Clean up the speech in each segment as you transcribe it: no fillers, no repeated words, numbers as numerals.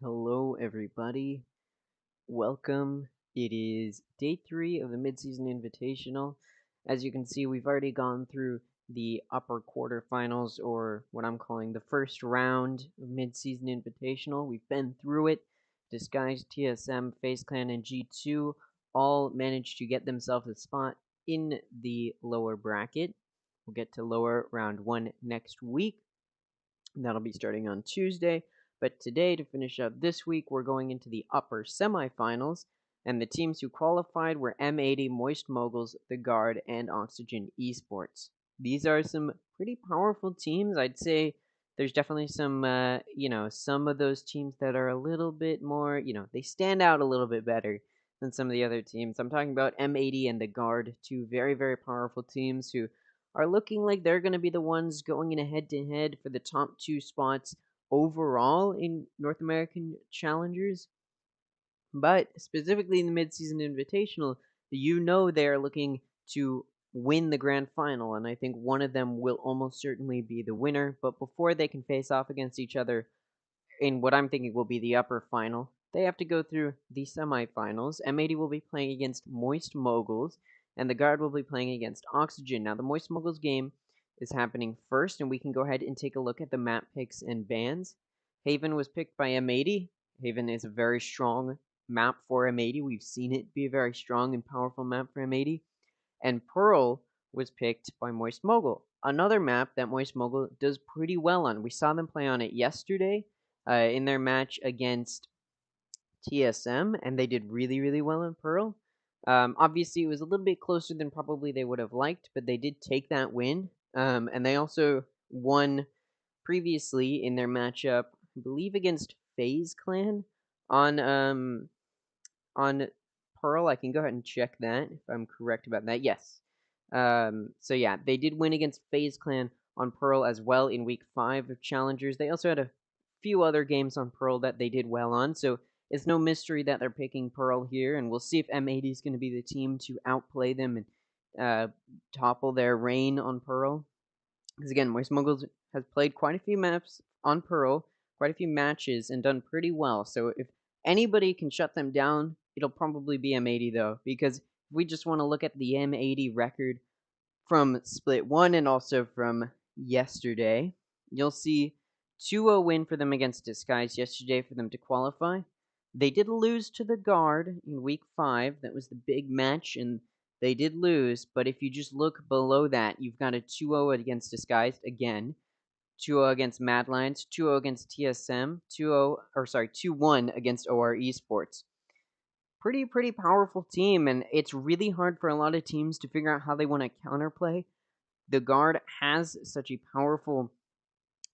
Hello, everybody. Welcome. It is day 3 of the Midseason Invitational. As you can see, we've already gone through the upper quarterfinals, or what I'm calling the first round of Midseason Invitational. We've been through it. Disguised, TSM, FaZe Clan, and G2 all managed to get themselves a spot in the lower bracket. We'll get to lower round 1 next week. That'll be starting on Tuesday. But today, to finish up this week, we're going into the upper semifinals, and the teams who qualified were M80, Moist Moguls, The Guard, and Oxygen Esports. These are some pretty powerful teams. I'd say there's definitely some, some of those teams that are a little bit more, they stand out a little bit better than some of the other teams. I'm talking about M80 and The Guard, two very, very powerful teams who are looking like they're going to be the ones going in a head-to-head for the top 2 spots overall in North American Challengers. But specifically in the Midseason Invitational, they're looking to win the grand final, and I think one of them will almost certainly be the winner. But before they can face off against each other in what I'm thinking will be the upper final, they have to go through the semifinals. M80 will be playing against Moist Moguls, and the Guard will be playing against Oxygen. Now, the Moist Moguls game is happening first, and we can go ahead and take a look at the map picks and bans. Haven was picked by M80. Haven is a very strong map for M80. We've seen it be a very strong and powerful map for M80. And Pearl was picked by Moist Mogul, another map that Moist Mogul does pretty well on. We saw them play on it yesterday in their match against TSM, and they did really, really well on Pearl. Obviously, it was a little bit closer than probably they would have liked, but they did take that win. And they also won previously in their matchup, I believe, against FaZe Clan on Pearl. I can go ahead and check that if I'm correct about that. Yes. So yeah, they did win against FaZe Clan on Pearl as well in week 5 of Challengers. They also had a few other games on Pearl that they did well on, so it's no mystery that they're picking Pearl here, and we'll see if M80 is going to be the team to outplay them and topple their reign on Pearl. Because again, Moist Moguls has played quite a few maps on Pearl, quite a few matches, and done pretty well. So if anybody can shut them down, it'll probably be M80 though, because if we just want to look at the M80 record from Split 1 and also from yesterday, you'll see 2-0 win for them against Disguise yesterday for them to qualify. They did lose to the Guard in week 5. That was the big match, and they did lose. But if you just look below that, you've got a 2-0 against Disguised again, 2-0 against Mad Lions, 2-0 against TSM, 2-1 against OR Esports. Pretty powerful team, and it's really hard for a lot of teams to figure out how they want to counterplay. The Guard has such a powerful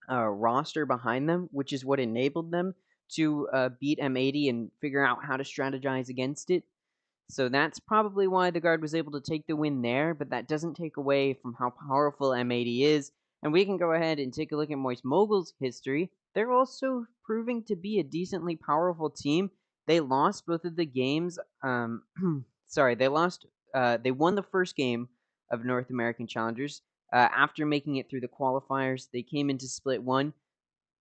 roster behind them, which is what enabled them to beat M80 and figure out how to strategize against it. So that's probably why the Guard was able to take the win there, but that doesn't take away from how powerful M80 is. And we can go ahead and take a look at Moist Mogul's history. They're also proving to be a decently powerful team. They lost both of the games. They lost. They won the first game of North American Challengers. After making it through the qualifiers, they came into Split 1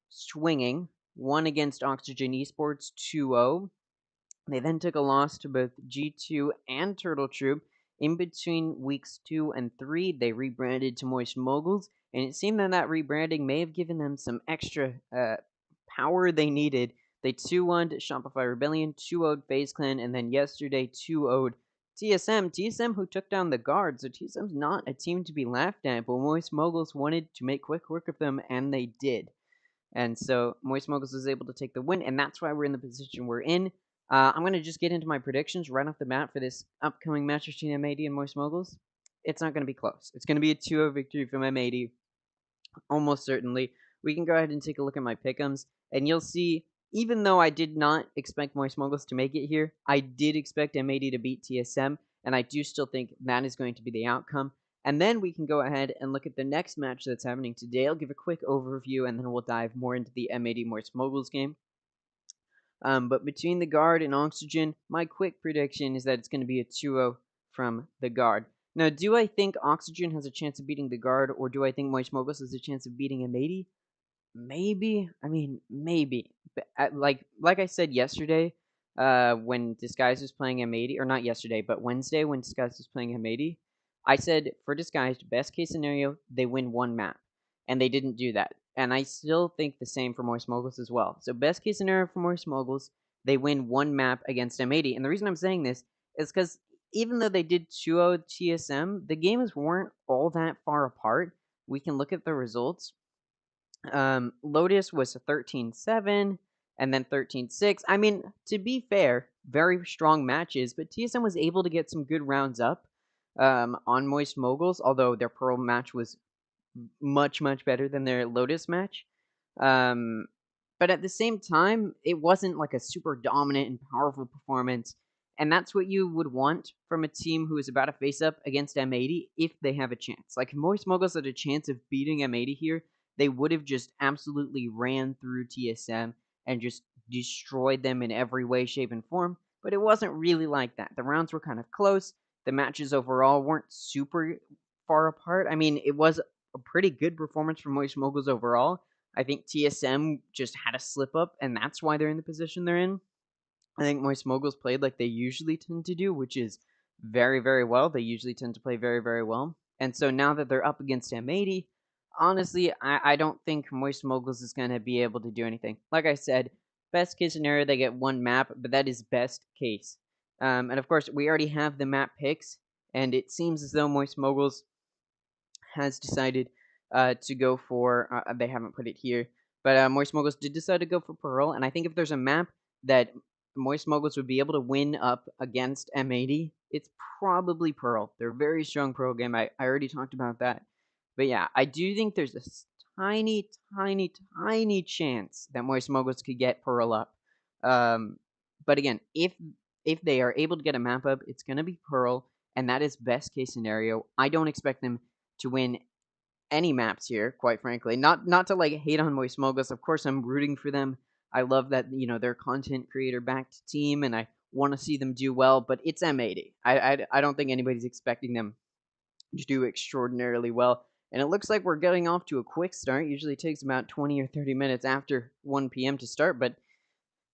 swinging, won against Oxygen Esports 2-0. They then took a loss to both G2 and Turtle Troop. In between weeks 2 and 3, they rebranded to Moist Moguls, and it seemed that rebranding may have given them some extra power they needed. They 2-1'd Shopify Rebellion, 2-0'd FaZe Clan, and then yesterday 2-0'd TSM. TSM who took down the Guard, so TSM's not a team to be laughed at, but Moist Moguls wanted to make quick work of them, and they did. And so Moist Moguls was able to take the win, and that's why we're in the position we're in. I'm going to just get into my predictions right off the bat for this upcoming match between M80 and Moist Moguls. It's not going to be close. It's going to be a 2-0 victory from M80, almost certainly. We can go ahead and take a look at my pick'ems, and you'll see, even though I did not expect Moist Moguls to make it here, I did expect M80 to beat TSM, and I do still think that is going to be the outcome. And then we can go ahead and look at the next match that's happening today. I'll give a quick overview, and then we'll dive more into the M80 Moist Moguls game. But between the Guard and Oxygen, my quick prediction is that it's going to be a 2-0 from the Guard. Now, do I think Oxygen has a chance of beating the Guard, or do I think Moist Moguls has a chance of beating M80? maybe. I mean, maybe. Like I said yesterday, when Disguise was playing M80, or not yesterday, but Wednesday when Disguise was playing M80, I said for Disguised, best case scenario, they win one map, and they didn't do that. And I still think the same for Moist Moguls as well. So best case scenario for Moist Moguls, they win one map against M80. And the reason I'm saying this is because even though they did 2-0 TSM, the games weren't all that far apart. We can look at the results. Lotus was 13-7 and then 13-6. I mean, to be fair, very strong matches, but TSM was able to get some good rounds up on Moist Moguls, although their Pearl match was much, much better than their Lotus match. Um, but at the same time, it wasn't like a super dominant and powerful performance. And that's what you would want from a team who is about to face up against M80 if they have a chance. Like, if Moist Moguls had a chance of beating M80 here, they would have just absolutely ran through TSM and just destroyed them in every way, shape, and form. But it wasn't really like that. The rounds were kind of close. The matches overall weren't super far apart. I mean, it was a pretty good performance from Moist Moguls overall. I think TSM just had a slip up, and that's why they're in the position they're in. I think Moist Moguls played like they usually tend to do, which is very, very well. They usually tend to play very, very well. And so now that they're up against M80, honestly, I don't think Moist Moguls is going to be able to do anything. Like I said, best case scenario, they get one map, but that is best case. And of course, we already have the map picks, and it seems as though Moist Moguls has decided to go for. They haven't put it here, but Moist Moguls did decide to go for Pearl, and I think if there's a map that Moist Moguls would be able to win up against M80, it's probably Pearl. They're a very strong Pearl game. I already talked about that, but yeah, I do think there's a tiny, tiny, tiny chance that Moist Moguls could get Pearl up. But again, if they are able to get a map up, it's gonna be Pearl, and that is best case scenario. I don't expect them to win any maps here, quite frankly. Not to like hate on Moist Moguls. Of course, I'm rooting for them. I love that they're content creator backed team, and I want to see them do well. But it's M80. I don't think anybody's expecting them to do extraordinarily well. And it looks like we're getting off to a quick start. Usually takes about 20 or 30 minutes after 1 p.m. to start, but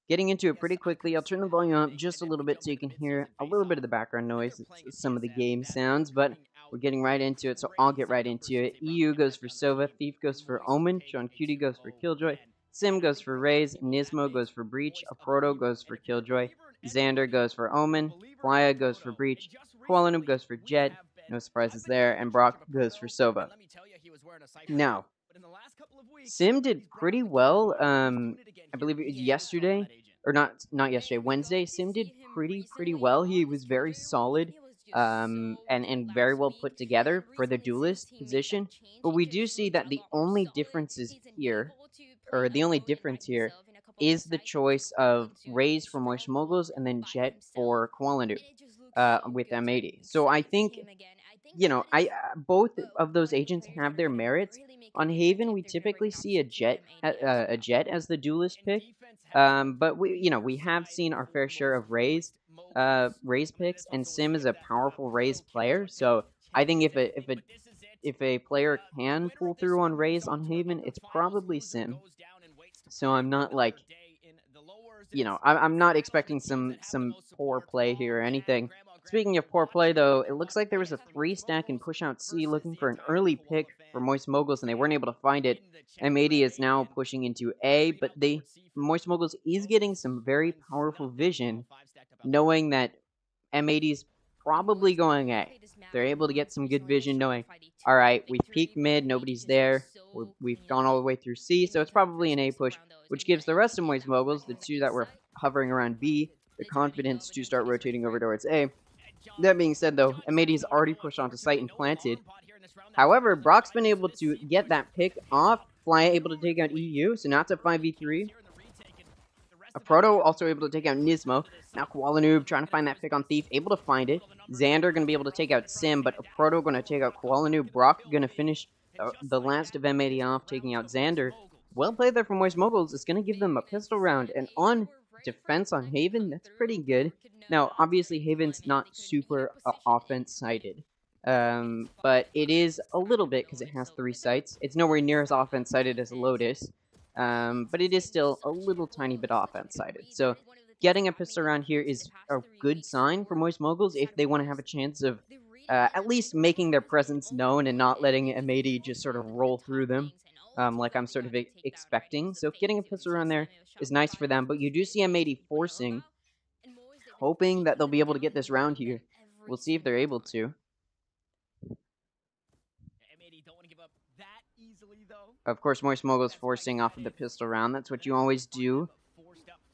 getting into it pretty quickly. I'll turn the volume up just a little bit so you can hear a little bit of the background noise. It's some of the game sounds, but we're getting right into it, so I'll get right into it. EU goes for Sova, Thief goes for Omen, Sean Cutie goes for Killjoy, Sim goes for Raze, Nismo goes for Breach, Aproto goes for Killjoy, Xander goes for Omen, Playa goes for Breach, Kualanub goes for Jet, no surprises there, and Brock goes for Sova. Now, Sim did pretty well. I believe yesterday, or not yesterday, Wednesday. Sim did pretty well. He was very solid, and very well put together for the duelist position. But we do see that the only differences here, or the only difference here, is the choice of Raze for Moist Moguls and then Jet for Kuala with M80. So I think I both of those agents have their merits. On Haven, we typically see a Jet as the duelist pick, but we have seen our fair share of Raze picks, and Sim is a powerful Raze player. So I think if a player can pull through on Raze on Haven, it's probably Sim. So I'm not like I'm not expecting some poor play here or anything. Speaking of poor play, though, it looks like there was a 3-stack in push out C looking for an early pick for Moist Moguls, and they weren't able to find it. M80 is now pushing into A, but Moist Moguls is getting some very powerful vision, knowing that M80 is probably going A. They're able to get some good vision, knowing, all right, we've peaked mid, nobody's there, we've gone all the way through C, so it's probably an A push, which gives the rest of Moist Moguls, the two that were hovering around B, the confidence to start rotating over towards A. That being said, though, M80 has already pushed onto site and planted. However, Brock's been able to get that pick off. Fly able to take out EU, so now it's a 5v3. Aproto also able to take out Nismo. Now Kualanub trying to find that pick on Thief, able to find it. Xander going to be able to take out Sim, but Aproto going to take out Kualanub. Brock going to finish the last of M80 off, taking out Xander. Well played there from Moist Moguls. It's going to give them a pistol round, and on defense on Haven, that's pretty good. Now, obviously, Haven's not super offense-sided, but it is a little bit because it has 3 sites. It's nowhere near as offense-sided as Lotus, but it is still a little tiny bit offense-sided. So getting a pistol around here is a good sign for Moist Moguls if they want to have a chance of at least making their presence known and not letting M80 just sort of roll through them, like I'm sort of expecting. So getting a pistol around there is nice for them, but you do see M80 forcing, hoping that they'll be able to get this round here. We'll see if they're able to. Of course, Moist Mogul's forcing off of the pistol round. That's what you always do.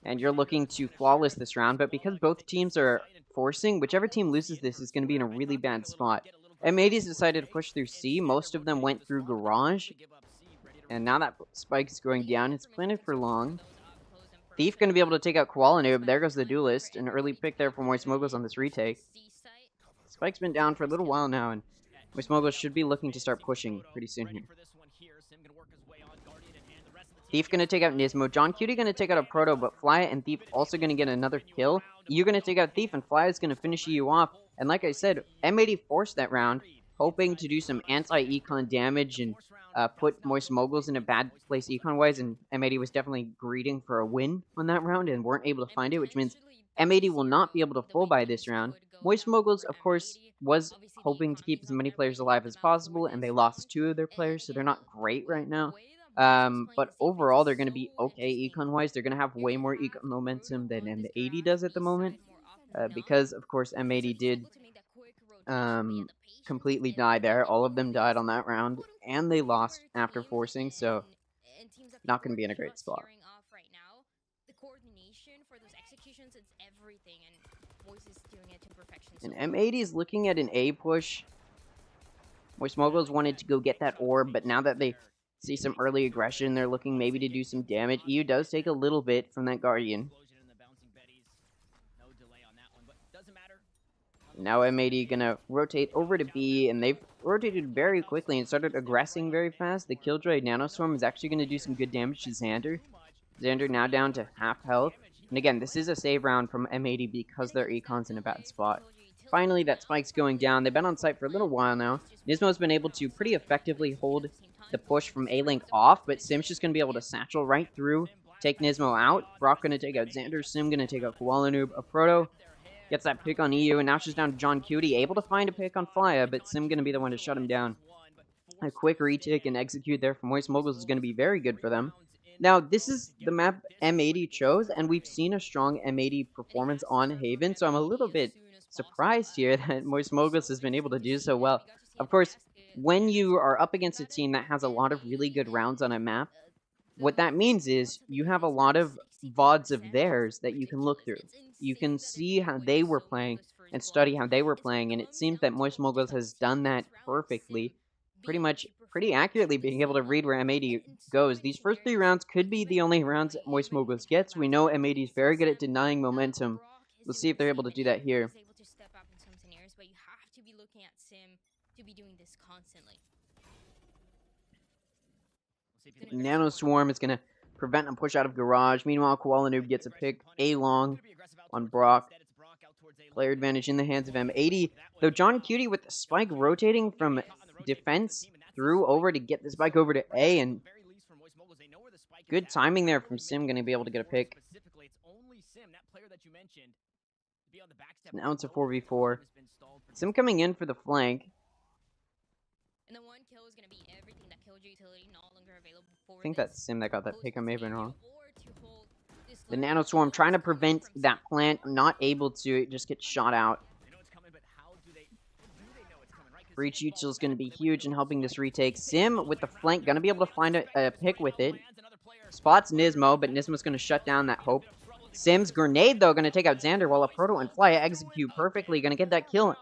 And you're looking to flawless this round, but because both teams are forcing, whichever team loses this is going to be in a really bad spot. M80's decided to push through C. Most of them went through Garage. And now that spike's going down, it's planted for long. Thief going to be able to take out Koalanoob. There goes the Duelist. An early pick there for Moist Moguls on this retake. Spike's been down for a little while now, and Moist Moguls should be looking to start pushing pretty soon here. Thief going to take out Nismo. John Cutie going to take out a Proto, but Fly and Thief also going to get another kill. You're going to take out Thief, and Fly is going to finish you off. And like I said, M80 forced that round, hoping to do some anti-econ damage and put Moist Moguls in a bad place econ-wise, and M80 was definitely greeting for a win on that round and weren't able to find it, which means M80 will not be able to full buy this round. Moist Moguls, of course, was hoping to keep as many players alive as possible, and they lost 2 of their players, so they're not great right now. But overall, they're going to be okay econ-wise. They're going to have way more econ momentum than M80 does at the moment, because, of course, M80 did completely die there. All of them died on that round, and they lost after forcing, so not going to be in a great spot. And M80 is looking at an A push. Moist Moguls wanted to go get that orb, but now that they see some early aggression, they're looking maybe to do some damage. EU does take a little bit from that Guardian. Now M80 gonna rotate over to B, and they've rotated very quickly and started aggressing very fast. The Killjoy Nanoswarm is actually gonna do some good damage to Xander. Xander now down to half health. And again, this is a save round from M80 because their econ's in a bad spot. Finally, that spike's going down. They've been on site for a little while now. Nismo's been able to pretty effectively hold the push from A-Link off, but Sim's just going to be able to satchel right through, take Nismo out. Brock going to take out Xander. Sim going to take out Koalanoob. A Proto gets that pick on EU, and now she's down to John Cutie, able to find a pick on Flya, but Sim going to be the one to shut him down. A quick retake and execute there from Moist Moguls is going to be very good for them. Now, this is the map M80 chose, and we've seen a strong M80 performance on Haven, so I'm a little bit surprised here that Moist Moguls has been able to do so well. Of course, when you are up against a team that has a lot of really good rounds on a map, what that means is you have a lot of VODs of theirs that you can look through. You can see how they were playing and study how they were playing, and it seems that Moist Moguls has done that perfectly, pretty accurately being able to read where M80 goes. These first 3 rounds could be the only rounds that Moist Moguls gets. We know M80 is very good at denying momentum. We'll see if they're able to do that here. Nano Swarm is going to prevent a push out of Garage. Meanwhile, Koalanoob gets a pick A-long on Brock. Player advantage in the hands of M80. Though John Cutie with the spike rotating from defense through over to get the spike over to A, and good timing there from Sim, going to be able to get a pick. Now it's a 4v4. Sim coming in for the flank. I think that's Sim that got that pick. I may have been wrong. The Nano Swarm trying to prevent that plant, not able to, just get shot out. Breach util is going to be huge in helping this retake. Sim with the flank, going to be able to find a pick with it. Spots Nismo, but Nismo's going to shut down that hope. Sim's grenade, though, going to take out Xander, while a Proto and Flya execute perfectly, going to get that kill.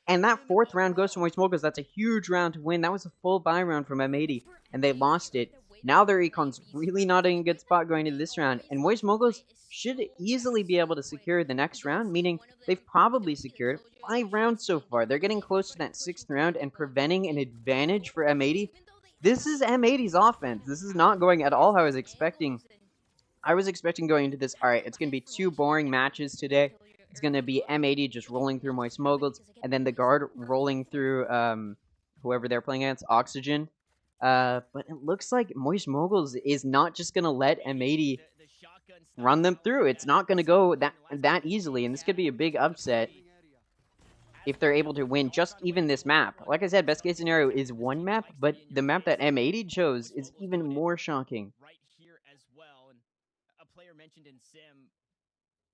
And that 4th round goes to Moist Moguls. That's a huge round to win. That was a full buy round from M80, and they lost it. Now their econ's really not in a good spot going into this round, and Moist Moguls should easily be able to secure the next round, meaning they've probably secured 5 rounds so far. They're getting close to that 6th round and preventing an advantage for M80. This is M80's offense. This is not going at all how I was expecting. I was expecting going into this, alright, it's going to be 2 boring matches today. It's going to be M80 just rolling through Moist Moguls, and then the guard rolling through whoever they're playing against, Oxygen. But it looks like Moist Moguls is not just gonna let M80 run them through. It's not gonna go that easily, and this could be a big upset if they're able to win just even this map. Like I said, best case scenario is one map, but the map that M80 chose is even more shocking. Right here as well, and a player mentioned in Sim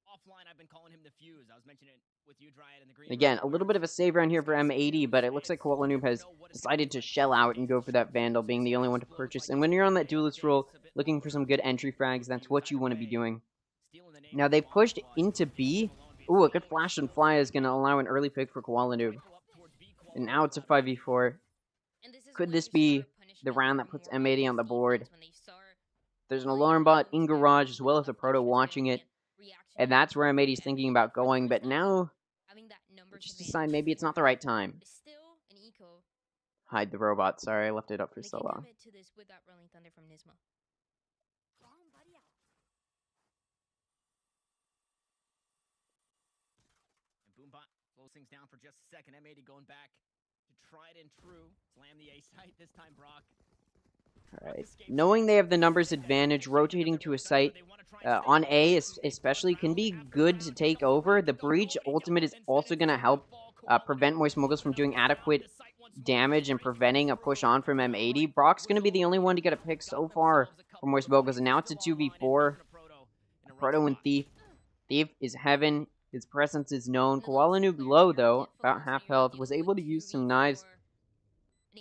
offline, I've been calling him the Fuse. I was mentioning it with you, Dryad, in the green. Again, a little bit of a save round here for M80, but it looks like Koala Noob has decided to shell out and go for that Vandal, being the only one to purchase. And when you're on that duelist role, looking for some good entry frags, that's what you want to be doing. Now, they've pushed into B. Ooh, a good flash and fly is going to allow an early pick for Koala Noob. And now it's a 5v4. Could this be the round that puts M80 on the board? There's an alarm bot in garage as well as a proto watching it. And that's where M80's thinking about going, but now just decide maybe it's not the right time. Hide the robot. Sorry, I left it up for so long. Boombot slows things down for just a second. M80 going back to tried and true. Slam the A site this time, Brock. Alright. Knowing they have the numbers advantage, rotating to a site on A especially can be good to take over. The Breach ultimate is also going to help prevent Moist Moguls from doing adequate damage and preventing a push on from M80. Brock's going to be the only one to get a pick so far for Moist Moguls, and now it's a 2v4. Proto and Thief. Thief is heaven. His presence is known. Koala Noob low, though, about half health, was able to use some knives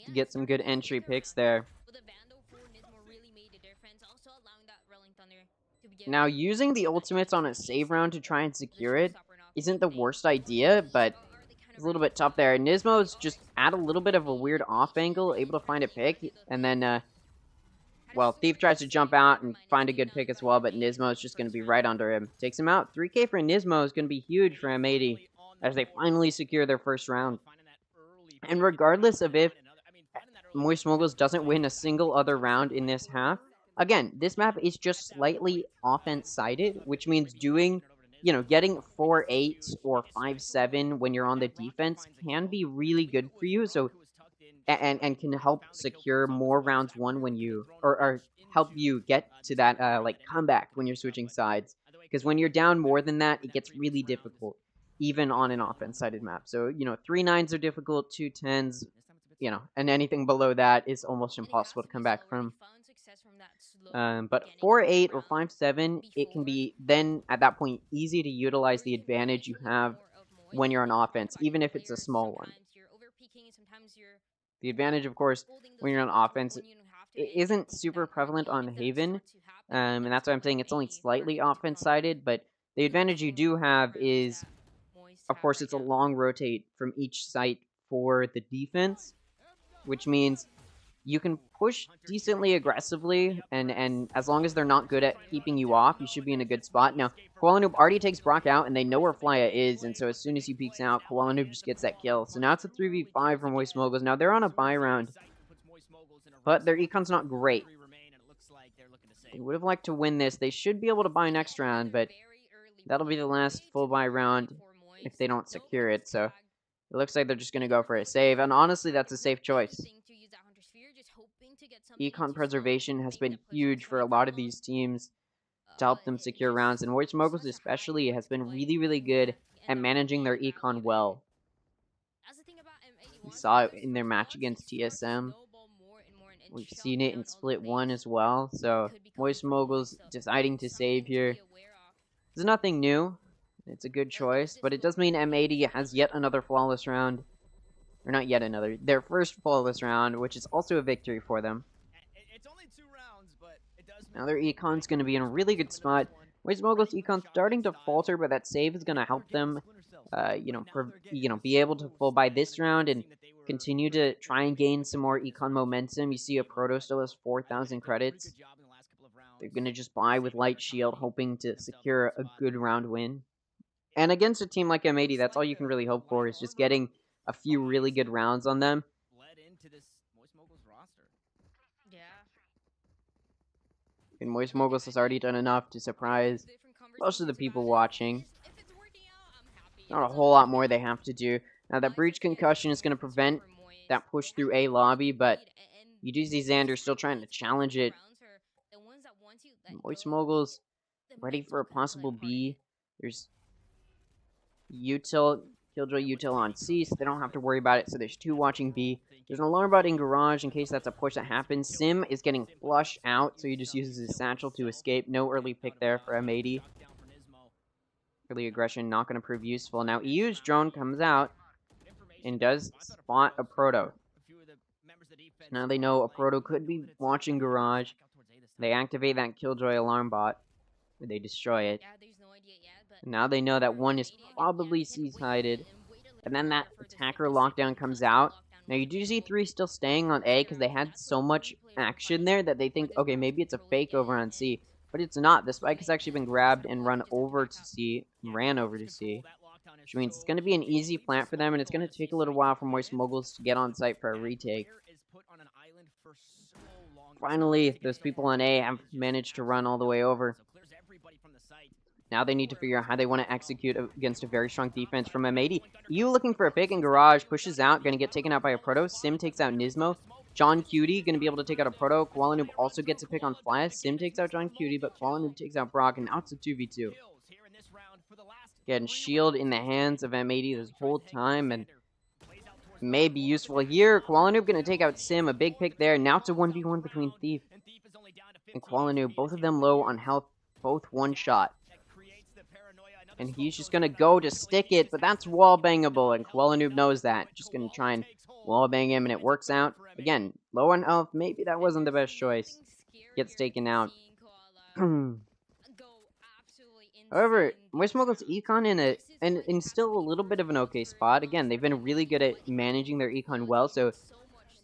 to get some good entry picks there. Now, using the ultimates on a save round to try and secure it isn't the worst idea, but it's a little bit tough there. Nismo's just at a little bit of a weird off angle, able to find a pick, and then, well, Thief tries to jump out and find a good pick as well, but Nismo's just going to be right under him. Takes him out. 3K for Nismo is going to be huge for M80 as they finally secure their first round. And regardless of if Moist Moguls doesn't win a single other round in this half, again, this map is just slightly offense-sided, which means doing, getting 4-8 or 5-7 when you're on the defense can be really good for you. So, and can help secure more rounds won when you, or help you get to that, comeback when you're switching sides. Because when you're down more than that, it gets really difficult, even on an offense-sided map. So, 3 9s are difficult, 2 10s, and anything below that is almost impossible to come back from. But 4-8 or 5-7, it can be then at that point easy to utilize the advantage you have when you're on offense, even if it's a small one. The advantage, of course, when you're on offense, it isn't super prevalent on Haven, and that's why I'm saying it's only slightly offense-sided, but the advantage you do have is, of course, it's a long rotate from each site for the defense, which means you can push decently aggressively, and as long as they're not good at keeping you off, you should be in a good spot. Now, Koala Noob already takes Brock out, and they know where Flya is, and so as soon as he peeks out, Koala Noob just gets that kill. So now it's a 3v5 for Moist Moguls. Now, they're on a buy round, but their econ's not great. They would have liked to win this. They should be able to buy next round, but that'll be the last full buy round if they don't secure it, so it looks like they're just going to go for a save, and honestly, that's a safe choice. Econ preservation has been huge for a lot of these teams to help them secure rounds, and Moist Moguls especially has been really, really good at managing their econ well. We saw it in their match against TSM. We've seen it in Split 1 as well, so Moist Moguls deciding to save here. There's nothing new. It's a good choice, but it does mean M80 has yet another flawless round. Or not yet another, their first flawless round, which is also a victory for them. Now their econ's going to be in a really good spot. Moist Moguls' econ starting to falter, but that save is going to help them, be able to full buy this round and continue to try and gain some more econ momentum. You see a Proto still has 4,000 credits. They're going to just buy with Light Shield, hoping to secure a good round win. And against a team like M80, that's all you can really hope for, is just getting a few really good rounds on them. And Moist Moguls has already done enough to surprise most of the people watching. Not a whole lot more they have to do. Now that Breach Concussion is going to prevent that push through A lobby, but You do see Xander still trying to challenge it. Moist Moguls ready for a possible B. There's Util, Killjoy Util on C, so they don't have to worry about it. So there's 2 watching B. There's an alarm bot in garage in case that's a push that happens. Sim is getting flushed out, so he just uses his satchel to escape. No early pick there for M80. Early aggression not going to prove useful. Now EU's drone comes out and does spot a Proto. Now they know a Proto could be watching garage. They activate that Killjoy alarm bot. They destroy it. Now they know that one is probably C-sided. And then that attacker lockdown comes out. Now you do see 3 still staying on A because they had so much action there that they think, okay, maybe it's a fake over on C. But it's not. The spike has actually been grabbed and run over to C. Ran over to C. Which means it's going to be an easy plant for them, and it's going to take a little while for Moist Moguls to get on site for a retake. Finally, those people on A have managed to run all the way over. Now they need to figure out how they want to execute against a very strong defense from M80. EU looking for a pick in garage, pushes out, going to get taken out by a Proto. Sim takes out Nismo. John Cutie going to be able to take out a Proto. Koala Noob also gets a pick on Fly. Sim takes out John Cutie, but Koala Noob takes out Brock, and now it's a 2v2. Getting shield in the hands of M80 this whole time, and may be useful here. Koala Noob going to take out Sim, a big pick there. Now it's a 1v1 between Thief and Koala Noob. Both of them low on health, both one shot. And he's just going to go to stick it, but that's wall-bangable, and Koala Noob knows that. Just going to try and wall-bang him, and it works out. Again, low on health, maybe that wasn't the best choice. Gets taken out. However, Moist Moguls econ in still a little bit of an okay spot. Again, they've been really good at managing their econ well, so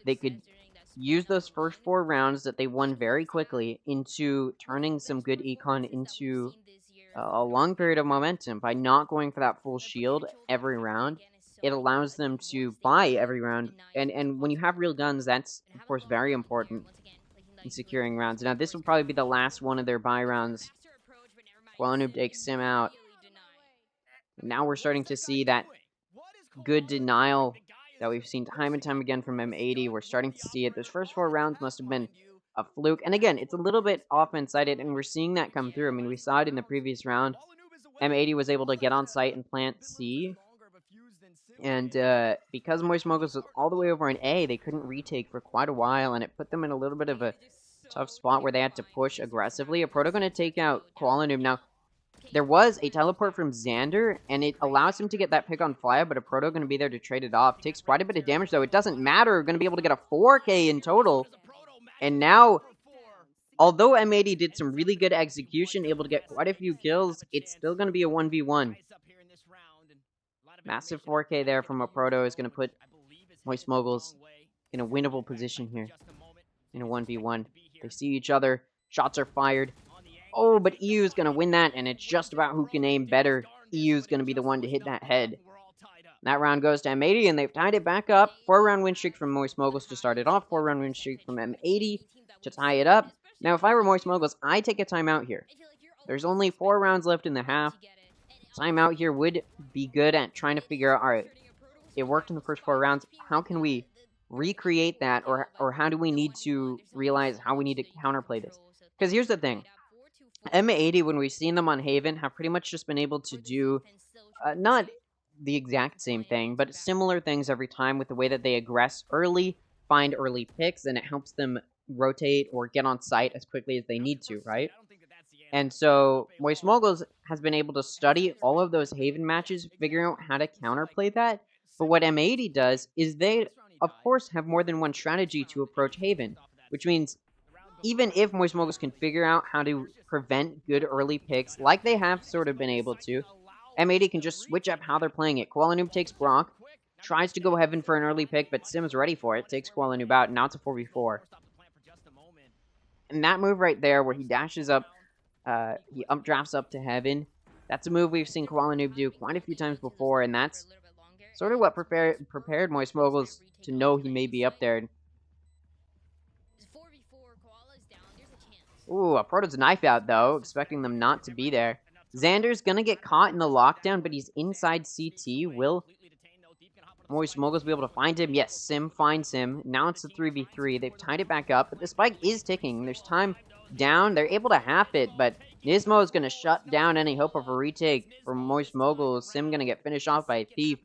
they could use those first 4 rounds that they won very quickly into turning some good econ into a long period of momentum by not going for that full shield every round. It allows them to buy every round, and when you have real guns, that's of course very important in securing rounds. Now this will probably be the last one of their buy rounds. Koala Noob takes Sim out. Now we're starting to see that good denial that we've seen time and time again from M80. We're starting to see it. Those first 4 rounds must have been a fluke. And again, it's a little bit offense-sided, and we're seeing that come through. I mean, we saw it in the previous round. M80 was able to get on site and plant C. And because Moist Moguls was all the way over in A, they couldn't retake for quite a while, and it put them in a little bit of a tough spot where they had to push aggressively. A Proto going to take out Koala Noob. Now, there was a teleport from Xander, and it allows him to get that pick on Fly, but a Proto going to be there to trade it off. Takes quite a bit of damage, though. It doesn't matter. Going to be able to get a 4K in total. And now, although M80 did some really good execution, able to get quite a few kills, it's still going to be a 1v1. Massive 4K there from a Proto is going to put Moist Moguls in a winnable position here. In a 1v1. They see each other. Shots are fired. Oh, but EU's going to win that, and it's just about who can aim better. EU's going to be the one to hit that head. That round goes to M80, and they've tied it back up. 4-round win streak from Moist Moguls to start it off. 4-round win streak from M80 to tie it up. Now, if I were Moist Moguls, I take a timeout here. There's only 4 rounds left in the half. Timeout here would be good at trying to figure out, alright, it worked in the first 4 rounds. How can we recreate that, or how do we need to realize how we need to counterplay this? Because here's the thing. M80, when we've seen them on Haven, have pretty much just been able to do, not the exact same thing, but similar things every time with the way that they aggress early, find early picks, and it helps them rotate or get on site as quickly as they need to, right? And so, Moist Moguls has been able to study all of those Haven matches, figuring out how to counterplay that. But what M80 does is they, of course, have more than one strategy to approach Haven, which means even if Moist Moguls can figure out how to prevent good early picks, like they have sort of been able to, M80 can just switch up how they're playing it. Koala Noob takes Brock, tries to go Heaven for an early pick, but Sim's ready for it, takes Koala Noob out, and now it's a 4v4. And that move right there, where he dashes up, he updrafts up to Heaven, that's a move we've seen Koala Noob do quite a few times before, and that's sort of what prepared Moist Moguls to know he may be up there. Ooh, a Proto's knife out, though, expecting them not to be there. Xander's gonna get caught in the lockdown, but he's inside CT. Will Moist Moguls be able to find him. Yes, Sim finds him. Now it's a 3v3. They've tied it back up, but the spike is ticking. There's time down. They're able to half it, but Nismo is going to shut down any hope of a retake from Moist Moguls. Sim going to get finished off by a Thief.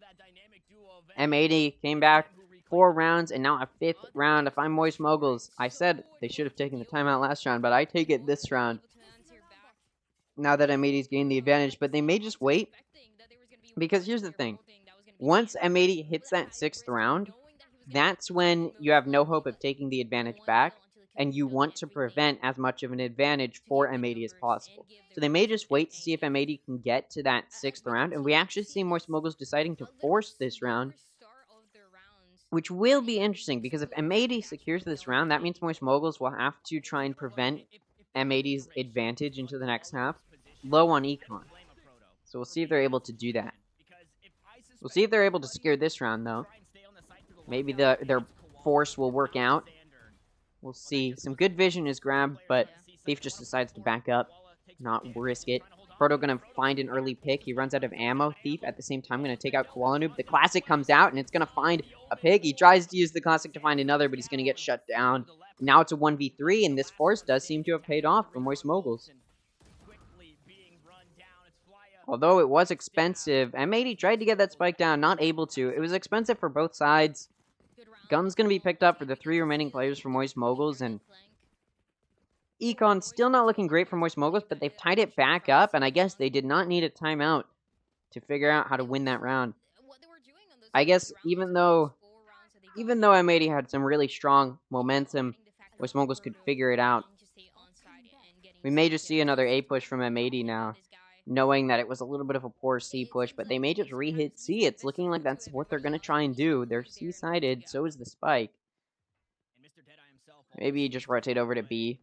M80 came back 4 rounds, and now a 5th round. If I'm Moist Moguls, I said they should have taken the timeout last round, but I take it this round. Now that M80's gained the advantage, but they may just wait. Because here's the thing. Once M80 hits that 6th round, that's when you have no hope of taking the advantage back, and you want to prevent as much of an advantage for M80 as possible. So they may just wait to see if M80 can get to that 6th round, and we actually see Moist Moguls deciding to force this round, which will be interesting, because if M80 secures this round, that means Moist Moguls will have to try and prevent M80's advantage into the next half, low on econ. So we'll see if they're able to do that. We'll see if they're able to secure this round, though. Maybe their force will work out. We'll see. Some good vision is grabbed, but Thief just decides to back up, not risk it. Proto gonna find an early pick. He runs out of ammo. Thief at the same time gonna take out Koala Noob. The Classic comes out, and it's gonna find a pick. He tries to use the Classic to find another, but he's gonna get shut down. Now it's a 1v3, and this force does seem to have paid off for Moist Moguls. Although it was expensive, M80 tried to get that spike down, not able to. It was expensive for both sides. Gun's going to be picked up for the 3 remaining players for Moist Moguls, and Econ still not looking great for Moist Moguls, but they've tied it back up, and I guess they did not need a timeout to figure out how to win that round. I guess even though M80 had some really strong momentum, Moist Moguls could figure it out. We may just see another A push from M80 now, knowing that it was a little bit of a poor C push, but they may just re-hit C. It's looking like that's what they're going to try and do. They're C-sided, so is the spike. Maybe just rotate over to B.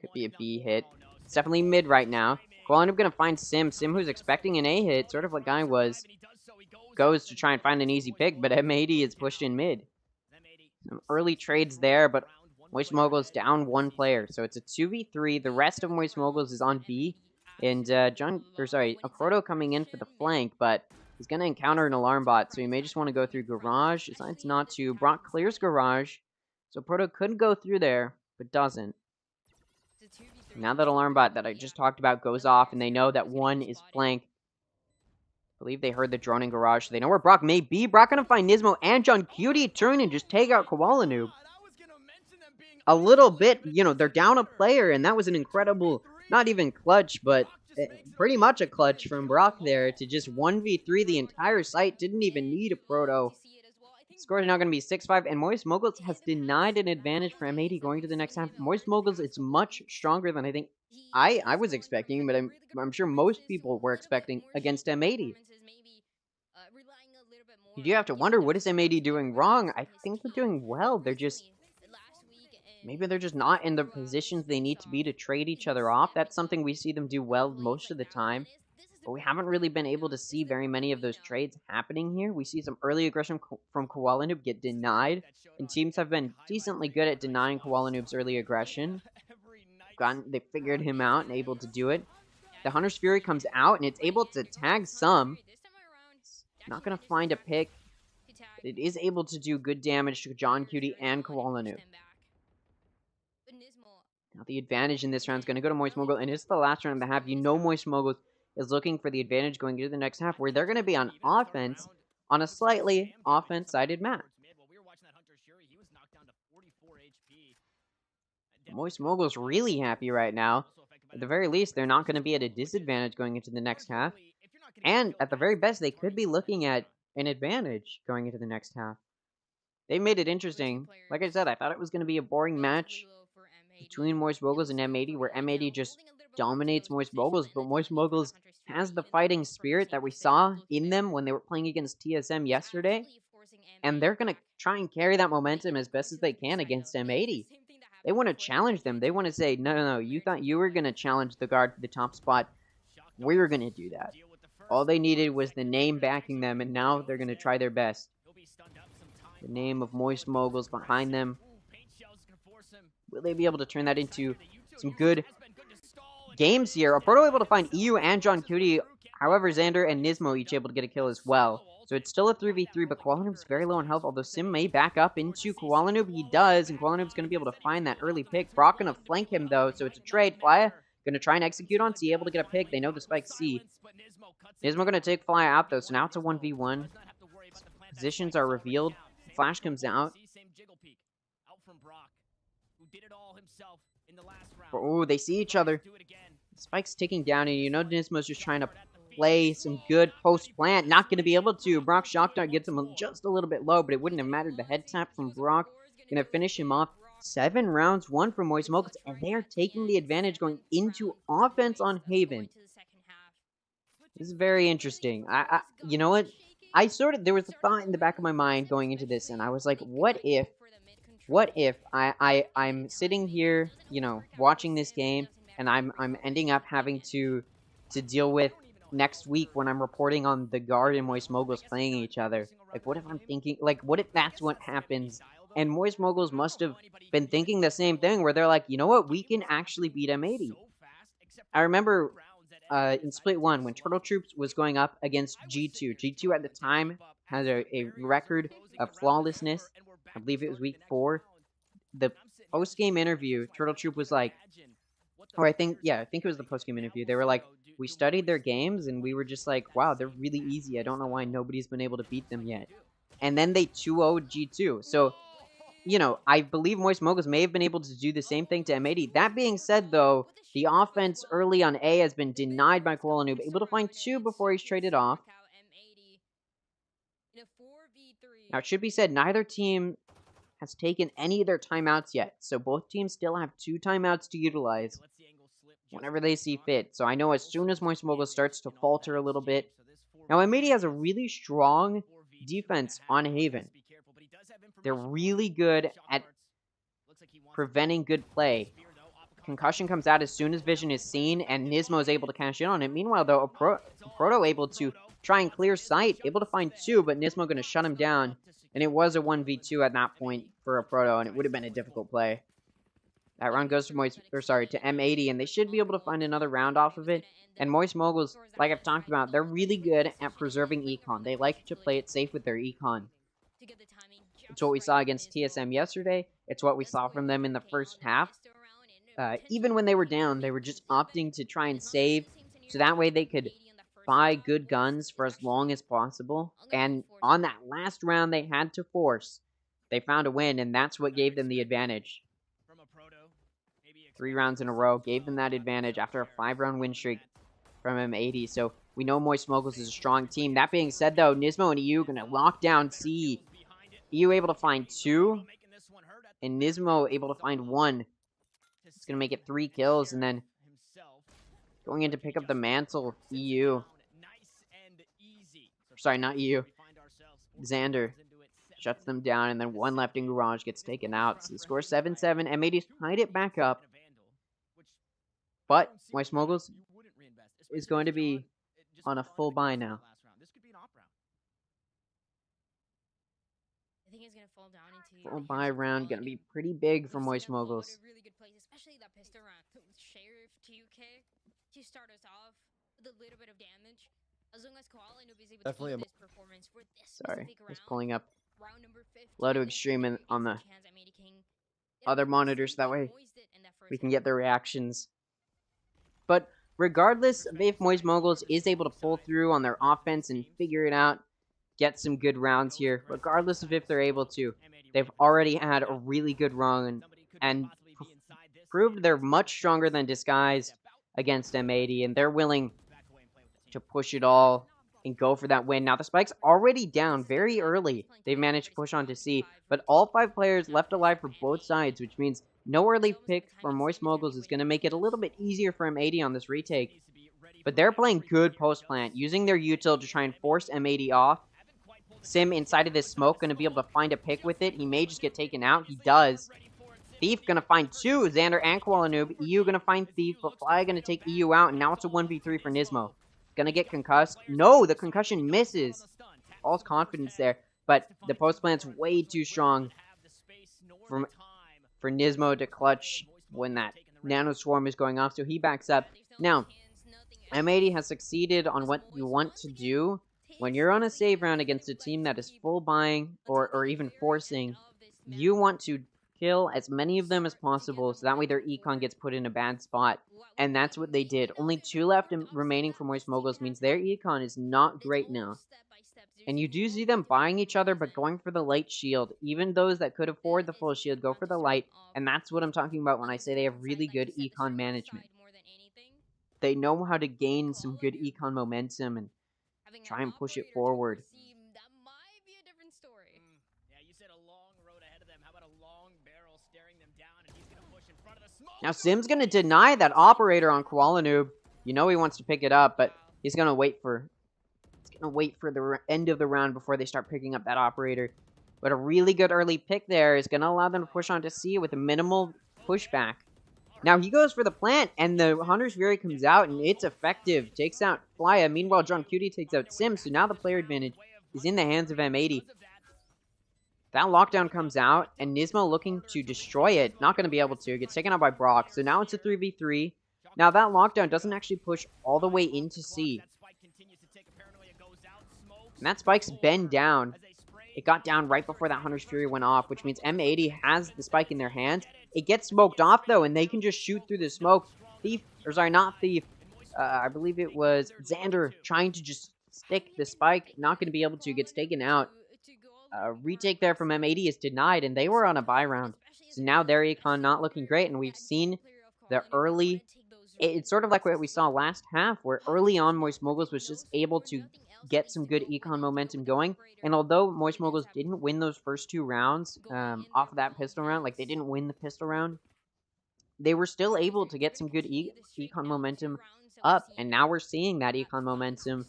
Could be a B hit. It's definitely mid right now. Well, I'm going to find Sim. Sim, who's expecting an A hit, sort of like I was, goes to try and find an easy pick, but M80 is pushed in mid. Some early trades there, but Moist Moguls down 1 player, so it's a 2v3. The rest of Moist Moguls is on B. And a Proto coming in for the flank, but he's going to encounter an alarm bot, so he may just want to go through Garage. Decides not to. Brock clears Garage, so Proto could go through there, but doesn't. Now that alarm bot that I just talked about goes off, and they know that 1 is flank. I believe they heard the drone in Garage, so they know where Brock may be. Brock going to find Nismo and John Cutie turn and just take out Koala Noob. A little bit, you know, they're down a player, and that was an incredible... Not even clutch, but pretty much a clutch from Brock there to just 1v3 the entire site. Didn't even need a Proto. Score is now going to be 6-5, and Moist Moguls has denied an advantage for M80 going to the next half. Moist Moguls is much stronger than I think I was expecting, but I'm sure most people were expecting against M80. You do have to wonder, what is M80 doing wrong? I think they're doing well. They're just... Maybe they're just not in the positions they need to be to trade each other off. That's something we see them do well most of the time. But we haven't really been able to see very many of those trades happening here. We see some early aggression from Koala Noob get denied. And teams have been decently good at denying Koala Noob's early aggression. They figured him out and able to do it. The Hunter's Fury comes out and it's able to tag some. Not going to find a pick. It is able to do good damage to John Cutie and Koala Noob. Now the advantage in this round is going to go to Moist Mogul, and it's the last round of the half. You know Moist Mogul is looking for the advantage going into the next half, where they're going to be on offense on a slightly offense-sided map. Moist Mogul's really happy right now. At the very least, they're not going to be at a disadvantage going into the next half. And at the very best, they could be looking at an advantage going into the next half. They made it interesting. Like I said, I thought it was going to be a boring match between Moist Moguls and M80, where M80 just dominates Moist Moguls, but Moist Moguls has the fighting spirit that we saw in them when they were playing against TSM yesterday, and they're going to try and carry that momentum as best as they can against M80. They want to challenge them. They want to say, no, you thought you were going to challenge the guard for the top spot. We're going to do that. All they needed was the name backing them, and now they're going to try their best. The name of Moist Moguls behind them. Will they be able to turn that into some good games here? Are Proto able to find EU and John Cutie? However, Xander and Nismo each able to get a kill as well. So it's still a 3v3, but Koalanoob's very low on health, although Sim may back up into Koalanoob. He does, and Koalanoob's going to be able to find that early pick. Brock going to flank him, though, so it's a trade. Flya going to try and execute on C, able to get a pick. They know the spike C. Nismo going to take Flya out, though, so now it's a 1v1. Positions are revealed. Flash comes out. Oh, they see each other. Spike's ticking down, and you know Nismo's just trying to play some good post-plant. Not going to be able to. Brock's shock dart gets him just a little bit low, but it wouldn't have mattered. The head tap from Brock going to finish him off. 7 rounds, 1 for HOSPICEMANE, and they are taking the advantage going into offense on Haven. This is very interesting. You know what? There was a thought in the back of my mind going into this, and I was like, what if I'm sitting here, you know, watching this game, and I'm ending up having to deal with next week when I'm reporting on the Guard and HOSPICEMANE playing each other. Like, what if I'm thinking, like, what if that's what happens? And HOSPICEMANE must have been thinking the same thing, where they're like, you know what, we can actually beat M80. I remember in Split 1, when Turtle Troops was going up against G2. G2 at the time had a record of flawlessness. I believe it was week 4. The post-game interview, Turtle Troop was like, or I think it was the post-game interview. They were like, we studied their games, and we were just like, wow, they're really easy. I don't know why nobody's been able to beat them yet. And then they 2-0'd G2. So, you know, I believe HOSPICEMANE may have been able to do the same thing to M80. That being said, though, the offense early on A has been denied by Koalanoob, able to find 2 before he's traded off. Now, it should be said, neither team has taken any of their timeouts yet, so both teams still have 2 timeouts to utilize whenever they see fit. So I know as soon as HOSPICEMANE starts to falter a little bit. Now, M80 has a really strong defense on Haven. They're really good at preventing good play. Concussion comes out as soon as Vision is seen, and Nismo is able to cash in on it. Meanwhile, though, Proto able to try and clear sight, able to find 2, but Nismo going to shut him down. And it was a 1v2 at that point for a Proto, and it would have been a difficult play. That round goes to M80, and they should be able to find another round off of it. And HOSPICEMANE, like I've talked about, they're really good at preserving econ. They like to play it safe with their econ. It's what we saw against TSM yesterday. It's what we saw from them in the first half. Even when they were down, they were just opting to try and save, so that way they could buy good guns for as long as possible. And on that last round they had to force, they found a win, and that's what gave them the advantage. 3 rounds in a row gave them that advantage after a 5-round win streak from M80. So we know HOSPICEMANE is a strong team. That being said, though, Nismo and EU going to lock down C. EU able to find 2, and Nismo able to find 1. It's going to make it 3 kills, and then going in to pick up the mantle, EU. Sorry, not EU. Xander shuts them down, and then 1 left in Garage gets taken out. So the score 7-7. M80's tied it back up. But HOSPICEMANE is going to be on a full buy now. I think it's gonna fall down into Full buy round, gonna be pretty big from HOSPICEMANE. Really good place, especially that pistol round. Sheriff 2K to start us off with a little bit of damage. As long as Koalanoob is able to keep this performance for this specific round. Just pulling up Round number 15, low to extreme on the other monitors, that way we can get their reactions. But regardless of if HOSPICEMANE is able to pull through on their offense and figure it out, get some good rounds here, regardless of if they're able to, they've already had a really good run and proved they're much stronger than Disguise against M80, and they're willing to push it all and go for that win. Now, the Spike's already down very early. They've managed to push on to C, but all 5 players left alive for both sides, which means no early pick from HOSPICEMANE is going to make it a little bit easier for M80 on this retake. But they're playing good post-plant, using their util to try and force M80 off. Sim inside of this smoke, going to be able to find a pick with it. He may just get taken out. He does. Thief going to find 2, Xander and Koalanoob. EU going to find Thief, but Fly going to take EU out, and now it's a 1v3 for Nismo. Going to get concussed. No, the concussion misses. False confidence there, but the post plant's way too strong for Nismo to clutch when that Nano Swarm is going off, so he backs up. Now, M80 has succeeded on what you want to do, When you're on a save round against a team that is full buying or even forcing, you want to kill as many of them as possible so that way their econ gets put in a bad spot. And that's what they did. Only 2 left remaining for Moist Moguls means their econ is not great now. And you do see them buying each other, but going for the light shield. Even those that could afford the full shield go for the light. And that's what I'm talking about when I say they have really good econ management. They know how to gain some good econ momentum and try and push it forward. That might be a different story. Yeah, you said a long road ahead of them. How about a long barrel staring them down, and he's gonna push in front of the smoke. Now Sim's gonna deny that operator on Koala Noob. You know he wants to pick it up, but he's gonna wait for the end of the round before they start picking up that operator. But a really good early pick there is gonna allow them to push on to C with a minimal pushback. Now he goes for the plant, and the Hunter's Fury comes out, and it's effective. Takes out Flya. Meanwhile, John Cutie takes out Sim, so now the player advantage is in the hands of M80. That lockdown comes out, and Nismo looking to destroy it. Not going to be able to. Gets taken out by Brock, so now it's a 3v3. Now that lockdown doesn't actually push all the way into C. And that spike's been down. It got down right before that Hunter's Fury went off, which means M80 has the spike in their hands. It gets smoked off, though, and they can just shoot through the smoke. Thief, or sorry, not Thief. I believe it was Xander trying to just stick the spike. Not going to be able to. Gets taken out. Retake there from M80 is denied, and they were on a buy round. So now their econ not looking great, and we've seen the early... It's sort of like what we saw last half, where early on Moist Moguls was just able to get some good econ momentum going. And although Moist Moguls didn't win those first 2 rounds off of that pistol round, like they didn't win the pistol round, they were still able to get some good econ momentum up. And now we're seeing that econ momentum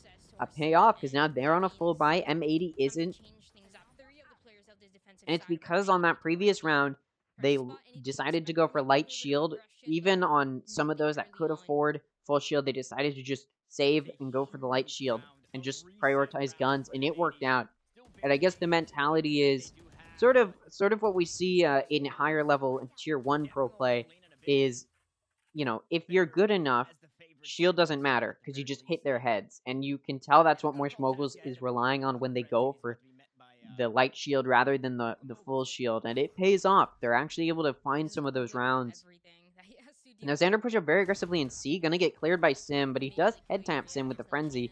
pay off, because now they're on a full buy. M80 isn't. And it's because on that previous round, they decided to go for light shield. Even on some of those that could afford full shield, they decided to just save and go for the light shield and just prioritize guns, and it worked out. And I guess the mentality is sort of what we see in higher level in tier 1 pro play is, you know, if you're good enough, shield doesn't matter because you just hit their heads. And you can tell that's what Moist Moguls is relying on when they go for the light shield rather than the full shield, and it pays off. They're actually able to find some of those rounds. Now Xander pushed up very aggressively in C, gonna get cleared by Sim, but he does head tap Sim with the frenzy.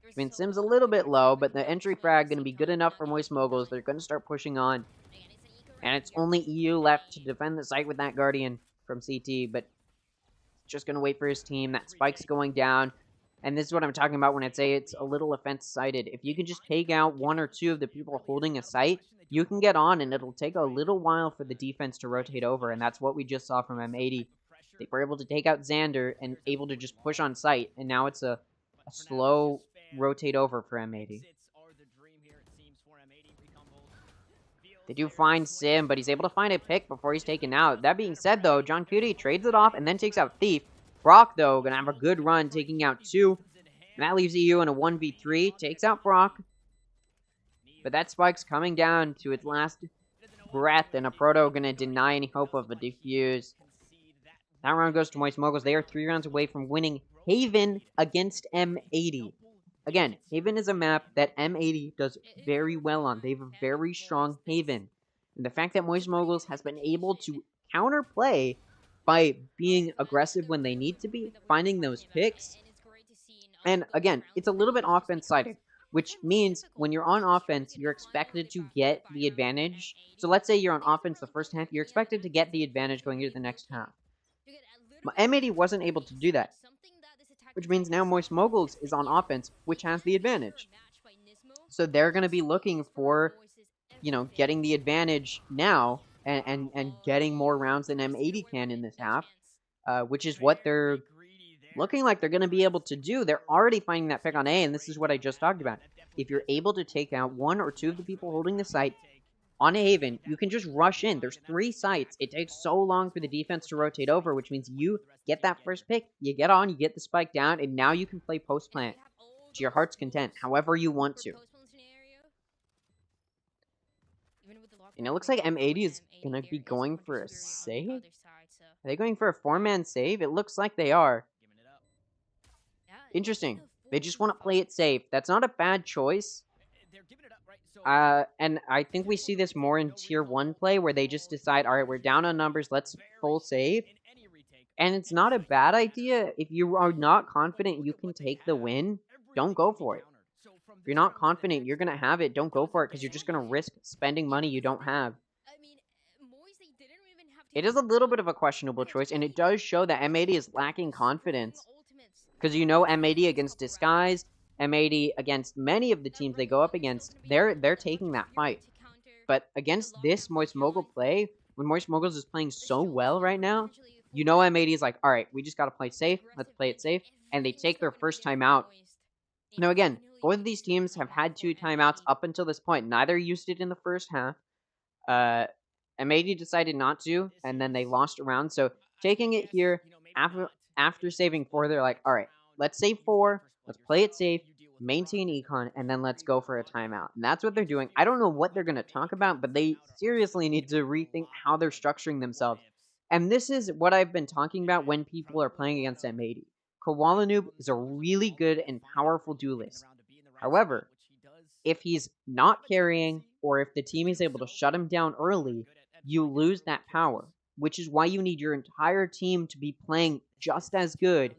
I mean, Sim's a little bit low, but the entry frag gonna be good enough for Moist Moguls. They're gonna start pushing on, and it's only EU left to defend the site with that Guardian from CT, but just gonna wait for his team. That spike's going down. And this is what I'm talking about when I say it's a little offense-sided. If you can just take out 1 or 2 of the people holding a site, you can get on, and it'll take a little while for the defense to rotate over, and that's what we just saw from M80. They were able to take out Xander and able to just push on site, and now it's a slow rotate over for M80. They do find Sim, but he's able to find a pick before he's taken out. That being said, though, John Cutie trades it off and then takes out Thief. Brock, though, gonna have a good run, taking out 2. And that leaves EU in a 1v3. Takes out Brock. But that spike's coming down to its last breath, and a Proto gonna deny any hope of a defuse. That round goes to Moist Moguls. They are 3 rounds away from winning Haven against M80. Again, Haven is a map that M80 does very well on. They have a very strong Haven. And the fact that Moist Moguls has been able to counterplay by being aggressive when they need to be, finding those picks. And again, it's a little bit offense-sided, which means when you're on offense, you're expected to get the advantage. So let's say you're on offense the first half, you're expected to get the advantage going into the next half. But M80 wasn't able to do that, which means now Moist Moguls is on offense, which has the advantage. So they're going to be looking for, you know, getting the advantage now, and getting more rounds than M80 can in this half, which is what they're looking like they're going to be able to do. They're already finding that pick on A, and this is what I just talked about. If you're able to take out 1 or 2 of the people holding the site on a Haven, you can just rush in. There's 3 sites. It takes so long for the defense to rotate over, which means you get that first pick, you get on, you get the spike down, and now you can play post-plant to your heart's content, however you want to. And it looks like M80 is going to be going for a save? Are they going for a 4-man save? It looks like they are. Interesting. They just want to play it safe. That's not a bad choice. And I think we see this more in Tier 1 play, where they just decide, alright, we're down on numbers, let's full save. And it's not a bad idea. If you are not confident you can take the win, don't go for it. If you're not confident you're going to have it, don't go for it, because you're just going to risk spending money you don't have. It is a little bit of a questionable choice, and it does show that M80 is lacking confidence. Because you know M80 against Disguise, M80 against many of the teams they go up against, they're taking that fight. But against this Moist Mogul play, when Moist Moguls is playing so well right now, you know M80 is like, alright, we just gotta play safe, let's play it safe, and they take their first timeout. Now again, both of these teams have had 2 timeouts up until this point. Neither used it in the first half. M80 decided not to, and then they lost a round, so taking it here, after saving 4, they're like, alright, let's save 4, let's play it safe, maintain econ, and then let's go for a timeout. And that's what they're doing. I don't know what they're going to talk about, but they seriously need to rethink how they're structuring themselves. And this is what I've been talking about when people are playing against M80. Koala Noob is a really good and powerful duelist. However, if he's not carrying, or if the team is able to shut him down early, you lose that power, which is why you need your entire team to be playing just as good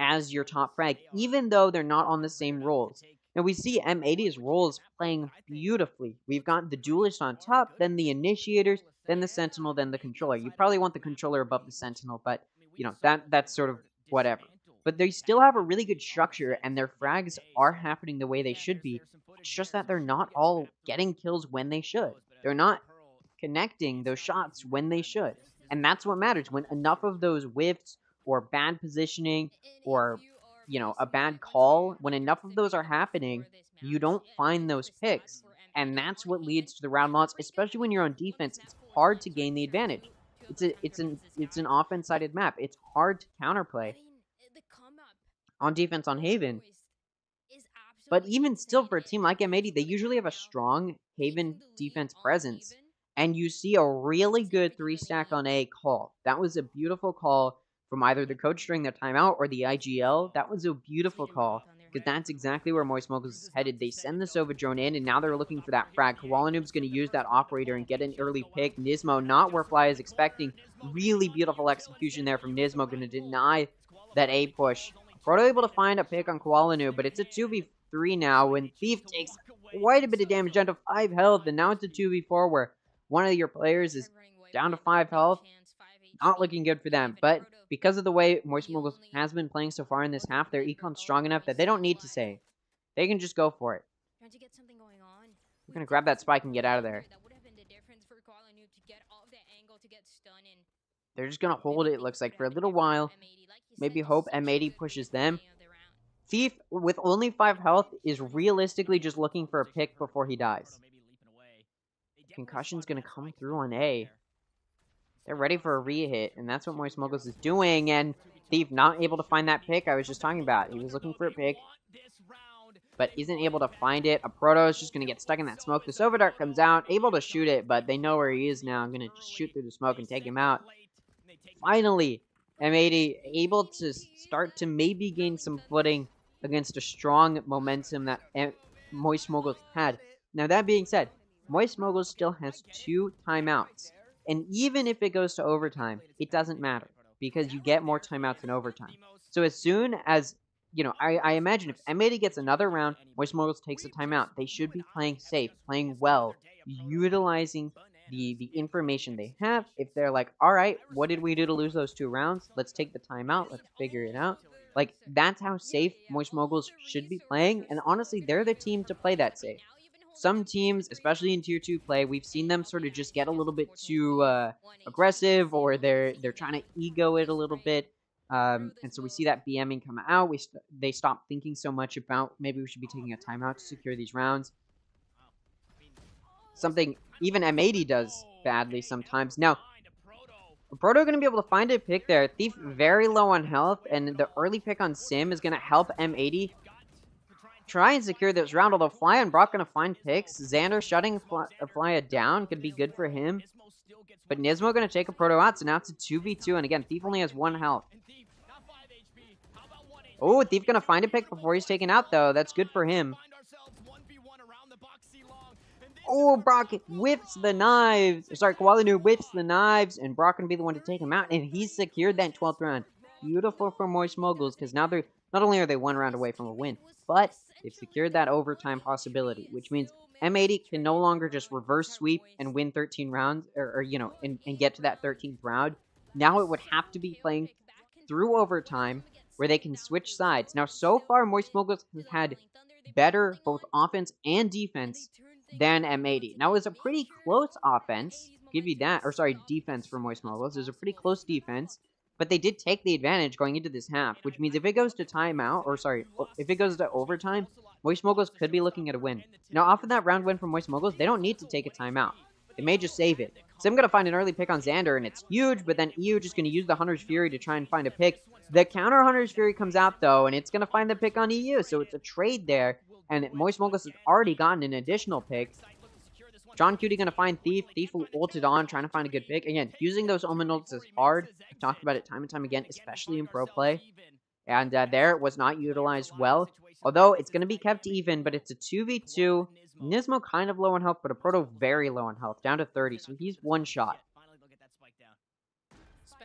as your top frag, even though they're not on the same roles. Now we see M80's roles playing beautifully. We've got the duelist on top, then the initiators, then the sentinel, then the controller. You probably want the controller above the sentinel, but you know, that's sort of whatever. But they still have a really good structure, and their frags are happening the way they should be. It's just that they're not all getting kills when they should. They're not connecting those shots when they should. And that's what matters. When enough of those whiffs or bad positioning or, you know, a bad call, when enough of those are happening, you don't find those picks. And that's what leads to the round loss, especially when you're on defense. It's hard to gain the advantage. It's an offense-sided map. It's hard to counterplay on defense on Haven. But even still, for a team like M80, they usually have a strong Haven defense presence. And you see a really good 3-stack on A call. That was a beautiful call from either the coach during their timeout or the IGL. That was a beautiful call, because that's exactly where Moist Moguls is headed. They send the Sova drone in, and now they're looking for that frag. Koala Noob's going to use that operator and get an early pick. Nismo, not where Fly is expecting. Really beautiful execution there from Nismo, going to deny that A push. Proto able to find a pick on Koala Noob, but it's a 2v3 now, when Thief takes quite a bit of damage down to 5 health, and now it's a 2v4 where one of your players is down to 5 health. Not looking good for them, but because of the way Moist Moguls has been playing so far in this half, their econ's strong enough that they don't need to save. They can just go for it. We're going to grab that spike and get out of there. They're just going to hold it, it looks like, for a little while. Maybe hope M80 pushes them. Thief, with only 5 health, is realistically just looking for a pick before he dies. Concussion's going to come through on A. They're ready for a re-hit, and that's what Moist Moguls is doing, and Thief not able to find that pick I was just talking about. He was looking for a pick, but isn't able to find it. A Proto is just going to get stuck in that smoke. The Sova Dart comes out, able to shoot it, but they know where he is now. I'm going to just shoot through the smoke and take him out. Finally, M80 able to start to maybe gain some footing against a strong momentum that Moist Moguls had. Now, that being said, Moist Moguls still has 2 timeouts. And even if it goes to overtime, it doesn't matter, because you get more timeouts in overtime. So as soon as, you know, I imagine if M80 gets another round, Moist Moguls takes a timeout. They should be playing safe, playing well, utilizing the information they have. If they're like, alright, what did we do to lose those 2 rounds? Let's take the timeout, let's figure it out. Like, that's how safe Moist Moguls should be playing, and honestly, they're the team to play that safe. Some teams, especially in Tier 2 play, we've seen them sort of just get a little bit too aggressive, or they're trying to ego it a little bit. And so we see that BMing come out. They stop thinking so much about maybe we should be taking a timeout to secure these rounds. Something even M80 does badly sometimes. Now, Proto going to be able to find a pick there. Thief very low on health, and the early pick on Sim is going to help M80 try and secure this round, although Fly and Brock going to find picks. Xander shutting Flya down could be good for him. But Nismo going to take a Proto out, so now it's a 2v2, and again, Thief only has 1 health. Oh, Thief gonna find a pick before he's taken out, though. That's good for him. Oh, Brock whips the knives. Sorry, Koalanu whips the knives, and Brock gonna be the one to take him out, and he's secured that 12th round. Beautiful for Moist Moguls, because now they're not only are they 1 round away from a win, but they've secured that overtime possibility, which means M80 can no longer just reverse sweep and win 13 rounds, or you know, and get to that 13th round. Now it would have to be playing through overtime, where they can switch sides. Now, so far, Moist Moguls has had better both offense and defense than M80. Now, it was a pretty close offense, give you that, or sorry, defense for Moist Moguls. It was a pretty close defense, but they did take the advantage going into this half, which means if it goes to timeout, or sorry, if it goes to overtime, Moist Moguls could be looking at a win. Now, off of that round win from Moist Moguls, they don't need to take a timeout. They may just save it. So I'm going to find an early pick on Xander, and it's huge, but then EU just going to use the Hunter's Fury to try and find a pick. The counter Hunter's Fury comes out, though, and it's going to find the pick on EU, so it's a trade there, and Moist Moguls has already gotten an additional pick. John Cutie going to find Thief. Thief will ult it on, trying to find a good pick. Again, using those Omen ults is hard. I've talked about it time and time again, especially in pro play. And there, it was not utilized well. Although, it's going to be kept even, but it's a 2v2. Nismo kind of low on health, but a Proto very low on health, down to 30, so he's one shot.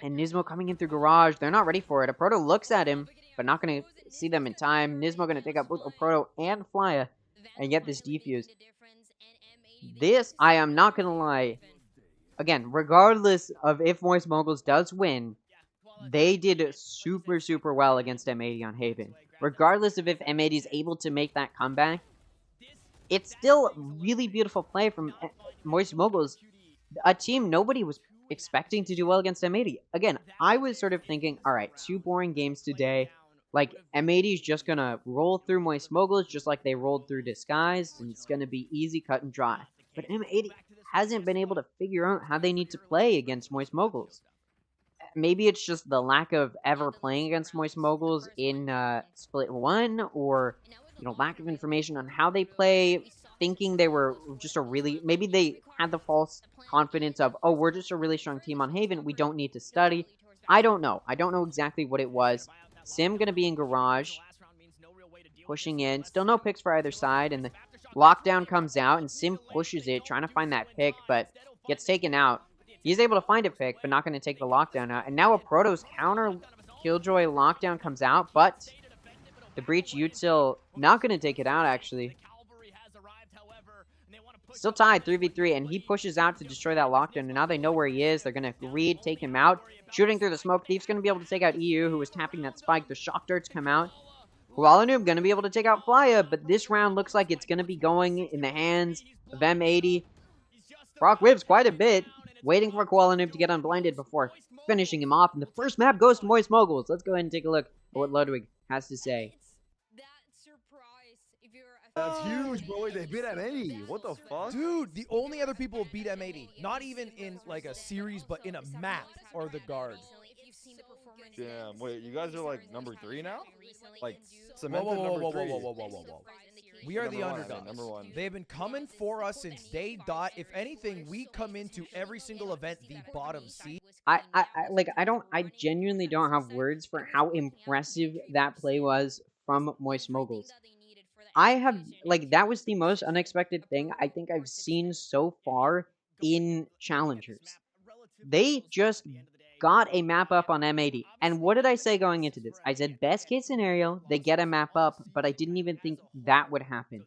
And Nismo coming in through Garage, they're not ready for it. A Proto looks at him, but not going to see them in time. Nismo going to take out both a Proto and Flya and get this defuse. This, I am not going to lie, again, regardless of if Moist Moguls does win, they did super, super well against M80 on Haven. Regardless of if M80 is able to make that comeback, it's still really beautiful play from Moist Moguls, a team nobody was expecting to do well against M80. Again, I was sort of thinking, alright, 2 boring games today. Like, M80 is just going to roll through Moist Moguls just like they rolled through Disguise, and it's going to be easy, cut, and dry. But M80 hasn't been able to figure out how they need to play against Moist Moguls. Maybe it's just the lack of ever playing against Moist Moguls in Split 1, or, you know, lack of information on how they play, thinking they were just a really... Maybe they had the false confidence of, oh, we're just a really strong team on Haven, we don't need to study. I don't know. I don't know exactly what it was. Sim gonna be in Garage, pushing in. Still no picks for either side, and the lockdown comes out, and Sim pushes it, trying to find that pick, but gets taken out. He's able to find a pick, but not going to take the lockdown out. And now a Protoss counter Killjoy lockdown comes out, but the Breach Util not going to take it out, actually. Still tied, 3v3, and he pushes out to destroy that lockdown, and now they know where he is. They're going to read, take him out. Shooting through the smoke, Thief's going to be able to take out EU, who was tapping that spike. The shock darts come out. Koalanu going to be able to take out Flya, but this round looks like it's going to be going in the hands of M80. Brock whips quite a bit, waiting for Koalanu to get unblinded before finishing him off. And the first map goes to Moist Moguls. Let's go ahead and take a look at what Ludwig has to say. That's huge, bro. They beat M80. What the fuck? Dude, the only other people who beat M80, not even in like a series, but in a map, are the guard. Damn, wait, you guys are like number 3 now? Like, Whoa, cemented number 3. We are Number the one, underdogs. number one. They've been coming for us since day dot. If anything, we come into every single event the bottom seed. I genuinely don't have words for how impressive that play was from Moist Moguls. That was the most unexpected thing I think I've seen so far in Challengers. They just got a map up on M80. And what did I say going into this? I said best case scenario, they get a map up, but I didn't even think that would happen.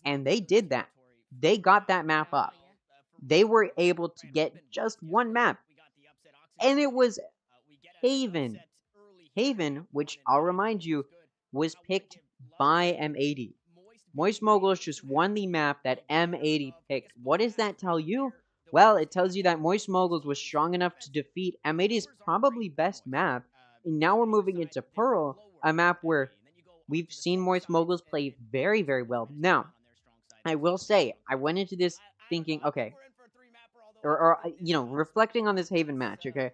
And they did that. They got that map up. They were able to get just one map. And it was Haven. Haven, which I'll remind you, was picked by M80. Moist Moguls just won the map that M80 picked. What does that tell you? Well, it tells you that Moist Moguls was strong enough to defeat M80's probably best map. And now we're moving into Pearl, a map where we've seen Moist Moguls play very, very well. Now, I will say, I went into this thinking, okay, reflecting on this Haven match, okay,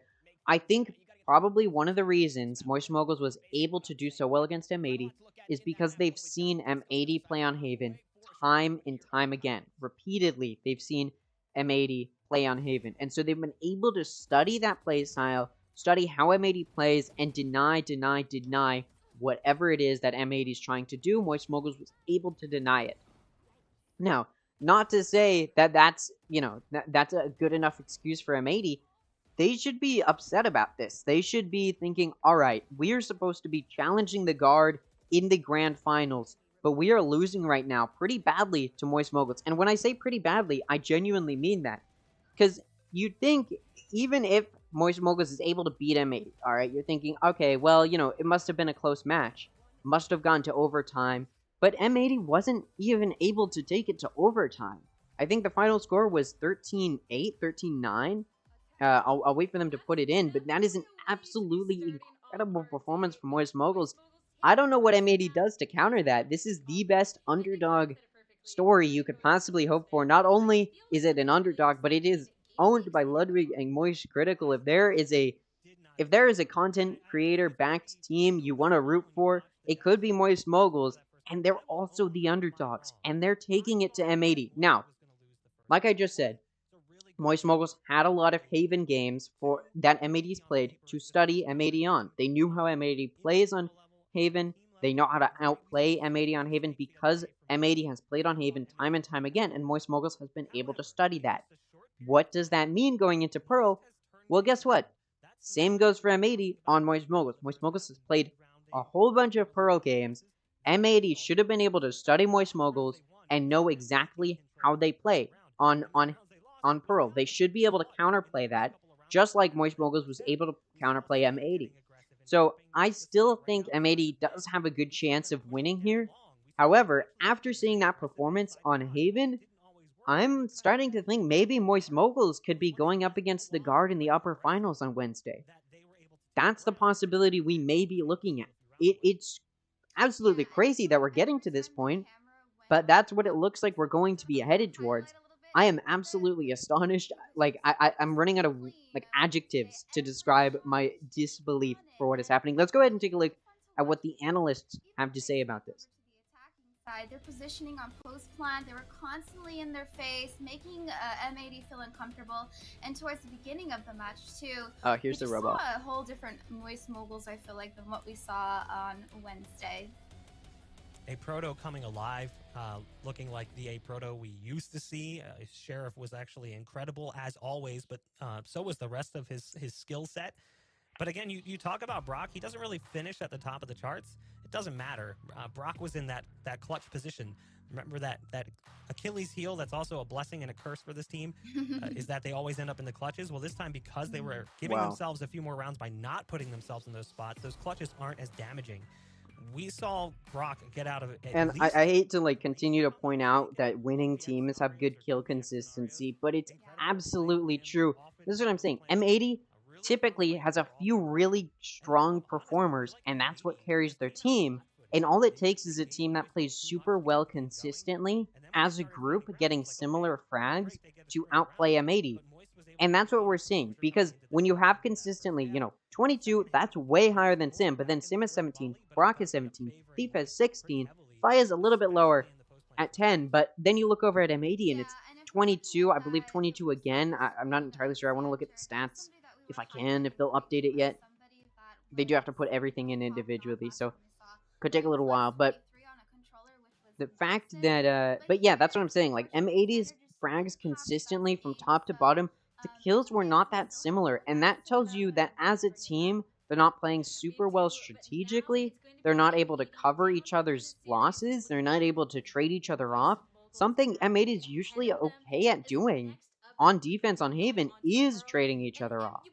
I think probably one of the reasons Moist Moguls was able to do so well against M80 is because they've seen M80 play on Haven time and time again. Repeatedly, they've seen M80 play on Haven. And so they've been able to study that play style, study how M80 plays, and deny whatever it is that M80 is trying to do, Moist Moguls was able to deny it. Now, not to say that that's, that's a good enough excuse for M80. They should be upset about this. They should be thinking, all right, we are supposed to be challenging the guard in the grand finals, but we are losing right now pretty badly to Moist Moguls. And when I say pretty badly, I genuinely mean that. Because you'd think, even if Moist Moguls is able to beat M80, all right, you're thinking, okay, well, it must have been a close match. Must have gone to overtime. But M80 wasn't even able to take it to overtime. I think the final score was 13-8, 13-9. I'll wait for them to put it in, but that is an absolutely incredible performance from Moist Moguls. I don't know what M80 does to counter that. This is the best underdog story you could possibly hope for. Not only is it an underdog, but it is owned by Ludwig and Moist Critical. If there is a content creator backed team you want to root for, it could be Moist Moguls, and they're also the underdogs, and they're taking it to M80. Now, like I just said, Moist Moguls had a lot of Haven games that M80's played to study M80 on. They knew how M80 plays on Haven. They know how to outplay M80 on Haven because M80 has played on Haven time and time again, and Moist Moguls has been able to study that. What does that mean going into Pearl? Well, guess what? Same goes for M80 on Moist Moguls. Moist Moguls has played a whole bunch of Pearl games. M80 should have been able to study Moist Moguls and know exactly how they play on Pearl. They should be able to counterplay that, just like Moist Moguls was able to counterplay M80. So I still think M80 does have a good chance of winning here. However, after seeing that performance on Haven, I'm starting to think maybe Moist Moguls could be going up against the guard in the upper finals on Wednesday. That's the possibility we may be looking at. It's absolutely crazy that we're getting to this point, but that's what it looks like we're going to be headed towards. I am absolutely astonished. Like, I'm running out of adjectives to describe my disbelief for what is happening. Let's go ahead and take a look at what the analysts have to say about this. Their positioning on post plant, they were constantly in their face, making M80 feel uncomfortable. And towards the beginning of the match too, here's the robot. Saw a whole different Moist Moguls, I feel like, than what we saw on Wednesday. A Proto coming alive, looking like the A Proto we used to see. Sheriff was actually incredible as always, but so was the rest of his skill set. But again, you talk about Brock, he doesn't really finish at the top of the charts. It doesn't matter. Brock was in that clutch position. Remember that Achilles heel that's also a blessing and a curse for this team is that they always end up in the clutches. Well, this time, because they were giving themselves a few more rounds by not putting themselves in those spots, those clutches aren't as damaging. We saw Brock get out of it. And I hate to continue to point out that winning teams have good kill consistency, but it's absolutely true. This is what I'm saying. M80 typically has a few really strong performers, and that's what carries their team. And all it takes is a team that plays super well consistently as a group, getting similar frags to outplay M80. And that's what we're seeing, because when you have consistently, 22, that's way higher than Sim, but then Sim is 17, Brock is 17, Thief has 16, Fi is a little bit lower at 10, but then you look over at M80 and it's 22, I believe 22 again. I'm not entirely sure. I want to look at the stats if I can, if they'll update it yet. They do have to put everything in individually, so could take a little while, but the fact that, but yeah, that's what I'm saying, M80's frags consistently from top to bottom, the kills were not that similar, and that tells you that as a team, they're not playing super well strategically, they're not able to cover each other's losses, they're not able to trade each other off. Something M80 is usually okay at doing on defense on Haven is trading each other off.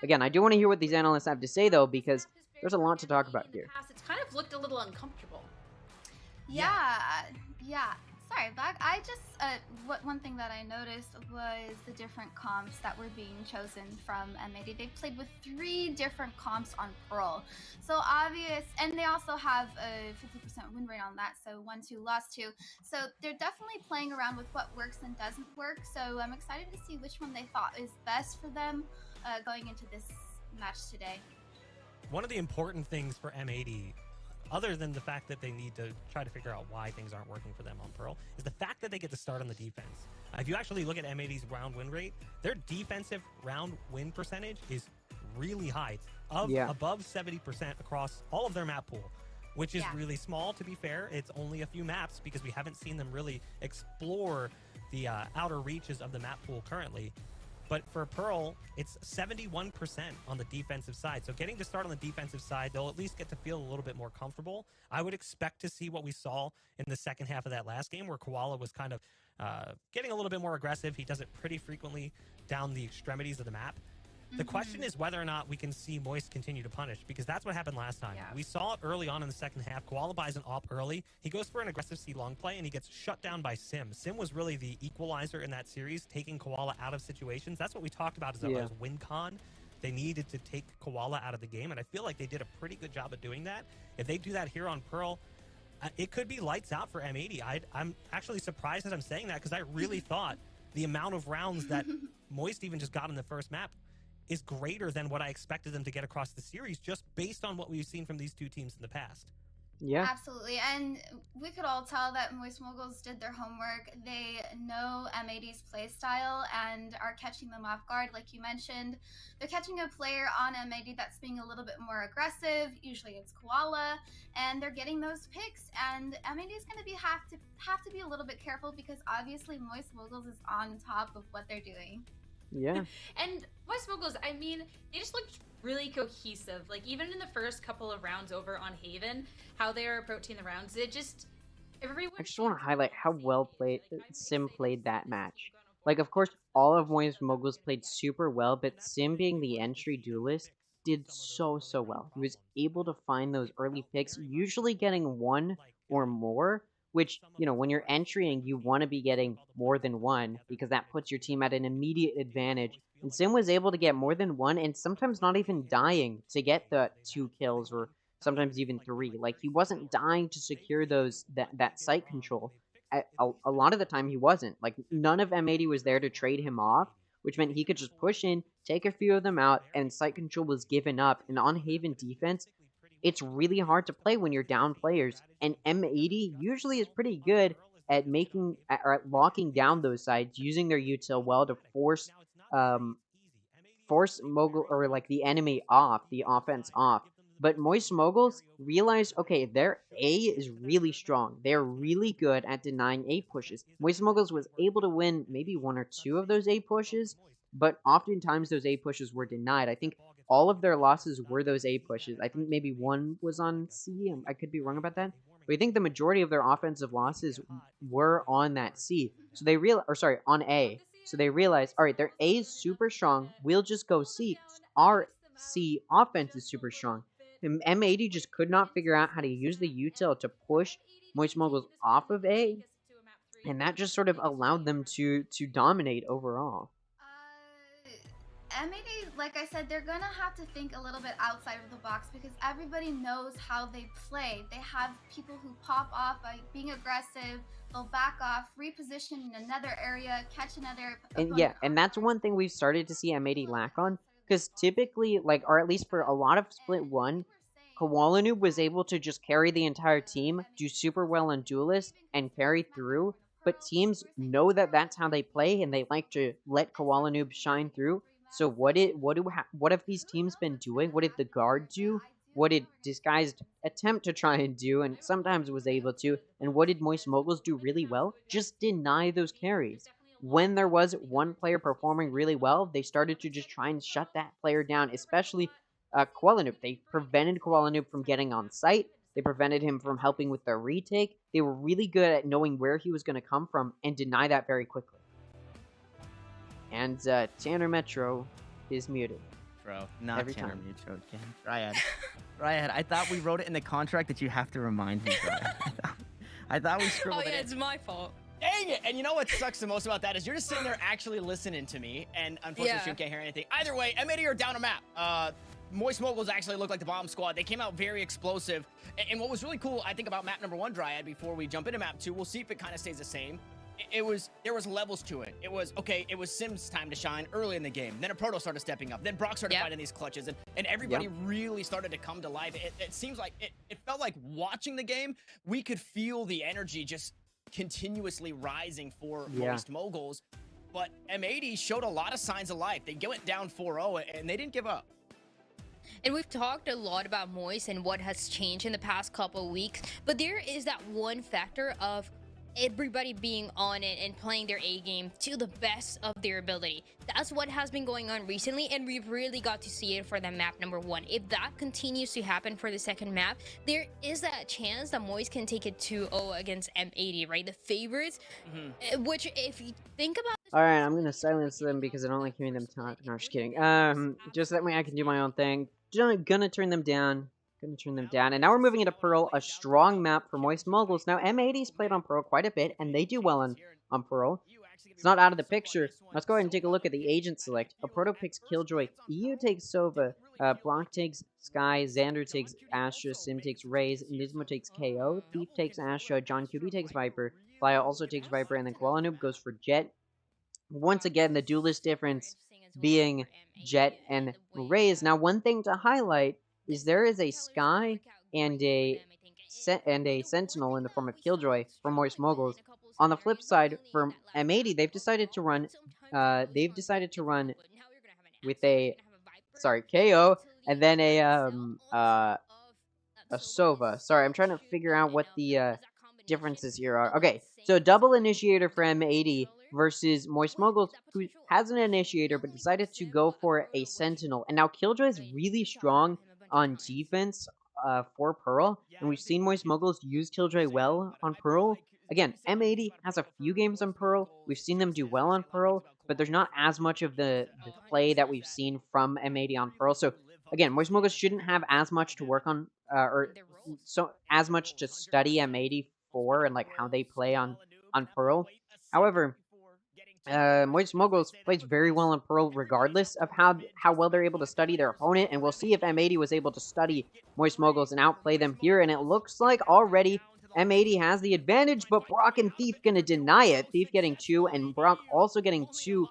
Again, I do want to hear what these analysts have to say, though, because there's a lot to talk about here. It's kind of looked a little uncomfortable. Yeah. Sorry, Black. I just, one thing that I noticed was the different comps that were being chosen from M80. They played with 3 different comps on Pearl. So obvious, and they also have a 50% win rate on that, so 1-2, lost 2. So they're definitely playing around with what works and doesn't work, so I'm excited to see which one they thought is best for them going into this match today. One of the important things for M80, other than the fact that they need to try to figure out why things aren't working for them on Pearl, is the fact that they get to start on the defense. If you actually look at M80's round win rate, their defensive round win percentage is really high. It's above 70% across all of their map pool. which is really small, to be fair. It's only a few maps because we haven't seen them really explore the outer reaches of the map pool currently. But for Pearl, it's 71% on the defensive side. So getting to start on the defensive side, they'll at least get to feel a little bit more comfortable. I would expect to see what we saw in the second half of that last game where Koala was kind of getting a little bit more aggressive. He does it pretty frequently down the extremities of the map. The question is whether or not we can see Moist continue to punish, because that's what happened last time. We saw it early on in the second half. Koala buys an op early. He goes for an aggressive C long play, and he gets shut down by Sim. Sim was really the equalizer in that series, taking Koala out of situations. That's what we talked about as win con. They needed to take Koala out of the game, and I feel like they did a pretty good job of doing that. If they do that here on Pearl, it could be lights out for M80. I'm actually surprised that I'm saying that, because I really thought the amount of rounds that Moist even just got in the first map is greater than what I expected them to get across the series, just based on what we've seen from these two teams in the past. Yeah, absolutely. And we could all tell that Moist Moguls did their homework. They know M80's play style and are catching them off guard. Like you mentioned, they're catching a player on M80 that's being a little bit more aggressive. Usually it's Koala, and they're getting those picks. And M80 is going to have to be a little bit careful, because obviously Moist Moguls is on top of what they're doing. Yeah. And Moist Moguls, I mean, they just looked really cohesive. Like, even in the first couple of rounds over on Haven, how they are approaching the rounds, it just... everyone... I just want to highlight how well Sim played that match. Like, of course, all of Moist Moguls played super well, but Sim, being the entry duelist, did so well. He was able to find those early picks, usually getting one or more, which, you know, when you're entering, you want to be getting more than one, because that puts your team at an immediate advantage. And Sim was able to get more than one, and sometimes not even dying to get the 2 kills, or sometimes even 3. Like, he wasn't dying to secure that site control. A lot of the time he wasn't. Like, none of M80 was there to trade him off, which meant he could just push in, take a few of them out, and site control was given up. And on Haven defense, it's really hard to play when you're down players, and M80 usually is pretty good at locking down those sides, using their util well to force Mogul, or like the enemy off, the offense off. But Moist Moguls realized, okay, their A is really strong. They're really good at denying A pushes. Moist Moguls was able to win maybe 1 or 2 of those A pushes, but oftentimes those A pushes were denied. I think all of their losses were those A pushes. I think maybe 1 was on C. I could be wrong about that. But I think the majority of their offensive losses were on that C. So they on A. So they realized, all right, their A is super strong. We'll just go C. Our C offense is super strong. And M80 just could not figure out how to use the util to push Moist Moguls off of A. And that just sort of allowed them to dominate overall. M80, like I said, they're gonna have to think a little bit outside of the box, because everybody knows how they play. They have people who pop off by being aggressive. They'll back off, reposition in another area, catch another opponent. And and that's one thing we've started to see M80 lack on, because typically, like, or at least for a lot of Split 1, Koala Noob was able to just carry the entire team, do super well on Duelist, and carry through. But teams know that that's how they play, and they like to let Koala Noob shine through. So what have these teams been doing? What did the guard do? What did Disguised attempt to try and do, and sometimes was able to? And what did Moist Moguls do really well? Just deny those carries. When there was one player performing really well, they started to just try and shut that player down, especially Koala Noob. They prevented Koala Noob from getting on site. They prevented him from helping with the retake. They were really good at knowing where he was going to come from and deny that very quickly. And Tanner Metro is muted. Bro, not every Tanner time. Metro again. Riot, I thought we wrote it in the contract that you have to remind me, Riot. I thought we scribbled it in. It's my fault. Dang it! And you know what sucks the most about that is you're just sitting there actually listening to me, and unfortunately you can't hear anything. Either way, M80 are down a map. Moist Moguls actually look like the bomb squad. They came out very explosive. And what was really cool, I think, about map number 1, Dryad, before we jump into map 2, we'll see if it kind of stays the same. There was levels to it. It was Sim's time to shine early in the game. Then a Proto started stepping up. Then Brock started finding these clutches, and everybody really started to come to life. It seems like it felt like watching the game, we could feel the energy just continuously rising for Moist Moguls. But M80 showed a lot of signs of life. They went down 4-0, and they didn't give up. And we've talked a lot about Moist and what has changed in the past couple of weeks, but there is that one factor of everybody being on it and playing their A game to the best of their ability. That's what has been going on recently, and we've really got to see it for the map number 1. If that continues to happen for the second map, there is that chance that Moist can take it 2-0 against M80, right? The favorites, which if you think about... Alright, I'm gonna silence them because I don't like hearing them talk. No, I'm just kidding. Just that way I can do my own thing. Gonna turn them down. And now we're moving into Pearl, a strong map for Moist Moguls. Now, M80's played on Pearl quite a bit, and they do well on Pearl. It's not out of the picture. Let's go ahead and take a look at the agent select. Proto picks Killjoy, EU takes Sova, Blanc takes Sky, Xander takes Astra, Sim takes Raze, Nismo takes KO, Thief takes Astra, John Cutie takes Viper, Flya also takes Viper, and then Koala Noob goes for Jet. Once again, the duelist difference being Jet and Raze. Now, one thing to highlight is there is a Sky and a Sentinel in the form of Killjoy from Moist Moguls. On the flip side, for M80, they've decided to run with a KO and then a Sova. Sorry, I'm trying to figure out what the differences here are. Okay, so double initiator for M80 versus Moist Moguls, who has an initiator but decided to go for a Sentinel. And now Killjoy is really strong on defense for Pearl, and we've seen Moist Moguls use Killjoy well on Pearl. Again, M80 has a few games on Pearl. We've seen them do well on Pearl, but there's not as much of the play that we've seen from M80 on Pearl. So again, Moist Moguls shouldn't have as much to work on, as much to study M80 for and like how they play on Pearl. However, Moist Moguls plays very well on Pearl regardless of how well they're able to study their opponent, and we'll see if M80 was able to study Moist Moguls and outplay them here, and it looks like already M80 has the advantage, but Brock and Thief gonna deny it. Thief getting 2, and Brock also getting 2.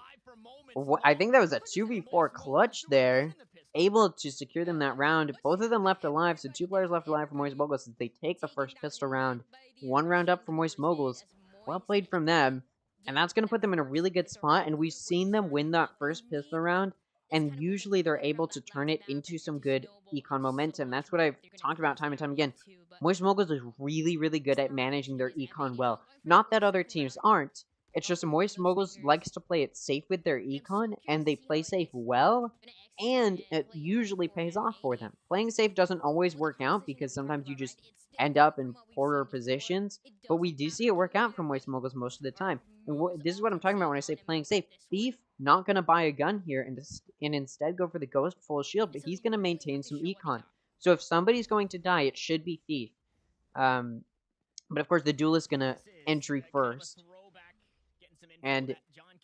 I think that was a 2v4 clutch there, able to secure them that round. Both of them left alive, so 2 players left alive for Moist Moguls as they take the first pistol round. 1 round up for Moist Moguls. Well played from them. And that's going to put them in a really good spot, and we've seen them win that first pistol round, and usually they're able to turn it into some good econ momentum. That's what I've talked about time and time again. Moist Moguls is really, really good at managing their econ well. Not that other teams aren't. It's just Moist Moguls likes to play it safe with their econ, and they play safe well, and it usually pays off for them. Playing safe doesn't always work out, because sometimes you just end up in poorer positions, but we do see it work out for Moist Moguls most of the time. And this is what I'm talking about when I say playing safe. Thief, not going to buy a gun here and instead go for the Ghost full shield, but he's going to maintain some econ. So if somebody's going to die, it should be Thief. But of course, the duelist is going to entry first. And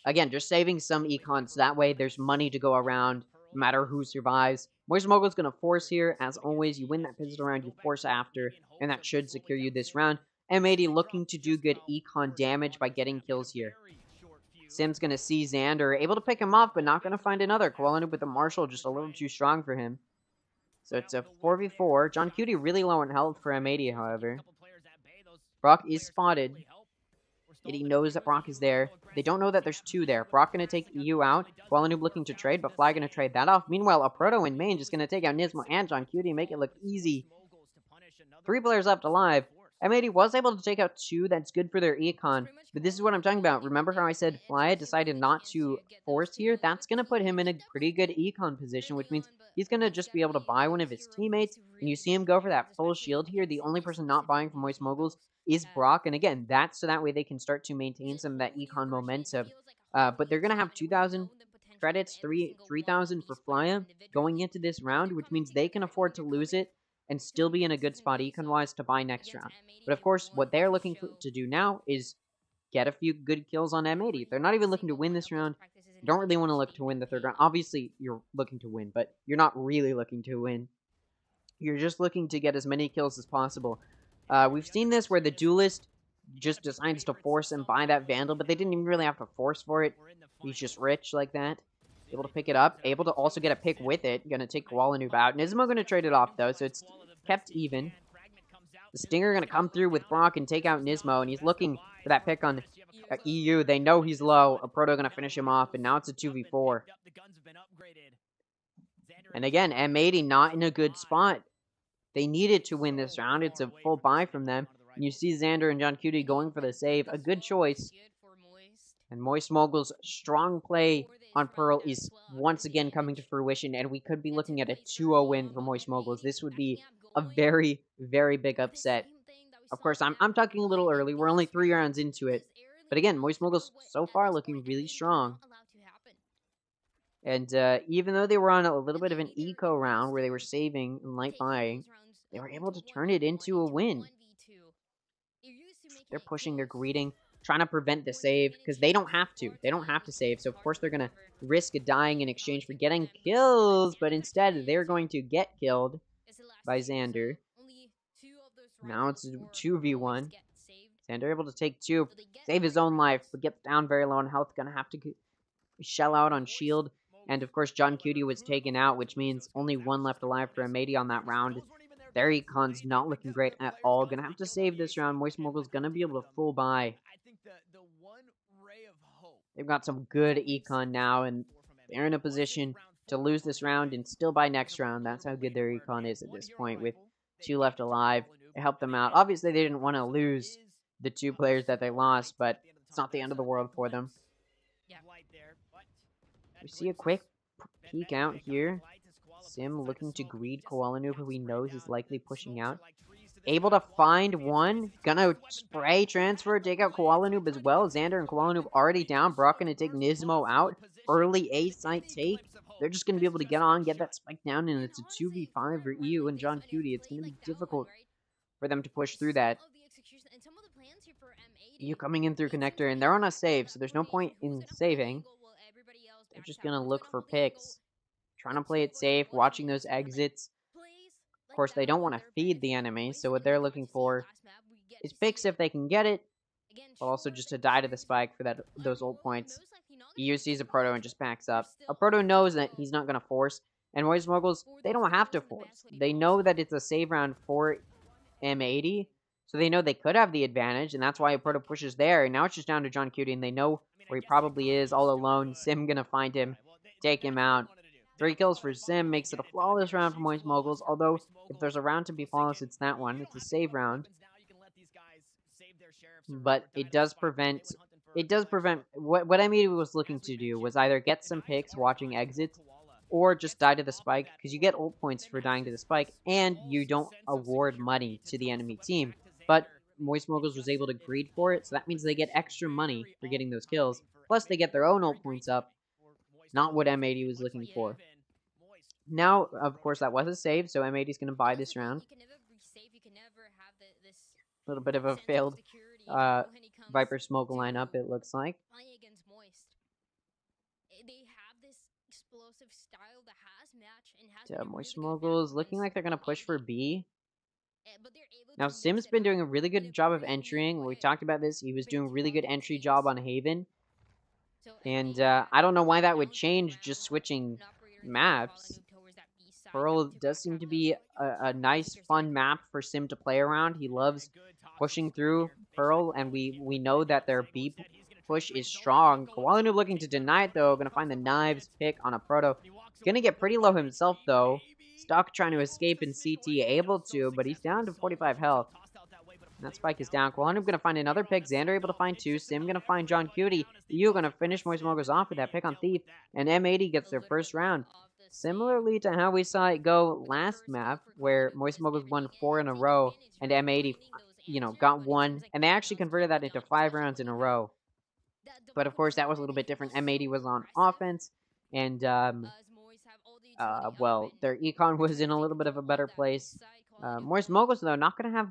again, just saving some econ, so that way there's money to go around, no matter who survives. Moist Mogul's going to force here. As always, you win that pistol round, you force after, and that should secure you this round. M80 looking to do good econ damage by getting kills here. Sim's going to see Xander, able to pick him off, but not going to find another. Koala Noob with the Marshall, just a little too strong for him. So it's a 4v4. John Cutie really low in health for M80, however. Brock is spotted. He knows that Brock is there. They don't know that there's 2 there. Brock going to take EU out. Koala Noob looking to trade, but Fly going to trade that off. Meanwhile, a Proto in main just going to take out Nismo and John Cutie and make it look easy. 3 players left alive. M80 was able to take out 2. That's good for their econ. But this is what I'm talking about. Remember how I said Fly decided not to force here? That's going to put him in a pretty good econ position, which means he's going to just be able to buy one of his teammates. And you see him go for that full shield here. The only person not buying from Moist Moguls is Brock. And again, that's so that way they can start to maintain some of that econ momentum. But they're going to have 2,000 credits, 3,000 for Flya going into this round, which means they can afford to lose it and still be in a good spot econ-wise to buy next round. But of course, what they're looking to do now is get a few good kills on M80. They're not even looking to win this round. You don't really want to look to win the 3rd round. Obviously, you're looking to win, but you're not really looking to win. You're just looking to get as many kills as possible. We've seen this where the duelist just decides to force and buy that Vandal, but they didn't even really have to force for it. He's just rich like that. Able to pick it up. Able to also get a pick with it. Gonna take Koala Noob out. Nismo gonna trade it off, though, so it's kept even. The Stinger gonna come through with Brock and take out Nismo, and he's looking for that pick on EU. They know he's low. A Proto gonna finish him off, and now it's a 2v4. And again, M80 not in a good spot. They needed to win this round. It's a full buy from them. And you see Xander and John Cutie going for the save. A good choice. And Moist Mogul's strong play on Pearl is once again coming to fruition. And we could be looking at a 2-0 win for Moist Moguls. This would be a very, very big upset. Of course, I'm talking a little early. We're only 3 rounds into it. But again, Moist Moguls so far looking really strong. And even though they were on a little bit of an eco round where they were saving and light buying, they were able to turn it into a win. They're pushing, they're greeting, trying to prevent the save, because they don't have to. They don't have to save, so of course they're going to risk dying in exchange for getting kills, but instead they're going to get killed by Xander. Now it's 2v1. Xander able to take 2, save his own life, but gets down very low on health, going to have to shell out on shield. And of course, John Cutie was taken out, which means only 1 left alive for M80 on that round. Their econ's not looking great at all. Gonna have to save this round. Moist Mogul's gonna be able to full buy. They've got some good econ now, and they're in a position to lose this round and still buy next round. That's how good their econ is at this point, with 2 left alive. It helped them out. Obviously, they didn't want to lose the 2 players that they lost, but it's not the end of the world for them. We see a quick peek out here. Sim looking to greed Koala Noob, who he knows is likely pushing out. Able to find one. Gonna spray transfer, take out Koala Noob as well. Xander and Koala Noob already down. Brock gonna take Nismo out. Early A site take. They're just gonna be able to get on, get that spike down, and it's a 2v5 for EU and John Cutie. It's gonna be difficult for them to push through that. EU coming in through connector, and they're on a save, so there's no point in saving. They're just gonna look for picks. Trying to play it safe, watching those exits. Of course, they don't want to feed the enemy, so what they're looking for is picks if they can get it, but also just to die to the spike for those ult points. EU sees a Proto and just backs up. A Proto knows that he's not going to force, and Moist Moguls, they don't have to force. They know that it's a save round for M80, so they know they could have the advantage, and that's why a Proto pushes there, and now it's just down to John Cutie, and they know where he probably is, all alone. Sim gonna find him, take him out. 3 kills for Sim makes it a flawless round for Moist Moguls, although if there's a round to be flawless, it's that one. It's a save round. But it does prevent what M80 was looking to do was either get some picks watching exits, or just die to the spike, because you get ult points for dying to the spike, and you don't award money to the enemy team. But Moist Moguls was able to greed for it, so that means they get extra money for getting those kills. Plus, they get their own ult points up. Not what M80 was looking for. Now, of course, that was a save, so M80 is going to buy this round. A little bit of a failed Viper Smoke lineup, it looks like. Moist Moguls looking like they're going to push for B. Now, Sim's been doing a really good job of entering. We talked about this. He was doing a really good entry job on Haven. And I don't know why that would change just switching maps. Pearl does seem to be a nice, fun map for Sim to play around. He loves pushing through Pearl, and we know that their B push is strong. Koala Noob looking to deny it, though. Gonna find the knives pick on a Proto. Gonna get pretty low himself, though. Stuck trying to escape in CT. Able to, but he's down to 45 health. And that spike is down. Koala Noob gonna find another pick. Xander able to find 2. Sim gonna find John Cutie. EU gonna finish Moist Moguls off with that pick on Thief. And M80 gets their first round. Similarly to how we saw it go last map, where Moist Moguls won 4 in a row, and M80, got 1. And they actually converted that into 5 rounds in a row. But of course, that was a little bit different. M80 was on offense, and, well, their econ was in a little bit of a better place. Moist Moguls, though, not going to have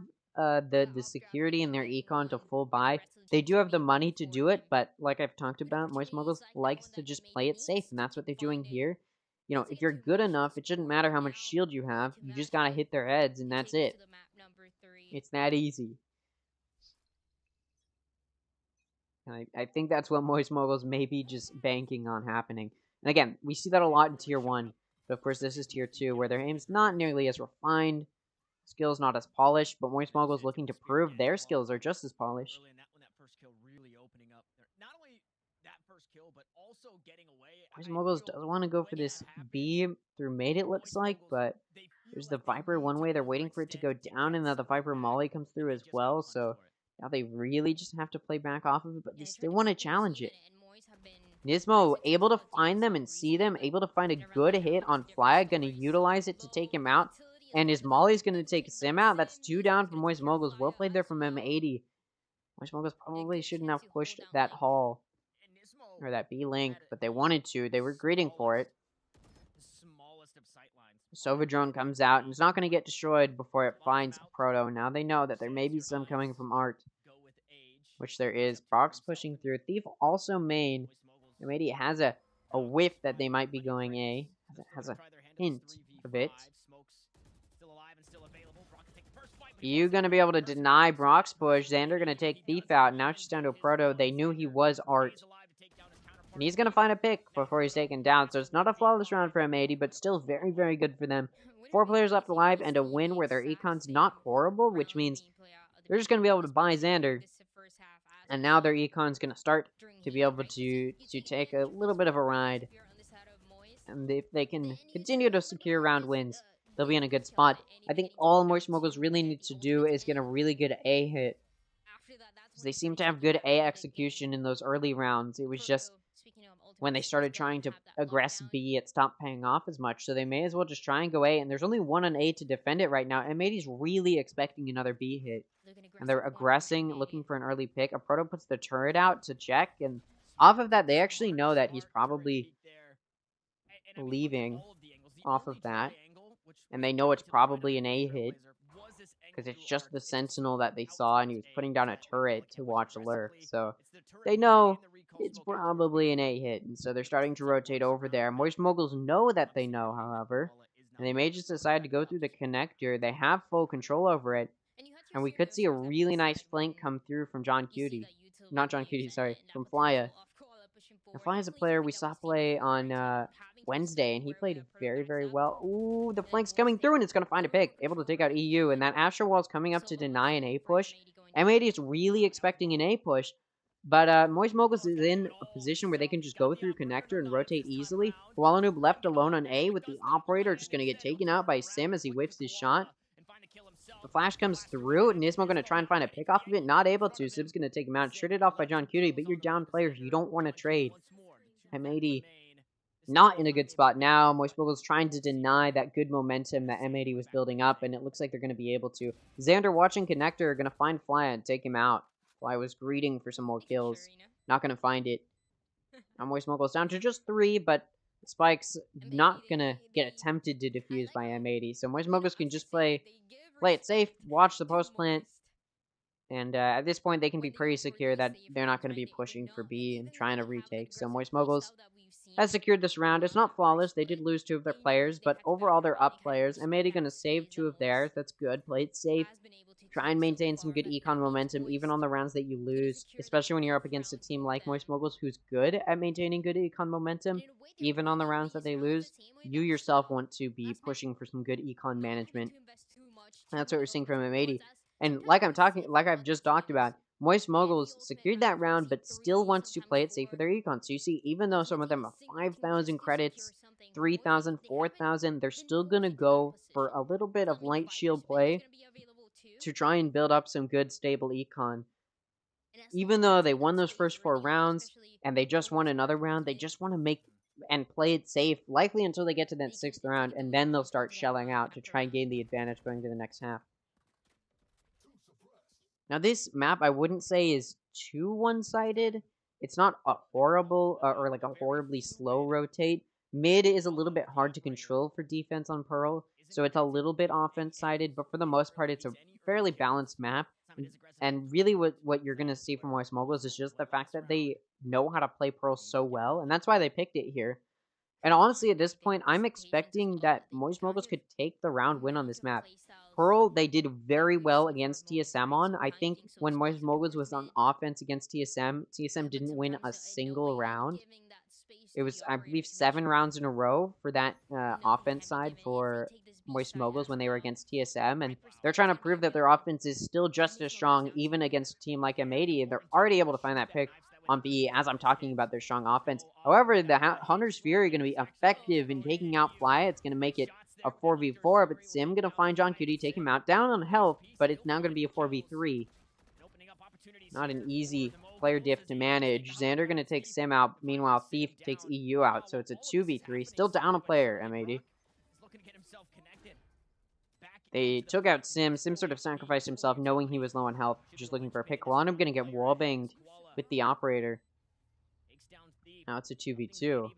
the security in their econ to full buy. They do have the money to do it, but like I've talked about, Moist Moguls likes to just play it safe, and that's what they're doing here. If you're good enough, it shouldn't matter how much shield you have. You just gotta hit their heads, and that's it. It's that easy. And I think that's what Moist Moguls may be just banking on happening. And again, we see that a lot in Tier 1. But of course, this is Tier 2, where their aim's not nearly as refined. Skills not as polished, but Moist Moguls looking to prove their skills are just as polished. Moist Moguls does want to go for this B through mid, it looks like, but there's the Viper one way. They're waiting for it to go down, and now the Viper Molly comes through as well, so now they really just have to play back off of it, but they still want to challenge it. Nismo able to find them and see them, able to find a good hit on Flag, going to utilize it to take him out, and his Molly's going to take Sim out. That's 2 down from Moist Moguls. Well played there from M80. Moist Moguls probably shouldn't have pushed that Hall, or that B-Link, but they wanted to. They were greeting for it. Sova drone comes out, and it's not going to get destroyed before it finds Proto. Now they know that there may be some coming from Art, which there is. Brock's pushing through. Thief also main. M80 has a whiff that they might be going A. Has a hint of it. You going to be able to deny Brock's push. Xander going to take Thief out. Now it's just down to a Proto. They knew he was Art. And he's going to find a pick before he's taken down. So it's not a flawless round for M80, but still very, very good for them. 4 players left alive and a win where their econ's not horrible, which means they're just going to be able to buy Xander. And now their econ's going to start to be able to take a little bit of a ride. And if they can continue to secure round wins, they'll be in a good spot. I think all Moist Moguls really need to do is get a really good A hit. Because they seem to have good A execution in those early rounds. It was just when they started trying to aggress B, it stopped paying off as much. So they may as well just try and go A. And there's only one on A to defend it right now. And M80's really expecting another B hit. And they're aggressing, looking for an early pick. A Proto puts the turret out to check. And off of that, they actually know that he's probably leaving off of that. And they know it's probably an A hit. Because it's just the Sentinel that they saw. And he was putting down a turret to watch a lurk. So they know it's probably an A hit, and so they're starting to rotate over there. Moist Moguls know that they know, however, and they may just decide to go through the connector. They have full control over it, and we could see a really nice flank come through from John Cutie. Not John Cutie, sorry, from Flya. Now, Flya's a player we saw play on Wednesday, and he played very, very well. Ooh, the flank's coming through, and it's going to find a pick. Able to take out EU, and that Astro Wall's coming up to deny an A push. M80 is really expecting an A push, but Moist Moguls is in a position where they can just go through connector and rotate easily. Walanoob left alone on A with the operator, just going to get taken out by Sim as he whiffs his shot. The flash comes through, and Nismo going to try and find a pick off of it. Not able to. Sim's going to take him out. Shirted off by John Cutie, but you're down players. You don't want to trade. M80 not in a good spot now. Moist Moguls trying to deny that good momentum that M80 was building up, and it looks like they're going to be able to. Xander watching connector are going to find Fly and take him out. Fly was greeting for some more kills. Not going to find it. Now Moist Moguls down to just 3, but Spike's not going to get attempted to defuse by M80. So Moist Moguls can just play it safe, watch the post plant, and at this point they can be pretty secure that they're not going to be pushing for B and trying to retake. So Moist Moguls has secured this round. It's not flawless. They did lose 2 of their players, but overall they're up players. M80 going to save 2 of theirs. That's good. Play it safe. Try and maintain some good econ momentum, even on the rounds that you lose, especially when you're up against a team like Moist Moguls, who's good at maintaining good econ momentum, even on the rounds that they lose. You yourself want to be pushing for some good econ management. And that's what we're seeing from M80. And like I've just talked about, Moist Moguls secured that round, but still wants to play it safe for their econ. So you see, even though some of them have 5,000 credits, 3,000, 4,000, they're still going to go for a little bit of light shield play to try and build up some good, stable econ. Even though they won those first 4 rounds, and they just won another round, they just want to make and play it safe, likely until they get to that 6th round, and then they'll start shelling out to try and gain the advantage going to the next half. Now this map, I wouldn't say is too one-sided. It's not a horrible, or like a horribly slow rotate. Mid is a little bit hard to control for defense on Pearl, so it's a little bit offense-sided, but for the most part, it's a fairly balanced map. And really what you're going to see from Moist Moguls is just the fact that they know how to play Pearl so well, and that's why they picked it here. And honestly, at this point, I'm expecting that Moist Moguls could take the round win on this map. Pearl, they did very well against TSM on. I think when Moist Moguls was on offense against TSM, TSM didn't win a single round. It was, I believe, 7 rounds in a row for that offense side for Moist Moguls when they were against TSM, and they're trying to prove that their offense is still just as strong even against a team like M80, and they're already able to find that pick on B as I'm talking about their strong offense. However, the Hunter's Fury are going to be effective in taking out Fly. It's going to make it a 4v4, but Sim going to find John Cutie, take him out. Down on health, but it's now going to be a 4v3. Not an easy player diff to manage. Xander going to take Sim out. Meanwhile, Thief takes EU out, so it's a 2v3. Still down a player, M80. They took out Sim. Sim sort of sacrificed himself, knowing he was low on health, just looking for a pick. I'm going to get wallbanged with the operator. Now it's a 2v2.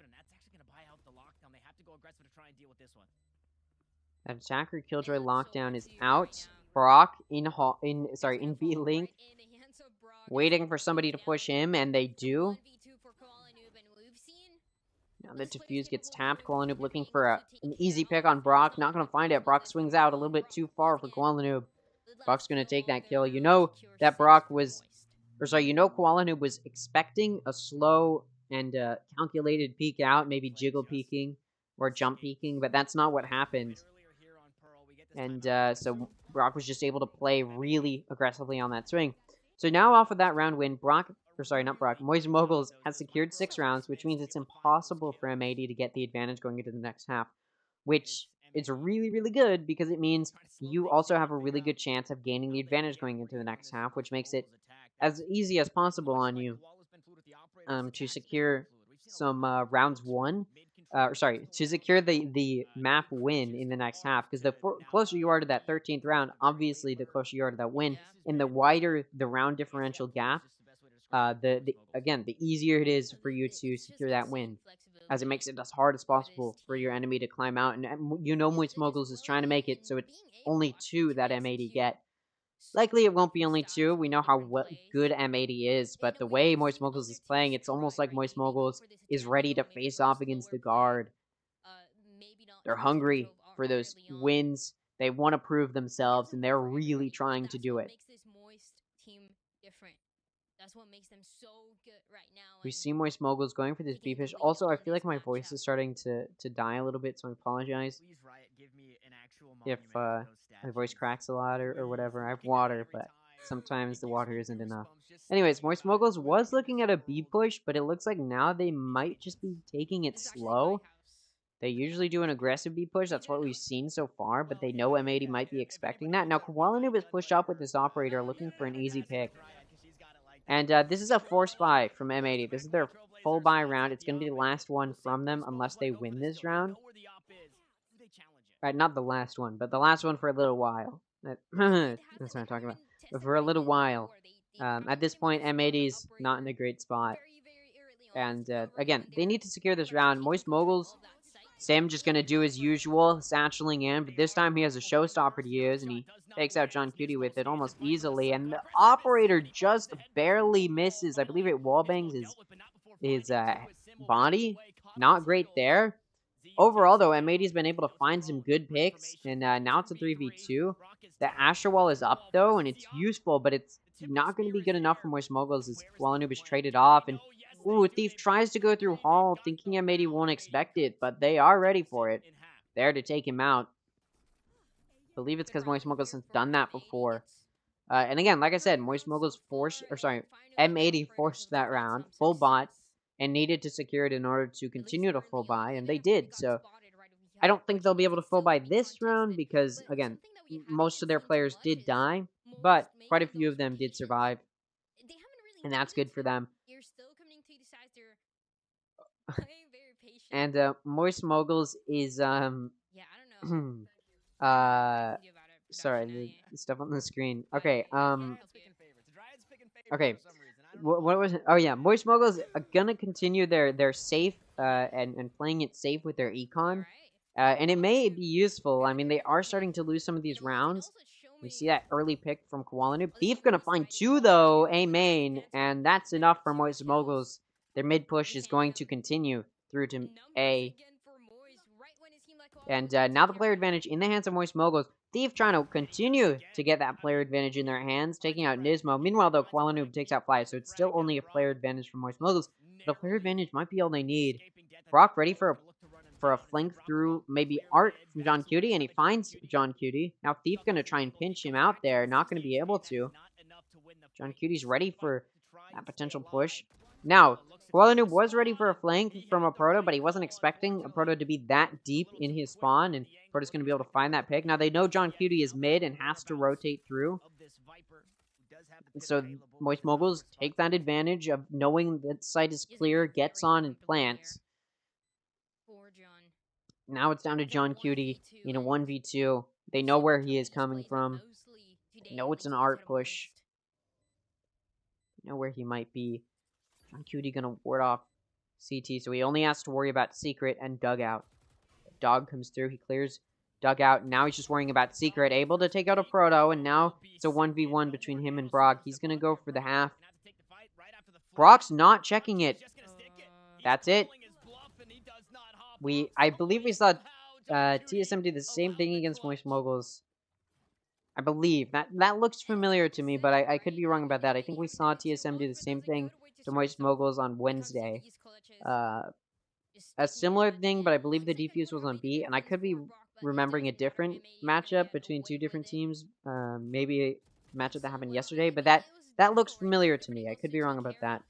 That attacker killjoy lockdown is out. Brock in B link, waiting for somebody to push him, and they do. Now the defuse gets tapped. Koalanoob looking for an easy pick on Brock. Not going to find it. Brock swings out a little bit too far for Koalanoob. Brock's going to take that kill. You know that Koalanoob was expecting a slow and calculated peek out, maybe jiggle peeking or jump peeking, but that's not what happened. And so Brock was just able to play really aggressively on that swing. So now off of that round win, Moise Moguls has secured 6 rounds, which means it's impossible for M80 to get the advantage going into the next half, which is really, really good because it means you also have a really good chance of gaining the advantage going into the next half, which makes it as easy as possible on you to secure some rounds won. To secure the map win in the next half, because the closer you are to that 13th round, obviously the closer you are to that win, and the wider the round differential gap, the easier it is for you to secure that win, as it makes it as hard as possible for your enemy to climb out. And you know Moist Moguls is trying to make it so it's only 2 that M80 get. Likely it won't be only 2. We know how good M80 is, but the way Moist Moguls is playing, it's almost like Moist Moguls is ready to face off against the guard. They're hungry for those wins. They want to prove themselves, and they're really trying to do it. We see Moist Moguls going for this B push. Also, I feel like my voice is starting to die a little bit, so I apologize if my voice cracks a lot or whatever. I have water, but sometimes the water isn't enough. Anyways, Moist Moguls was looking at a B push, but it looks like now they might just be taking it slow. They usually do an aggressive B push. That's what we've seen so far, but they know M80 might be expecting that. Now, Koalanoob is pushed up with this operator, looking for an easy pick. And this is a force buy from M80. This is their full buy round. It's going to be the last one from them unless they win this round. Right, not the last one, but the last one for a little while. That's what I'm talking about. But for a little while. At this point, M80's not in a great spot. And again, they need to secure this round. Moist Moguls, Sam just going to do his usual, satcheling in, but this time he has a showstopper to use, and he takes out John Cutie with it almost easily, and the operator just barely misses. I believe it wallbangs his body. Not great there. Overall, though, M80's been able to find some good picks, and now it's a 3v2. The Asher Wall is up, though, and it's useful, but it's not going to be good enough for Moist Moguls as Koalanoob is traded off, and ooh, Thief tries to go through Hall, thinking M80 won't expect it, but they are ready for it. There to take him out. I believe it's because Moist Moguls has done that before. And again, like I said, Moist Moguls M80 forced that round, full bot, and needed to secure it in order to continue to full buy, and they did. So I don't think they'll be able to full buy this round because, again, most of their players did die, but quite a few of them did survive, and that's good for them. And Moist Moguls is sorry, the stuff on the screen. Okay, okay. What was it? Oh yeah, Moist Moguls are gonna continue their safe and playing it safe with their econ, and it may be useful. I mean, they are starting to lose some of these rounds. We see that early pick from Koalanoob. Thief gonna find 2 though, A main, and that's enough for Moist Moguls. Their mid push is going to continue through to A. And now the player advantage in the hands of Moist Moguls. Thief trying to continue to get that player advantage in their hands, taking out Nismo. Meanwhile, though, Koalanoob takes out Fly, so it's still only a player advantage for Moist Moguls. But a player advantage might be all they need. Brock ready for a flank through maybe Art from John Cutie, and he finds John Cutie. Now Thief going to try and pinch him out there, not going to be able to. John Cutie's ready for that potential push. Now, Koala Noob was ready for a flank from a Proto, but he wasn't expecting a Proto to be that deep in his spawn, and Proto's going to be able to find that pick. Now, they know John Cutie is mid and has to rotate through. So, Moist Moguls take that advantage of knowing that site is clear, gets on, and plants. Now it's down to John Cutie in a 1v2. They know where he is coming from. They know it's an art push. They know where he might be. John Cutie gonna ward off CT, so he only has to worry about Secret and Dugout. Dog comes through, he clears Dugout, and now he's just worrying about Secret, able to take out a Proto, and now it's a 1v1 between him and Brock. He's gonna go for the half. Brock's not checking it. That's it. I believe we saw TSM do the same thing against Moist Moguls. I believe. That looks familiar to me, but I could be wrong about that. I think we saw TSM do the same thing to Moist Moguls on Wednesday. A similar thing, but I believe the defuse was on B, and I could be remembering a different matchup between two different teams. Maybe a matchup that happened yesterday, but that looks familiar to me. I could be wrong about that.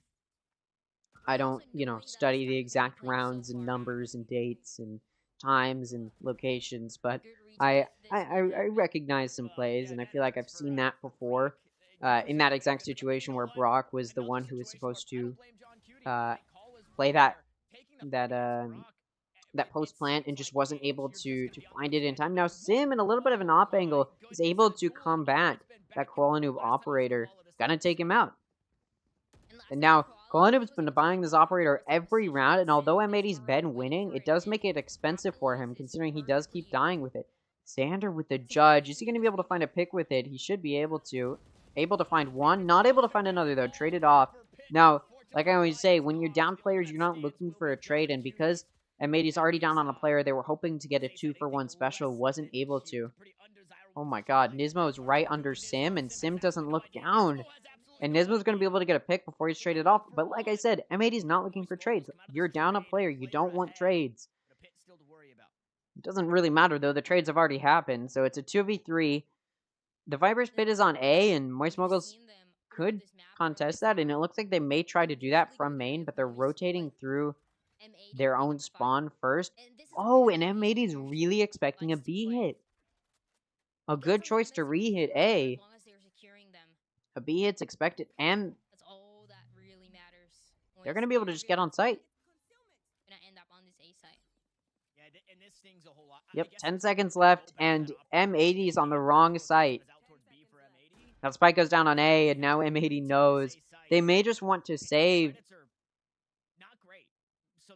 I don't, study the exact rounds and numbers and dates and times and locations, but I recognize some plays, and I feel like I've seen that before. In that exact situation where Brock was the one who was supposed to play that post plant and just wasn't able to find it in time. Now Sim, in a little bit of an op angle, is able to combat that Koala Noob operator. Gonna take him out. And now Koala Noob's been buying this operator every round, and although M80's been winning, it does make it expensive for him, considering he does keep dying with it. Xander with the Judge. Is he going to be able to find a pick with it? He should be able to. Able to find one. Not able to find another, though. Traded off. Now, like I always say, when you're down players, you're not looking for a trade, and because M80's already down on a player, they were hoping to get a 2-for-1 special, wasn't able to. Oh my god, Nismo is right under Sim, and Sim doesn't look down. And Nismo's going to be able to get a pick before he's traded off. But like I said, M80's not looking for trades. You're down a player. You don't want trades. It doesn't really matter, though. The trades have already happened. So it's a 2v3. The Viper's pit is on A, and Moist Moguls could contest that. And it looks like they may try to do that from main, but they're rotating through their own spawn first. Oh, and M80's really expecting a B hit. A good choice to re-hit A. A B hit's expected, and they're going to be able to just get on site. Yep, 10 seconds left, and M80 is on the wrong site. Now Spike goes down on A, and now M80 knows. They may just want to save.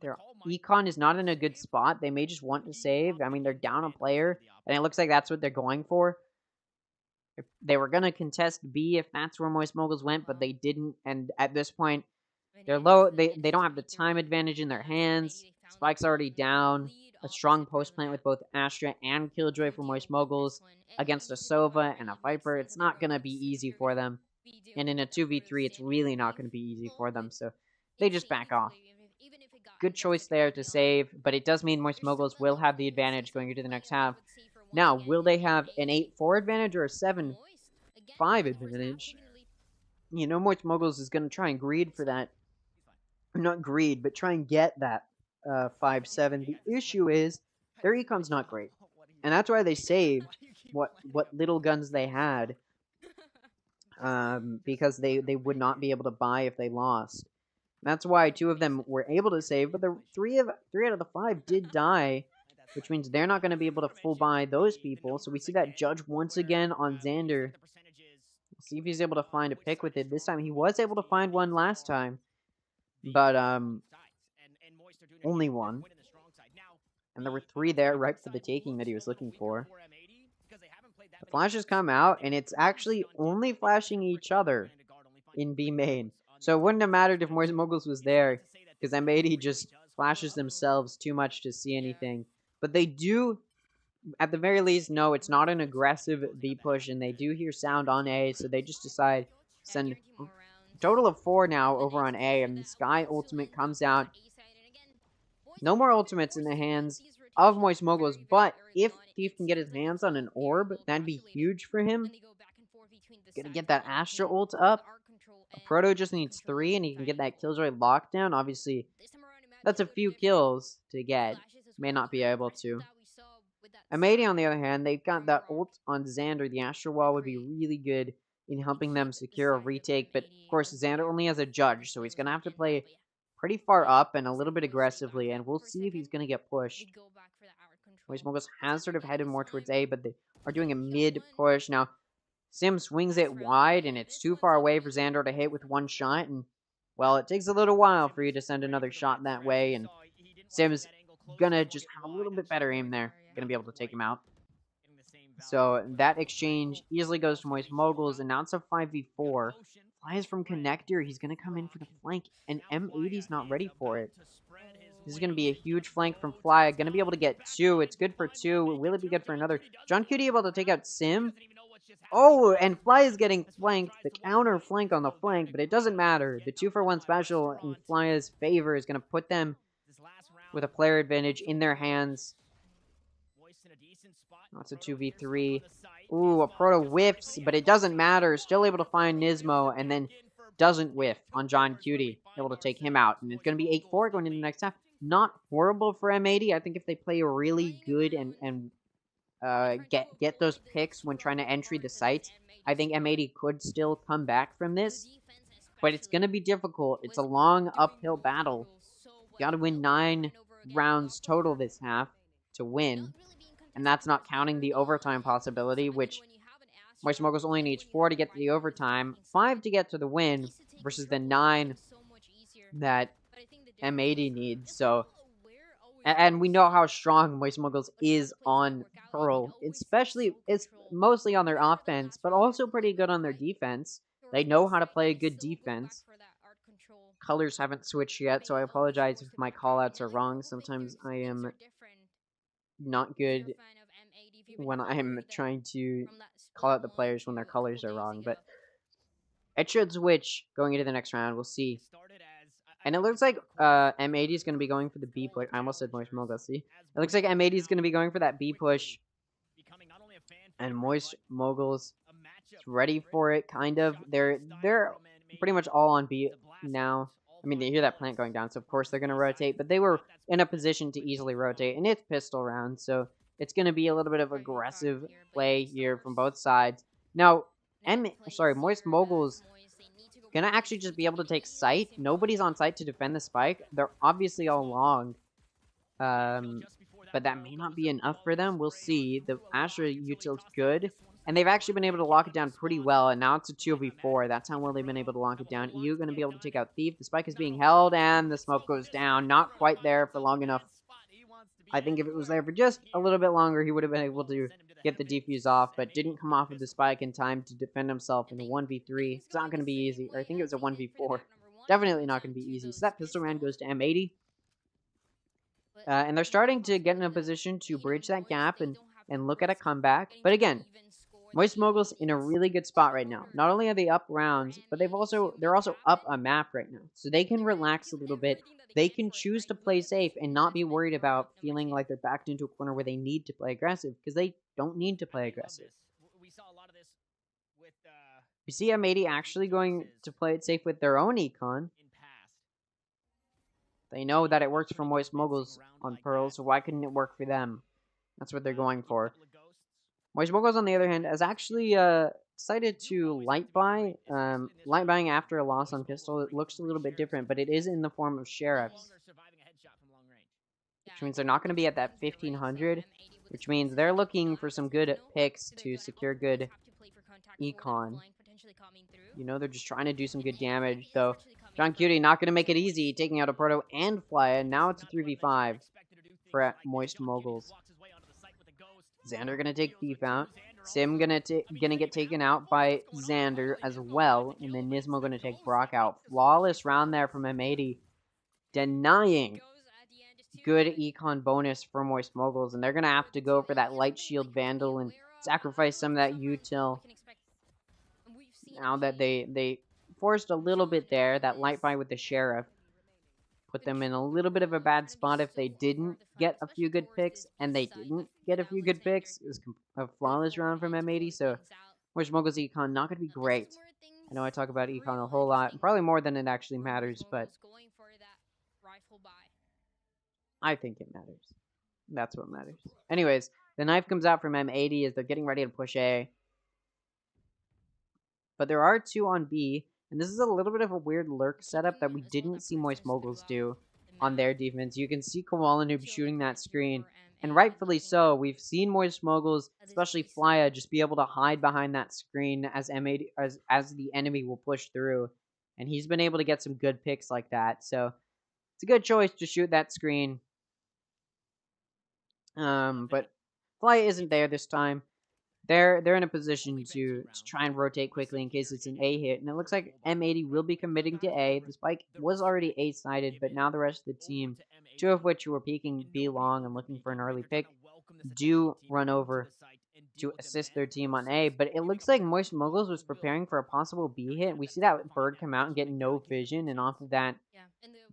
Their econ is not in a good spot. They may just want to save. I mean, they're down a player, and it looks like that's what they're going for. They were going to contest B if that's where Moist Moguls went, but they didn't, and at this point, they're low. They don't have the time advantage in their hands. Spike's already down. A strong post plant with both Astra and Killjoy for Moist Moguls against a Sova and a Viper. It's not going to be easy for them. And in a 2v3, it's really not going to be easy for them, so they just back off. Good choice there to save, but it does mean Moist Moguls will have the advantage going into the next half. Now, will they have an 8-4 advantage or a 7-5 advantage? Moist Moguls is going to try and greed for that. Not greed, but try and get that 5-7. The issue is their econ's not great, and that's why they saved what little guns they had, because they would not be able to buy if they lost. That's why 2 of them were able to save, but the 3 out of the 5 did die, which means they're not going to be able to full buy those people. So we see that Judge once again on Xander. See if he's able to find a pick with it. This time he was able to find one last time, but only one. And there were 3 there right for the taking that he was looking for. The flashes come out, and it's actually only flashing each other in B main. So it wouldn't have mattered if Moist Moguls was there, because M80 just flashes themselves too much to see anything. But they do, at the very least, know it's not an aggressive B push, and they do hear sound on A, so they just decide to send a total of 4 now over on A, and the Sky ultimate comes out. No more ultimates in the hands of Moist Moguls, but if Thief can get his hands on an orb, that'd be huge for him. Gonna get that Astra ult up. Proto just needs 3, and he can get that Killjoy lockdown. Obviously, that's a few kills to get. May not be able to. Amadi, on the other hand, they've got that ult on Xander. The Astral Wall would be really good in helping them secure a retake, but of course, Xander only has a judge, so he's going to have to play pretty far up and a little bit aggressively, and we'll see if he's going to get pushed. Moguls has sort of headed more towards A, but they are doing a mid push. Now, Sim swings it wide, and it's too far away for Xander to hit with one shot, and, well, it takes a little while for you to send another shot that way, and Sim's gonna just have a little bit better aim there. Gonna be able to take him out. So that exchange easily goes to Moist Moguls, and now it's a 5v4. Flies from Connector, he's gonna come in for the flank, and M80's not ready for it. This is gonna be a huge flank from Fly, gonna be able to get 2, it's good for 2, will it be good for another? John Cutie able to take out Sim? Oh, and Fly is getting flanked, the counter flank on the flank, but it doesn't matter. The 2-for-1 special in Fly's favor is gonna put them with a player advantage in their hands. That's a 2v3. Ooh, a Proto whiffs, but it doesn't matter. Still able to find Nismo, and then doesn't whiff on John Cutie. Able to take him out. And it's going to be 8-4 going into the next half. Not horrible for M80. I think if they play really good and get those picks when trying to entry the sites, I think M80 could still come back from this. But it's going to be difficult. It's a long uphill battle. You got to win 9 rounds total this half to win. And that's not counting the overtime possibility, which Moist Moguls only needs 4 to get to the overtime, 5 to get to the win, versus the 9 that M80 needs. So, and we know how strong Moist Moguls is on Pearl, especially, it's mostly on their offense, but also pretty good on their defense. They know how to play a good defense. Colors haven't switched yet, so I apologize if my callouts are wrong. Sometimes I am not good when I'm trying to call out the players when their colors are wrong, but it should switch going into the next round. We'll see. And it looks like M80 is going to be going for the B push. I almost said Moist Moguls, see? It looks like M80 is going to be going for that B push. And Moist Moguls is ready for it, kind of. They're pretty much all on B now. I mean, they hear that plant going down, so of course they're going to rotate, but they were in a position to easily rotate, and it's pistol round, so it's going to be a little bit of aggressive play here from both sides. Now, Moist Moguls going to actually just be able to take sight. Nobody's on site to defend the spike. They're obviously all long, but that may not be enough for them. We'll see. The Astra util's good. And they've actually been able to lock it down pretty well, and now it's a 2v4. That's how well they've been able to lock it down. EU going to be able to take out Thief. The spike is being held, and the smoke goes down. Not quite there for long enough. I think if it was there for just a little bit longer, he would have been able to get the defuse off, but didn't come off of the spike in time to defend himself in a 1v3. It's not going to be easy. Or I think it was a 1v4. Definitely not going to be easy. So that pistol round goes to M80. And they're starting to get in a position to bridge that gap and look at a comeback. But again, Moist Moguls in a really good spot right now. Not only are they up rounds, but they're also up a map right now. So they can relax a little bit. They can choose to play safe and not be worried about feeling like they're backed into a corner where they need to play aggressive, because they don't need to play aggressive. You see M80 actually going to play it safe with their own econ. They know that it works for Moist Moguls on Pearl, so why couldn't it work for them? That's what they're going for. Moist Moguls, on the other hand, has actually decided to light buy. Light buying after a loss on pistol, it looks a little bit different, but it is in the form of sheriffs. Which means they're not going to be at that 1500, which means they're looking for some good picks to secure good econ. You know, they're just trying to do some good damage, though. John Cutie not going to make it easy, taking out a Proto and Fly, and now it's a 3v5 for Moist Moguls. Xander gonna take Thief out. Sim gonna get taken out by Xander as well, and then Nismo gonna take Brock out. Flawless round there from M80, denying good econ bonus for Moist Moguls, and they're gonna have to go for that Light Shield Vandal and sacrifice some of that util. Now that they forced a little bit there, that light buy with the Sheriff put them in a little bit of a bad spot if they didn't get a few good picks, and they didn't get a few good picks. It was a flawless round from M80, so Moist Moguls econ not going to be great. I know I talk about econ a whole lot, probably more than it actually matters, but I think it matters. That's what matters. Anyways, the knife comes out from M80 as they're getting ready to push A. But there are 2 on B, and this is a little bit of a weird lurk setup that we didn't see Moist Moguls do on their defense. You can see Koalanoob shooting that screen, and rightfully so. We've seen Moist Moguls, especially Flya, just be able to hide behind that screen as M80 as the enemy will push through, and he's been able to get some good picks like that. So it's a good choice to shoot that screen. But Flya isn't there this time. They're in a position to try and rotate quickly in case it's an A hit, and it looks like M80 will be committing to A. The spike was already A-sided, but now the rest of the team, 2 of which were peeking B long and looking for an early pick, do run over to assist their team on A. But it looks like Moist Moguls was preparing for a possible B hit. We see that bird come out and get no vision, and off of that,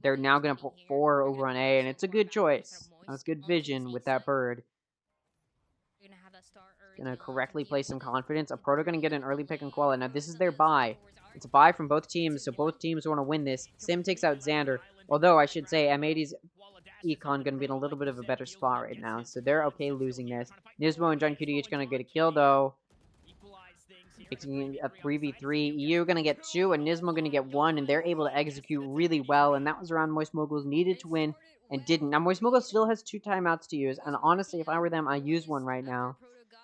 they're now going to put 4 over on A, and it's a good choice. That's good vision with that bird. Gonna correctly play some confidence. A Proto gonna get an early pick on Koala. Now this is their bye. It's a bye from both teams, so both teams want to win this. Sim takes out Xander. Although I should say M80's Econ gonna be in a little bit of a better spot right now, so they're okay losing this. Nismo and John Cutie each gonna get a kill though. Making a 3v3. EU gonna get 2 and Nismo gonna get 1, and they're able to execute really well, and that was around Moist Moguls needed to win and didn't. Now Moist Moguls still has 2 timeouts to use, and honestly if I were them I use one right now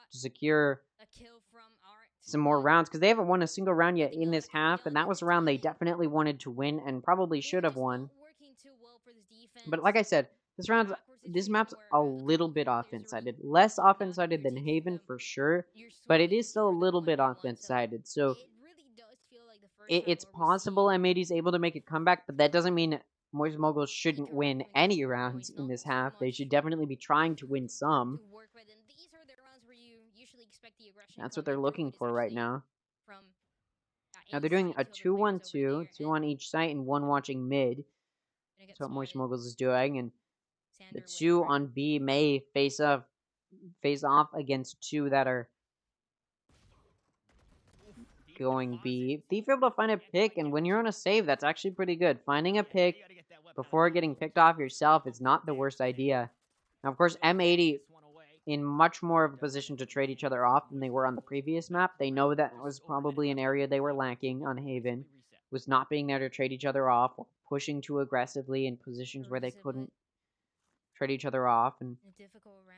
to secure some more rounds, because they haven't won a single round yet in this half, and that was a round they definitely wanted to win and probably should have won. But like I said, this map's a little bit offense-sided. Less offense-sided than Haven for sure, but it is still a little bit offense-sided, so it's possible M80's able to make a comeback, but that doesn't mean Moist Moguls shouldn't win any rounds in this half. They should definitely be trying to win some. That's what they're looking for right now. Now they're doing a 2-1-2, 2 on each site and 1 watching mid. That's what Moist Moguls is doing, and the 2 on B may face off against 2 that are going B. Thief able to find a pick, and when you're on a save, that's actually pretty good. Finding a pick before getting picked off yourself is not the worst idea. Now, of course, M80 in much more of a position to trade each other off than they were on the previous map. They know that was probably an area they were lacking on Haven, was not being there to trade each other off, or pushing too aggressively in positions where they couldn't trade each other off, and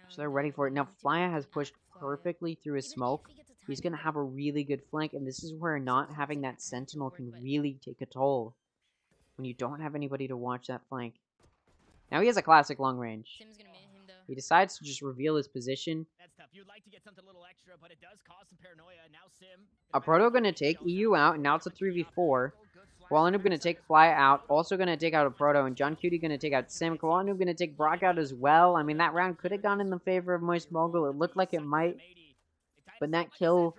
so they're ready for it. Now, Flya has pushed perfectly through his smoke. He's going to have a really good flank, and this is where not having that Sentinel can really take a toll when you don't have anybody to watch that flank. Now, he has a classic long range. He decides to just reveal his position. A Proto going to take EU out, and now it's a 3v4. Koalanoob going to take Fly out, also going to take out a Proto, and John Cutie going to take out Sim. Koalanoob going to take Brock out as well. I mean, that round could have gone in the favor of Moist Mogul. It looked like it might, but that kill...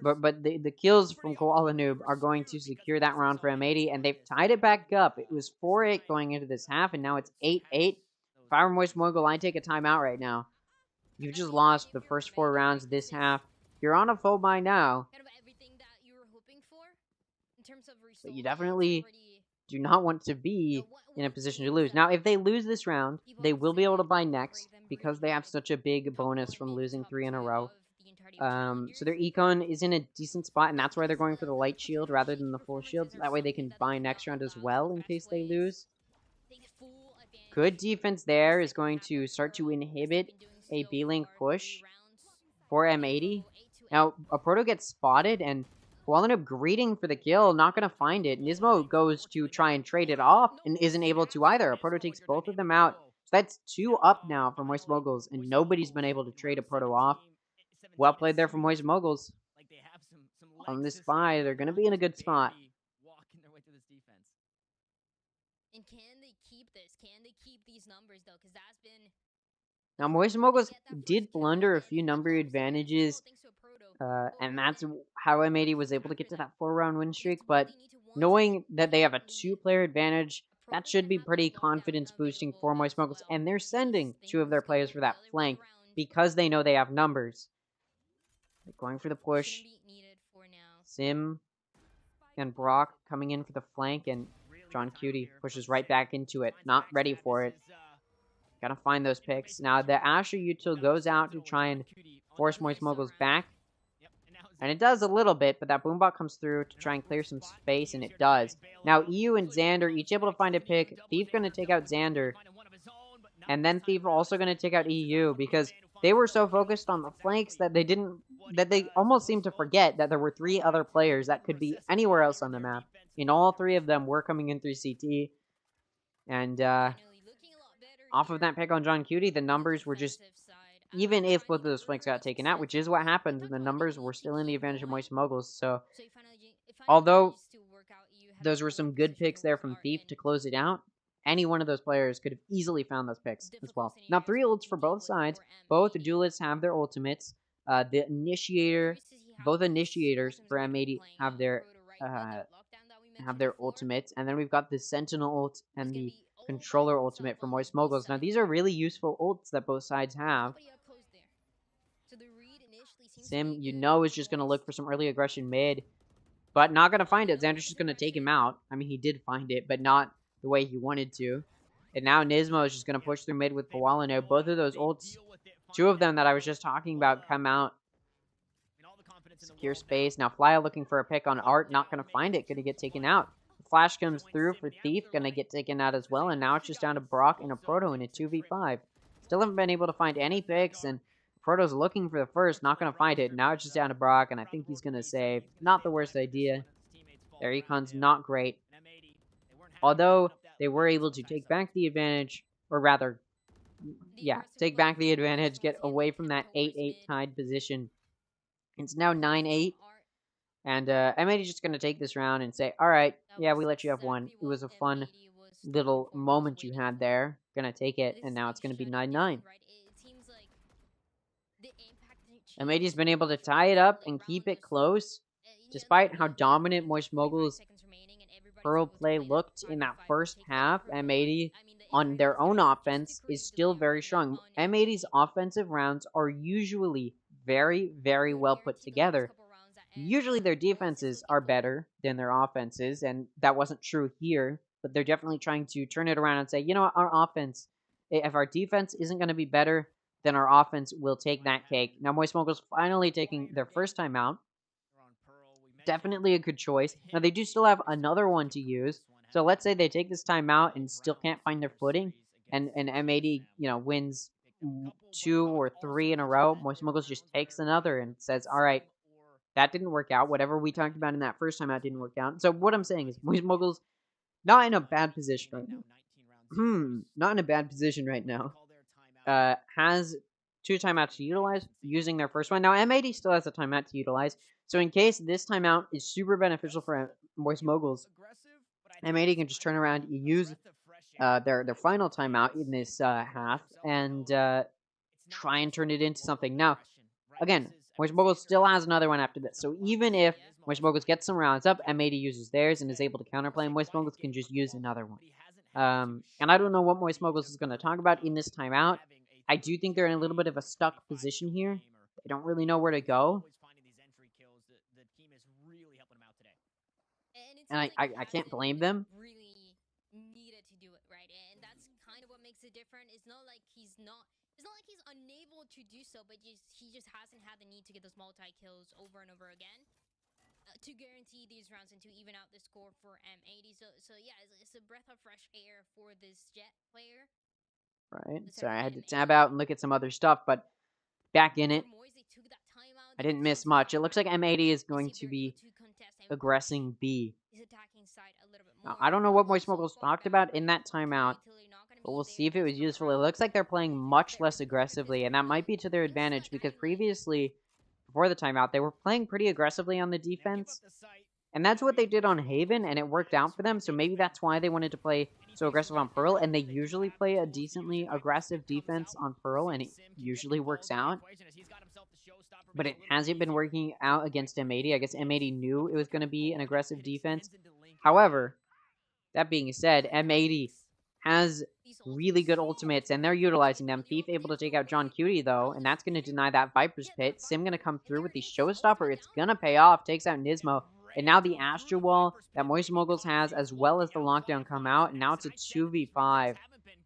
But the kills from Koalanoob are going to secure that round for M80, and they've tied it back up. It was 4-8 going into this half, and now it's 8-8. If I were Moist Mogul, I'd take a timeout right now. You've just lost the first 4 rounds of this half. You're on a full buy now. But you definitely do not want to be in a position to lose. Now, if they lose this round, they will be able to buy next because they have such a big bonus from losing 3 in a row. So their econ is in a decent spot, and that's why they're going for the light shield rather than the full shield. So that way they can buy next round as well in case they lose. Good defense there is going to start to inhibit a B-Link push for M80. Now, a Proto gets spotted, and Koalanoob greeting for the kill, not going to find it. Nismo goes to try and trade it off and isn't able to either. A Proto takes both of them out. So that's 2 up now for Moist Moguls, and nobody's been able to trade a Proto off. Well played there from Moist Moguls. On this buy, they're going to be in a good spot. And can they keep this? Can they keep these numbers, though? Because that's been... Now, Moist Moguls did blunder a few number advantages, and that's how M80 was able to get to that 4-round win streak, but knowing that they have a 2-player advantage, that should be pretty confidence-boosting for Moist Moguls, and they're sending 2 of their players for that flank because they know they have numbers. They're going for the push. Sim and Brock coming in for the flank, and John Cutie pushes right back into it. Not ready for it. Gotta find those picks. Now, the Asher util goes out to try and force Moist Moguls back. And it does a little bit, but that Boombot comes through to try and clear some space, and it does. Now, EU and Xander each able to find a pick. Thief gonna take out Xander. And then Thief also gonna take out EU, because they were so focused on the flanks that they almost seemed to forget that there were 3 other players that could be anywhere else on the map. And all 3 of them were coming in through CT. And, off of that pick on John Cutie, the numbers were just, even if both of those flanks got taken out, which is what happened, the numbers were still in the advantage of Moist Moguls. So, although those were some good picks there from Thief to close it out, any one of those players could have easily found those picks as well. Now, 3 ults for both sides. Both duelists have their ultimates. The initiator, both initiators for M80 have their ultimates, and then we've got the Sentinel ult and the Controller ultimate for Moist Moguls. Now, these are really useful ults that both sides have. Sim, is just going to look for some early aggression mid, but not going to find it. Xander's just going to take him out. I mean, he did find it, but not the way he wanted to. And now Nismo is just going to push through mid with Pawalano. Both of those ults, 2 of them that I was just talking about, come out. Secure space. Now, Flya looking for a pick on Art. Not going to find it. Going to get taken out. Flash comes through for Thief. Going to get taken out as well. And now it's just down to Brock and a Proto in a 2v5. Still haven't been able to find any picks. And Proto's looking for the first. Not going to find it. Now it's just down to Brock. And I think he's going to save. Not the worst idea. Their econ's not great. Although they were able to take back the advantage. Or rather, yeah, take back the advantage. Get away from that 8-8 tied position. It's now 9-8. And M80's just going to take this round and say, alright, yeah, we let you have one. It was a fun little moment you had there. Gonna take it, and now it's going to be 9-9. M80's been able to tie it up and keep it close. Despite how dominant Moist Moguls' Pearl play looked in that first half, M80 on their own offense is still very strong. M80's offensive rounds are usually very, very well put together. Usually their defenses are better than their offenses, and that wasn't true here, but they're definitely trying to turn it around and say, you know what, our offense, if our defense isn't going to be better, then our offense will take that cake. Now, Moist Moguls finally taking their first time out. Definitely a good choice. Now, they do still have another one to use, so let's say they take this time out and still can't find their footing, and M80, wins 2 or 3 in a row. Moist Moguls just takes another and says, alright, that didn't work out. Whatever we talked about in that first time out didn't work out. So what I'm saying is, Moist Moguls not in a bad position right now. Not in a bad position right now. Has 2 timeouts to utilize, using their first one. Now, M80 still has a timeout to utilize. So in case this timeout is super beneficial for Moist Moguls, M80 can just turn around, use their final timeout in this half, and try and turn it into something. Now, again, Moist Moguls still has another one after this. So even if Moist Moguls gets some rounds up, M80 uses theirs and is able to counterplay, Moist Moguls can just use another one. And I don't know what Moist Moguls is going to talk about in this timeout. I do think they're in a little bit of a stuck position here. They don't really know where to go. And I can't blame them. Unable to do so, but he just hasn't had the need to get those multi-kills over and over again to guarantee these rounds and to even out the score for M80. So yeah, it's a breath of fresh air for this Jet player. Right. Sorry, I had to tab out and look at some other stuff, but back in it. I didn't miss much. It looks like M80 is going to be aggressing B. Now, I don't know what Moist Moguls talked about in that timeout, but we'll see if it was useful. It looks like they're playing much less aggressively, and that might be to their advantage, because previously, before the timeout, they were playing pretty aggressively on the defense. And that's what they did on Haven, and it worked out for them, so maybe that's why they wanted to play so aggressive on Pearl, and they usually play a decently aggressive defense on Pearl, and it usually works out. But it hasn't been working out against M80. I guess M80 knew it was going to be an aggressive defense. However, that being said, M80 has really good ultimates, and they're utilizing them. Thief able to take out John Cutie, though, and that's going to deny that Viper's Pit. Sim going to come through with the Showstopper. It's going to pay off. Takes out Nismo. And now the Astro Wall that Moist Moguls has, as well as the Lockdown, come out. And now it's a 2v5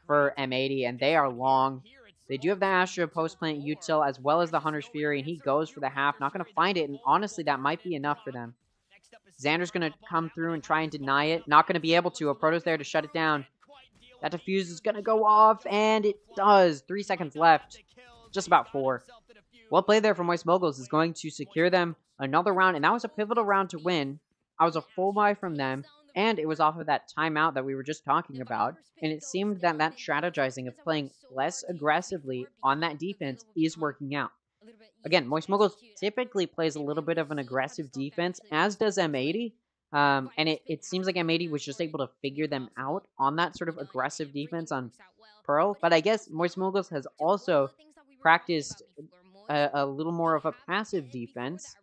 for M80, and they are long. They do have the Astro post-plant util, as well as the Hunter's Fury, and he goes for the half. Not going to find it, and honestly, that might be enough for them. Xander's going to come through and try and deny it. Not going to be able to. A Proto's there to shut it down. That defuse is going to go off, and it does. 3 seconds left. Just about 4. Well played there from Moist Moguls is going to secure them another round, and that was a pivotal round to win. I was a full buy from them, and it was off of that timeout that we were just talking about, and it seemed that that strategizing of playing less aggressively on that defense is working out. Again, Moist Moguls typically plays a little bit of an aggressive defense, as does M80, and it seems like M80 was just able to figure them out on that sort of aggressive defense on Pearl, but I guess Moist Moguls has also practiced a little more of a passive defense,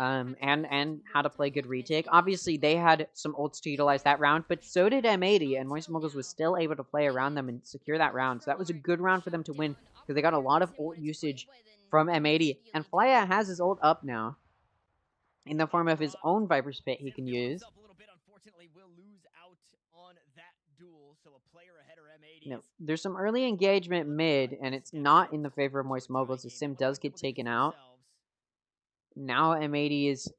and how to play good retake. Obviously, they had some ults to utilize that round, but so did M80, and Moist Moguls was still able to play around them and secure that round. So that was a good round for them to win, because they got a lot of ult usage from M80. And Flya has his ult up now, in the form of his own Viper's Pit he can use. No, there's some early engagement mid, and it's not in the favor of Moist Moguls. The Sim does get taken out. Now M80 is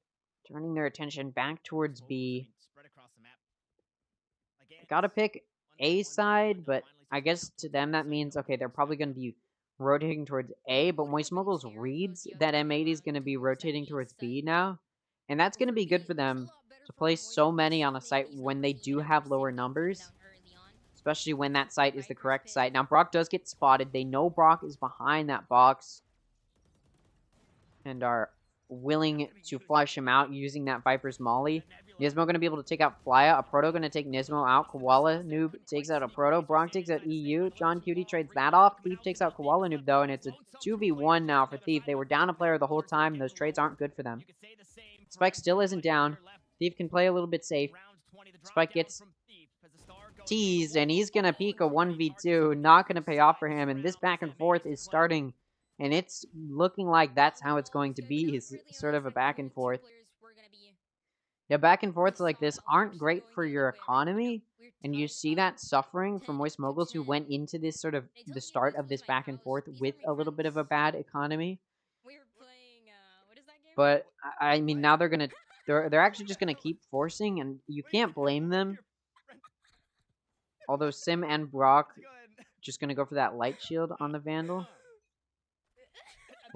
turning their attention back towards B. Gotta pick A side, but I guess to them that means, okay, they're probably going to be rotating towards A, but Moist Moguls reads that M80 is going to be rotating towards B now, and that's going to be good for them to place so many on a site when they do have lower numbers, especially when that site is the correct site. Now, Brock does get spotted. They know Brock is behind that box and are willing to flush him out using that Viper's Molly. Nismo going to be able to take out Flya. A Proto going to take Nismo out. Koala Noob takes out a Proto. Brock takes out EU. John Cutie trades that off. Thief takes out Koala Noob, though, and it's a 2v1 now for Thief. They were down a player the whole time, and those trades aren't good for them. Spike still isn't down. Thief can play a little bit safe. Spike gets teased, and he's going to peek a 1v2. Not going to pay off for him, and this back and forth is starting, and it's looking like that's how it's going to be. Is sort of a back and forth. Yeah, back and forths like this aren't great for your economy, and you see that suffering from Moist Moguls, who went into this sort of the start of this back and forth with a little bit of a bad economy. But I mean, now they're actually just gonna keep forcing, and you can't blame them. Although Sim and Brock just gonna go for that light shield on the Vandal.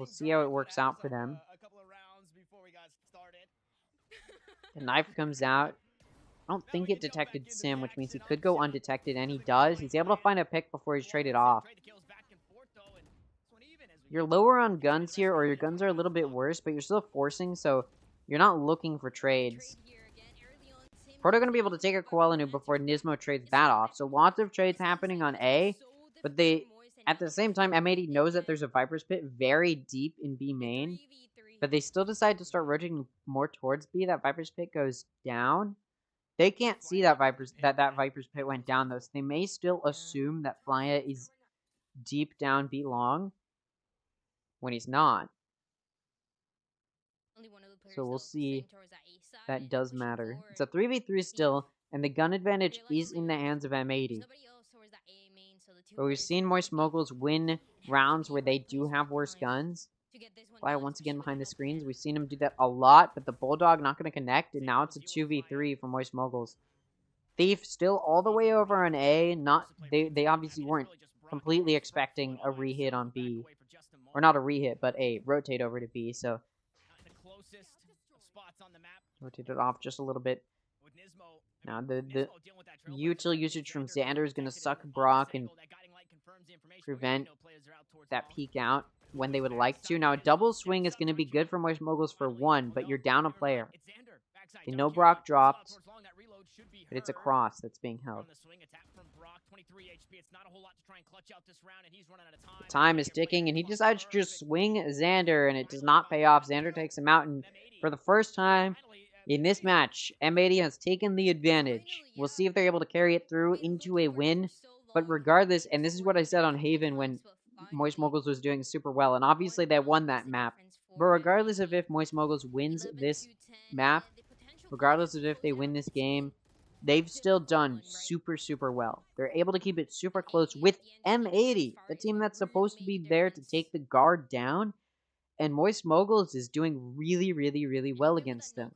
We'll see how it works out for them. The knife comes out. I don't think it detected Sim, which means he could go undetected, and he does. He's able to find a pick before he's traded off. You're lower on guns here, or your guns are a little bit worse, but you're still forcing, so you're not looking for trades. Proto going to be able to take a Koala Noob before Nismo trades that off. So lots of trades happening on A, but at the same time, M80 knows that there's a Viper's Pit very deep in B main, but they still decide to start rotating more towards B. That Viper's Pit goes down. They can't see that Viper's Pit went down, though, so they may still assume that Flya is deep down B long when he's not. So we'll see. That does matter. It's a 3v3 still, and the gun advantage is in the hands of M80. But we've seen Moist Moguls win rounds where they do have worse guns. Fly once again behind the screens. We've seen him do that a lot, but the Bulldog not going to connect, and now it's a 2v3 for Moist Moguls. Thief still all the way over on A. They obviously weren't completely expecting a rehit on B. Or not a rehit, but a rotate over to B, so rotate it off just a little bit. Now the util usage from Xander is going to suck Brock and prevent that peek out when they would like to. Now a double swing is going to be good for Moist Moguls for 1, but you're down a player. They know Brock dropped, but it's a cross that's being held. The time is ticking, and he decides to just swing Xander, and it does not pay off. Xander takes him out, and for the first time in this match, M80 has taken the advantage. We'll see if they're able to carry it through into a win, but regardless, and this is what I said on Haven when Moist Moguls was doing super well, and obviously they won that map, but regardless of if Moist Moguls wins this map, regardless of if they win this game, they've still done super, super well. They're able to keep it super close with M80, the team that's supposed to be there to take the guard down. And Moist Moguls is doing really, really, really well against them.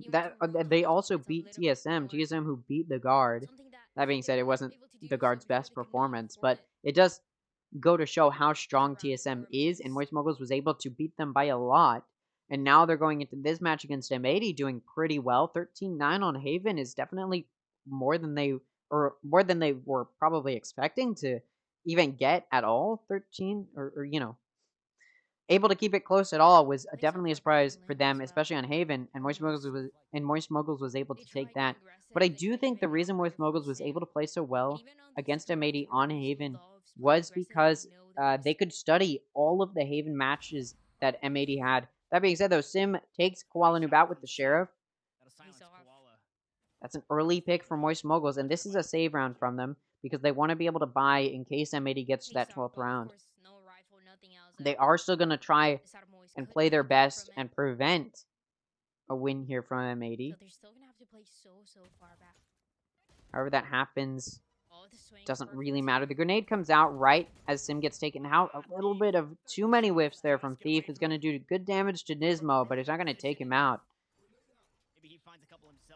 They also beat TSM who beat the guard. That being said, it wasn't the guard's best performance, but it does go to show how strong TSM is, and Moist Moguls was able to beat them by a lot. And now they're going into this match against M80 doing pretty well. 13-9 on Haven is definitely more than they were probably expecting to even get at all. 13 or able to keep it close at all was definitely a surprise for them, especially on Haven, and Moist Moguls was able to take that. But I do think the reason Moist Moguls was able to play so well against M80 on Haven was because they could study all of the Haven matches that M80 had. That being said, though, Sim takes Koala Noob out with the Sheriff. That's an early pick for Moist Moguls, and this is a save round from them because they want to be able to buy in case M80 gets to that 12th round. They are still going to try and play their best and prevent a win here from M80. However that happens, doesn't really matter. The grenade comes out right as Sim gets taken out. A little bit of too many whiffs there from Thief is going to do good damage to Nismo, but it's not going to take him out.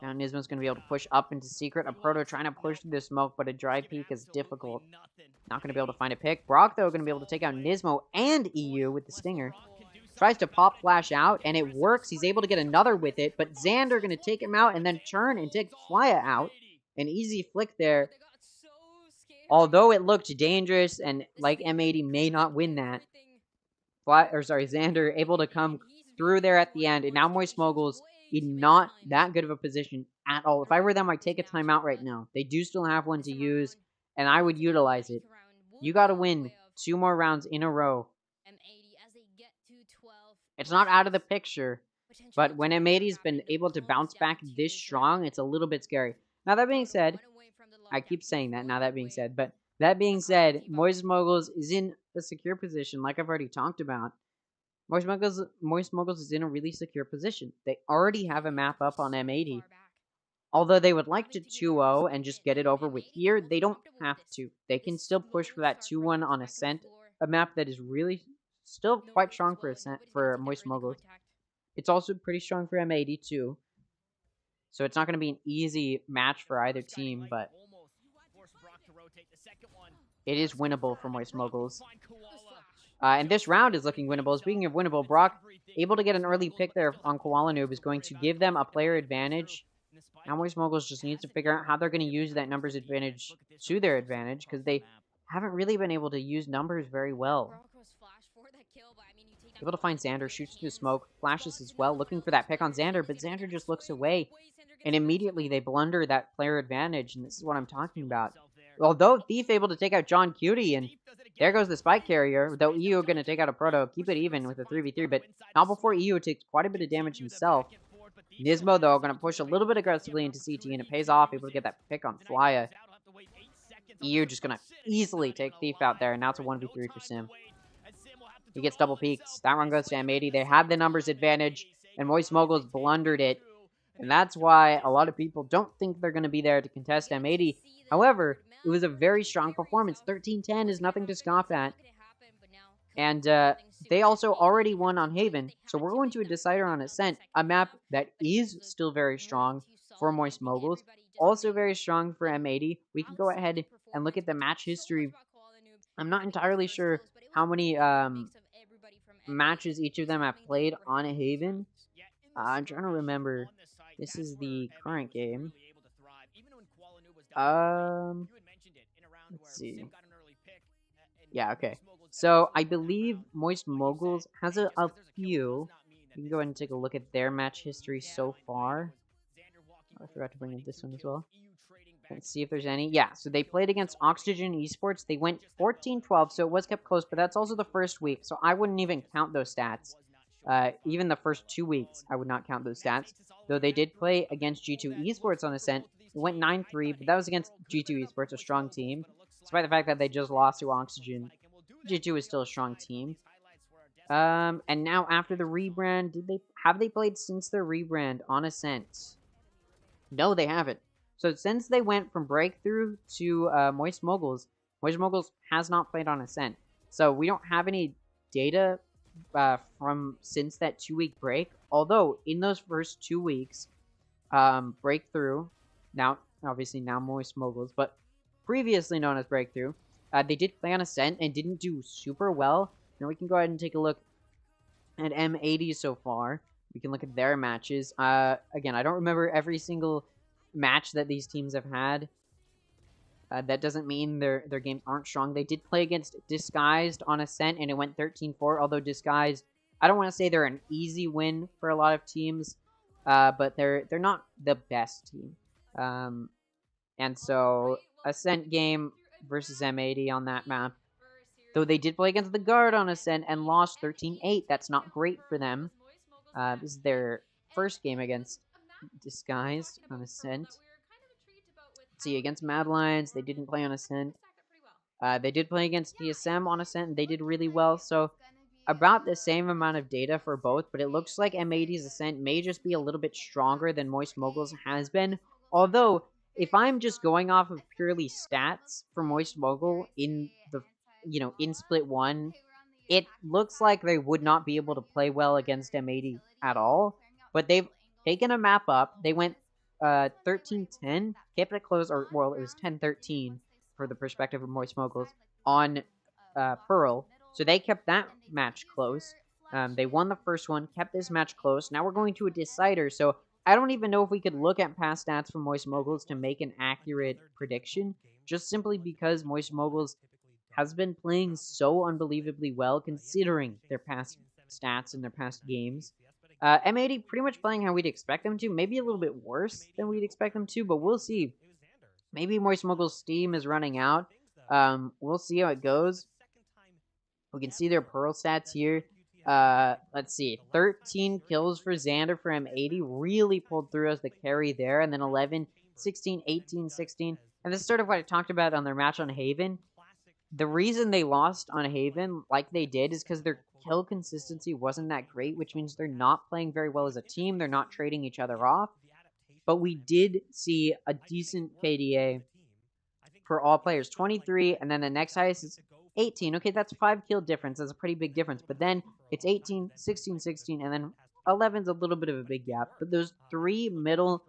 Now Nismo's going to be able to push up into Secret. A Proto trying to push through the smoke, but a dry peek is difficult. Not going to be able to find a pick. Brock, though, going to be able to take out Nismo and EU with the Stinger. Tries to pop flash out, and it works. He's able to get another with it, but Xander going to take him out and then turn and take Flya out. An easy flick there. Although it looked dangerous and like M80 may not win that. Xander able to come through there at the end, and now Moist Moguls in not that good of a position at all. If I were them, I'd take a timeout right now. They do still have one to use, and I would utilize it. You gotta win 2 more rounds in a row. It's not out of the picture, but when M80's been able to bounce back this strong, it's a little bit scary. Now that being said, I keep saying that, but that being said, Moist Moguls is in a secure position, like I've already talked about. Moist Moguls is in a really secure position. They already have a map up on M80. Although they would like to 2-0 and just get it over with here, they don't have to. They can still push for that 2-1 on Ascent, a map that is really still quite strong for Moist Moguls. It's also pretty strong for M80 too. So it's not going to be an easy match for either team, but it is winnable for Moist Moguls. And this round is looking winnable. Speaking of winnable, Brock, able to get an early pick there on Koala Noob, is going to give them a player advantage. Now Moist Moguls just needs to figure out how they're going to use that numbers advantage to their advantage, because they haven't really been able to use numbers very well. Able to find Xander, shoots through the smoke, flashes as well, looking for that pick on Xander, but Xander just looks away. And immediately they blunder that player advantage, and this is what I'm talking about. Although Thief able to take out John Cutie, and there goes the spike carrier, though EU going to take out a Proto, keep it even with a 3v3, but not before EU takes quite a bit of damage himself. Nismo, though, going to push a little bit aggressively into CT, and it pays off, able to get that pick on Flya. EU just going to easily take Thief out there, and now it's a 1v3 for Sim. He gets double peeks. That run goes to M80. They had the numbers advantage, and Moist Moguls blundered it. And that's why a lot of people don't think they're going to be there to contest M80. However, it was a very strong performance. 13-10 is nothing to scoff at. And they also already won on Haven. So we're going to a decider on Ascent, a map that is still very strong for Moist Moguls. Also very strong for M80. We can go ahead and look at the match history. I'm not entirely sure how many matches each of them have played on a Haven. I'm trying to remember. This is the current game. Let's see. Yeah, okay. So, I believe Moist Moguls has a few. You can go ahead and take a look at their match history so far. Oh, I forgot to bring in this one as well. Let's see if there's any. Yeah, so they played against Oxygen Esports. They went 14-12, so it was kept close, but that's also the first week, so I wouldn't even count those stats. Even the first 2 weeks, I would not count those stats. Though they did play against G2 Esports on Ascent. It went 9-3, but that was against G2 Esports, a strong team. Despite the fact that they just lost to Oxygen, G2 is still a strong team. And now after the rebrand, have they played since their rebrand on Ascent? No, they haven't. So since they went from Breakthrough to Moist Moguls has not played on Ascent. So we don't have any data from since that 2-week break. Although in those first 2 weeks, Breakthrough, now obviously now Moist Moguls, but previously known as Breakthrough, they did play on Ascent and didn't do super well. Now we can go ahead and take a look at M80 so far. We can look at their matches. Again, I don't remember every single match that these teams have had. That doesn't mean their games aren't strong. They did play against Disguised on Ascent, and it went 13-4, although Disguised, I don't want to say they're an easy win for a lot of teams, but they're not the best team. And so, Ascent game versus M80 on that map. Though they did play against the Guard on Ascent and lost 13-8. That's not great for them. This is their first game against Disguised on Ascent. Let's see, against Mad Lions, they didn't play on Ascent. They did play against DSM on Ascent, and they did really well. So, about the same amount of data for both, but it looks like M80's Ascent may just be a little bit stronger than Moist Moguls has been. Although, if I'm just going off of purely stats for Moist Mogul in the, in Split 1, it looks like they would not be able to play well against M80 at all. But they've taken a map up. They went 13-10, kept it close, or, well, it was 10-13 for the perspective of Moist Moguls on Pearl. So they kept that match close. They won the first one, kept this match close. Now we're going to a decider, so I don't even know if we could look at past stats from Moist Moguls to make an accurate prediction, just simply because Moist Moguls has been playing so unbelievably well considering their past stats and their past games. M80 pretty much playing how we'd expect them to, maybe a little bit worse than we'd expect them to, but we'll see. Maybe Moist Moguls' steam is running out. We'll see how it goes. We can see their Pearl stats here. Let's see. 13 kills for Xander for M80. Really pulled through as the carry there. And then 11, 16, 18, 16. And this is sort of what I talked about on their match on Haven. The reason they lost on Haven like they did is because their kill consistency wasn't that great, which means they're not playing very well as a team. They're not trading each other off. But we did see a decent KDA for all players. 23, and then the next highest is 18. Okay, that's 5 kill difference. That's a pretty big difference. But then it's 18, 16, 16, and then 11's a little bit of a big gap. But those 3 middle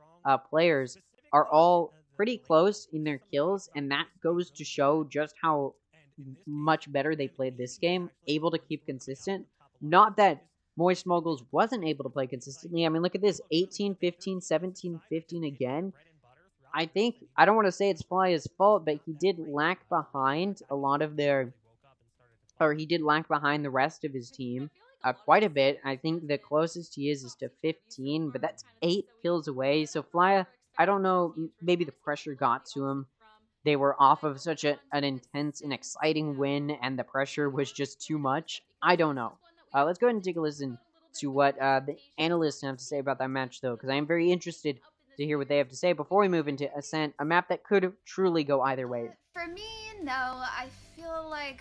players are all pretty close in their kills, and that goes to show just how much better they played this game, able to keep consistent. Not that Moist Moguls wasn't able to play consistently. I mean, look at this, 18, 15, 17, 15 again. I don't want to say it's Flya's fault, but he did lag behind a lot of he did lag behind the rest of his team quite a bit. I think the closest he is to 15, but that's 8 kills away. So Flya, I don't know, maybe the pressure got to him. They were off of such an intense and exciting win, and the pressure was just too much. I don't know. Let's go ahead and take a listen to what the analysts have to say about that match, though, because I am very interested to hear what they have to say before we move into Ascent, a map that could truly go either way. For me, no. I feel like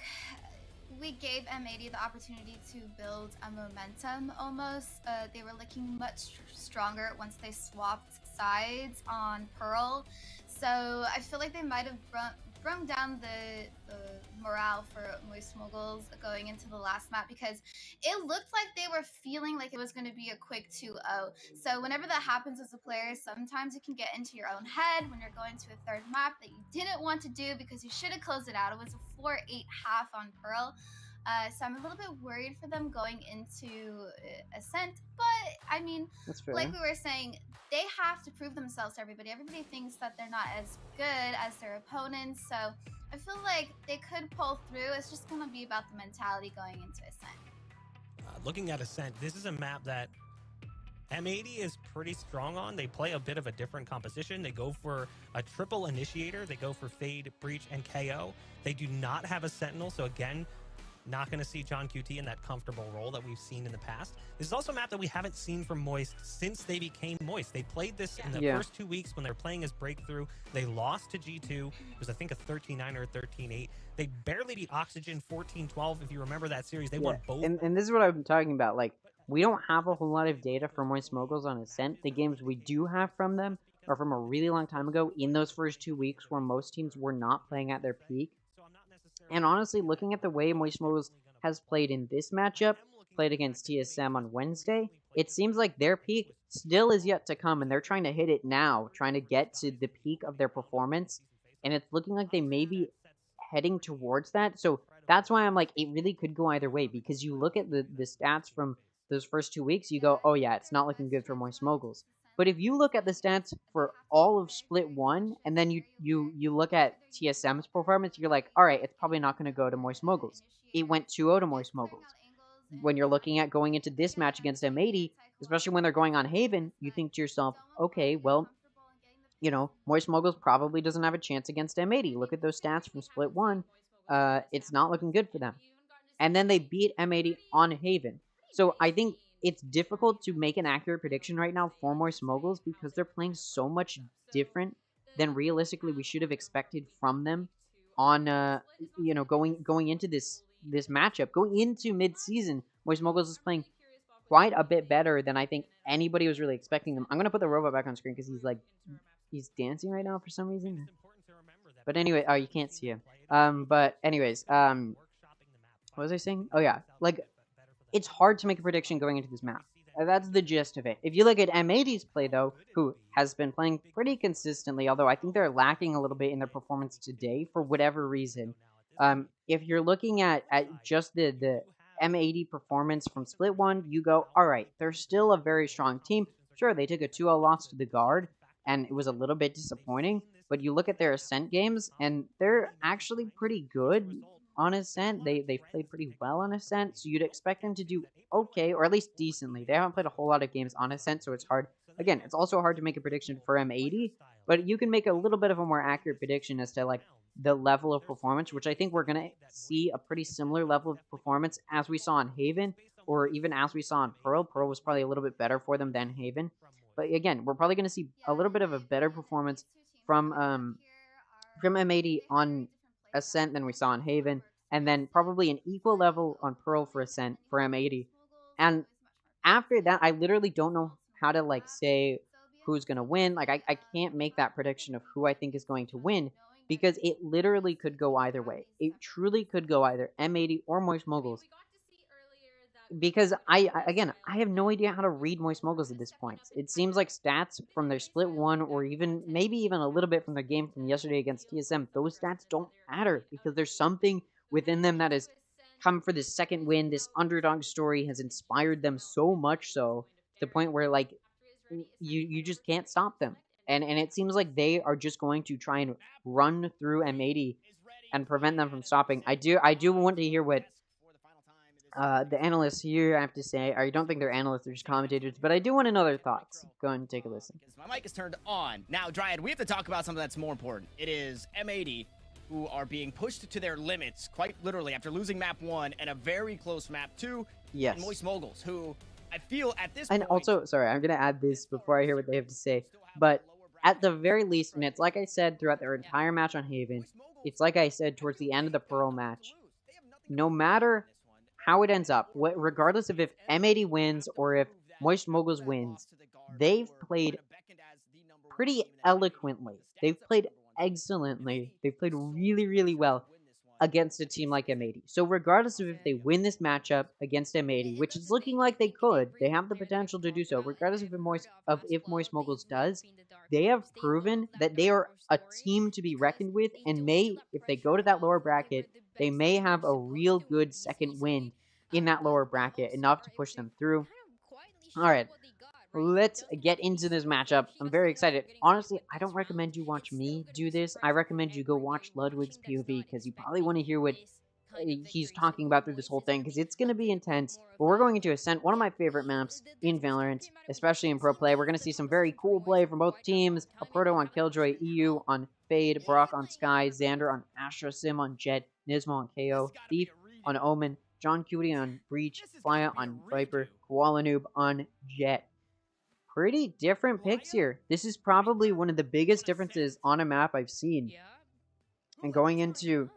we gave M80 the opportunity to build a momentum almost. They were looking much stronger once they swapped sides on Pearl. So I feel like they might have brought down the morale for Moist Moguls going into the last map, because it looked like they were feeling like it was going to be a quick 2-0. So whenever that happens as a player, sometimes you can get into your own head when you're going to a third map that you didn't want to do because you should have closed it out. It was a 4-8 half on Pearl. So I'm a little bit worried for them going into Ascent. But, I mean, like we were saying, they have to prove themselves to everybody. Everybody thinks that they're not as good as their opponents. So I feel like they could pull through. It's just going to be about the mentality going into Ascent. Looking at Ascent, this is a map that M80 is pretty strong on. They play a bit of a different composition. They go for a triple initiator. They go for Fade, Breach, and KO. They do not have a Sentinel. So again, Not going to see John QT in that comfortable role that we've seen in the past. This is also a map that we haven't seen from Moist since they became Moist. They played this in the first 2 weeks when they were playing as Breakthrough. They lost to G2. It was, I think, a 13-9 or a 13-8. They barely beat Oxygen 14-12. If you remember that series, they won both. And this is what I'm talking about. Like, we don't have a whole lot of data from Moist Moguls on Ascent. The games we do have from them are from a really long time ago in those first 2 weeks where most teams were not playing at their peak. And honestly, looking at the way Moist Moguls has played in this matchup, played against TSM on Wednesday, it seems like their peak still is yet to come, and they're trying to hit it now, trying to get to the peak of their performance, and it's looking like they may be heading towards that. So that's why I'm like, it really could go either way, because you look at the stats from those first 2 weeks, you go, oh yeah, it's not looking good for Moist Moguls. But if you look at the stats for all of Split 1, and then you look at TSM's performance, you're like, alright, it's probably not going to go to Moist Moguls. It went 2-0 to Moist Moguls. When you're looking at going into this match against M80, especially when they're going on Haven, you think to yourself, okay, well, you know, Moist Moguls probably doesn't have a chance against M80. Look at those stats from Split 1. It's not looking good for them. And then they beat M80 on Haven. So I think it's difficult to make an accurate prediction right now for Moist Moguls because they're playing so much different than realistically we should have expected from them on, you know, going into this matchup. Going into mid-season, Moist Moguls is playing quite a bit better than I think anybody was really expecting them. I'm going to put the robot back on screen because he's dancing right now for some reason. But anyway, oh, you can't see him. But anyways, what was I saying? Oh yeah, like, it's hard to make a prediction going into this map. That's the gist of it. If you look at M80's play, though, who has been playing pretty consistently, although I think they're lacking a little bit in their performance today for whatever reason. If you're looking at just the M80 performance from Split 1, you go, alright, they're still a very strong team. Sure, they took a 2-0 loss to the Guard, and it was a little bit disappointing, but you look at their Ascent games, and they're actually pretty good on Ascent. They've played pretty well on Ascent, so you'd expect them to do okay, or at least decently. They haven't played a whole lot of games on Ascent, so it's hard. Again, it's also hard to make a prediction for M80, but you can make a little bit of a more accurate prediction as to, like, the level of performance, which I think we're going to see a pretty similar level of performance as we saw on Haven, or even as we saw on Pearl. Pearl was probably a little bit better for them than Haven. But again, we're probably going to see a little bit of a better performance from M80 on Ascent than we saw on Haven, and then probably an equal level on Pearl for Ascent for M80. And after that, I literally don't know how to, like, say who's going to win. Like, I can't make that prediction of who I think is going to win, because it literally could go either way. It truly could go either M80 or Moist Moguls. Because I have no idea how to read Moist Moguls at this point. It seems like stats from their Split 1, or maybe even a little bit from their game from yesterday against TSM, those stats don't matter, because there's something within them that has come for this second win. This underdog story has inspired them so much so, to the point where, like, you just can't stop them. And it seems like they are just going to try and run through M80 and prevent them from stopping. I do want to hear what the analysts here have to say. I don't think they're analysts, they're just commentators, but I do want to know their thoughts. Go ahead and take a listen. My mic is turned on. Now, Dryad, we have to talk about something that's more important. It is M80, who are being pushed to their limits, quite literally, after losing map 1 and a very close map 2. Yes. And Moist Moguls, who I feel at this point... And also, sorry, I'm going to add this before I hear what they have to say, but at the very least, and it's like I said throughout their entire match on Haven, it's like I said towards the end of the Pearl match, no matter how it ends up, regardless of if M80 wins or if Moist Moguls wins, they've played pretty eloquently. They've played excellently. They've played really, really well against a team like M80. So regardless of if they win this matchup against M80, which is looking like they could, they have the potential to do so, regardless of if Moist Moguls does, they have proven that they are a team to be reckoned with, and may, if they go to that lower bracket, they may have a real good second win in that lower bracket, enough to push them through. Alright, let's get into this matchup. I'm very excited. Honestly, I don't recommend you watch me do this. I recommend you go watch Ludwig's POV, because you probably want to hear what he's talking about through this whole thing, because it's going to be intense. But we're going into Ascent, one of my favorite maps in Valorant, especially in pro play. We're going to see some very cool play from both teams. A Proto on Killjoy, EU on Fade, Brock on Sky, Xander on Astra, Sim on Jet, Nismo on KO, Thief on Omen, John Cutie on Breach, Flya on Viper, Koala Noob on Jet. Pretty different picks here. This is probably one of the biggest differences on a map I've seen. And going into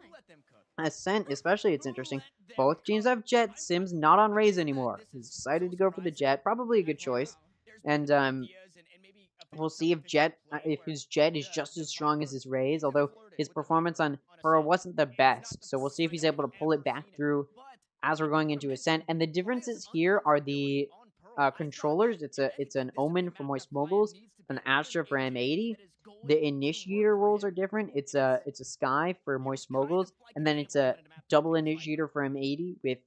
Ascent, especially, it's interesting. Both teams have Jet. Sims not on Raze anymore. He's decided to go for the Jet. Probably a good choice. And we'll see if his Jet is just as strong as his Raze, although his performance on Pearl wasn't the best. So we'll see if he's able to pull it back through as we're going into Ascent. And the differences here are the controllers. It's an Omen for Moist Moguls, an Astra for M80. The initiator roles are different. It's a Sky for Moist Moguls, and then it's a double initiator for M80 with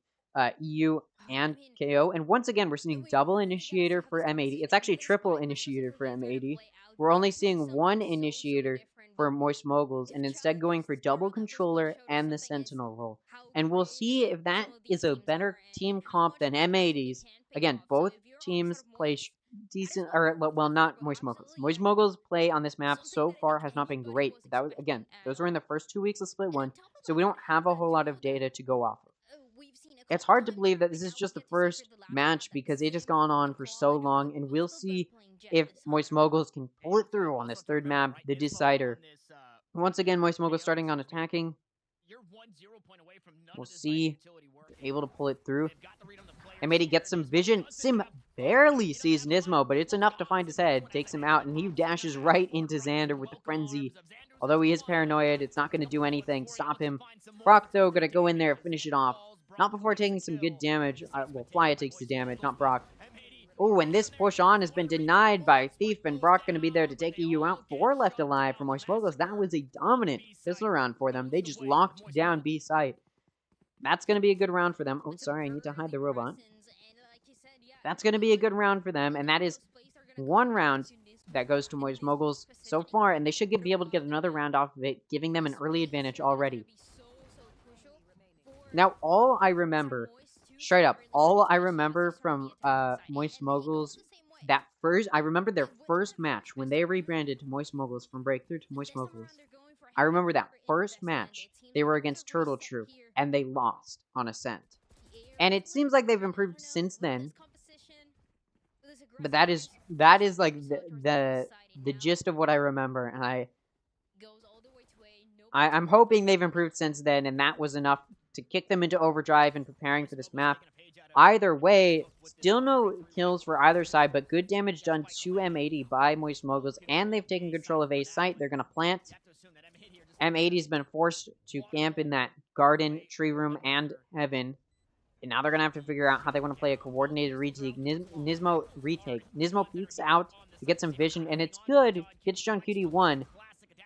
EU and KO. And once again, we're seeing double initiator for M80. It's actually triple initiator for M80. We're only seeing one initiator for Moist Moguls, and instead going for double controller and the Sentinel role. And we'll see if that is a better team comp than M80's. Again, both teams play decent, or well, not Moist Moguls. Moist Moguls play on this map so far has not been great. But that was, again, those were in the first 2 weeks of Split 1, so we don't have a whole lot of data to go off of. It's hard to believe that this is just the first match because it has gone on for so long, and we'll see if Moist Moguls can pull it through on this third map, the Decider. Once again, Moist Moguls starting on attacking. We'll see if they're able to pull it through. M80 gets some vision. Sim barely sees Nismo, but it's enough to find his head. Takes him out, and he dashes right into Xander with the Frenzy. Although he is paranoid, it's not going to do anything. Stop him. Brock, though, going to go in there, finish it off. Not before taking some good damage. Well, Flya takes the damage, not Brock. Oh, and this push on has been denied by Thief, and Brock going to be there to take EU out. 4 left alive for Moist Moguls. That was a dominant pistol round for them. They just locked down B site. That's going to be a good round for them. Oh, sorry, I need to hide the robot. That's going to be a good round for them, and that is one round that goes to Moist Moguls so far, and they should be able to get another round off of it, giving them an early advantage already. Now, all I remember, straight up, all I remember from Moist Moguls, I remember their first match when they rebranded to Moist Moguls from Breakthrough to Moist Moguls. I remember that first match. They were against Turtle Troop, and they lost on Ascent. And it seems like they've improved since then. But that is like the gist of what I remember, and I'm hoping they've improved since then, and that was enough to kick them into overdrive and preparing for this map. Either way, still no kills for either side, but good damage done to M80 by Moist Moguls, and they've taken control of A site. They're going to plant. M80's been forced to camp in that garden, tree room, and heaven. And now they're going to have to figure out how they want to play a coordinated retake. Nismo peeks out to get some vision, and it's good. Gets John Cutie 1.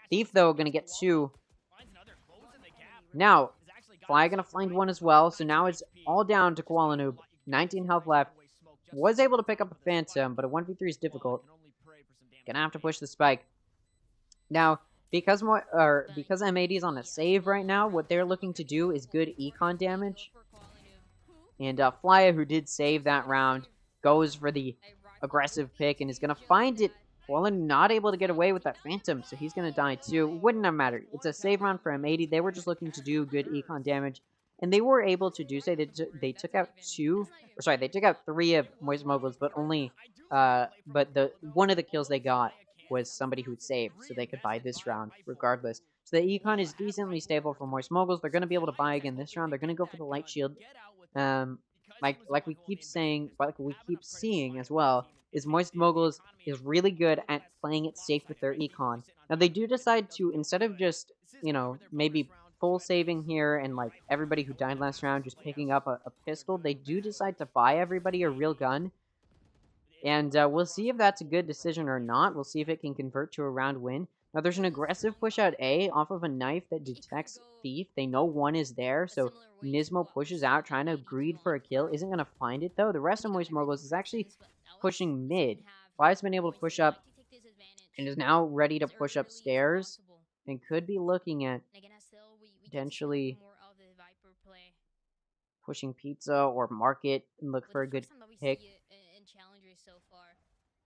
Thief, though, going to get 2. Now, Fly going to find 1 as well, so now it's all down to Koala Noob. 19 health left. Was able to pick up a Phantom, but a 1v3 is difficult. Gonna have to push the spike. Now, because M80 is on a save right now, what they're looking to do is good econ damage. And Flya, who did save that round, goes for the aggressive pick and is going to find it. Koala not able to get away with that Phantom, so he's going to die too. Wouldn't have mattered. It's a save round for M80. They were just looking to do good econ damage, and they were able to do so. They took out 3 of Moist Moguls, but only, one of the kills they got was somebody who saved, so they could buy this round regardless. So the econ is decently stable for Moist Moguls. They're going to be able to buy again this round. They're going to go for the light shield. Like we keep saying, like we keep seeing as well, is Moist Moguls is really good at playing it safe with their econ. Now they do decide to, instead of just, maybe full saving here and like everybody who died last round just picking up a pistol, they do decide to buy everybody a real gun. And we'll see if that's a good decision or not. We'll see if it can convert to a round win. Now, there's an aggressive push out A off of a knife that detects Thief. They know 1 is there, so Nismo pushes out, trying to greed for a kill. Isn't going to find it, though. The rest of Moist Moguls is actually pushing mid. Fly's been able to push up and is now ready to push upstairs and could be looking at potentially pushing Pizza or Market and look for a good pick.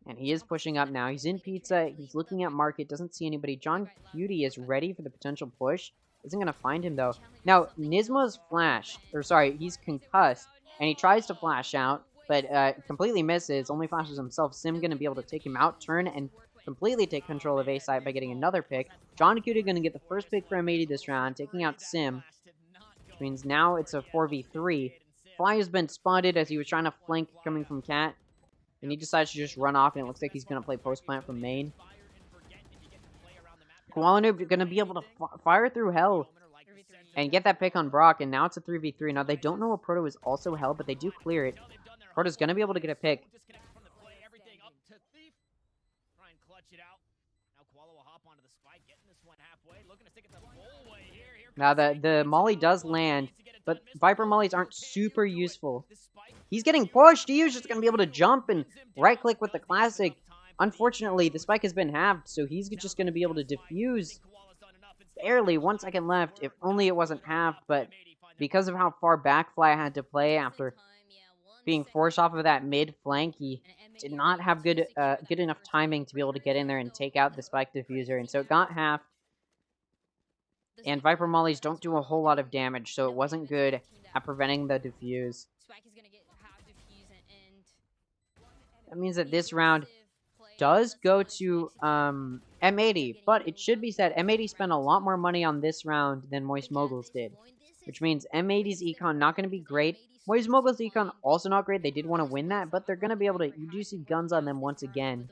And he is pushing up now. He's in Pizza. He's looking at Market. Doesn't see anybody. John Cutie is ready for the potential push. Isn't going to find him, though. Now, Nisma's flashed. Or, sorry, he's concussed. And he tries to flash out, but completely misses. Only flashes himself. Sim going to be able to take him out, turn, and completely take control of A side by getting another pick. John Cutie going to get the first pick for M80 this round, taking out Sim. Which means now it's a 4v3. Fly has been spotted as he was trying to flank coming from Cat. And he decides to just run off, and it looks like he's going to play post plant from main. Koala Noob going to be able to fire through Hell and get that pick on Brock, and now it's a 3v3. Now, they don't know what Proto is also Hell, but they do clear it. Proto's going to be able to get a pick. Now, the Molly does land, but Viper Mollies aren't super useful. He's getting pushed. He was just going to be able to jump and right-click with the classic. Unfortunately, the spike has been halved, so he's just going to be able to defuse. Barely, 1 second left. If only it wasn't halved, but because of how far back Fly had to play after being forced off of that mid flank, he did not have good enough timing to be able to get in there and take out the spike diffuser, and so it got halved. And Viper Mollies don't do a whole lot of damage, so it wasn't good at preventing the diffuse. That means that this round does go to M80, but it should be said M80 spent a lot more money on this round than Moist Moguls did, which means M80's econ not going to be great. Moist Moguls' econ also not great. They did want to win that, but they're going to be able to. You do see guns on them once again,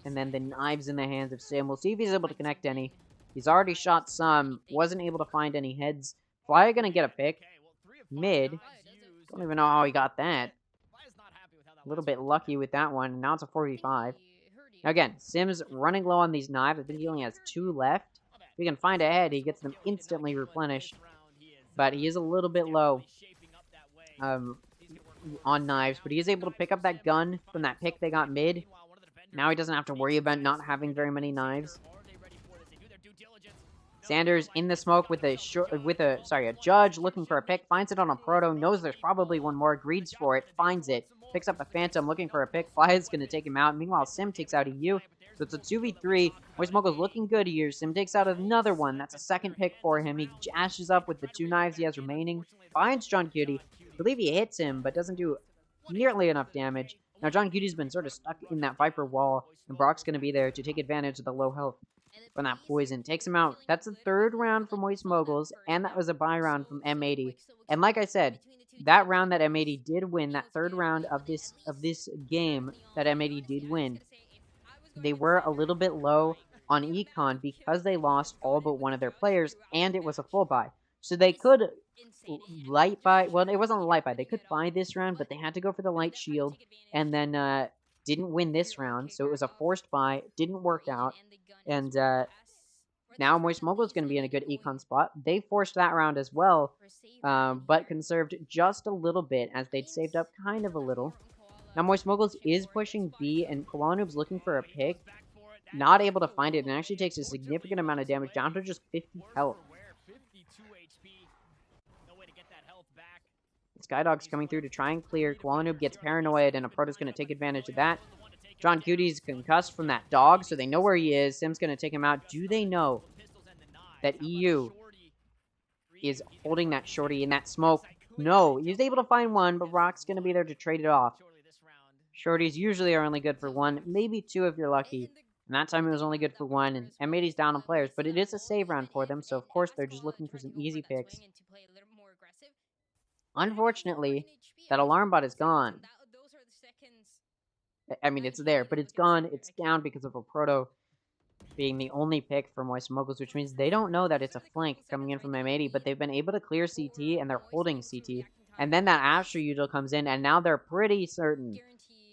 and then the knives in the hands of Sim. We'll see if he's able to connect any. He's already shot some. Wasn't able to find any heads. Fly going to get a pick. Mid. Don't even know how he got that. A little bit lucky with that one. Now it's a 4v5. Now again, Sim's running low on these knives. I think he only has 2 left. If he can find a head, he gets them instantly replenished. But he is a little bit low on knives. But he is able to pick up that gun from that pick they got mid. Now he doesn't have to worry about not having very many knives. Sanders in the smoke with a judge looking for a pick, finds it on a Proto, knows there's probably one more, greeds for it, finds it, picks up a Phantom looking for a pick, Fly is going to take him out. Meanwhile, Sim takes out EU, so it's a 2v3. Moist Moguls looking good here. Sim takes out another one. That's a second pick for him. He jashes up with the 2 knives he has remaining, finds John Cutie. I believe he hits him, but doesn't do nearly enough damage. Now, John Cutie's been sort of stuck in that Viper wall, and Brock's going to be there to take advantage of the low health from that poison. Takes him out. That's the 3rd round for Moist Moguls, and that was a buy round from M80. And like I said, that round that M80 did win, that 3rd round of this game that M80 did win, they were a little bit low on econ because they lost all but one of their players, and it was a full buy. So they could light buy, well, it wasn't a light buy, they could buy this round, but they had to go for the light shield, and then didn't win this round, so it was a forced buy, didn't work out, and now Moist Mogul is going to be in a good econ spot. They forced that round as well, but conserved just a little bit, as they'd saved up kind of a little. Now Moist Moguls is pushing B, and Koala looking for a pick, not able to find it, and actually takes a significant amount of damage, down to just 50 health. Skydog's coming through to try and clear. Koala gets paranoid, and a Proto's going to take advantage of that. John Cutie's concussed from that dog, so they know where he is. Sim's going to take him out. Do they know that EU is holding that shorty in that smoke? No. He's able to find one, but Rock's going to be there to trade it off. Shorties usually are only good for 1, maybe 2 if you're lucky. And that time it was only good for 1, and M80's down on players, but it is a save round for them, so of course they're just looking for some easy picks. Unfortunately, that alarm bot is gone. I mean, it's there, but it's gone. It's down because of a Proto being the only pick for Moist Moguls, which means they don't know that it's a flank coming in from M80, but they've been able to clear CT, and they're holding CT. And then that Astro Util comes in, and now they're pretty certain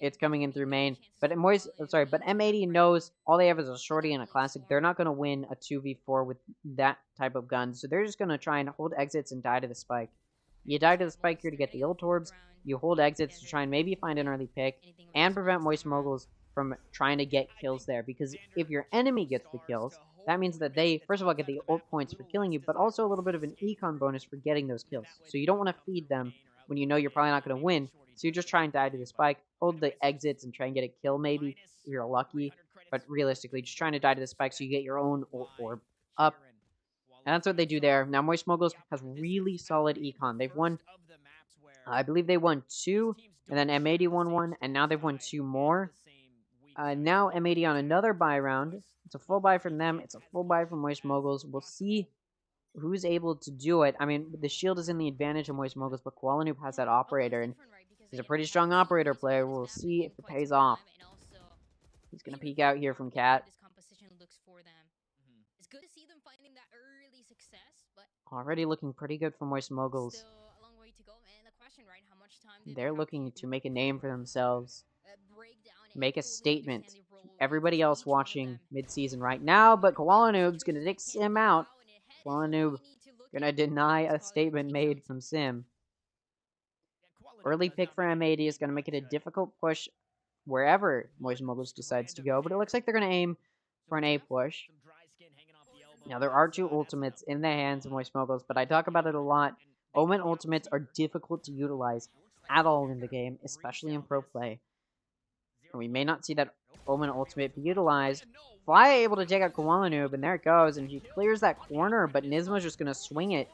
it's coming in through main. But but M80 knows all they have is a shorty and a classic. They're not going to win a 2v4 with that type of gun, so they're just going to try and hold exits and die to the spike. You die to the spike here to get the ult orbs. You hold exits to try and maybe find an early pick and prevent Moist Moguls from trying to get kills there. Because if your enemy gets the kills, that means that they, first of all, get the ult points for killing you, but also a little bit of an econ bonus for getting those kills. So you don't want to feed them when you know you're probably not going to win. So you just try and die to the spike, hold the exits, and try and get a kill maybe if you're lucky. But realistically, just trying to die to the spike so you get your own ult orb up. And that's what they do there. Now, Moist Moguls has really solid econ. They've won, I believe they won 2, and then M80 won 1, and now they've won 2 more. Now M80 on another buy round. It's a full buy from them. It's a full buy from Moist Moguls. We'll see who's able to do it. I mean, the shield is in the advantage of Moist Moguls, but Koala Noob has that operator, and he's a pretty strong operator player. We'll see if it pays off. He's going to peek out here from Cat. Already looking pretty good for Moist Moguls. They're looking to make a name for themselves. Make a statement. Everybody else watching mid-season right now, but Koala Noob's going to take Sim out. Koala Noob going to deny a statement made from Sim. Early pick for M80 is going to make it a difficult push wherever Moist Moguls decides to go, but it looks like they're going to aim for an A push. Now, there are 2 ultimates in the hands of Moist Moguls, but I talk about it a lot. Omen ultimates are difficult to utilize at all in the game, especially in pro play. And we may not see that Omen ultimate be utilized. Fly able to take out Koala Noob, and there it goes, and he clears that corner, but Nismo's just going to swing it,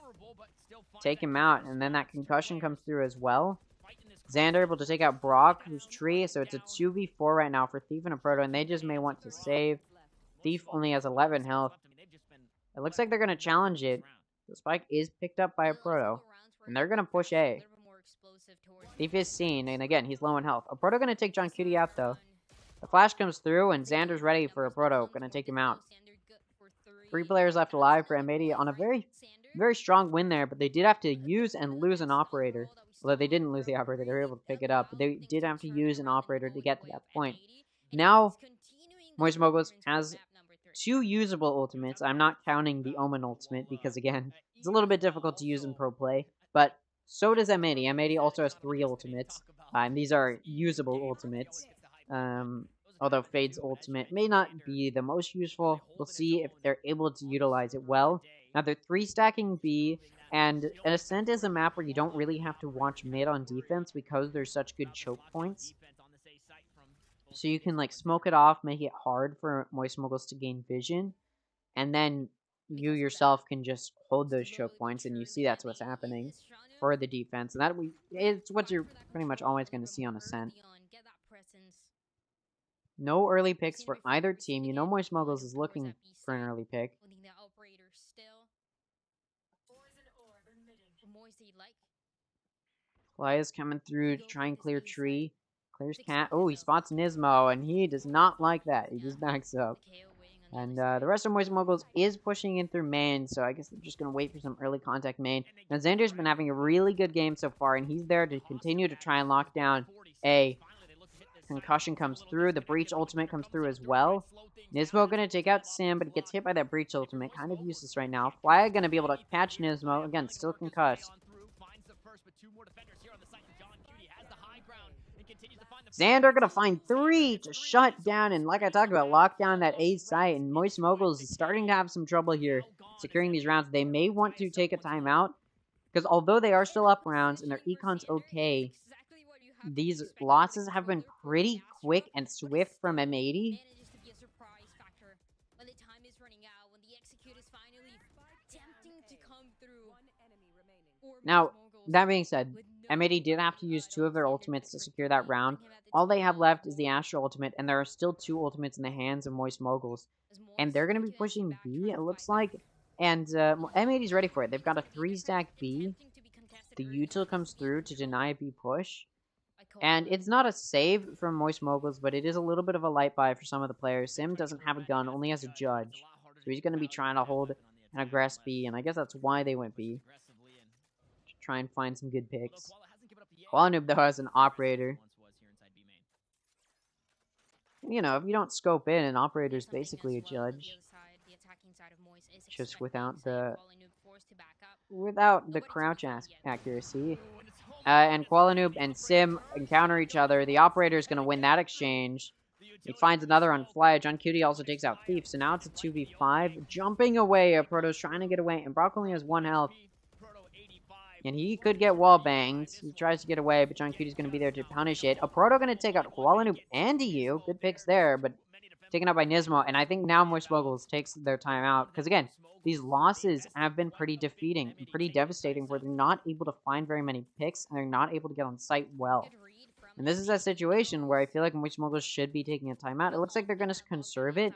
take him out, and then that concussion comes through as well. Xander able to take out Brock, who's Tree, so it's a 2v4 right now for Thief and a Proto, and they just may want to save. Thief only has 11 health. It looks like they're going to challenge it. The spike is picked up by a Proto, and they're going to push A. Thief is seen, and again, he's low in health. A Proto going to take John Cutie out, though. The flash comes through, and Xander's ready for a Proto. Going to take him out. 3 players left alive for M80 on a very, very strong win there, but they did have to use and lose an operator. Although they didn't lose the operator, they were able to pick it up. But they did have to use an operator to get to that point. Now, Moist Moguls has 2 usable ultimates. I'm not counting the Omen ultimate because, again, it's a little bit difficult to use in pro play. But so does M80. M80 also has 3 ultimates. And these are usable ultimates. Although Fade's ultimate may not be the most useful. We'll see if they're able to utilize it well. Now, they're 3-stacking B. And Ascent is a map where you don't really have to watch mid on defense because there's such good choke points. So you can, like, smoke it off, make it hard for Moist Moguls to gain vision. And then you yourself can just hold those choke points, and you see that's what's happening for the defense. And it's what you're pretty much always going to see on Ascent. No early picks for either team. You know Moist Moguls is looking for an early pick. Fly is coming through to try and clear Tree. Clears Cat. Oh, he spots Nismo, and he does not like that. He just backs up. And the rest of Moist Moguls is pushing in through main, so I guess they're just going to wait for some early contact main. Now, Xander's been having a really good game so far, and he's there to continue to try and lock down A. Concussion comes through. The Breach ultimate comes through as well. Nismo going to take out Sim, but he gets hit by that Breach ultimate. Kind of useless right now. Fly going to be able to catch Nismo. Again, still concussed. Xander going to find 3 to shut down, and like I talked about, lock down that A site, and Moist Moguls is starting to have some trouble here securing these rounds. They may want to take a timeout, because although they are still up rounds and their econ's okay, these losses have been pretty quick and swift from M80. Now, that being said, M80 did have to use 2 of their ultimates to secure that round. All they have left is the Astro ultimate, and there are still 2 ultimates in the hands of Moist Moguls. And they're going to be pushing B, it looks like. And M80's ready for it. They've got a 3-stack B. The util comes through to deny a B push. And it's not a save from Moist Moguls, but it is a little bit of a light buy for some of the players. Sim doesn't have a gun, only has a judge. So he's going to be trying to hold an aggress B, and I guess that's why they went B. To try and find some good picks. Koala Noob, though, has an operator. You know, if you don't scope in, an operator is basically a judge. Just without the crouch accuracy. And Koala Noob and Sim encounter each other. The operator is going to win that exchange. He finds another on Fly. John Cutie also takes out Thief. So now it's a 2v5. Jumping away. Proto's trying to get away. And Brock only has 1 health. And he could get wall banged. He tries to get away, but John Cutie's going to be there to punish it. A Proto going to take out Koala Noob and EU. Good picks there, but taken out by Nismo, and I think now Moist Moguls takes their time out. Because again, these losses have been pretty defeating and pretty devastating where they're not able to find very many picks and they're not able to get on site well. And this is a situation where I feel like Moist Moguls should be taking a timeout. It looks like they're going to conserve it.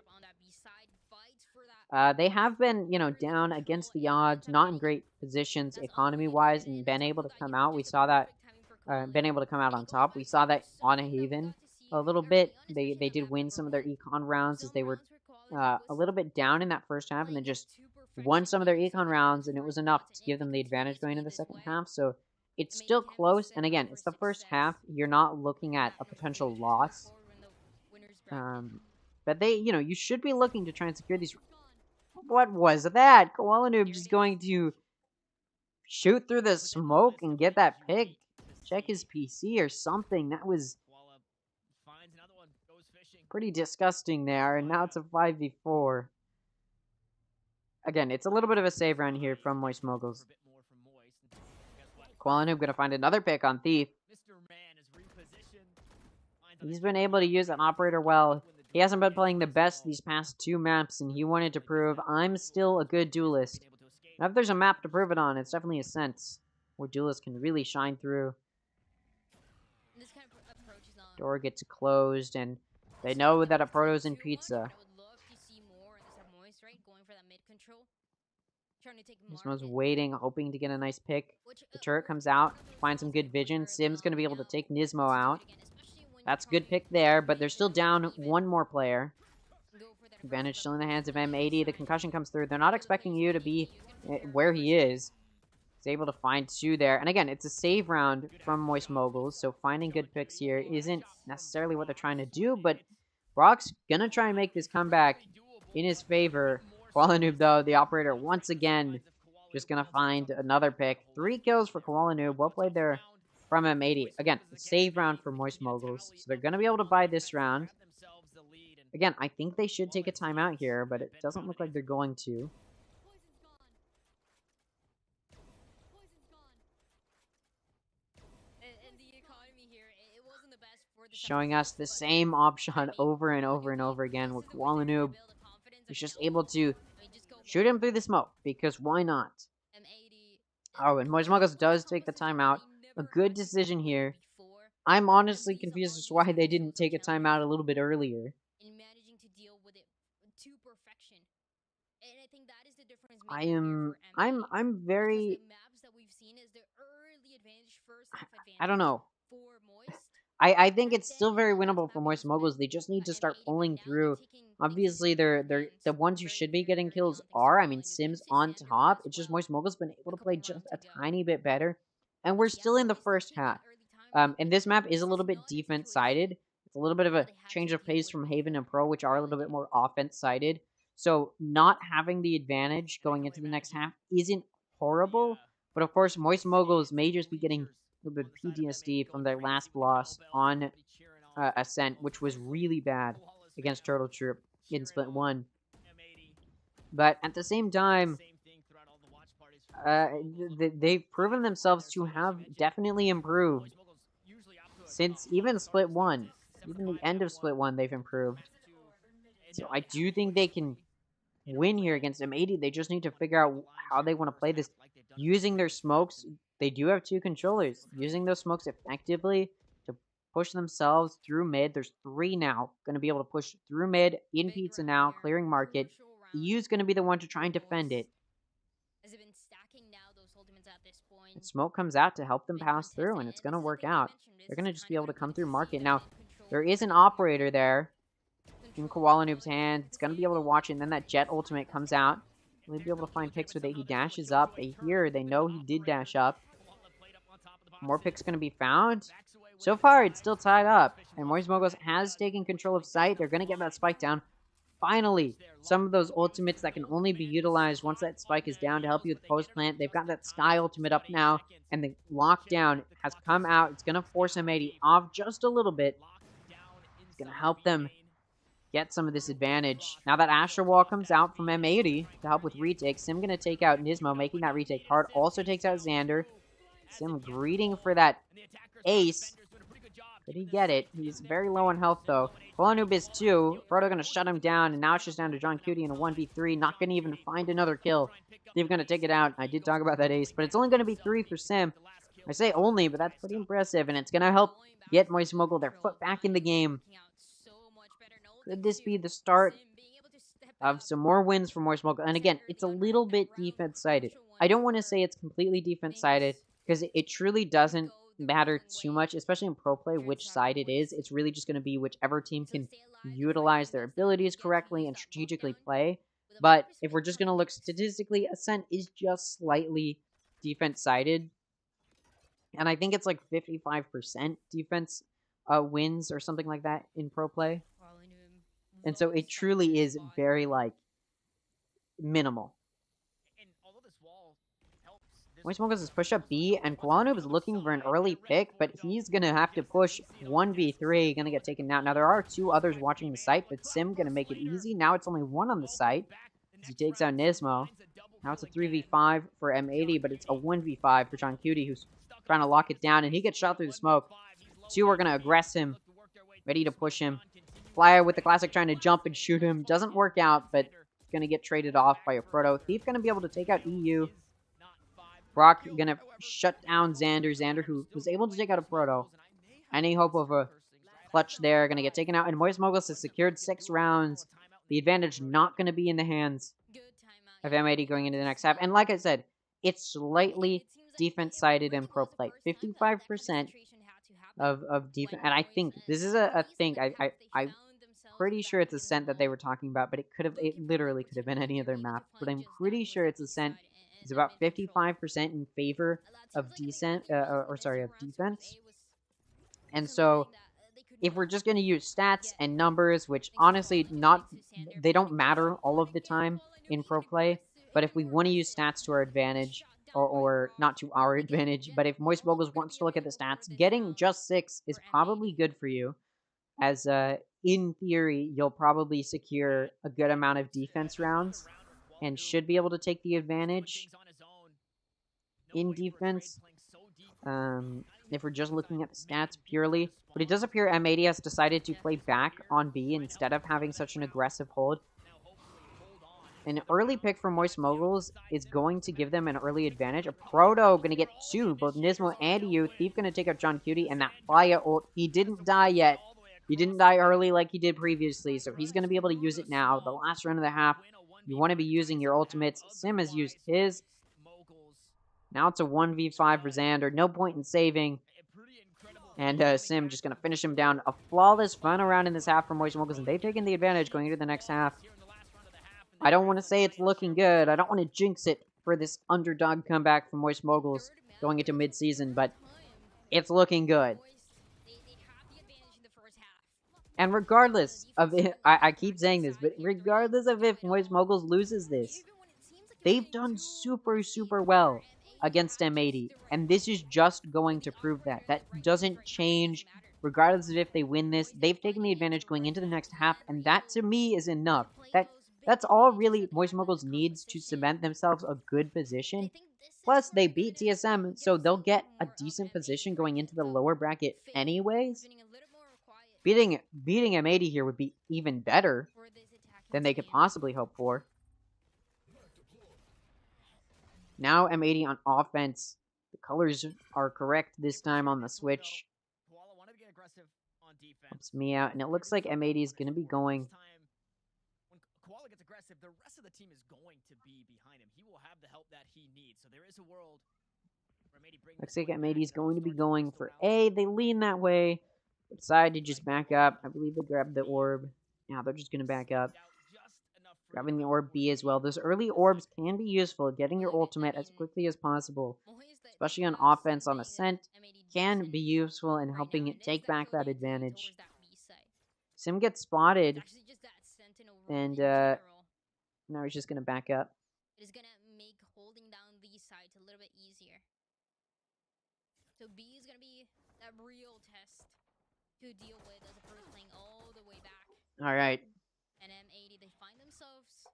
They have been, you know, down against the odds, not in great positions economy-wise, and been able to come out. We saw that, been able to come out on top. We saw that on Haven a little bit. They did win some of their econ rounds as they were a little bit down in that first half, and then just won some of their econ rounds, and it was enough to give them the advantage going into the second half. So it's still close, and again, it's the first half. You're not looking at a potential loss. But they, you know, you should be looking to try and secure these. What was that? Koala Noob just going to shoot through the smoke and get that pick. Check his PC or something. That was pretty disgusting there. And now it's a 5v4. Again, it's a little bit of a save round here from Moist Moguls. Koala Noob gonna find another pick on Thief. He's been able to use an operator well. He hasn't been playing the best these past 2 maps, and he wanted to prove, I'm still a good duelist. Now, if there's a map to prove it on, it's definitely Ascent, where duelists can really shine through. Door gets closed, and they know that a Proto's in Pizza. Nismo's waiting, hoping to get a nice pick. The turret comes out, finds some good vision. Sim's going to be able to take Nismo out. That's a good pick there, but they're still down 1 more player. Advantage still in the hands of M80. The concussion comes through. They're not expecting you to be where he is. He's able to find 2 there. And again, it's a save round from Moist Moguls, so finding good picks here isn't necessarily what they're trying to do, but Brock's gonna try and make this comeback in his favor. Koala Noob, though, the operator, once again, just gonna find another pick. 3 kills for Koala Noob. Well played there from M80. Again, a save round for Moist Moguls, so they're gonna be able to buy this round. Again, I think they should take a timeout here, but it doesn't look like they're going to. Showing us the same option over and over and over again with Koala Noob. He's just able to shoot him through the smoke, because why not? Oh, and Moist Moguls does take the timeout. A good decision here. I'm honestly confused as to why they didn't take a timeout a little bit earlier. I'm very... I don't know. I think it's still very winnable for Moist Moguls. They just need to start pulling through. Obviously, they're the ones who should be getting kills are. I mean, Sim's on top. It's just Moist Moguls been able to play just a tiny bit better. And we're still in the first half. And this map is a little bit defense-sided. It's a little bit of a change of pace from Haven and Pro, which are a little bit more offense-sided. So not having the advantage going into the next half isn't horrible. But of course, Moist Moguls may just be getting a little bit of PTSD from their last loss on Ascent, which was really bad against Turtle Troop in Split 1. But at the same time, they've proven themselves to have definitely improved since even Split 1. Even the end of Split 1, they've improved. So I do think they can win here against M80. They just need to figure out how they want to play this. Using their smokes, they do have 2 controllers. Using those smokes effectively to push themselves through mid. There's 3 now. Going to be able to push through mid, in Pizza now, clearing market. EU's going to be the one to try and defend it. And smoke comes out to help them pass through, and it's going to work out. They're going to just be able to come through market. Now, there is an operator there in Koala Noob's hand. It's going to be able to watch it, and then that Jet ultimate comes out. They'll be able to find picks where he dashes up. They know he did dash up. More picks going to be found. So far, it's still tied up, and Moist Moguls has taken control of site. They're going to get that spike down. Finally, some of those ultimates that can only be utilized once that spike is down to help you with post-plant. They've got that Sky ultimate up now, and the lockdown has come out. It's going to force M80 off just a little bit. It's going to help them get some of this advantage. Now that Astro Wall comes out from M80 to help with retake, Sim going to take out Nismo, making that retake hard. Also takes out Xander. Sim greeting for that ace. Could he get it? He's very low on health, though. Kolanub is 2. Frodo gonna shut him down, and now it's just down to John Cutie in a 1v3. Not gonna even find another kill. Thief gonna take it out. I did talk about that ace, but it's only gonna be 3 for Sim. I say only, but that's pretty impressive, and it's gonna help get Moist Mogul their foot back in the game. Could this be the start of some more wins for Moist Mogul? And again, it's a little bit defense-sided. I don't want to say it's completely defense-sided, because it truly doesn't matter too much, especially in pro play, which side it is. It's really just going to be whichever team can utilize their abilities correctly and strategically play. But if we're just going to look statistically, Ascent is just slightly defense-sided. And I think it's like 55% defense wins or something like that in pro play. And so it truly is very, like, minimal. Moist Moguls is push up B, and Kolanub is looking for an early pick, but he's going to have to push 1v3, going to get taken out. Now, there are 2 others watching the site, but Sim going to make it easy. Now it's only 1 on the site as he takes out Nismo. Now it's a 3v5 for M80, but it's a 1v5 for John Cutie, who's trying to lock it down, and he gets shot through the smoke. 2 are going to aggress him, ready to push him. Flyer with the classic trying to jump and shoot him. Doesn't work out, but going to get traded off by a Proto. Thief going to be able to take out EU. Brock going to shut down Xander. Xander, who was able to take out a Proto. Any hope of a clutch there. Going to get taken out. And Moist Moguls has secured 6 rounds. The advantage not going to be in the hands of M80 going into the next half. And like I said, it's slightly defense-sided in pro play. 55% of defense. And I think this is a thing. I'm pretty sure it's Ascent that they were talking about, but it literally could have been any other map. But I'm pretty sure it's Ascent. It's about 55% in favor of defense. And so, if we're just going to use stats and numbers, which honestly they don't matter all of the time in pro play, but if we want to use stats to our advantage, or not to our advantage, but if Moist Moguls wants to look at the stats, getting just 6 is probably good for you, as in theory, you'll probably secure a good amount of defense rounds, and should be able to take the advantage in defense, if we're just looking at the stats purely. But it does appear M80 has decided to play back on B instead of having such an aggressive hold. An early pick for Moist Moguls is going to give them an early advantage. A Proto going to get 2, both Nismo and EU. Thief going to take out John Cutie, and that Fire ult, he didn't die yet. He didn't die early like he did previously, so he's going to be able to use it now. The last round of the half, you want to be using your ultimates. Sim has used his. Now it's a 1v5 for Xander. No point in saving. And Sim just going to finish him down. A flawless final round in this half for Moist Moguls, and they've taken the advantage going into the next half. I don't want to say it's looking good. I don't want to jinx it for this underdog comeback from Moist Moguls going into mid-season, but it's looking good. And regardless of it, I keep saying this, but regardless of if Moist Moguls loses this, they've done super, super well against M80, and this is just going to prove that. That doesn't change regardless of if they win this. They've taken the advantage going into the next half, and that to me is enough. That's all really Moist Moguls needs to cement themselves a good position. Plus, they beat TSM, so they'll get a decent position going into the lower bracket anyways. Beating M80 here would be even better than they could possibly hope for. Now M80 on offense. The colors are correct this time on the switch. Helps me out, and it looks like M80 is going to be going. The rest of the team is going to be behind him. He will have the help that he needs. So there is a world where looks like M80 is going to be going for A. They lean that way. Decide to just back up. I believe they grabbed the orb. Now they're just going to back up. Grabbing the orb B as well. Those early orbs can be useful. Getting your ultimate as quickly as possible, especially on offense on Ascent, can be useful in helping it take back that advantage. Sim gets spotted. And now he's just going to back up. It is going to make holding down these sides a little bit easier. So B is going to be that real test to deal with as opposed to playing all the way back. All right. And M80, they find themselves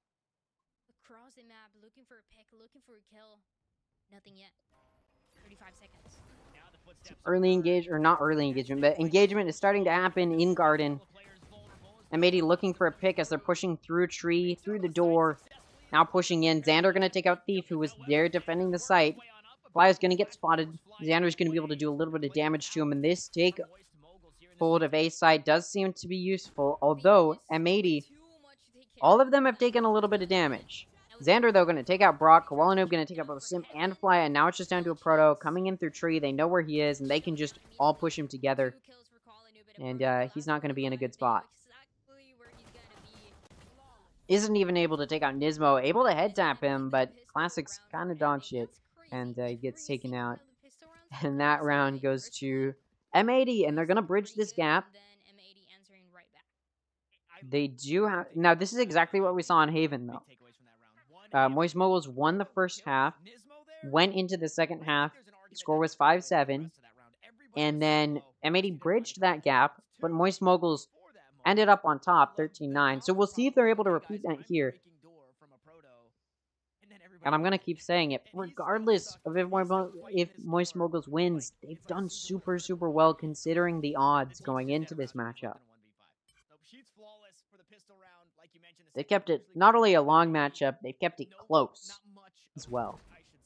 across the map looking for a pick, looking for a kill. Nothing yet. Early engage, or not early engagement, but engagement is starting to happen in Garden. M80 looking for a pick as they're pushing through a tree, through the door. Now pushing in. Xander going to take out Thief, who was there defending the site. Fly's going to get spotted. Xander's going to be able to do a little bit of damage to him, and this take hold of A side does seem to be useful, although M80, all of them have taken a little bit of damage. Xander, though, going to take out Brock. Koalanoob going to take out both Sim and Fly, and now it's just down to a Proto coming in through tree. They know where he is, and they can just all push him together. And he's not going to be in a good spot. Isn't even able to take out Nismo. Able to head tap him, but Classic's kind of dog shit. And he gets taken out. And that round goes to M80, and they're going to bridge this gap. They do have... Now, this is exactly what we saw in Haven, though. Moist Moguls won the first half, went into the second half. The score was 5-7. And then M80 bridged that gap, but Moist Moguls ended up on top, 13-9. So we'll see if they're able to repeat that here. And I'm going to keep saying it. Regardless of if Moist Moguls wins, they've done super, super well considering the odds going into this matchup. They've kept it not only a long matchup, they've kept it close as well.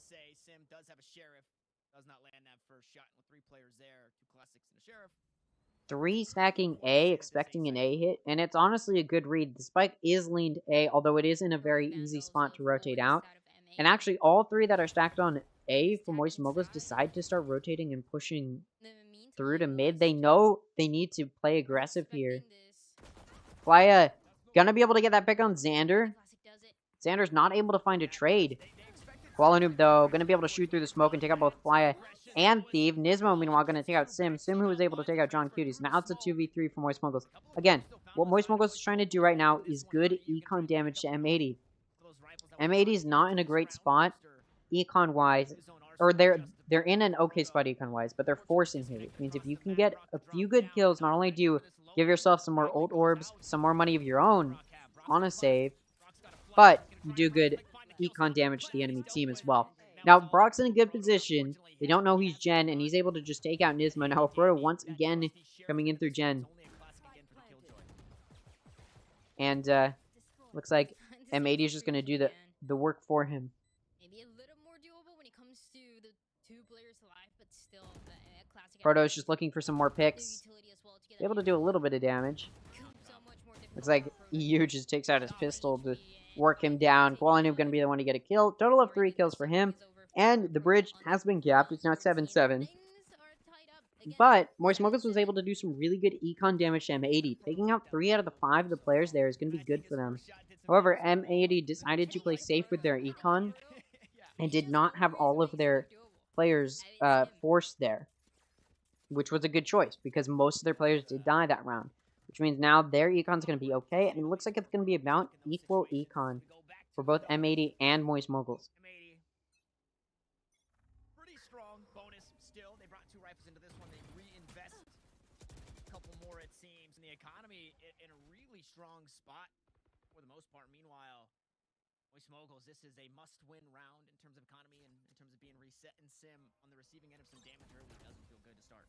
Sim does have a Sheriff. Does not land that first shot with 3 players there. 2 Classics and a Sheriff. 3 stacking A, expecting an A hit, and it's honestly a good read. The spike is leaned A, although it is in a very easy spot to rotate out. And actually, all 3 that are stacked on A for Moist Moguls decide to start rotating and pushing through to mid. They know they need to play aggressive here. Flya gonna be able to get that pick on Xander. Xander's not able to find a trade. Koalanoob, though, gonna be able to shoot through the smoke and take out both Flya and Thief. Nismo, meanwhile, going to take out Sim. Sim, who was able to take out John Cuties. Now it's a 2v3 for Moist Moguls. Again, what Moist Moguls is trying to do right now is good econ damage to M80. M80 is not in a great spot, econ-wise. Or they're in an okay spot econ-wise, but they're forcing here. Which means if you can get a few good kills, not only do you give yourself some more ult orbs, some more money of your own on a save, but you do good econ damage to the enemy team as well. Now, Brock's in a good position. They don't know he's Gen, and he's able to just take out Nismo. Now, Proto once again coming in through Gen. And, looks like M80 is just going to do the work for him. Proto is just looking for some more picks. Able to do a little bit of damage. Looks like EU just takes out his pistol to work him down. Koalanoob going to be the one to get a kill. Total of 3 kills for him. And the bridge has been gapped. It's now 7-7. But Moist Moguls was able to do some really good econ damage to M80. Taking out 3 out of the 5 of the players there is going to be good for them. However, M80 decided to play safe with their econ and did not have all of their players forced there, which was a good choice because most of their players did die that round. Which means now their econ's going to be okay, and it looks like it's going to be about equal econ for both M80 and Moist Moguls. Pretty strong bonus still. They brought 2 rifles into this one. They reinvest a couple more, it seems, in the economy in a really strong spot for the most part. Meanwhile, Moist Moguls, this is a must-win round in terms of economy and in terms of being reset in Sim on the receiving end of some damage early. Doesn't feel good to start.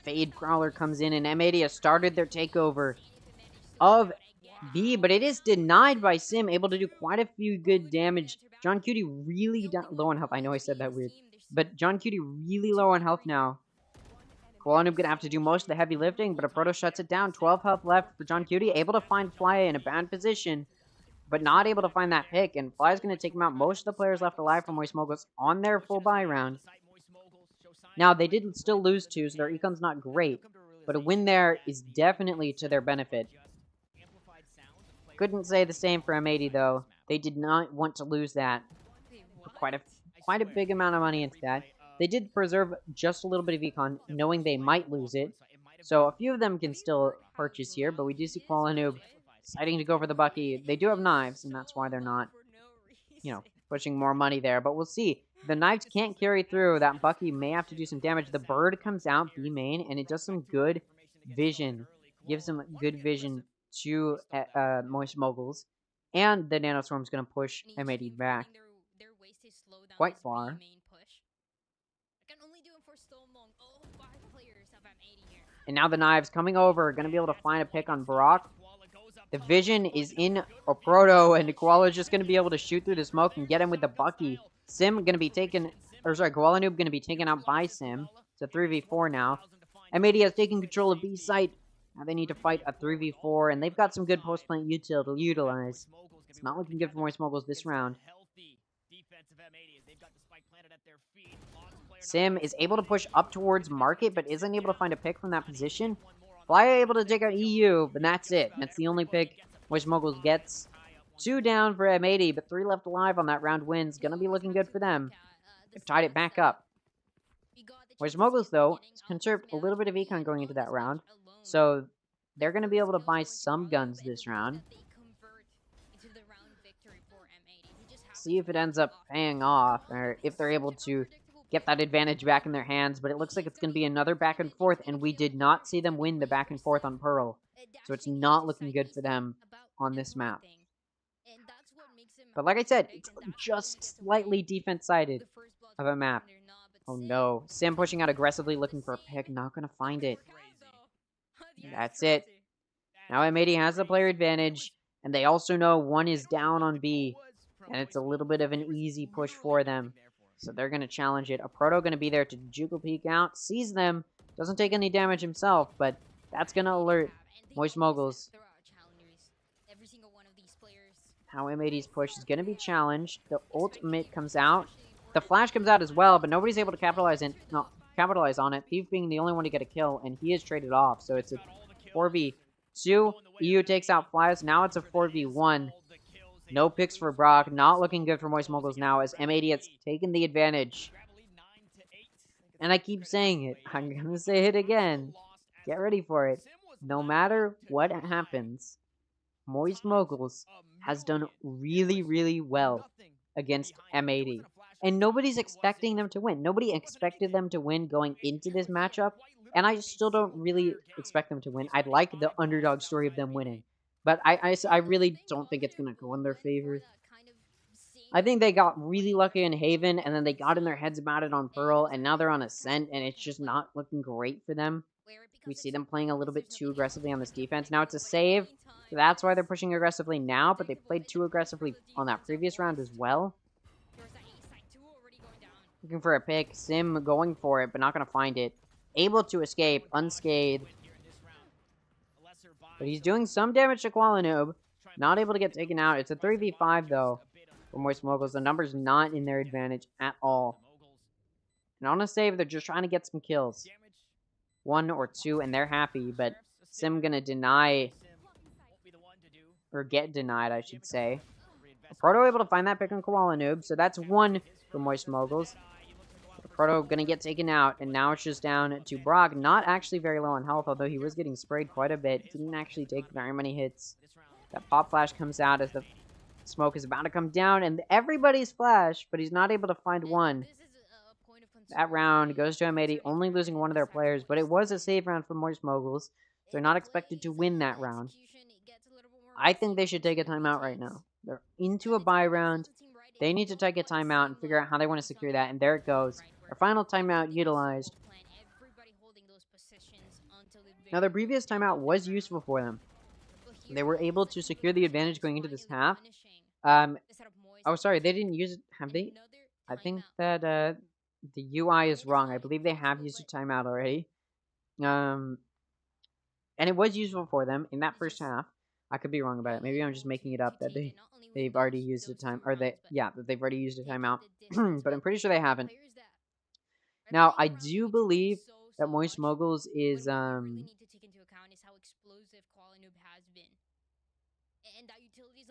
Fade Prowler comes in, and M80 has started their takeover of B, but it is denied by Sim, able to do quite a few good damage. John Cutie really low on health. I know I said that weird, but John Cutie really low on health now. Koalanoob gonna have to do most of the heavy lifting, but a Proto shuts it down. 12 health left for John Cutie, able to find Flya in a bad position, but not able to find that pick, and Flya's gonna take him out. Most of the players left alive from Moist Moguls on their full buy round. Now, they did still lose 2, so their econ's not great, but a win there is definitely to their benefit. Couldn't say the same for M80, though. They did not want to lose that. Put quite a big amount of money into that. They did preserve just a little bit of econ, knowing they might lose it. So a few of them can still purchase here, but we do see Koalanoob deciding to go for the Bucky. They do have knives, and that's why they're not, pushing more money there. But we'll see. The knives can't carry through. That Bucky may have to do some damage. The bird comes out B main, and it does some good vision. Gives them good vision to Moist Moguls. And the Nanoswarm's going to push M80 back quite far. And now the Knives coming over, going to be able to find a pick on Brock. The vision is in a Proto, and Koala's just going to be able to shoot through the smoke and get him with the Bucky. Sim going to be taken, or sorry, Koala Noob going to be taken out by Sim. It's a 3v4 now. M80 has taken control of B site. Now they need to fight a 3v4, and they've got some good post-plant util to utilize. It's not looking good for Moist Moguls this round. Sim is able to push up towards Market, but isn't able to find a pick from that position. Fly able to take out EU, but that's it. That's the only pick Moist Moguls gets. 2 down for M80, but 3 left alive on that round wins. Gonna be looking good for them. They've tied it back up. Moist Moguls, though, conserved a little bit of econ going into that round, so they're gonna be able to buy some guns this round. See if it ends up paying off, or if they're able to get that advantage back in their hands, but it looks like it's going to be another back and forth, and we did not see them win the back and forth on Pearl, so it's not looking good for them on this map. But like I said, it's just slightly defense-sided of a map. Oh no, Sim pushing out aggressively, looking for a pick, not going to find it. That's it. Now M80 has the player advantage, and they also know one is down on B, and it's a little bit of an easy push for them. So they're going to challenge it. A Proto going to be there to Jugal peek out. Sees them. Doesn't take any damage himself, but that's going to alert Moist Moguls. How M80's push is going to be challenged. The ultimate comes out. The flash comes out as well, but nobody's able to capitalize on it. Thief being the only one to get a kill, and he is traded off. So it's a 4v2. EU takes out Flyers. Now it's a 4v1. No picks for Brock. Not looking good for Moist Moguls now as M80 has taken the advantage. And I keep saying it. I'm going to say it again. Get ready for it. No matter what happens, Moist Moguls has done really, really well against M80. And nobody's expecting them to win. Nobody expected them to win going into this matchup. And I still don't really expect them to win. I'd like the underdog story of them winning. But I really don't think it's going to go in their favor. I think they got really lucky in Haven, and then they got in their heads about it on Pearl, and now they're on Ascent, and it's just not looking great for them. We see them playing a little bit too aggressively on this defense. Now it's a save, so that's why they're pushing aggressively now, but they played too aggressively on that previous round as well. Looking for a pick. Sim going for it, but not going to find it. Able to escape, unscathed. But he's doing some damage to Koala Noob. Not able to get taken out. It's a 3v5, though, for Moist Moguls. The number's not in their advantage at all. And on a save, they're just trying to get some kills. 1 or 2, and they're happy, but Sim gonna deny, or get denied, I should say. Proto able to find that pick on Koala Noob, so that's 1 for Moist Moguls. Proto gonna get taken out, and now it's just down to Brock. Not actually very low on health, although he was getting sprayed quite a bit. Didn't actually take very many hits. That pop flash comes out as the smoke is about to come down, and everybody's flash, but he's not able to find one. That round goes to M80, only losing one of their players, but it was a save round for Moist Moguls, so they're not expected to win that round. I think they should take a timeout right now. They're into a bye round. They need to take a timeout and figure out how they want to secure that, and there it goes. Our final timeout utilized. Now, their previous timeout was useful for them. They were able to secure the advantage going into this half. Oh, sorry, they didn't use it, have they? I think that the UI is wrong. I believe they have used a timeout already. And it was useful for them in that first half. I could be wrong about it. Maybe I'm just making it up that they've already used a time, or that they've already used a timeout. But I'm pretty sure they haven't. Now, I do believe that Moist Moguls is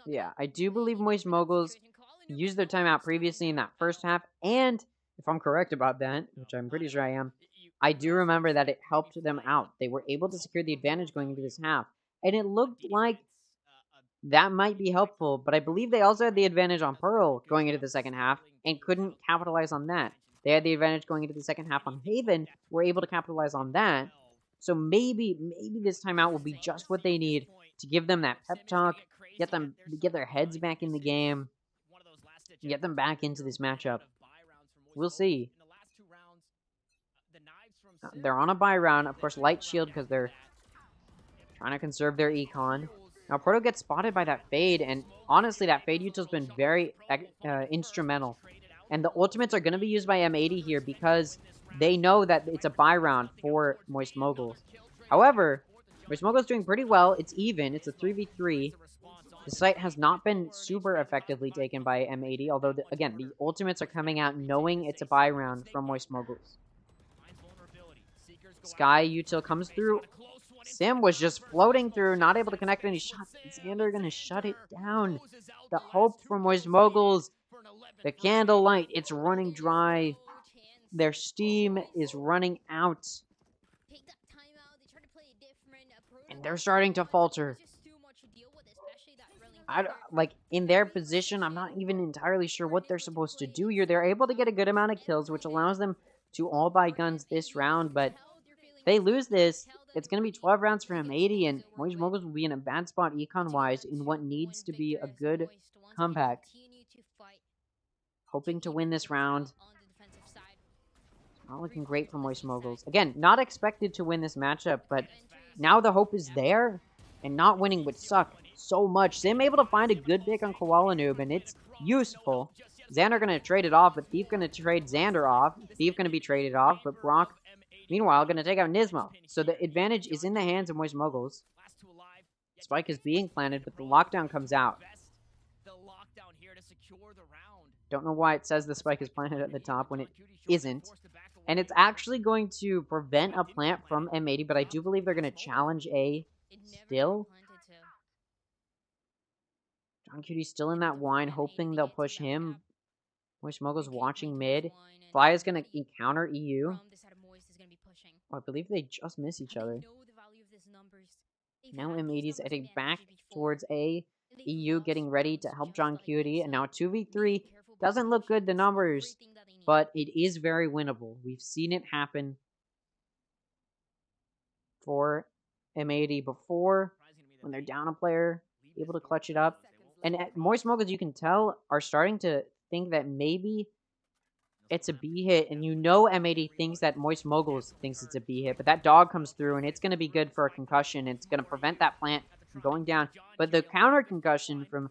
yeah, I do believe Moist Moguls used their timeout previously in that first half, and if I'm correct about that, which I'm pretty sure I am, I do remember that it helped them out. They were able to secure the advantage going into this half, and it looked like that might be helpful, but I believe they also had the advantage on Pearl going into the second half, and couldn't capitalize on that. They had the advantage going into the second half on Haven, were able to capitalize on that, so maybe this timeout will be just what they need to give them that pep talk, get their heads back in the game, get them back into this matchup. We'll see. They're on a buy round, of course, light shield because they're trying to conserve their econ. Now Proto gets spotted by that fade, and honestly, that fade util's been very instrumental. And the ultimates are going to be used by M80 here because they know that it's a buy round for Moist Moguls. However, Moist Mogul's doing pretty well. It's even. It's a 3v3. The site has not been super effectively taken by M80, although, again, the ultimates are coming out knowing it's a buy round from Moist Moguls. Sky util comes through. Sim was just floating through, not able to connect any shots. Xander gonna shut it down. The hope for Moist Moguls. The candlelight, it's running dry. Their steam is running out. And they're starting to falter. Like, in their position, I'm not even entirely sure what they're supposed to do here. They're able to get a good amount of kills, which allows them to all buy guns this round, but if they lose this, it's going to be 12 rounds for M80, and Moist Moguls will be in a bad spot econ-wise in what needs to be a good comeback. Hoping to win this round. Not looking great for Moist Moguls. Again, not expected to win this matchup, but now the hope is there, and not winning would suck so much. Sim able to find a good pick on Koala Noob, and it's useful. Xander going to trade it off, but Thief going to trade Xander off. Thief going to be traded off, but Brock, meanwhile, going to take out Nismo. So the advantage is in the hands of Moist Moguls. Spike is being planted, but the lockdown comes out. Don't know why it says the spike is planted at the top when it isn't. And it's actually going to prevent a plant from M80, but I do believe they're going to challenge A still. John Cutie's still in that wine, hoping they'll push him. Moist Moguls watching mid. Fly is going to encounter EU. Oh, I believe they just miss each other. Now M80 is heading back towards A. EU getting ready to help John Cutie. And now 2v3. Doesn't look good, the numbers, but it is very winnable. We've seen it happen for M80 before when they're down a player, able to clutch it up. And Moist Moguls, you can tell, are starting to think that maybe it's a B hit, and you know M80 thinks that Moist Moguls thinks it's a B hit, but that dog comes through, and it's going to be good for a concussion. It's going to prevent that plant from going down. But the counter concussion from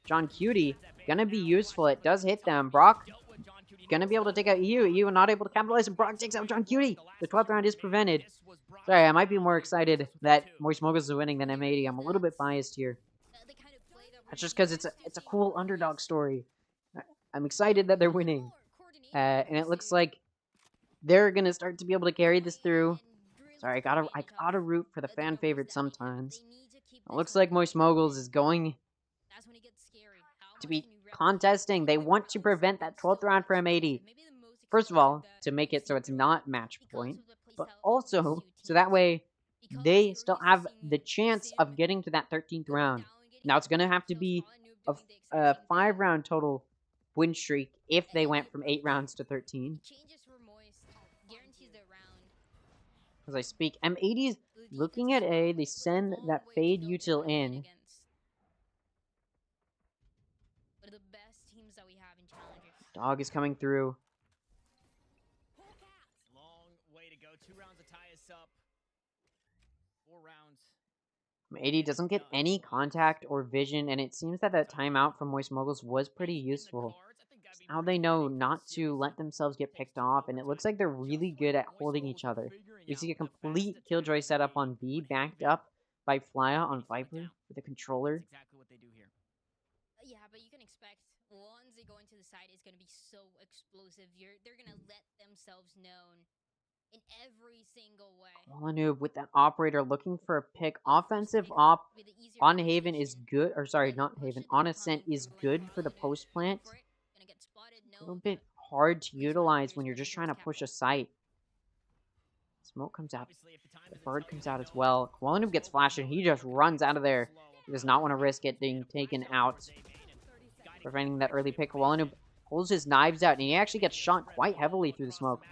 John Cutie gonna be useful. It does hit them. Brock gonna be able to take out EU. EU not able to capitalize, and Brock takes out John Cutie. The 12th round is prevented. Sorry, I might be more excited that Moist Moguls is winning than M80. I'm a little bit biased here. That's just because it's a cool underdog story. I'm excited that they're winning, and it looks like they're gonna start to be able to carry this through. Sorry, I gotta root for the fan favorite sometimes. It looks like Moist Moguls is going to be contesting. They want to prevent that 12th round for M80. First of all, to make it so it's not match point, but also so that way they still have the chance of getting to that 13th round. Now it's going to have to be a 5-round total win streak if they went from 8 rounds to 13. As I speak, M80's looking at A. They send that fade util in. Dog is coming through. Long way to go. 2 rounds to tie us up. 4 rounds. 80 doesn't get any contact or vision, and it seems that that timeout from Moist Moguls was pretty useful. How they know not to let themselves get picked off, and it looks like they're really good at holding each other. We see a complete Killjoy setup on B, backed up by Flya on Viper with a controller. Exactly what they do here. Yeah, but you can expect once they go into the side, it's going to be so explosive. They're going to let themselves known in every single way. Koala with that operator looking for a pick. Offensive op on Haven is good, or sorry, not Haven. On Ascent is good for the post plant. A little bit hard to utilize when you're just trying to push a site. Smoke comes out. The bird comes out as well. Koala gets flashed and he just runs out of there. He does not want to risk it being taken out. Preventing that early pick. Koala pulls his knives out and he actually gets shot quite heavily through the smoke.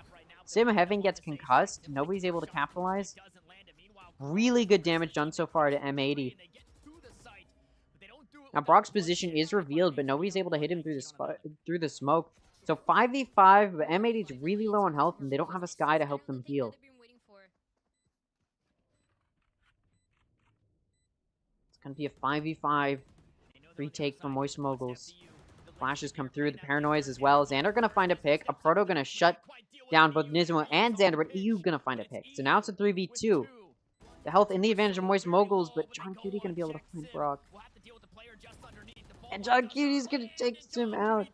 Sim Heaven gets concussed. Nobody's able to capitalize. Really good damage done so far to M80. Now Brock's position is revealed, but nobody's able to hit him through the smoke. So 5v5, but M80's really low on health, and they don't have a Sky to help them heal. It's going to be a 5v5 retake from Moist Moguls. Flashes come through, the Paranoias as well. Xander going to find a pick. A Proto going to shut down both Nismo and Xander, but EU going to find a pick. So now it's a 3v2. The health in the advantage of Moist Moguls, but John Cutie going to be able to find Brock. And John Cutie's going to take him out.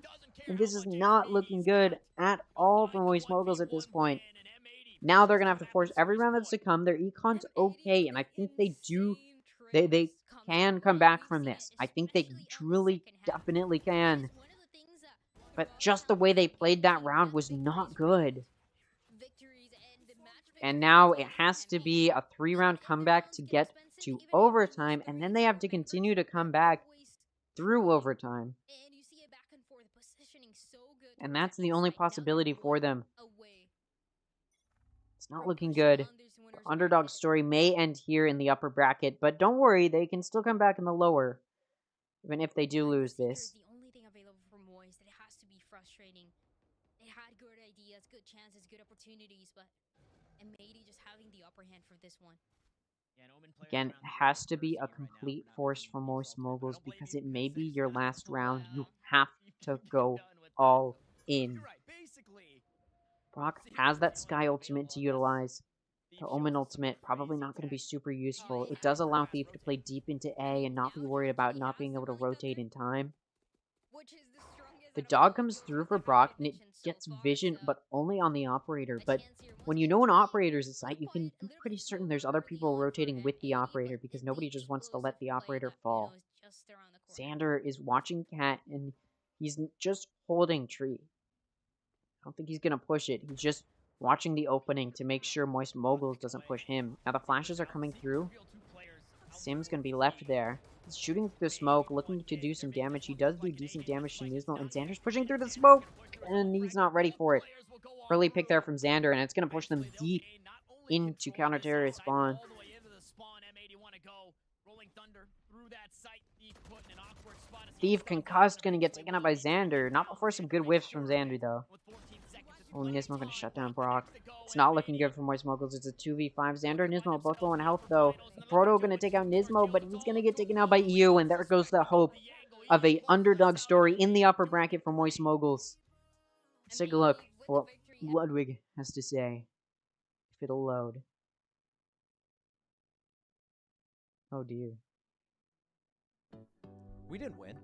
And this is not looking good at all for Moist Moguls at this point. Now they're going to have to force every round that's to come. Their econ's okay, and I think they do. They can come back from this. I think they truly, definitely can. But just the way they played that round was not good. And now it has to be a 3-round comeback to get to overtime, and then they have to continue to come back through overtime. And that's the only possibility for them. It's not looking good. The underdog story may end here in the upper bracket, but don't worry, they can still come back in the lower, even if they do lose this. The only thing available for Moist, it has to be frustrating. They had good ideas, good chances, good opportunities, but M80 just having the upper hand for this one. Again, it has to be a complete force for Moist Moguls because it may be your last round. You have to go all in. Brock has that Sky ultimate to utilize. The Omen ultimate, probably not going to be super useful. It does allow Thief to play deep into A and not be worried about not being able to rotate in time. The dog comes through for Brock, and it gets vision, but only on the operator. But when you know an operator's a site, you can be pretty certain there's other people rotating with the operator because nobody just wants to let the operator fall. Xander is watching Cat, and he's just holding tree. I don't think he's going to push it. He's just watching the opening to make sure Moist Moguls doesn't push him. Now the flashes are coming through. Sim's going to be left there. He's shooting through the smoke, looking to do some damage. He does do decent damage to Nismo, and Xander's pushing through the smoke, and he's not ready for it. Early pick there from Xander, and it's going to push them deep into counter-terrorist spawn. Thief concussed, going to get taken out by Xander. Not before some good whiffs from Xander, though. Oh, Nismo going to shut down Brock. It's not looking good for Moist Moguls. It's a 2v5. Xander and Nismo both low on health, though. Proto going to take out Nismo, but he's going to get taken out by EU, and there goes the hope of a underdog story in the upper bracket for Moist Moguls. Let's take a look at what Ludwig has to say. If it'll load. Oh, dear. We didn't win.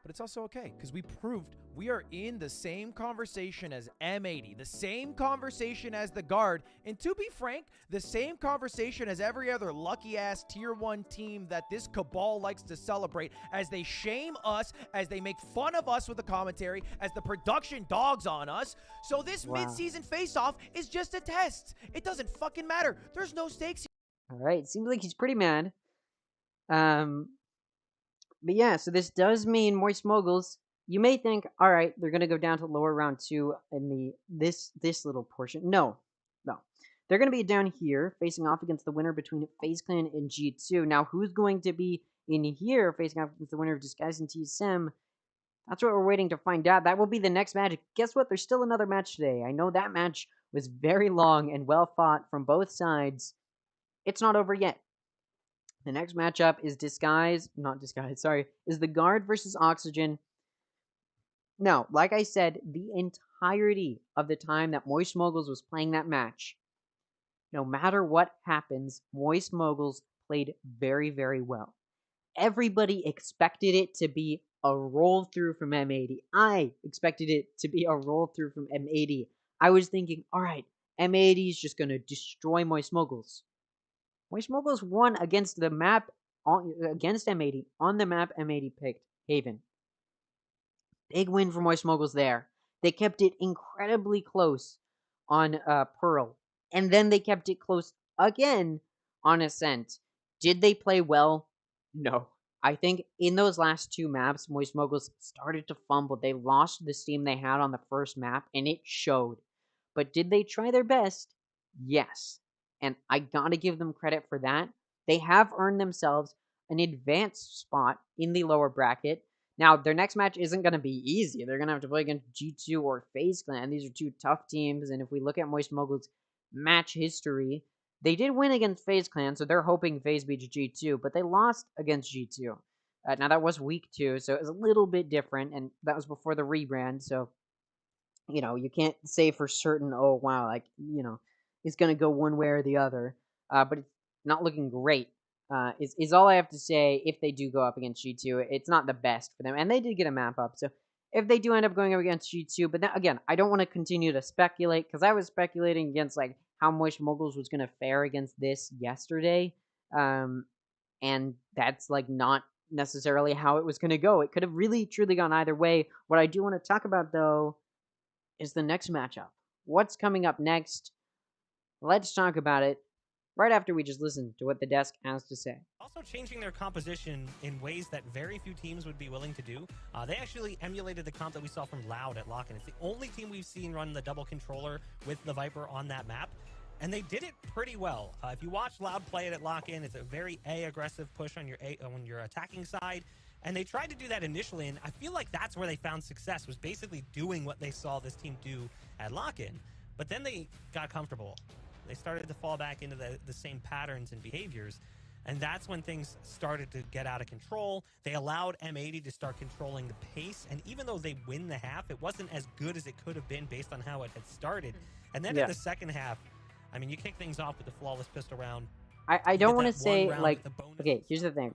But it's also okay, because we proved we are in the same conversation as M80, the same conversation as the Guard, and to be frank, the same conversation as every other lucky-ass Tier 1 team that this cabal likes to celebrate, as they shame us, as they make fun of us with the commentary, as the production dogs on us. So this mid-season face-off is just a test. It doesn't fucking matter. There's no stakes. Alright, seems like he's pretty mad. But yeah, so this does mean Moist Moguls, you may think, alright, they're going to go down to lower round 2 in this little portion. No. They're going to be down here, facing off against the winner between FaZe Clan and G2. Now, who's going to be in here, facing off against the winner of Disguise and TSM? That's what we're waiting to find out. That will be the next match. Guess what? There's still another match today. I know that match was very long and well fought from both sides. It's not over yet. The next matchup is is the Guard versus Oxygen. Now, like I said, the entirety of the time that Moist Moguls was playing that match, no matter what happens, Moist Moguls played very, very well. Everybody expected it to be a roll through from M80. I expected it to be a roll through from M80. I was thinking, alright, M80 is just going to destroy Moist Moguls. Moist Moguls won against the map against M80 on the map M80 picked, Haven. Big win for Moist Moguls there. They kept it incredibly close on Pearl, and then they kept it close again on Ascent. Did they play well? No. I think in those last two maps, Moist Moguls started to fumble. They lost the steam they had on the first map, and it showed. But did they try their best? Yes. And I gotta give them credit for that. They have earned themselves an advanced spot in the lower bracket. Now, their next match isn't going to be easy. They're going to have to play against G2 or FaZe Clan. These are two tough teams, and if we look at Moist Mogul's match history, they did win against FaZe Clan, so they're hoping FaZe beats G2, but they lost against G2. Now, that was week 2, so it was a little bit different, and that was before the rebrand, so, you know, you can't say for certain, oh, wow, like, you know, it's going to go one way or the other, but it's not looking great. Is all I have to say. If they do go up against G2, it's not the best for them, and they did get a map up, so if they do end up going up against G2, but then, again, I don't want to continue to speculate, because I was speculating against, like, how Moist Moguls was going to fare against this yesterday, and that's, like, not necessarily how it was going to go. It could have really, truly gone either way. What I do want to talk about, though, is the next matchup. What's coming up next? Let's talk about it right after we just listen to what the desk has to say. Also changing their composition in ways that very few teams would be willing to do. They actually emulated the comp that we saw from Loud at Lock-In. It's the only team we've seen run the double controller with the Viper on that map, and they did it pretty well. If you watch Loud play it at Lock-In, it's a very aggressive push on your attacking side, and they tried to do that initially, and I feel like that's where they found success, was basically doing what they saw this team do at Lock-In. But then they got comfortable. They started to fall back into the same patterns and behaviors, and that's when things started to get out of control. They allowed M80 to start controlling the pace, and even though they win the half, it wasn't as good as it could have been based on how it had started. And then in the second half, I mean, you kick things off with the flawless pistol round. I don't want to say, like, okay, here's the thing.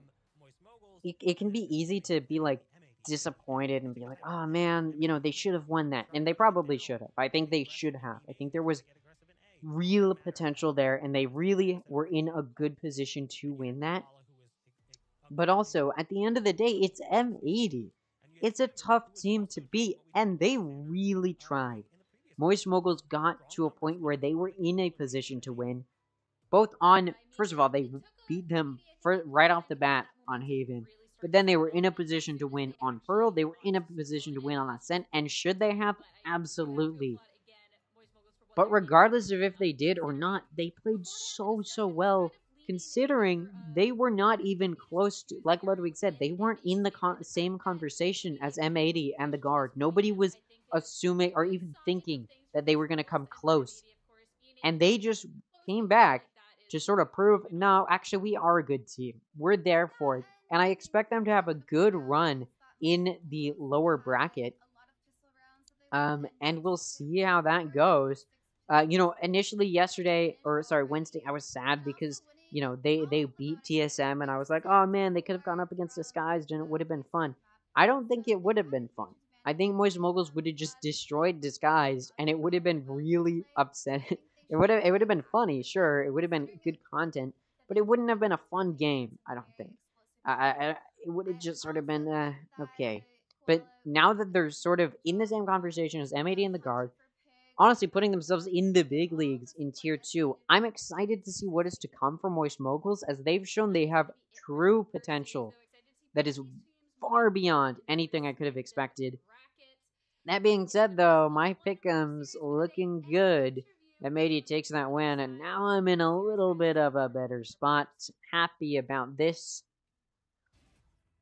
It can be easy to be, like, disappointed and be like, oh, man, you know, they should have won that. And they probably should have. I think they should have. I think there was real potential there, and they really were in a good position to win that. But also, at the end of the day, it's M80. It's a tough team to beat, and they really tried. Moist Moguls got to a point where they were in a position to win. Both on, first of all, they beat them right off the bat on Haven. But then they were in a position to win on Pearl. They were in a position to win on Ascent. And should they have? Absolutely. But regardless of if they did or not, they played so well, considering they were not even close to, like Ludwig said, they weren't in the same conversation as M80 and the Guard. Nobody was assuming or even thinking that they were going to come close. And they just came back to sort of prove, no, actually, we are a good team. We're there for it. And I expect them to have a good run in the lower bracket. And we'll see how that goes. You know, initially Wednesday, I was sad because, you know, they beat TSM, and I was like, oh man, they could have gone up against Disguised, and it would have been fun. I don't think it would have been fun. I think Moist Moguls would have just destroyed Disguised, and it would have been really upsetting. It would have been funny, sure. It would have been good content, but it wouldn't have been a fun game. I don't think. It would have just sort of been okay. But now that they're sort of in the same conversation as M80 and the Guard, honestly putting themselves in the big leagues in Tier 2, I'm excited to see what is to come from Moist Moguls, as they've shown they have true potential that is far beyond anything I could have expected. That being said, though, my pick'em's looking good. M80 takes that win, and now I'm in a little bit of a better spot. Happy about this.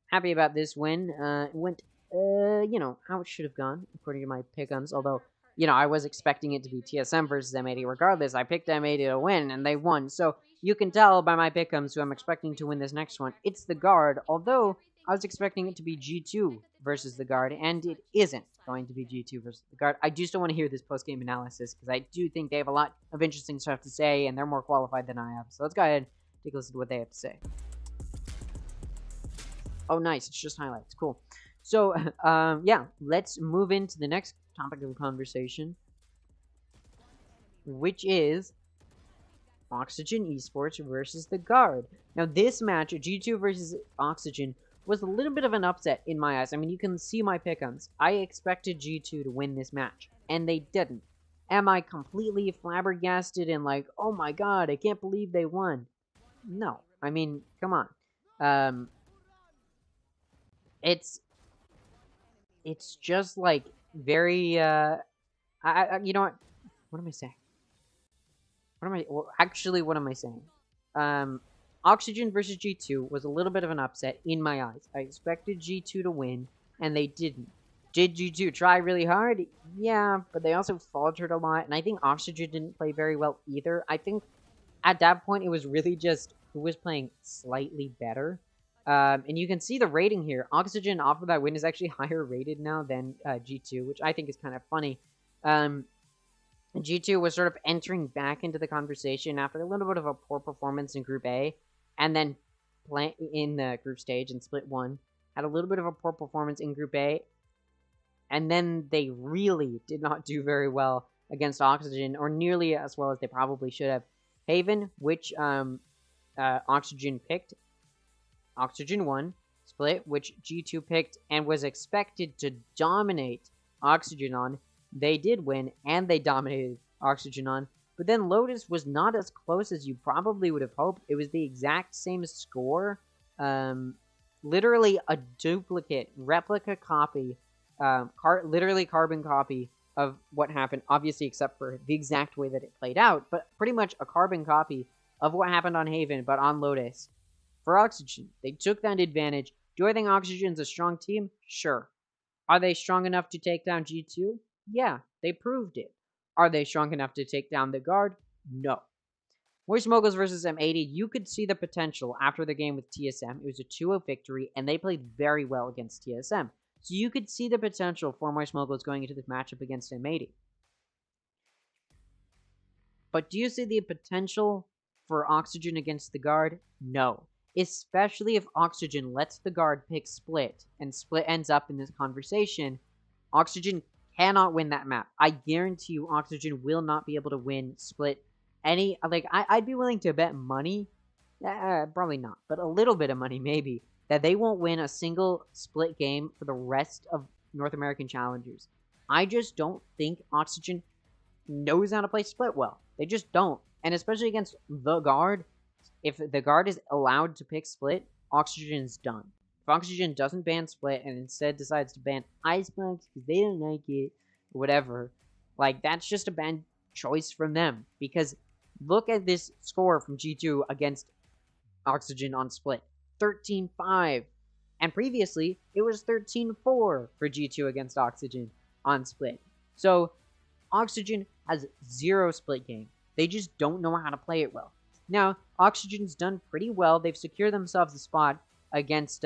Happy about this win. It went, you know, how it should have gone, according to my pick'ems, although, you know, I was expecting it to be TSM versus M80. Regardless, I picked M80 to win, and they won. So you can tell by my pick'ems who I'm expecting to win this next one. It's the Guard, although I was expecting it to be G2 versus the Guard, and it isn't going to be G2 versus the Guard. I do still want to hear this post-game analysis, because I do think they have a lot of interesting stuff to say, and they're more qualified than I am. So let's go ahead and take a listen to what they have to say. Oh, nice. It's just highlights. Cool. So, yeah, let's move into the next topic of conversation, which is Oxygen Esports versus the Guard. Now, this match, G2 versus Oxygen, was a little bit of an upset in my eyes. I mean, you can see my pick'ems. I expected G2 to win this match, and they didn't. Am I completely flabbergasted and like, oh my god, I can't believe they won? No. I mean, come on. It's just like very you know what am I saying? What am I saying? Oxygen versus G2 was a little bit of an upset in my eyes. I expected G2 to win, and they didn't. Did G2 try really hard? Yeah, but they also faltered a lot, and I think Oxygen didn't play very well either. I think at that point, it was really just who was playing slightly better. And you can see the rating here. Oxygen off of that win is actually higher rated now than G2, which I think is kind of funny. G2 was sort of entering back into the conversation after a little bit of a poor performance in Group A, and then in the group stage in Split 1, had a little bit of a poor performance in Group A, and then they really did not do very well against Oxygen, or nearly as well as they probably should have. Haven, which Oxygen picked, Oxygen won. Split, which G2 picked and was expected to dominate Oxygen on, they did win, and they dominated Oxygen on. But then Lotus was not as close as you probably would have hoped. It was the exact same score. Literally a duplicate, replica copy, literally carbon copy of what happened, obviously except for the exact way that it played out, but pretty much a carbon copy of what happened on Haven, but on Lotus. For Oxygen, they took that advantage. Do I think Oxygen's a strong team? Sure. Are they strong enough to take down G2? Yeah, they proved it. Are they strong enough to take down the guard? No. Moist Moguls versus M80, you could see the potential after the game with TSM. It was a 2-0 victory, and they played very well against TSM. So you could see the potential for Moist Moguls going into this matchup against M80. But do you see the potential for Oxygen against the guard? No. Especially if Oxygen lets the guard pick Split, and Split ends up in this conversation, Oxygen cannot win that map. I guarantee you Oxygen will not be able to win Split. I'd be willing to bet money, probably not, but a little bit of money maybe, that they won't win a single Split game for the rest of North American Challengers. I just don't think Oxygen knows how to play Split well. They just don't. And especially against the guard, if the guard is allowed to pick Split, Oxygen's done. If Oxygen doesn't ban Split and instead decides to ban Icebox because they don't like it, or whatever, that's just a bad choice from them. Because look at this score from G2 against Oxygen on Split. 13-5. And previously, it was 13-4 for G2 against Oxygen on Split. So, Oxygen has zero Split game. They just don't know how to play it well. Now, Oxygen's done pretty well. They've secured themselves a spot against,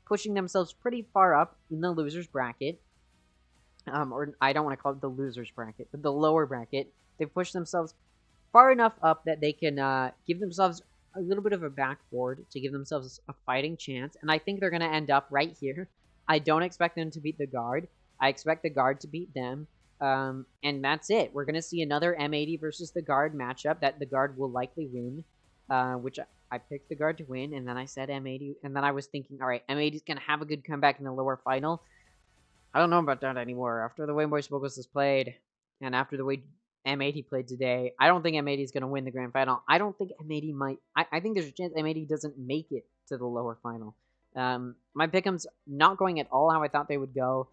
pushing themselves pretty far up in the loser's bracket. Or I don't want to call it the loser's bracket, but the lower bracket. They've pushed themselves far enough up that they can give themselves a little bit of a backboard to give themselves a fighting chance. And I think they're going to end up right here. I don't expect them to beat the guard. I expect the guard to beat them. And that's it. We're going to see another M80 versus the guard matchup that the guard will likely win, which I picked the guard to win, and then I said M80, and then I was thinking, all right, M80 is going to have a good comeback in the lower final. I don't know about that anymore. After the way Moist Moguls has played, and after the way M80 played today, I don't think M80 is going to win the grand final. I don't think M80 might. I think there's a chance M80 doesn't make it to the lower final. My pick'em's not going at all how I thought they would go.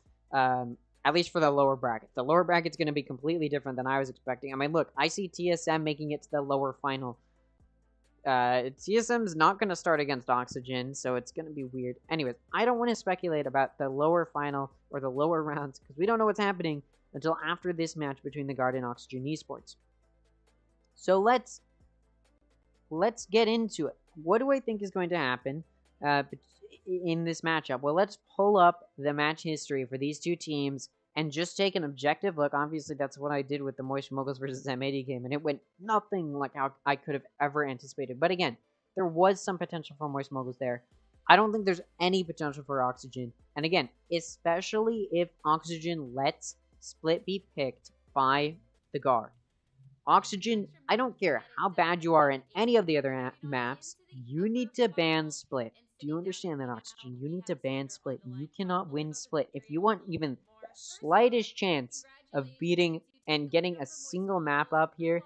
At least for the lower bracket. The lower bracket's going to be completely different than I was expecting. I mean, look, I see TSM making it to the lower final. TSM's not going to start against Oxygen, so it's going to be weird. Anyways, I don't want to speculate about the lower final or the lower rounds, because we don't know what's happening until after this match between the Guard and Oxygen Esports. So let's get into it. What do I think is going to happen in this matchup? Well, let's pull up the match history for these two teams and just take an objective look. Obviously, that's what I did with the Moist Moguls versus M80 game, and it went nothing like how I could have ever anticipated. But again, there was some potential for Moist Moguls there. I don't think there's any potential for Oxygen. And again, especially if Oxygen lets Split be picked by the guard. Oxygen, I don't care how bad you are in any of the other maps, you need to ban Split. Do you understand that, Oxygen? You need to ban Split. You cannot win Split. If you want even the slightest chance of beating and getting a single map up here,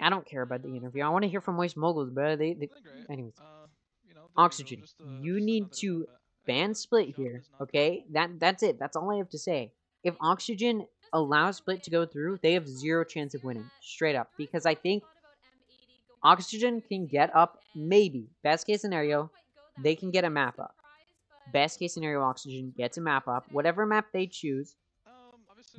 I don't care about the interview. I want to hear from Moist Moguls, bro. Anyways. Oxygen, you need to ban Split here, okay? That's it. That's all I have to say. If Oxygen allows Split to go through, they have zero chance of winning, straight up. Because I think Oxygen can get up, maybe. Best case scenario, they can get a map up. Best case scenario, Oxygen gets a map up. Whatever map they choose,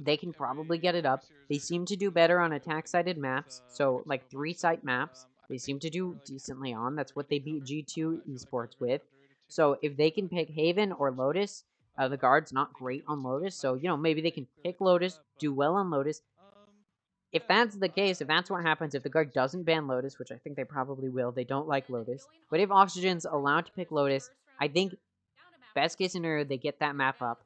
they can probably get it up. They seem to do better on attack-sided maps, so like 3-site maps, they seem to do decently on. That's what they beat G2 Esports with. So if they can pick Haven or Lotus, the guard's not great on Lotus, so, you know, maybe they can pick Lotus, do well on Lotus. If that's the case, if that's what happens, if the guard doesn't ban Lotus, which I think they probably will, they don't like Lotus, but if Oxygen's allowed to pick Lotus, I think best case scenario, they get that map up.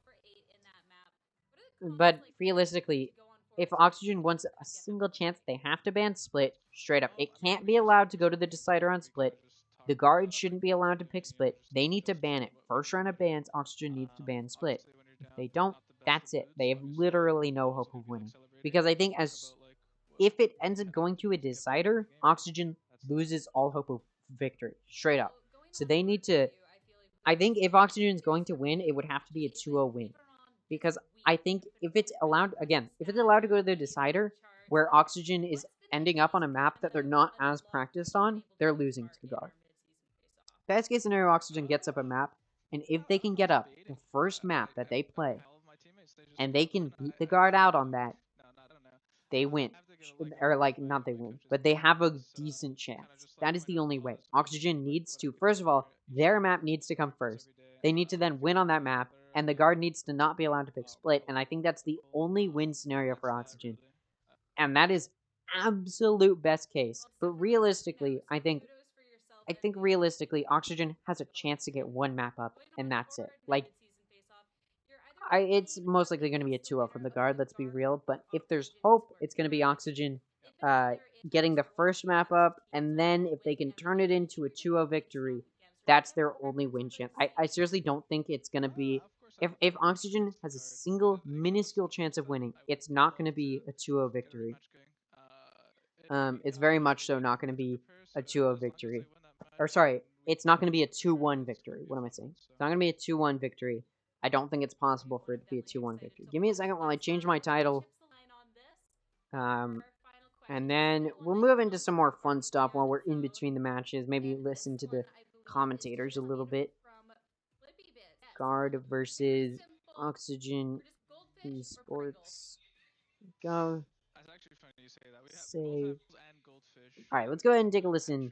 But realistically, if Oxygen wants a single chance, they have to ban Split, straight up. It can't be allowed to go to the decider on Split. The guard shouldn't be allowed to pick Split. They need to ban it. First round of bans, Oxygen needs to ban Split. If they don't, that's it. They have literally no hope of winning. Because I think if it ends up going to a decider, Oxygen loses all hope of victory, straight up. So they need to... I think if Oxygen is going to win, it would have to be a 2-0 win. Because I think if it's allowed, again, if it's allowed to go to the decider, where Oxygen is ending up on a map that they're not as practiced on, they're losing to the guard. Best case scenario, Oxygen gets up a map, and if they can get up the first map that they play, and they can beat the guard out on that, they win. Or, like, not they win, but they have a decent chance. That is the only way. Oxygen needs to, first of all, their map needs to come first. They need to then win on that map, and the guard needs to not be allowed to pick Split, and I think that's the only win scenario for Oxygen. And that is absolute best case. But realistically, I think realistically, Oxygen has a chance to get one map up, and that's it. Like, it's most likely going to be a 2-0 from the guard, let's be real, but if there's hope, it's going to be Oxygen getting the first map up, and then if they can turn it into a 2-0 victory, that's their only win chance. I seriously don't think it's going to be... If Oxygen has a single minuscule chance of winning, it's not going to be a 2-0 victory. It's very much so not going to be a 2-0 victory. Or sorry, it's not going to be a 2-1 victory. What am I saying? It's not going to be a 2-1 victory. I don't think it's possible for it to be a 2-1 victory. Give me a second while I change my title. And then we'll move into some more fun stuff while we're in between the matches. Maybe listen to the commentators a little bit. Guard versus Oxygen Esports. Go. Save. Alright, let's go ahead and take a listen.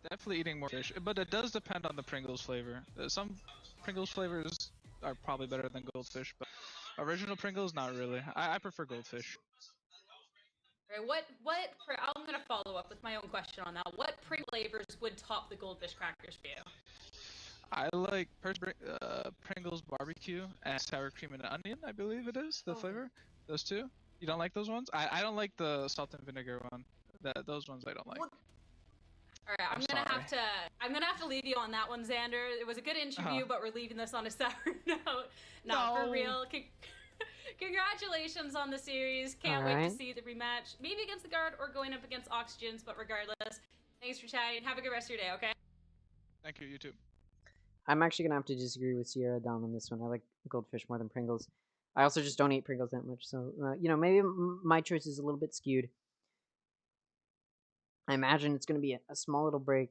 Definitely eating more fish, but it does depend on the Pringles flavor. Some Pringles flavors are probably better than goldfish, but original Pringles, not really. I prefer goldfish. Alright, I'm gonna follow up with my own question on that. What Pringles flavors would top the goldfish crackers for you? I like Pringles barbecue and sour cream and onion, I believe it is, the flavor. Those two? You don't like those ones? I don't like the salt and vinegar one. Those ones I don't like. Alright, I'm gonna have to leave you on that one, Xander. It was a good interview, but we're leaving this on a sour note. Not for real. Congratulations on the series. Can't wait to see the rematch. Maybe against the guard or going up against Oxygens, but regardless, thanks for chatting. Have a good rest of your day, okay? Thank you, you too. I'm actually gonna have to disagree with Sierra down on this one. I like goldfish more than Pringles. I also just don't eat Pringles that much, so, you know, maybe my choice is a little bit skewed. I imagine it's going to be a small little break.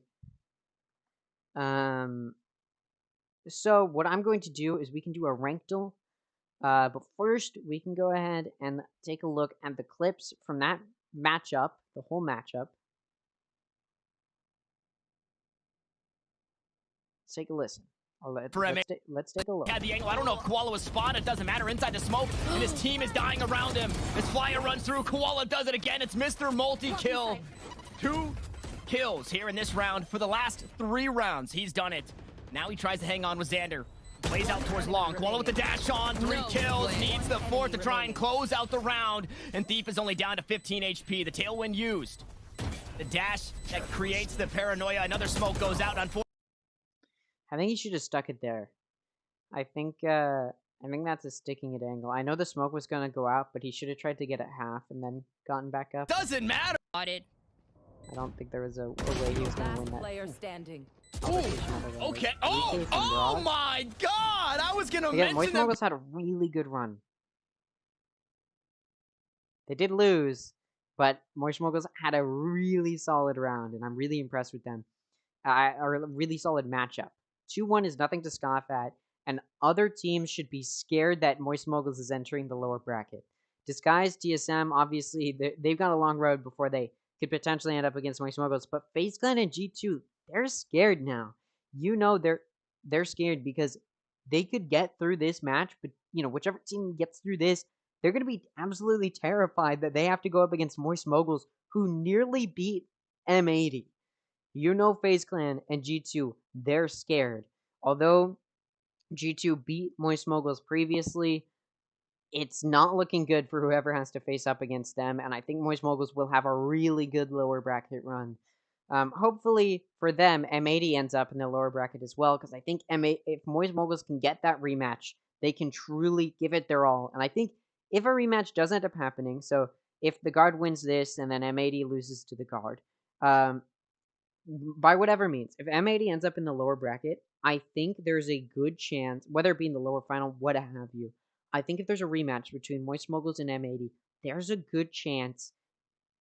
So what I'm going to do is we can do a ranked duel. But first, we can go ahead and take a look at the clips from that matchup, the whole matchup. Let's take a listen. Let's take a look. Yeah, the angle. I don't know if Koala was spotted. It doesn't matter. Inside the smoke, and his team is dying around him. As Flyer runs through, Koala does it again. It's Mr. Multi-Kill. 2 kills here in this round. For the last 3 rounds, he's done it. Now he tries to hang on with Xander. Plays out towards long. Koala with the dash on. 3 kills. Needs the 4th to try and close out the round. And Thief is only down to 15 HP. The tailwind used. The dash that creates the paranoia. Another smoke goes out. Unfortunately, I think he should have stuck it there. I think that's a sticking it angle. I know the smoke was gonna go out, but he should have tried to get it half and then gotten back up. Doesn't matter. I don't think there was a way he was gonna win that. Player standing. Okay. Oh my God! I was gonna mention mention Moist had a really good run. They did lose, but Moist Moguls had a really solid round, and I'm really impressed with them. Or a really solid matchup. 2-1 is nothing to scoff at, and other teams should be scared that Moist Moguls is entering the lower bracket. Disguised TSM, obviously, they've got a long road before they could potentially end up against Moist Moguls, but FaZe Clan and G2, they're scared now. You know they're scared because they could get through this match, but whichever team gets through this, they're going to be absolutely terrified that they have to go up against Moist Moguls, who nearly beat M80. FaZe Clan and G2, they're scared. Although G2 beat Moist Moguls previously, it's not looking good for whoever has to face up against them, and I think Moist Moguls will have a really good lower bracket run. Hopefully for them, M80 ends up in the lower bracket as well, because I think if Moist Moguls can get that rematch, they can truly give it their all. And I think if a rematch does end up happening, so if the Guard wins this and then M80 loses to the Guard, by whatever means, if M80 ends up in the lower bracket, I think there's a good chance, whether it be in the lower final, what have you, I think if there's a rematch between Moist Moguls and M80, there's a good chance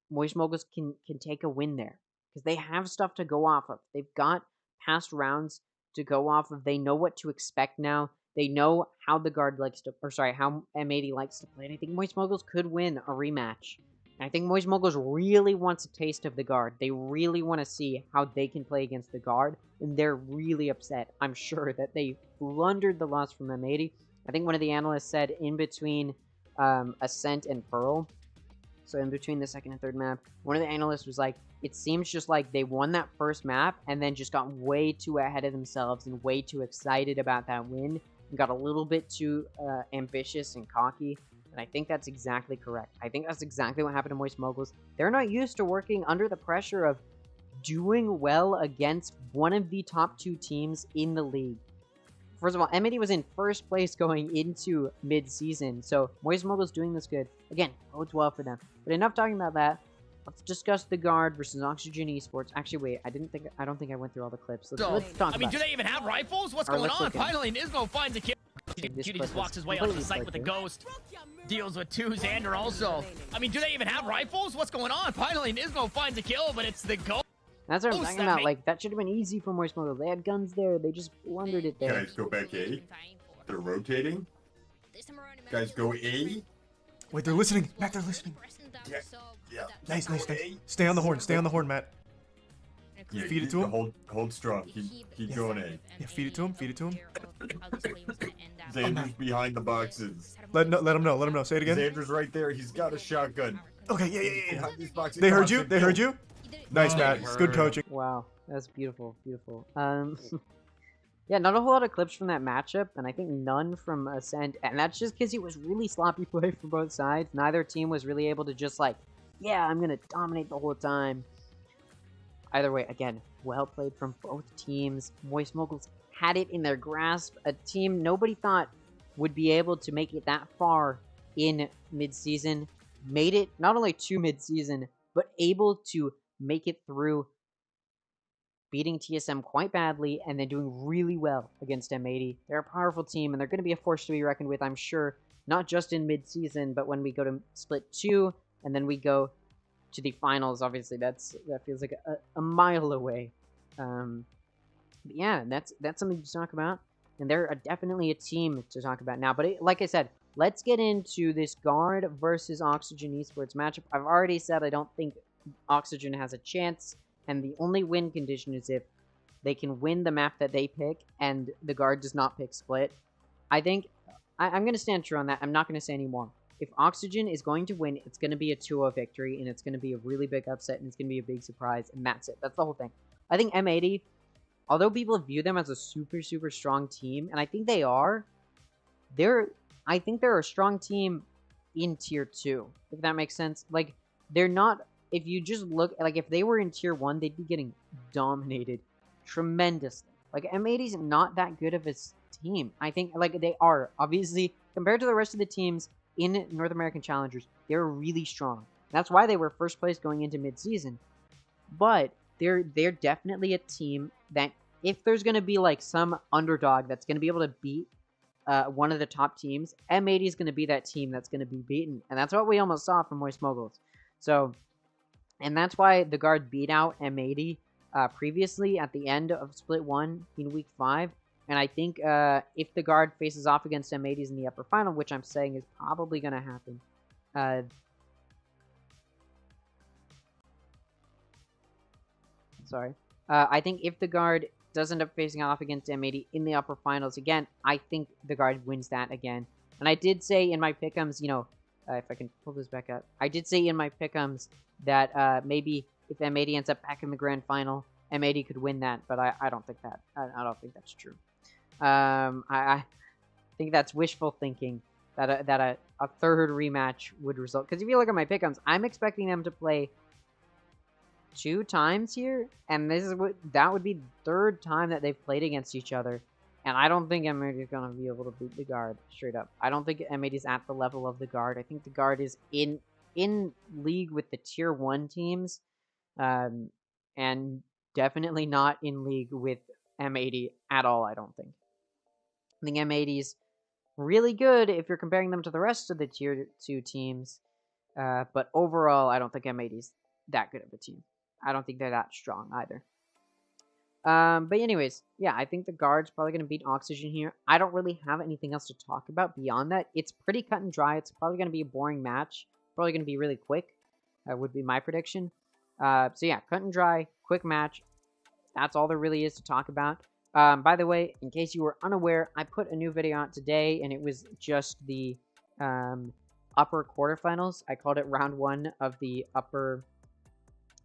Moist Moguls can take a win there. Because they have stuff to go off of. They've got past rounds to go off of. They know what to expect now. They know how the Guard how M80 likes to play. And I think Moist Moguls could win a rematch. And I think Moist Moguls really wants a taste of the Guard. They really want to see how they can play against the Guard. And they're really upset, I'm sure, that they blundered the loss from M80. I think one of the analysts said in between Ascent and Pearl, so in between the second and third map, one of the analysts was like, it seems just like they won that first map and then just got way too ahead of themselves and way too excited about that win and got a little bit too ambitious and cocky. And I think that's exactly correct. I think that's exactly what happened to Moist Moguls. They're not used to working under the pressure of doing well against one of the top 2 teams in the league. First of all, M80 was in first place going into mid-season, so Moist Moguls doing this good. Again, bodes well for them. But enough talking about that. Let's discuss the Guard versus Oxygen Esports. Actually, wait, I don't think I went through all the clips. Let's talk about do they even have rifles? What's going on? Finally, Nismo finds a kill. Judy just walks his way onto the site with a ghost. Deals with 2 Xander also. Do they even have rifles? What's going on? Finally, Nismo finds a kill, but it's the ghost. That's what I'm talking about. Like, that should have been easy for Moist Moguls. They had guns there. They just blundered it there. Guys, go back A. They're rotating. Guys, go A. Wait, they're listening. Matt, they're listening. Yeah. Nice. Stay on the horn. Stay on the horn, Matt. Yeah, feed it to him. Hold strong. Keep going A. Yeah, feed it to him. Xander's behind the boxes. Let him know. Say it again. Xander's right there. He's got a shotgun. Okay, yeah. Behind these boxes. They heard you? Nice, Matt. Good coaching. Wow, that's beautiful. Yeah, not a whole lot of clips from that matchup, and I think none from Ascent, and that's just because it was really sloppy play from both sides. Neither team was really able to just yeah, I'm gonna dominate the whole time. Either way, again, well played from both teams. Moist Moguls had it in their grasp. A team nobody thought would be able to make it that far in mid-season. Made it not only to mid-season, but able to make it through beating TSM quite badly and then doing really well against M80. They're a powerful team, and they're going to be a force to be reckoned with, I'm sure, not just in mid-season, but when we go to Split 2, and then we go to the finals. Obviously, that feels like a mile away. But yeah, that's something to talk about, and they're definitely a team to talk about now. But like I said, let's get into this Guard versus Oxygen Esports matchup. I've already said I don't think Oxygen has a chance, and the only win condition is if they can win the map that they pick and the Guard does not pick Split. I think I'm going to stand true on that. I'm not going to say any more. If Oxygen is going to win, it's going to be a 2-0 victory, and it's going to be a really big upset, and it's going to be a big surprise, and that's it. That's the whole thing. I think M80, although people view them as a super, super strong team, and I think they are, I think they're a strong team in Tier 2, if that makes sense. Like, they're not, if you just look, like, if they were in Tier 1, they'd be getting dominated tremendously. Like, M80's not that good of a team. I think, like, they are, obviously, compared to the rest of the teams in North American Challengers, they're really strong. That's why they were first place going into mid-season. But they're definitely a team that, if there's going to be, like, some underdog that's going to be able to beat one of the top teams, M80 is going to be that team that's going to be beaten. And that's what we almost saw from Moist Moguls. So, and that's why the guard beat out M80 previously at the end of Split 1 in Week 5. And I think if the guard faces off against M80s in the upper final, which I'm saying is probably going to happen. Sorry. I think if the guard does end up facing off against M80 in the upper finals again, I think the guard wins that again. And I did say in my pick'ems, you know, if I can pull this back up, I did say in my pick'ems that maybe if M80 ends up back in the grand final, M80 could win that, but I don't think that. I don't think that's true. I think that's wishful thinking that a third rematch would result. Because if you look at my pick'ems, I'm expecting them to play 2 times here, and this is that would be the third time that they've played against each other. And I don't think M80 is going to be able to beat the guard, straight up. I don't think M80 is at the level of the guard. I think the guard is in league with the tier 1 teams, and definitely not in league with M80 at all, I don't think. I think M80's really good if you're comparing them to the rest of the tier 2 teams, but overall, I don't think M80's that good of a team. I don't think they're that strong either. But anyways, yeah, I think the guard's probably going to beat Oxygen here. I don't really have anything else to talk about beyond that. It's pretty cut and dry. It's probably going to be a boring match. Probably going to be really quick, would be my prediction. So yeah, cut and dry, quick match. That's all there really is to talk about. By the way, in case you were unaware, I put a new video out today, and it was just the upper quarterfinals. I called it round 1 of the upper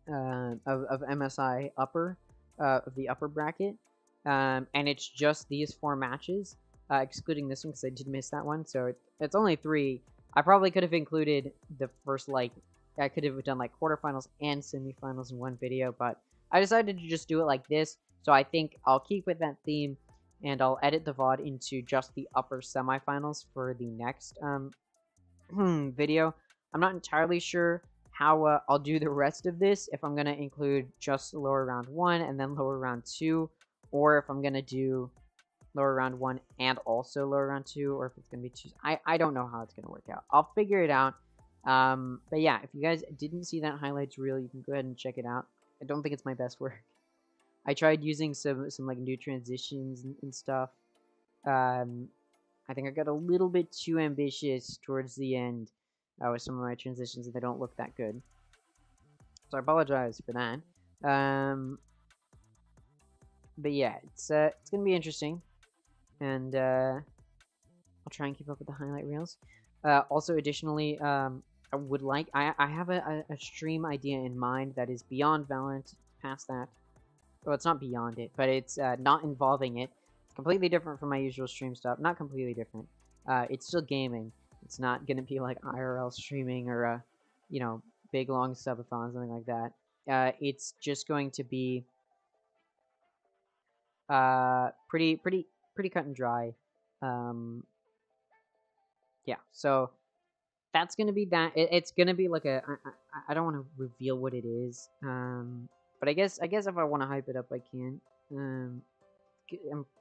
of MSI upper. Of the upper bracket, and it's just these 4 matches, excluding this one because I did miss that one, so it's only 3. I probably could have included the first, like, I could have done, like, quarterfinals and semifinals in one video, but I decided to just do it like this, so I think I'll keep with that theme, and I'll edit the VOD into just the upper semifinals for the next video. I'm not entirely sure how I'll do the rest of this, if I'm going to include just lower round 1 and then lower round 2, or if I'm going to do lower round 1 and also lower round 2, or if it's going to be 2. I don't know how it's going to work out. I'll figure it out. But yeah, if you guys didn't see that highlights reel, you can go ahead and check it out. I don't think it's my best work. I tried using some like new transitions and stuff. I think I got a little bit too ambitious towards the end with some of my transitions, and they don't look that good. So I apologize for that. But yeah, it's gonna be interesting, and I'll try and keep up with the highlight reels. Also, additionally, I would like I have a stream idea in mind that is beyond Valorant, past that. Well, it's not beyond it, but it's not involving it. It's completely different from my usual stream stuff. Not completely different. It's still gaming. It's not going to be like IRL streaming or, you know, big long subathon, something like that. It's just going to be pretty cut and dry. Yeah, so that's going to be that. It's going to be like I don't want to reveal what it is. But I guess if I want to hype it up, I can. I'm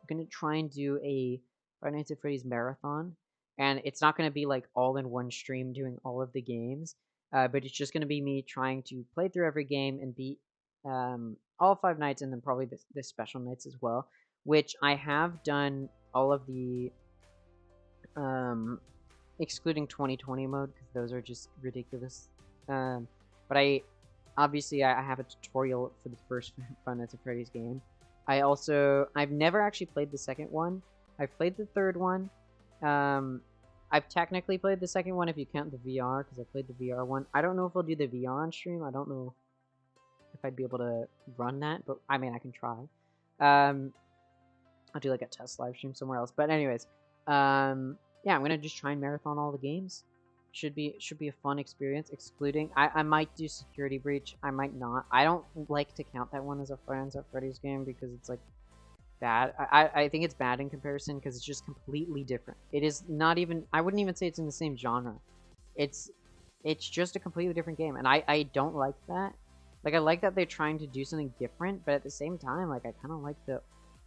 going to try and do a Five Nights at Freddy's marathon. And it's not going to be, like, all in one stream doing all of the games. But it's just going to be me trying to play through every game and beat all 5 nights, and then probably the special nights as well. Which I have done all of the... excluding 2020 mode, because those are just ridiculous. But obviously, I have a tutorial for the first Five Nights at Freddy's game. I've never actually played the second one. I've played the third one. I've technically played the second one if you count the VR, because I played the VR one. I don't know if I'll do the VR on stream. I don't know if I'd be able to run that, but I mean, I can try. I'll do like a test live stream somewhere else. But anyways, yeah, I'm gonna just try and marathon all the games. Should be a fun experience. Excluding, I might do Security Breach. I might not. I don't like to count that one as a Five Nights at Freddy's game because it's like bad. I think it's bad in comparison because it's just completely different. It is not even, I wouldn't even say it's in the same genre. It's just a completely different game, and I don't like that. Like, I like that they're trying to do something different, but at the same time, like, I kind of like the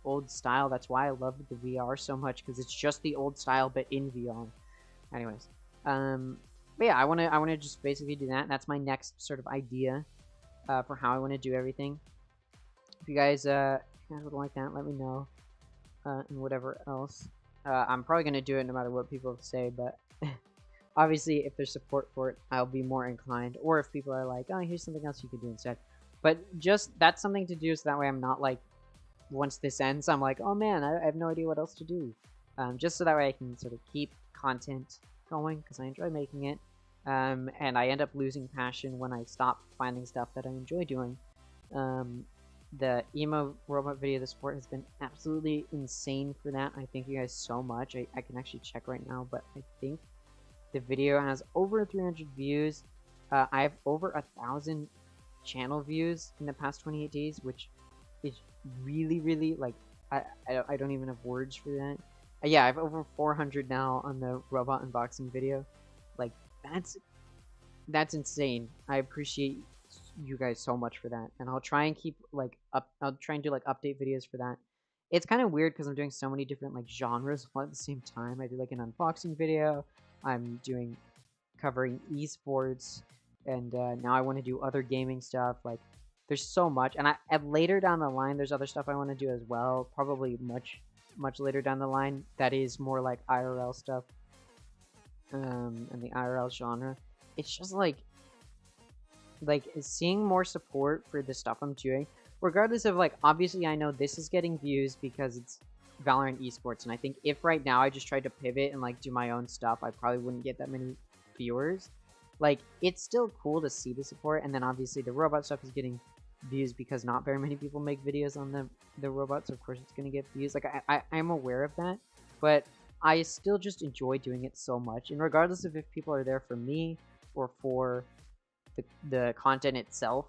old style. That's why I love the VR so much, because it's just the old style but in VR. Anyways, But yeah, I wanna just basically do that. That's my next sort of idea for how I want to do everything. If you guys would like that, let me know. And whatever else. I'm probably gonna do it no matter what people say, but obviously if there's support for it, I'll be more inclined. Or if people are like, oh, here's something else you could do instead. But just, that's something to do, so that way I'm not like, once this ends, I'm like, oh man, I have no idea what else to do. Just so that way I can sort of keep content going, because I enjoy making it. And I end up losing passion when I stop finding stuff that I enjoy doing. The emo robot video, the support has been absolutely insane for that. I thank you guys so much. I can actually check right now, but I think the video has over 300 views. I have over 1,000 channel views in the past 28 days, which is really, really, like, I don't even have words for that. Yeah, I have over 400 now on the robot unboxing video. Like, that's insane. I appreciate you guys so much for that, and I'll try and keep like I'll try and do like update videos for that. It's kind of weird because I'm doing so many different like genres all at the same time. I do like an unboxing video, I'm doing covering esports, and now I want to do other gaming stuff. Like, there's so much, and later down the line there's other stuff I want to do as well, probably much later down the line, that is more like IRL stuff, and the IRL genre. It's just like seeing more support for the stuff I'm doing, regardless of, like, obviously I know this is getting views because it's Valorant esports, and I think if right now I just tried to pivot and like do my own stuff, I probably wouldn't get that many viewers. Like, it's still cool to see the support, and then obviously the robot stuff is getting views because not very many people make videos on the robots, so of course it's gonna get views. Like, I'm aware of that, but I still just enjoy doing it so much, and regardless of if people are there for me or for the content itself,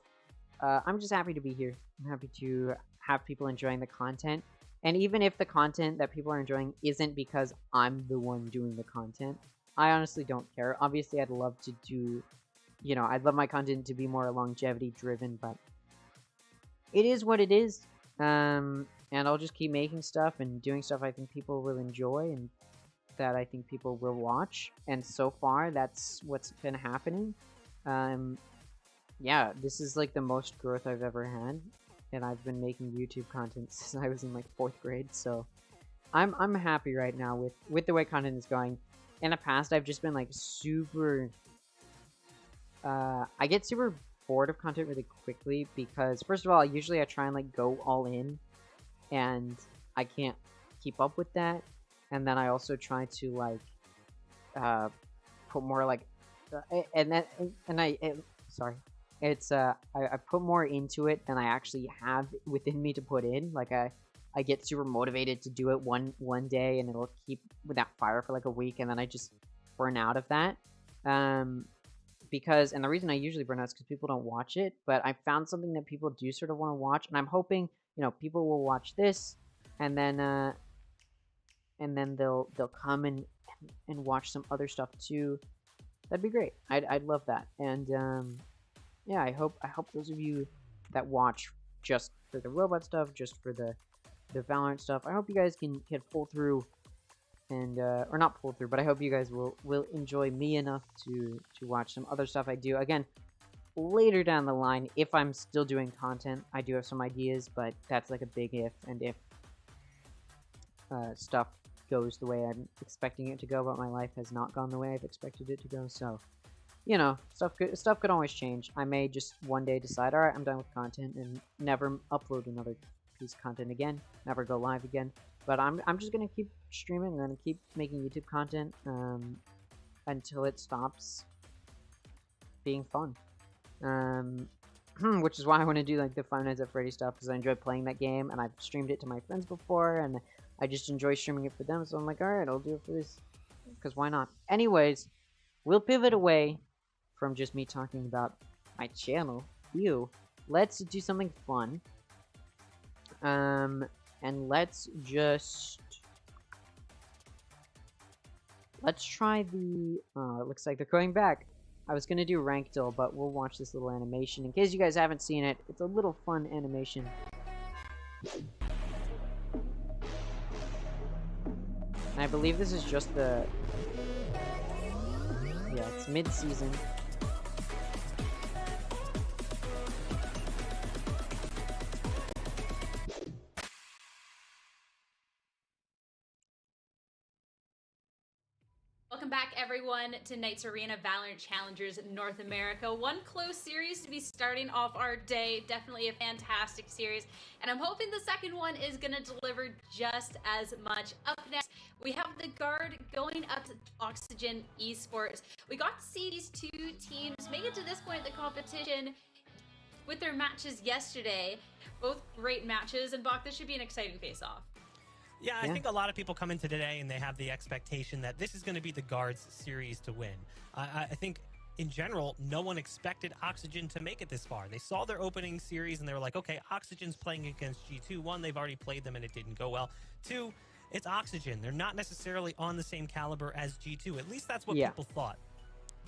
I'm just happy to be here. I'm happy to have people enjoying the content, and even if the content that people are enjoying isn't because I'm the one doing the content, I honestly don't care. Obviously I'd love to do, you know, I'd love my content to be more longevity driven, but it is what it is. And I'll just keep making stuff and doing stuff I think people will enjoy and that I think people will watch, and so far that's what's been happening. Yeah, this is like the most growth I've ever had, and I've been making YouTube content since I was in like 4th grade, so I'm happy right now with the way content is going. In the past, I've just been like super, I get super bored of content really quickly because, first of all, usually I try and like go all in, and I can't keep up with that, and then I also try to like put more like I put more into it than I actually have within me to put in. Like, I get super motivated to do it one day, and it'll keep with that fire for like a week, and then I just burn out of that. Because, and the reason I usually burn out is because people don't watch it, but I found something that people do sort of want to watch, and I'm hoping, you know, people will watch this, and then they'll come and watch some other stuff too. That'd be great. I'd love that. And yeah, I hope those of you that watch just for the robot stuff, just for the Valorant stuff, I hope you guys can pull through and or not pull through, but I hope you guys will enjoy me enough to watch some other stuff I do. Again, later down the line, if I'm still doing content, I do have some ideas, but that's like a big if, and if stuff goes the way I'm expecting it to go, but my life has not gone the way I've expected it to go, so, you know, stuff could always change. I may just one day decide, alright, I'm done with content, and never upload another piece of content again, never go live again, but I'm just gonna keep streaming, I'm gonna keep making YouTube content, until it stops being fun. Which is why I want to do like the Five Nights at Freddy's stuff, because I enjoy playing that game, and I've streamed it to my friends before, and I just enjoy streaming it for them, so I'm like, alright, I'll do it for this, because why not? Anyways, we'll pivot away from just me talking about my channel. Let's do something fun. And let's try the, it looks like they're going back. I was gonna do ranked duel, but we'll watch this little animation. In case you guys haven't seen it, it's a little fun animation. And I believe this is just the... Yeah, it's mid-season. Welcome back, everyone, to Knights Arena Valorant Challengers North America. One close series to be starting off our day. Definitely a fantastic series. And I'm hoping the second one is going to deliver just as much. Up next, we have the Guard going up to Oxygen Esports. We got to see these two teams make it to this point in the competition with their matches yesterday. Both great matches. And Bach, this should be an exciting face-off. Yeah, I think a lot of people come into today and they have the expectation that this is going to be the Guards series to win. I think in general, no one expected Oxygen to make it this far. They saw their opening series and they were like, okay, Oxygen's playing against G2. One, they've already played them and it didn't go well. Two, it's Oxygen. They're not necessarily on the same caliber as G2. At least that's what people thought.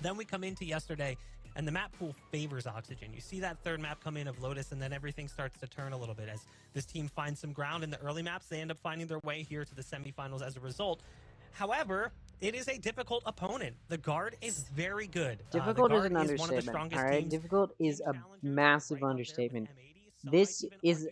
Then we come into yesterday and the map pool favors Oxygen. You see that third map come in of Lotus, and then everything starts to turn a little bit. As this team finds some ground in the early maps, they end up finding their way here to the semifinals as a result. However, it is a difficult opponent. The Guard is very good. Difficult is an understatement, all right? Difficult is a massive understatement. This is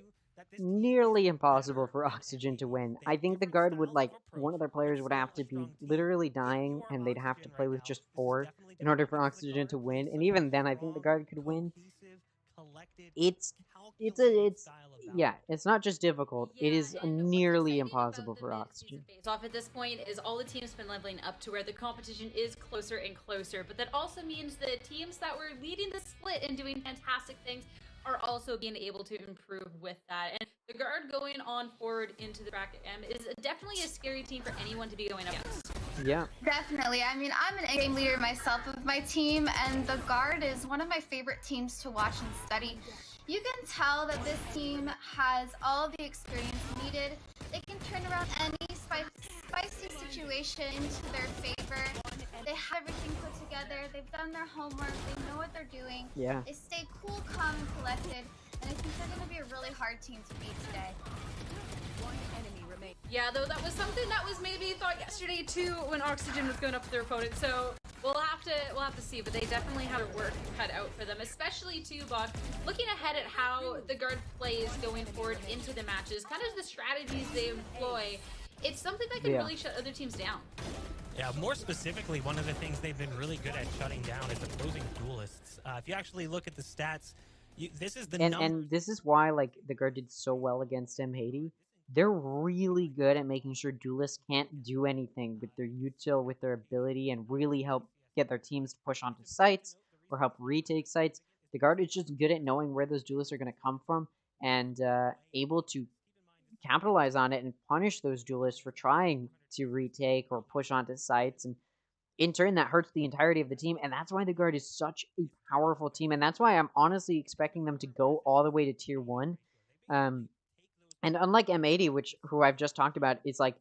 nearly impossible for Oxygen to win. I think the Guard would, like, one of their players would have to be literally dying, and they'd have to play with just 4 in order for Oxygen to win. And even then, I think the Guard could win. It's not just difficult. It is nearly impossible for Oxygen. Off at this point is all the teams been leveling up to where the competition is closer and closer, but that also means the teams that were leading the split and doing fantastic things are also being able to improve with that. And the Guard going on forward into the bracket M is definitely a scary team for anyone to be going up against. Yeah. Definitely. I mean, I'm an game leader myself of my team, and the Guard is one of my favorite teams to watch and study. You can tell that this team has all the experience needed. They can turn around any spicy situation into their favor. They have everything put together. They've done their homework. They know what they're doing. Yeah. They stay cool, calm, and collected. And I think they're going to be a really hard team to beat today. Yeah, though that was something that was maybe thought yesterday too when Oxygen was going up to their opponent. So we'll have to see, but they definitely have their work cut out for them, especially too, Bach. Looking ahead at how the Guard plays going forward into the matches, kind of the strategies they employ. It's something that can really shut other teams down. Yeah, more specifically, one of the things they've been really good at shutting down is opposing duelists. If you actually look at the stats, this is the number. And this is why, like, the Guard did so well against M80. They're really good at making sure duelists can't do anything with their util, with their ability, and really help get their teams to push onto sites or help retake sites. The Guard is just good at knowing where those duelists are going to come from and able to capitalize on it and punish those duelists for trying to retake or push onto sites. And in turn, that hurts the entirety of the team. And that's why the Guard is such a powerful team. And that's why I'm honestly expecting them to go all the way to Tier 1. And unlike M80, who I've just talked about, is like,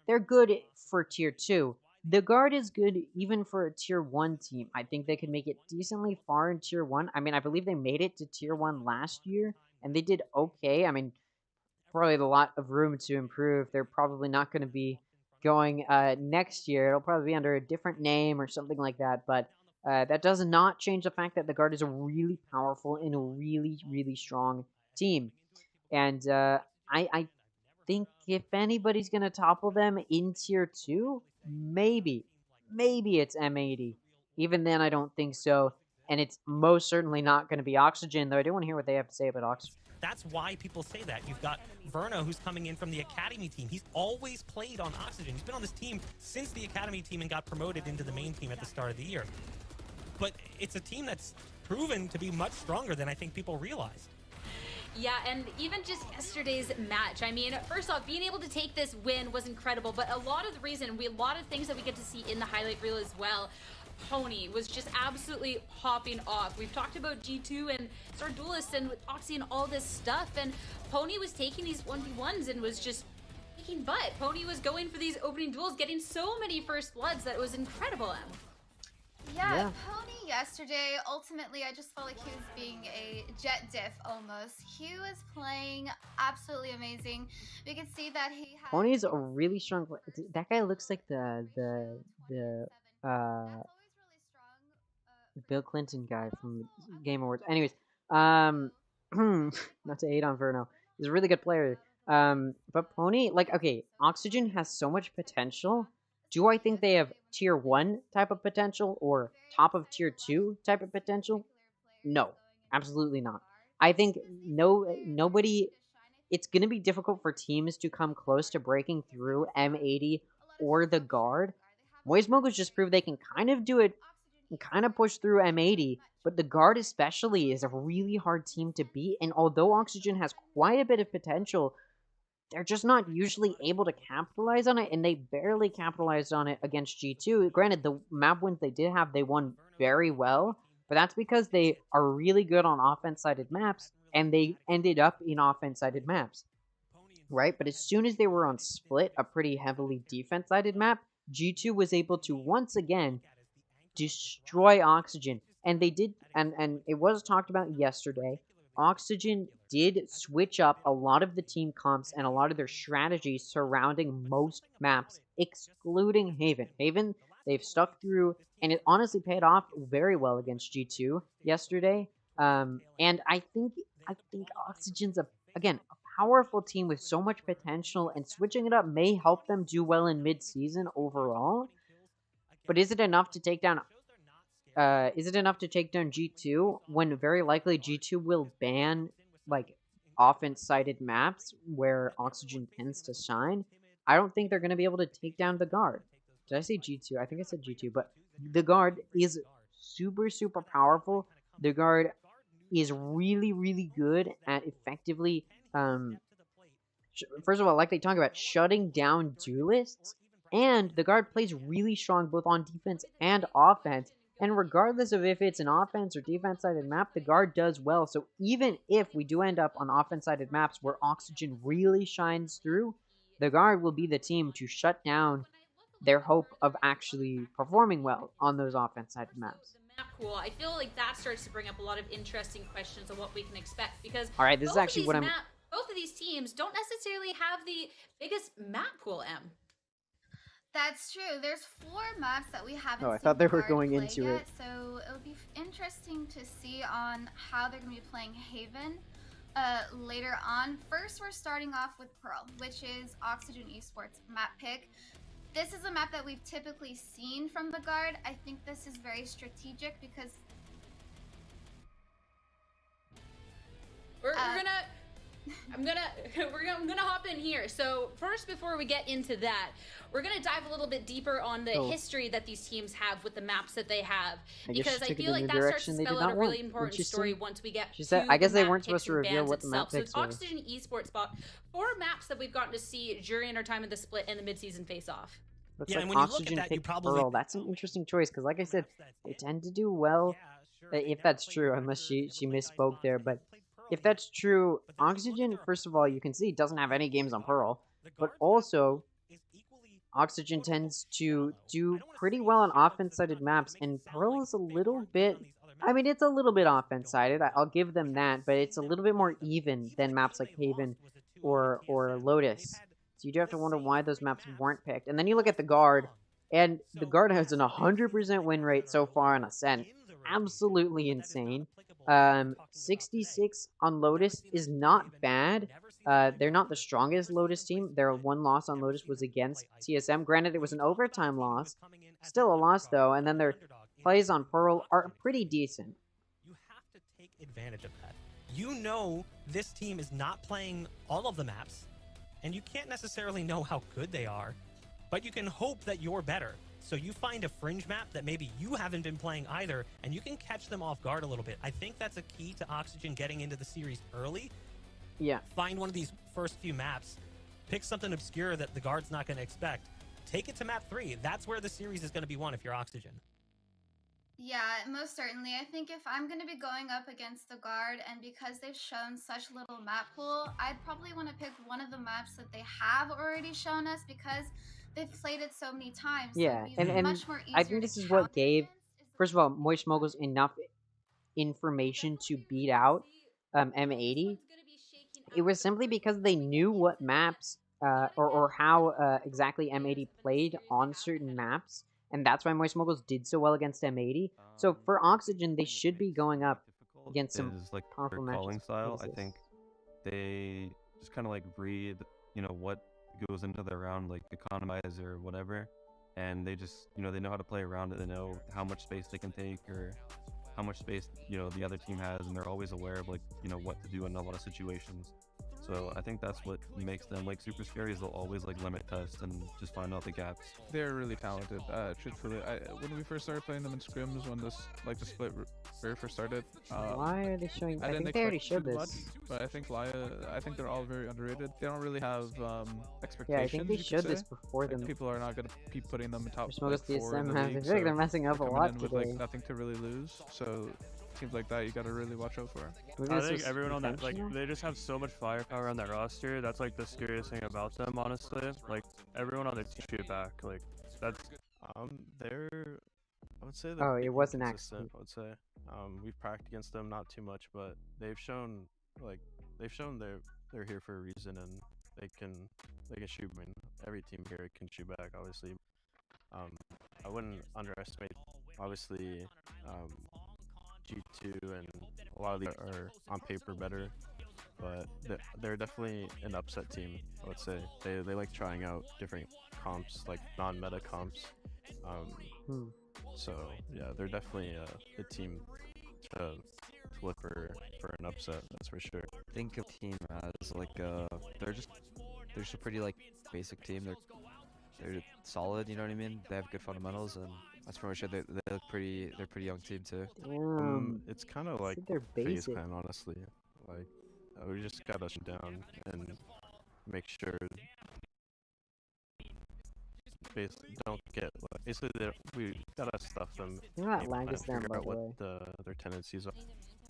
they're good for Tier 2. The Guard is good even for a Tier 1 team. I think they could make it decently far in Tier 1. I mean, I believe they made it to Tier 1 last year, and they did okay. I mean, probably a lot of room to improve. They're probably not going to be going next year. It'll probably be under a different name or something like that, but that does not change the fact that the Guard is a really powerful and a really, really strong team. And I think if anybody's going to topple them in Tier 2, maybe it's M80. Even then, I don't think so. And it's most certainly not going to be Oxygen, though I do want to hear what they have to say about Oxygen. That's why people say that. You've got Verno, who's coming in from the Academy team. He's always played on Oxygen. He's been on this team since the Academy team and got promoted into the main team at the start of the year. But it's a team that's proven to be much stronger than I think people realized. Yeah, and even just yesterday's match, I mean, first off, being able to take this win was incredible, but a lot of the reason, a lot of things that we get to see in the highlight reel as well. Pony was just absolutely popping off. We've talked about G2 and Star Duelist and Oxy and all this stuff, and Pony was taking these 1v1s and was just kicking butt. Pony was going for these opening duels, getting so many first bloods that it was incredible. Yeah, Pony yesterday, ultimately, I just felt like he was being a jet diff almost. He was playing absolutely amazing. We could see that he had... Pony's a really strong player. That guy looks like the Bill Clinton guy from Game Awards. Anyways, not to hate on Verno, he's a really good player. But Pony, like, okay, Oxygen has so much potential. Do I think they have tier 1 type of potential or top of tier 2 type of potential? No, absolutely not. I think nobody. It's going to be difficult for teams to come close to breaking through M80 or the guard. Moist Moguls just proved they can kind of do it and kind of push through M80, but the guard especially is a really hard team to beat. And although Oxygen has quite a bit of potential, they're just not usually able to capitalize on it, and they barely capitalized on it against G2. Granted, the map wins they did have, they won very well, but that's because they are really good on offense-sided maps, and they ended up in offense-sided maps, right? But as soon as they were on Split, a pretty heavily defense-sided map, G2 was able to once again destroy Oxygen, and they did, and it was talked about yesterday. Oxygen did switch up a lot of the team comps and a lot of their strategies surrounding most maps, excluding Haven. Haven, they've stuck through, and it honestly paid off very well against G2 yesterday. And I think Oxygen's again a powerful team with so much potential, and switching it up may help them do well in mid-season overall. But is it enough to take down? Is it enough to take down G2 when very likely G2 will ban like offense-sided maps where Oxygen tends to shine? I don't think they're going to be able to take down the guard. Did I say G2? I think I said G2, but the guard is super powerful. The guard is really good at effectively first of all, like they talk about, shutting down duelists, and the guard plays really strong both on defense and offense. And regardless of if it's an offense or defense-sided map, the guard does well. So even if we do end up on offense-sided maps where Oxygen really shines through, the guard will be the team to shut down their hope of actually performing well on those offense-sided maps. Map pool, I feel like that starts to bring up a lot of interesting questions on what we can expect, because all right, this is actually what both of these teams don't necessarily have the biggest map pool, M. That's true. There's 4 maps that we haven't I thought they were going yet, into it. So it'll be interesting to see on how they're going to be playing Haven later on. First, we're starting off with Pearl, which is Oxygen Esports map pick. This is a map that we've typically seen from the guard. I think this is very strategic because I'm gonna hop in here. So first, before we get into that, we're gonna dive a little bit deeper on the history that these teams have with the maps that they have, because I feel like that starts to spell out a really important story once we get. She said, I guess they weren't supposed to reveal what the map picks were. So Oxygen Esports bought 4 maps that we've gotten to see during our time in the Split and the mid-season face-off. Looks like Oxygen picked Pearl. That's an interesting choice, because like I said, they tend to do well, if that's true, unless she misspoke there, but if that's true, Oxygen, first of all, you can see, doesn't have any games on Pearl, but also, Oxygen tends to do pretty well on offense-sided maps, and Pearl is a little bit, I mean, it's a little bit offense-sided, I'll give them that, but it's a little bit more even than maps like Haven or Lotus. So you do have to wonder why those maps weren't picked. And then you look at the guard, and the guard has an 100% win rate so far on Ascent. Absolutely insane. 66 on Lotus is not bad. They're not the strongest Lotus team. Their one loss on Lotus was against TSM. Granted, it was an overtime loss. Still a loss, though. And then their plays on Pearl are pretty decent. You have to take advantage of that. You know this team is not playing all of the maps, and you can't necessarily know how good they are, but you can hope that you're better. So you find a fringe map that maybe you haven't been playing either, and you can catch them off guard a little bit. I think that's a key to Oxygen getting into the series early. Yeah. Find one of these first few maps, pick something obscure that the guard's not going to expect, take it to map 3. That's where the series is going to be won if you're Oxygen. Yeah, most certainly. I think if I'm going to be going up against the guard, and because they've shown such little map pool, I'd probably want to pick one of the maps that they have already shown us, because they've played it so many times. Yeah, so and much more I think this is what gave, first of all, Moist Moguls enough information to beat out M80. It was simply because they knew what maps or how exactly M80 played on certain maps. and that's why Moist Moguls did so well against M80. So for Oxygen, they should be going up against some is like their powerful matches. calling style. What I is think they just kind of like read, you know, what goes into their round, like economize or whatever, and they just, you know, they know how to play around it. They know how much space they can take or how much space, you know, the other team has, and they're always aware of, like, you know, what to do in a lot of situations. So I think that's what makes them like super scary, is they'll always like limit test and just find out the gaps. They're really talented. Truthfully, when we first started playing them in scrims, when this like the split very first started, Why are they showing? I didn't think they already expect showed too this. much, but I think I think they're all very underrated. They don't really have expectations. Yeah, I think they you could showed this say. before Like, them. people are not gonna keep putting them in top Moguls like, 4 in the DSM, I league, feel like they're so messing up a they're coming lot in with today. like nothing to really lose. So teams like that, you gotta really watch out for. Maybe I this think was everyone on that, like, intentional? they just have so much firepower on that roster. That's like the scariest thing about them, honestly. Like, everyone on their team shoot back. Like, that's They're, I would say Oh, they're it pretty was an consistent, accident. I would say. We've practiced against them not too much, but they've shown they're here for a reason, and they can shoot. I mean, every team here can shoot back, obviously. I wouldn't underestimate, obviously, G2 and a lot of these are on paper better, but they're definitely an upset team, I would say. They like trying out different comps, like non-meta comps. So yeah, they're definitely a team to look for an upset, that's for sure. Think of team as like they're just a pretty like basic team. They're solid, you know what I mean? They have good fundamentals, and that's pretty much it. They look pretty. They're a pretty young team too. It's kind of like they're FaZe basic. Clan, honestly. Like, we just gotta shut down and make sure. Basically, don't get like, basically we gotta stuff them. Look at that game lag plan, is down, figure by out the what way. their tendencies are,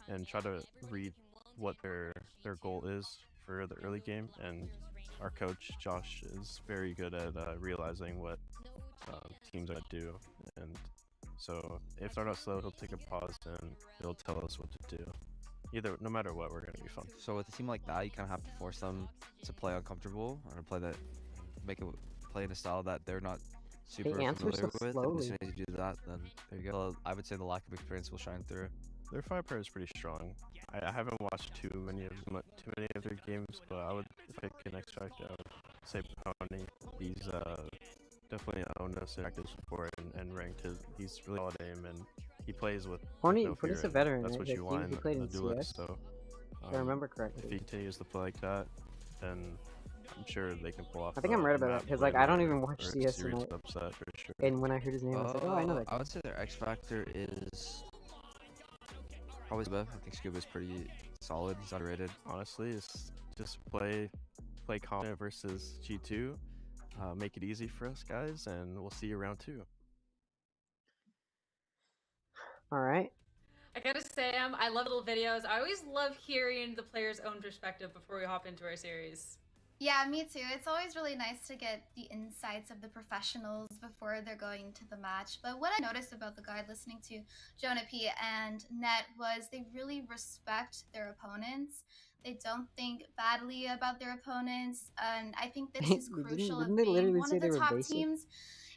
and try to read what their goal is for the early game. And our coach Josh is very good at realizing what teams are gonna do, and so if they're not slow, he'll take a pause and he'll tell us what to do. No matter what, we're gonna be fun. So with a team like that, you kind of have to force them to play uncomfortable or make it play in a style that they're not super answer familiar so with. And slowly. as soon as you do that, then there you go. I would say the lack of experience will shine through. Their firepower is pretty strong. I haven't watched too many of their games, but I would pick an X Factor. I would say Pony. He's definitely owned us in practice before and ranked. He's really solid aim, and he plays with Pony- no Pony's fear, a veteran, That's right? what Like, you he want played in a in duelist. CS, So if I remember correctly. if he continues to play like that, then I'm sure they can pull off. I think I'm right about that, because like I don't even watch CS series tonight. upset for sure. And when I heard his name, I was like, oh, I know that I guy. would say their X factor is probably Scuba. I think Scuba's pretty solid. He's underrated. Honestly, it's just play confident versus G2. Make it easy for us guys, and we'll see you round 2. All right. I gotta say, I love little videos. I always love hearing the player's own perspective before we hop into our series. Yeah, me too. It's always really nice to get the insights of the professionals before they're going to the match. But what I noticed about the guide listening to Jonah P and Net was they really respect their opponents. They don't think badly about their opponents, and I think this is crucial Didn't of they being literally one say of they the were top basic? teams.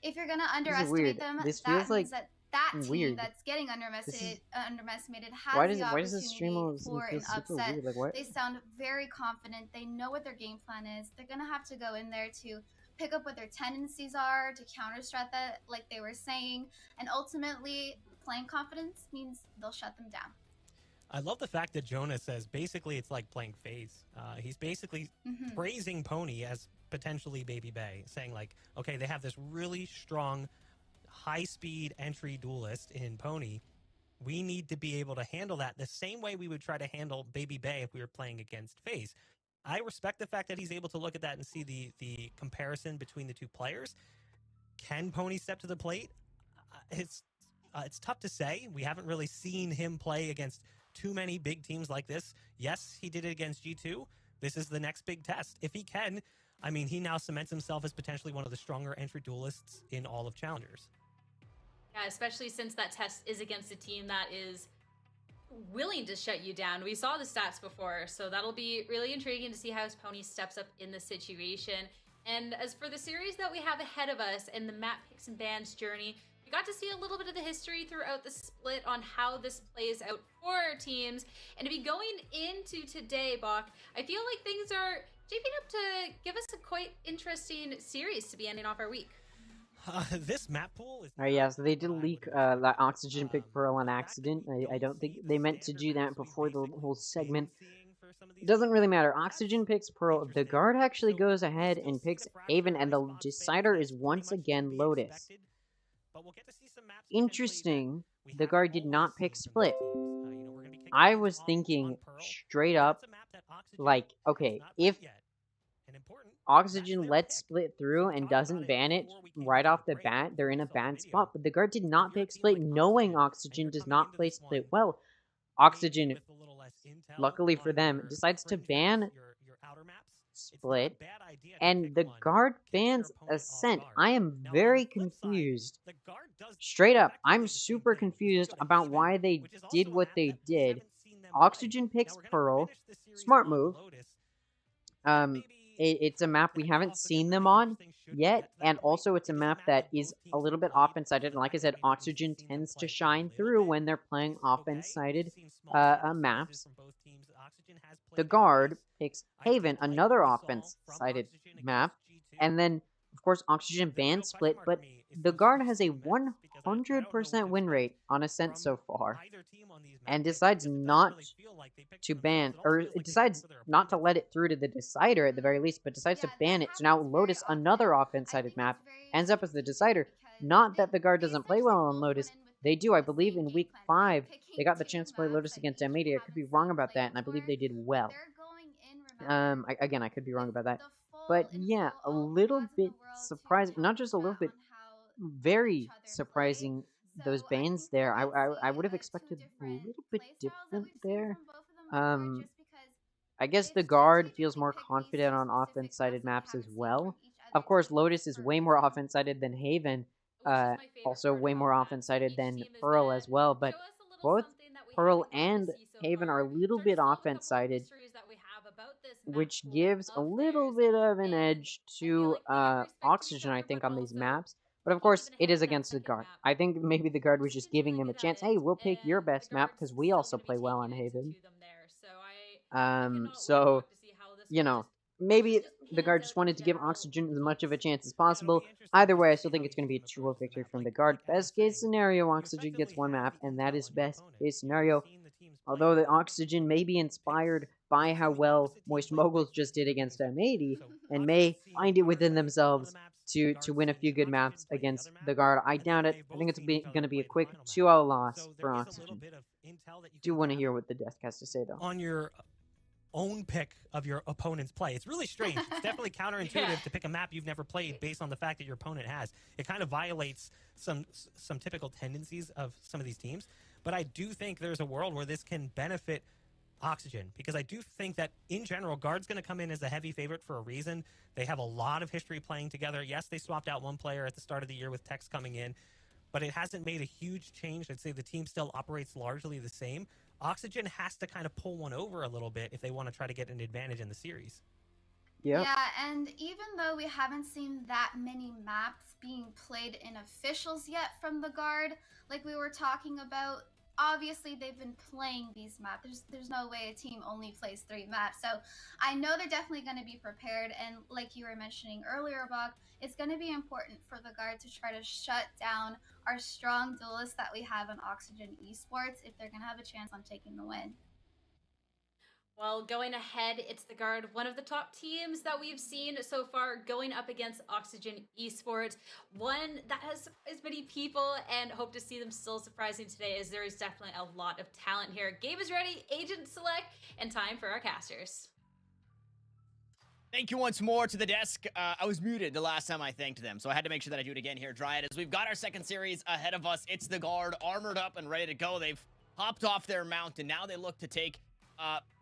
If you're gonna This is underestimate weird. them, This that feels means like that team weird. that's getting This underestimated has Why the does this stream opportunity always for feel an super upset. weird? Like what? They sound very confident. They know what their game plan is. They're gonna have to go in there to pick up what their tendencies are, to counter-strat that, like they were saying, and ultimately playing confidence means they'll shut them down. I love the fact that Jonah says basically it's like playing FaZe. He's basically praising Pony as potentially Baby Bay, saying like, okay, they have this really strong, high-speed entry duelist in Pony. We need to be able to handle that the same way we would try to handle Baby Bay if we were playing against FaZe. I respect the fact that he's able to look at that and see the comparison between the two players. Can Pony step to the plate? It's tough to say. We haven't really seen him play against too many big teams like this. Yes, he did it against G2. This is the next big test. If he can, I mean, he now cements himself as potentially one of the stronger entry duelists in all of Challengers. Yeah, especially since that test is against a team that is willing to shut you down. We saw the stats before, so that'll be really intriguing to see how his Pony steps up in the situation. And as for the series that we have ahead of us and the map picks and bans journey, got to see a little bit of the history throughout the split on how this plays out for our teams. And to be going into today, Bach, I feel like things are shaping up to give us a quite interesting series to be ending off our week. This map pool is. Yeah, so they did leak that Oxygen picked Pearl on accident. I don't think they meant to do that before the whole segment. It doesn't really matter. Oxygen picks Pearl. The guard actually goes ahead and picks Haven, and the decider is once again Lotus. Interesting, the guard did not pick Split. I was thinking straight up, like, okay, if Oxygen lets Split through and doesn't ban it right off the bat, they're in a bad spot. But the guard did not pick Split, knowing Oxygen does not play Split well. Oxygen, luckily for them, decides to ban Split, and the guard bans Ascent. I am very confused. Straight up, I'm super confused about why they did what they did. Oxygen picks Pearl. Smart move. It's a map we haven't seen them on yet, and also it's a map that is a little bit offense-sided, and like I said, Oxygen tends to shine through when they're playing offense-sided maps. The guard picks Haven, another offense-sided map, and then, of course, Oxygen bans Split, but the guard has a 100% win rate on Ascent so far, and decides not to ban, or it decides not to let it through to the decider at the very least, but decides to ban it. So now Lotus, another offense-sided map, ends up as the decider. Not that the guard doesn't play well on Lotus. They do. I believe in week 5, they got the chance to play Lotus against M80. I could be wrong about that, and I believe they did well. Again, I could be wrong about that. But yeah, a little bit surprising. Not just a little bit, very surprising, those bans there. I would have expected a little bit different there. I guess the guard feels more confident on offense-sided maps as well. Of course, Lotus is way more offense-sided than Haven. Also way more offense-sided than Pearl as well. But both Pearl and Haven are a little bit offense-sided, which gives a little bit of an edge to Oxygen, I think, on these maps. But of course, it is against the guard. I think maybe the guard was just giving them a chance. Hey, we'll pick your best map because we also play well on Haven. So, you know, maybe the guard just wanted to give Oxygen as much of a chance as possible. Either way, I still think it's going to be a 2-0 victory from the guard. Best case scenario, Oxygen gets one map, and that is best case scenario. Although the Oxygen may be inspired by how well Moist Moguls just did against M80, and may find it within themselves to win a few good maps against the guard. I doubt it. I think it's going to be a quick 2-0 loss for Oxygen. Do want to hear what the Death has to say, though. On your own pick of your opponent's play. It's really strange. It's definitely counterintuitive to pick a map you've never played based on the fact that your opponent has. It kind of violates some typical tendencies of some of these teams. But I do think there's a world where this can benefit Oxygen, because I do think that in general, Guard's going to come in as the heavy favorite for a reason. They have a lot of history playing together. Yes, they swapped out one player at the start of the year with Tex coming in, but it hasn't made a huge change. I'd say the team still operates largely the same. Oxygen has to kind of pull one over a little bit if they want to try to get an advantage in the series. Yeah, and even though we haven't seen that many maps being played in officials yet from the guard, like we were talking about, obviously they've been playing these maps. There's no way a team only plays 3 maps. So I know they're definitely going to be prepared, and like you were mentioning earlier, Bach, it's going to be important for the guard to try to shut down our strong duelists that we have in Oxygen Esports if they're going to have a chance on taking the win. Well, going ahead, it's the guard, one of the top teams that we've seen so far going up against Oxygen Esports, one that has surprised many people, and hope to see them still surprising today, as there is definitely a lot of talent here. Game is ready, agent select, and time for our casters. Thank you once more to the desk. I was muted the last time I thanked them, so I had to make sure that I do it again here, Dryad, as we've got our second series ahead of us. It's the guard, armored up and ready to go. They've hopped off their mount, and now they look to take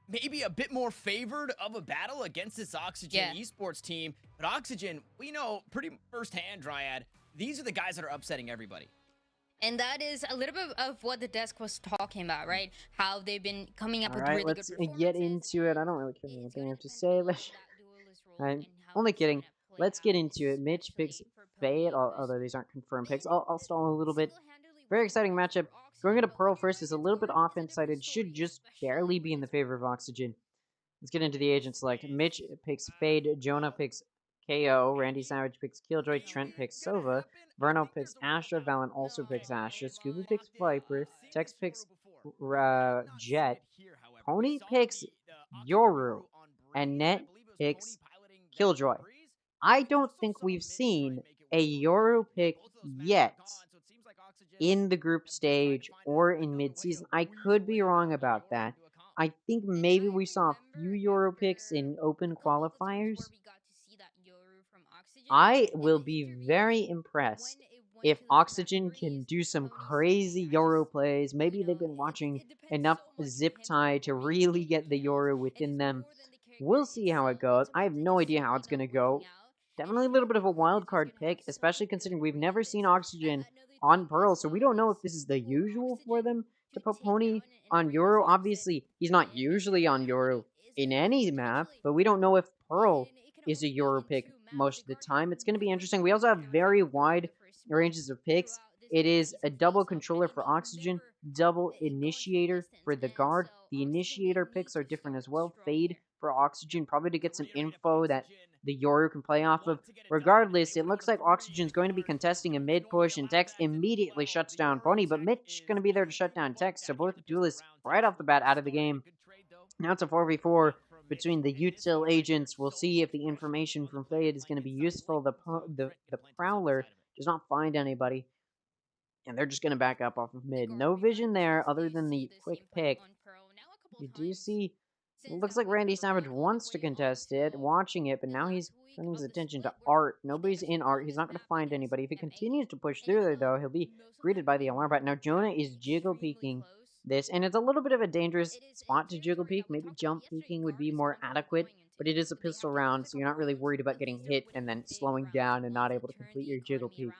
maybe a bit more favored of a battle against this Oxygen Esports team. But Oxygen, we know pretty firsthand, Dryad, these are the guys that are upsetting everybody. And that is a little bit of what the desk was talking about, right? How they've been coming up with really good performances. Let's get into it. I don't really care what they have to say. I'm only kidding. Let's get into it. Mitch picks Fade, although these aren't confirmed picks. I'll stall a little bit. Very exciting matchup. Going into Pearl first is a little bit offense-sided. Should just barely be in the favor of Oxygen. Let's get into the agent select. Mitch picks Fade. Jonah picks KO. Randy Savage picks Killjoy. Trent picks Sova. Verno picks Astra. Valen also picks Astra. Scooby picks Viper. Tex picks Jet. Pony picks Yoru. And Net picks Killjoy. I don't think we've seen a Yoru pick yet in the group stage or in mid-season. I could be wrong about that. I think maybe we saw a few Euro picks in open qualifiers. I will be very impressed if Oxygen can do some crazy Euro plays. Maybe they've been watching enough Zip Tie to really get the Euro within them. We'll see how it goes. I have no idea how it's going to go. Definitely a little bit of a wild card pick, especially considering we've never seen Oxygen on Pearl, so we don't know if this is the usual for them to put Pony on Euro. Obviously, he's not usually on Euro in any map, but we don't know if Pearl is a Euro pick most of the time. It's going to be interesting. We also have very wide ranges of picks. It is a double controller for Oxygen, double initiator for the guard. The initiator picks are different as well. Fade for Oxygen, probably to get some info that the Yoru can play off of. Regardless, it looks like Oxygen's going to be contesting a mid push, and Tex immediately shuts down Pony, but Mitch going to be there to shut down Tex, so both duelists right off the bat out of the game. Now it's a 4v4 between the util agents. We'll see if the information from Fade is going to be useful. The Prowler does not find anybody, and they're just going to back up off of mid. No vision there other than the quick pick. You do see, it looks like Randy Savage wants to contest it, watching it, but now he's turning his attention to Art. Nobody's in Art. He's not going to find anybody. If he continues to push through there, though, he'll be greeted by the alarm bot. Now, Jonah is jiggle peeking this, and it's a little bit of a dangerous spot to jiggle peek. Maybe jump peeking would be more adequate, but it is a pistol round, so you're not really worried about getting hit and then slowing down and not able to complete your jiggle peek.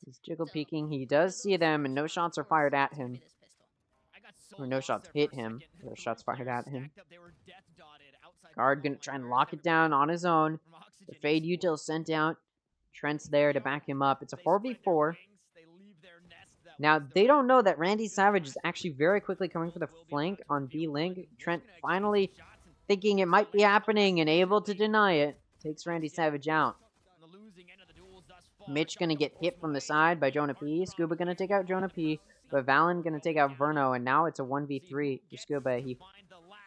He's jiggle peeking. He does see them, and no shots are fired at him. Or no shots hit him. No shots fired at him. Guard gonna try and lock it down on his own. The Fade util sent out. Trent's there to back him up. It's a 4v4. Now, they don't know that Randy Savage is actually very quickly coming for the flank on B-Link. Trent finally thinking it might be happening and able to deny it. Takes Randy Savage out. Mitch gonna get hit from the side by Jonah P. Scuba gonna take out Jonah P. But Valen gonna take out Verno, and now it's a 1v3 for Scuba. He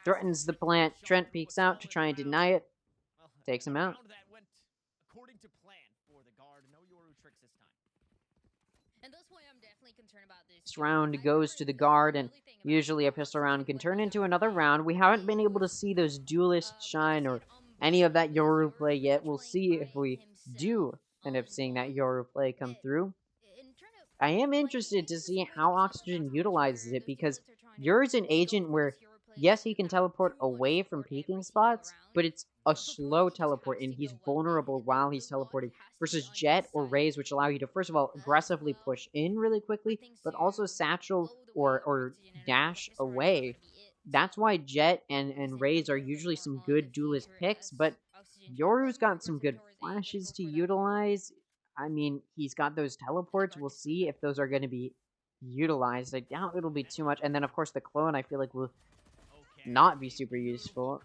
threatens the plant. Trent peeks out to try and deny it. Takes him out. This round goes to the guard, and usually a pistol round can turn into another round. We haven't been able to see those duelists shine or any of that Yoru play yet. We'll see if we do end up seeing that Yoru play come through. I am interested to see how Oxygen utilizes it, because Yoru's an agent where, yes, he can teleport away from peeking spots, but it's a slow teleport, and he's vulnerable while he's teleporting, versus Jet or Raze, which allow you to, first of all, aggressively push in really quickly, but also satchel or dash away. That's why Jet and Raze are usually some good duelist picks, but Yoru's got some good flashes to utilize. I mean, he's got those teleports. We'll see if those are going to be utilized. I doubt it'll be too much. And then, of course, the clone, I feel like, will not be super useful.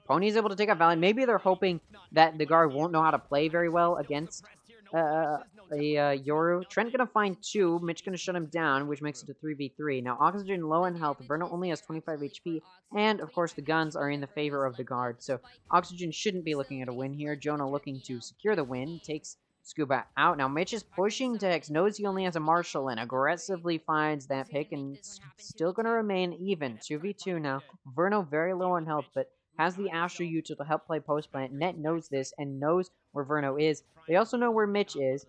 Pony's able to take out Valen. Maybe they're hoping that the guard won't know how to play very well against Yoru. Trent gonna find two. Mitch gonna shut him down, which makes it a 3v3. Now, Oxygen low in health. Verno only has 25 HP. And, of course, the guns are in the favor of the guard. So, Oxygen shouldn't be looking at a win here. Jonah looking to secure the win. Takes Scuba out. Now, Mitch is pushing Tex, knows he only has a Marshall, and aggressively finds that pick, and it's still going to remain even. 2v2 now. Verno very low on health, but has the Astra util to help play post-plant. Net knows this and knows where Verno is. They also know where Mitch is.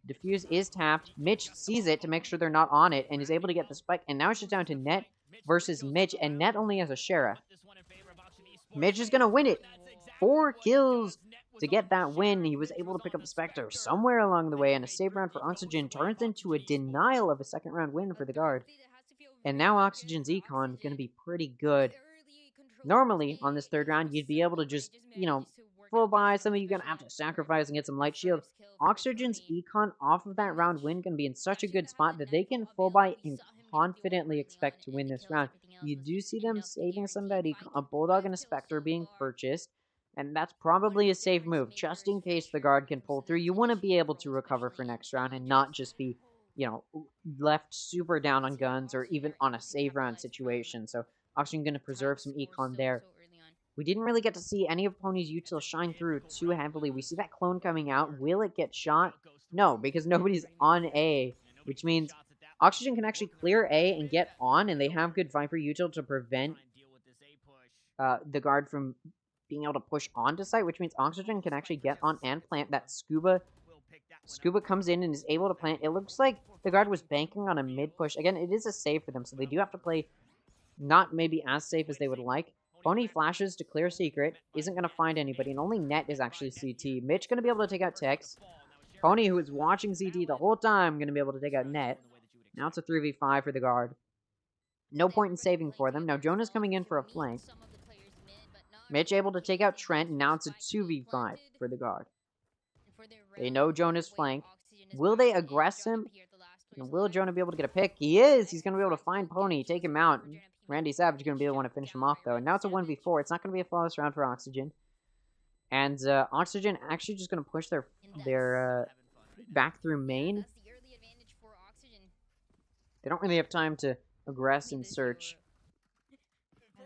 Diffuse is tapped. Mitch sees it to make sure they're not on it, and is able to get the spike, and now it's just down to Net versus Mitch, and Net only has a Sheriff. Mitch is going to win it. 4 kills to get that win. He was able to pick up the Spectre somewhere along the way, and a save round for Oxygen turns into a denial of a second round win for the guard. And now Oxygen's econ is going to be pretty good. Normally, on this third round, you'd be able to just, full buy, some of you gonna have to sacrifice and get some light shield. Oxygen's econ off of that round win gonna be in such a good spot that they can full buy and confidently expect to win this round. You do see them saving somebody, a Bulldog and a Spectre being purchased, and that's probably a safe move, just in case the guard can pull through. You want to be able to recover for next round and not just be, you know, left super down on guns or even on a save round situation. So Oxygen going to preserve some econ there. We didn't really get to see any of Pony's util shine through too heavily. We see that clone coming out. Will it get shot? No, because nobody's on A, which means Oxygen can actually clear A and get on, and they have good Viper util to prevent the guard from being able to push onto site, which means Oxygen can actually get on and plant. That Scuba comes in and is able to plant. It looks like the guard was banking on a mid push. Again, it is a save for them, so they do have to play not maybe as safe as they would like. Pony flashes to clear secret, isn't going to find anybody, and only Net is actually CT. Mitch going to be able to take out Tex. Pony, who is watching CT the whole time, going to be able to take out Net. Now it's a 3v5 for the guard. No point in saving for them. Now Jonah's coming in for a flank. Mitch able to take out Trent, and now it's a 2v5 for the guard. They know Jonah's flank. Will they aggress him? And will Jonah be able to get a pick? He is! He's going to be able to find Pony, take him out. Randy Savage is going to be the one to finish him off, though. And now it's a 1v4. It's not going to be a flawless round for Oxygen. And Oxygen actually just going to push their back through main. They don't really have time to aggress and search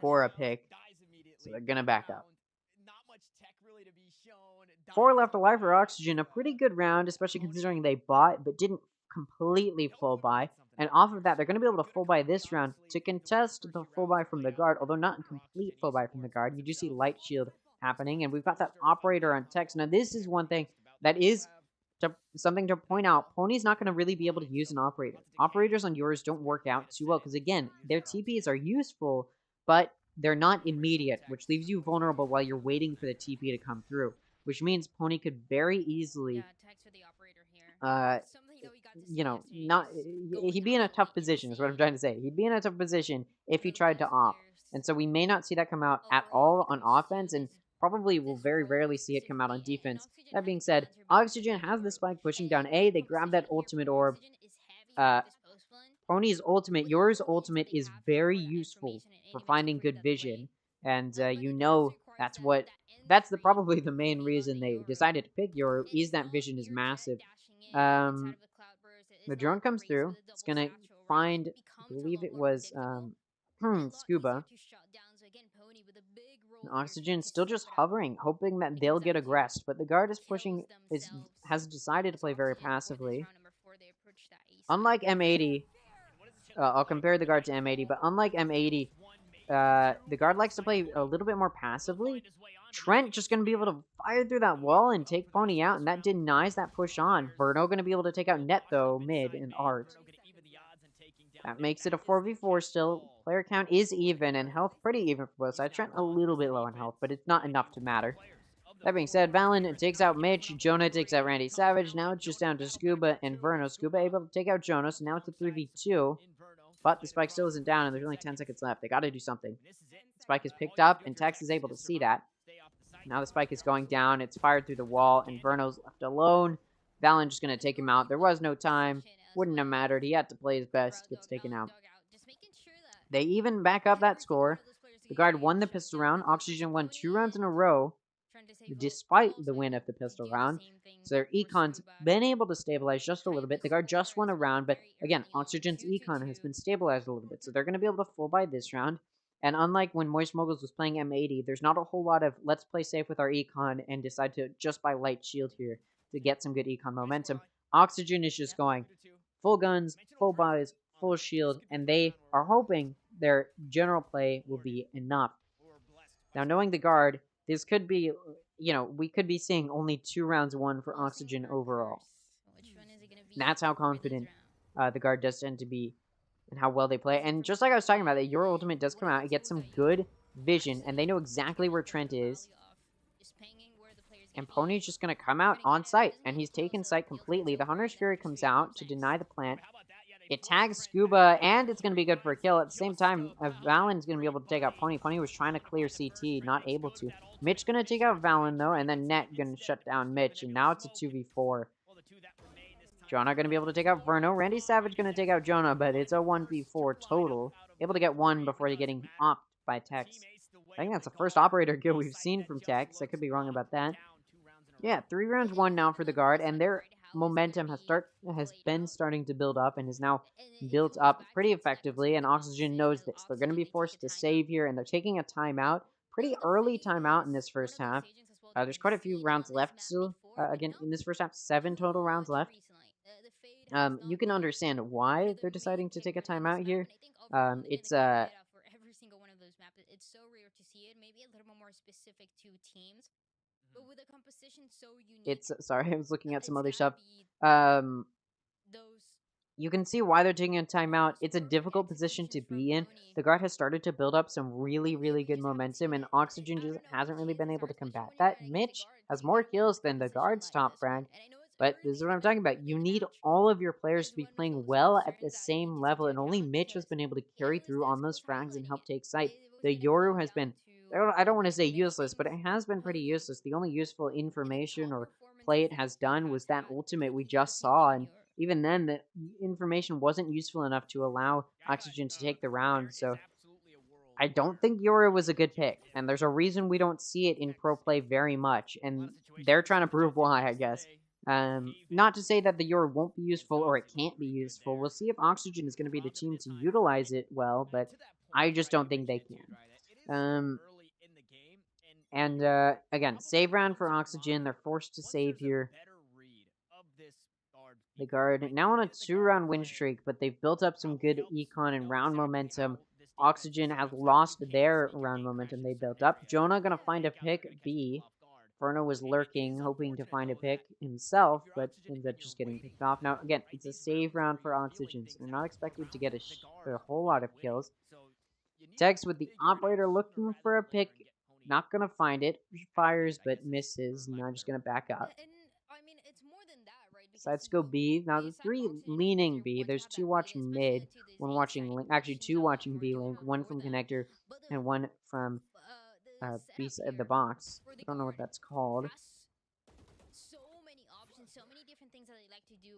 for a pick. So they're going to back up. 4 left alive for Oxygen. A pretty good round, especially considering they bought but didn't completely full buy. And off of that, they're going to be able to full buy this round to contest the full buy from the guard, although not a complete full buy from the guard. You do see light shield happening, and we've got that operator on Tex. Now, this is one thing that is something to point out. Pony's not going to really be able to use an operator. Operators on yours don't work out too well, because again, their TPs are useful, but they're not immediate, which leaves you vulnerable while you're waiting for the TP to come through, which means Pony could very easily you know, he'd be in a tough position, is what I'm trying to say. He'd be in a tough position if he tried to op. And so we may not see that come out at all on offense, and probably will very rarely see it come out on defense. That being said, Oxygen has the spike pushing down A. They grab that ultimate orb. Pony's ultimate, yours ultimate, is very useful for finding good vision. And you know that's probably the main reason they decided to pick your, is that vision is massive. The drone comes through. It's going to find, I believe it was Scuba. And Oxygen still just hovering, hoping that they'll get aggressed. But the guard is pushing, has decided to play very passively. Unlike M80, I'll compare the guard to M80, but unlike M80, the guard likes to play a little bit more passively. Trent just going to be able to fire through that wall and take Pony out, and that denies that push on. Verno going to be able to take out Net, though, mid, and Art. That makes it a 4v4 still. Player count is even, and health pretty even for both sides. Trent a little bit low on health, but it's not enough to matter. That being said, Valen takes out Mitch. Jonah takes out Randy Savage. Now it's just down to Scuba and Verno. Scuba able to take out Jonah, so now it's a 3v2. But the spike still isn't down, and there's only 10 seconds left. They got to do something. The spike is picked up, and Tex is able to see that. Now the spike is going down. It's fired through the wall, and Verno's left alone. Valen just going to take him out. There was no time. Wouldn't have mattered. He had to play his best. Gets taken out. They even back up that score. The guard won the pistol round. Oxygen won 2 rounds in a row, despite the win of the pistol round. So their econ's been able to stabilize just a little bit. The guard just won a round, but again, Oxygen's econ has been stabilized a little bit. So they're going to be able to full buy this round. And unlike when Moist Moguls was playing M80, there's not a whole lot of let's play safe with our econ and decide to just buy light shield here to get some good econ momentum. Oxygen is just going full guns, full buys, full shield, and they are hoping their general play will be enough. Now, knowing the guard, this could be, you know, we could be seeing only 2 rounds won for Oxygen overall. That's how confident the guard does tend to be and how well they play. And just like I was talking about, that your ultimate does come out, it gets some good vision, and they know exactly where Trent is. And Pony's just going to come out on site, and he's taken site completely. The Hunter's Fury comes out to deny the plant. It tags Scuba, and it's going to be good for a kill. At the same time, Valen's going to be able to take out Pony. Pony was trying to clear CT, not able to. Mitch gonna take out Valen though, and then Net gonna shut down Mitch, and now it's a 2v4. Jonah gonna be able to take out Verno. Randy Savage gonna take out Jonah, but it's a 1v4 total. Able to get one before getting opt by Tex. I think that's the first operator kill we've seen from Tex. I could be wrong about that. Yeah, 3 rounds won now for the guard, and their momentum has been starting to build up and is now built up pretty effectively, and Oxygen knows this. They're going to be forced to save here, and they're taking a timeout, pretty early timeout in this first half. There's quite a few rounds left still. Again, in this first half, 7 total rounds left. You can understand why they're deciding to take a timeout here. It's so rare to see it. Maybe a little bit more specific to teams, but with a composition so unique. It's sorry, I was looking at some other stuff. You can see why they're taking a timeout. It's a difficult position to be in. The guard has started to build up some really, really good momentum, and Oxygen just hasn't really been able to combat that. Mitch has more kills than the guard's top frag, but this is what I'm talking about. You need all of your players to be playing well at the same level, and only Mitch has been able to carry through on those frags and help take site. The Yoru has been, I don't want to say useless, but it has been pretty useless. The only useful information or play it has done was that ultimate we just saw, and even then, the information wasn't useful enough to allow Oxygen to take the round, so I don't think Yoru was a good pick, and there's a reason we don't see it in pro play very much, and they're trying to prove why, I guess. Not to say that the Yoru won't be useful or it can't be useful. We'll see if Oxygen is going to be the team to utilize it well, but I just don't think they can. Again, save round for Oxygen. They're forced to save here. The guard now on a 2-round win streak, but they've built up some good econ and round momentum. Oxygen has lost their round momentum they built up. Jonah gonna find a pick B. Verno was lurking, hoping to find a pick himself, but ends up just getting picked off. Now, again, it's a save round for Oxygen, so they're not expected to get a whole lot of kills. Tex with the operator looking for a pick. Not gonna find it. Fires, but misses. Now just gonna back up. Decides to go B. Now the 3 leaning B. There's 2 watching mid, 1 watching link. Actually, 2 watching B link. 1 from connector, and 1 from B side of the box. I don't know what that's called.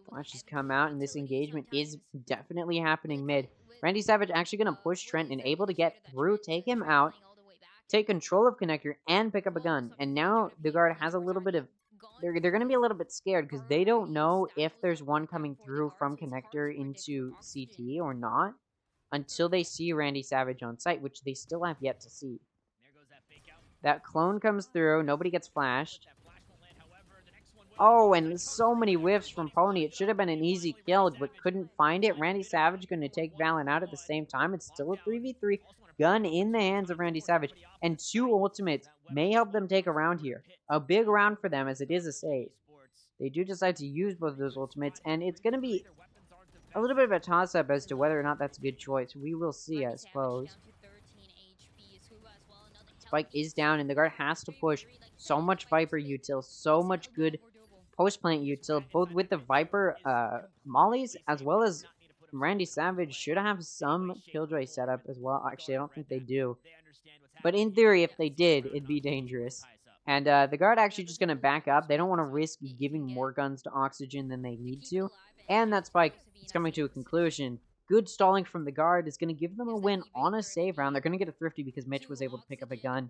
Flashes come out, and this engagement is definitely happening mid. Randy Savage actually gonna push Trent and able to get through, take him out, take control of connector, and pick up a gun. And now the guard has a little bit of. They're going to be a little bit scared because they don't know if there's one coming through from connector into CT or not until they see Randy Savage on site, which they still have yet to see. That clone comes through. Nobody gets flashed. Oh, and so many whiffs from Pony. It should have been an easy kill, but couldn't find it. Randy Savage going to take Valen out at the same time. It's still a 3v3. Gun in the hands of Randy Savage, and 2 ultimates may help them take a round here. A big round for them, as it is a save. They do decide to use both of those ultimates, and it's going to be a little bit of a toss-up as to whether or not that's a good choice. We will see, I suppose. Spike is down, and the guard has to push. So much Viper util, so much good post-plant util, both with the Viper mollies, as well as Randy Savage should have some Killjoy setup as well. Actually, I don't think they do. But in theory, if they did, it'd be dangerous. And the guard actually just going to back up. They don't want to risk giving more guns to Oxygen than they need to. And that spike is coming to a conclusion. Good stalling from the guard is going to give them a win on a save round. They're going to get a thrifty because Mitch was able to pick up a gun.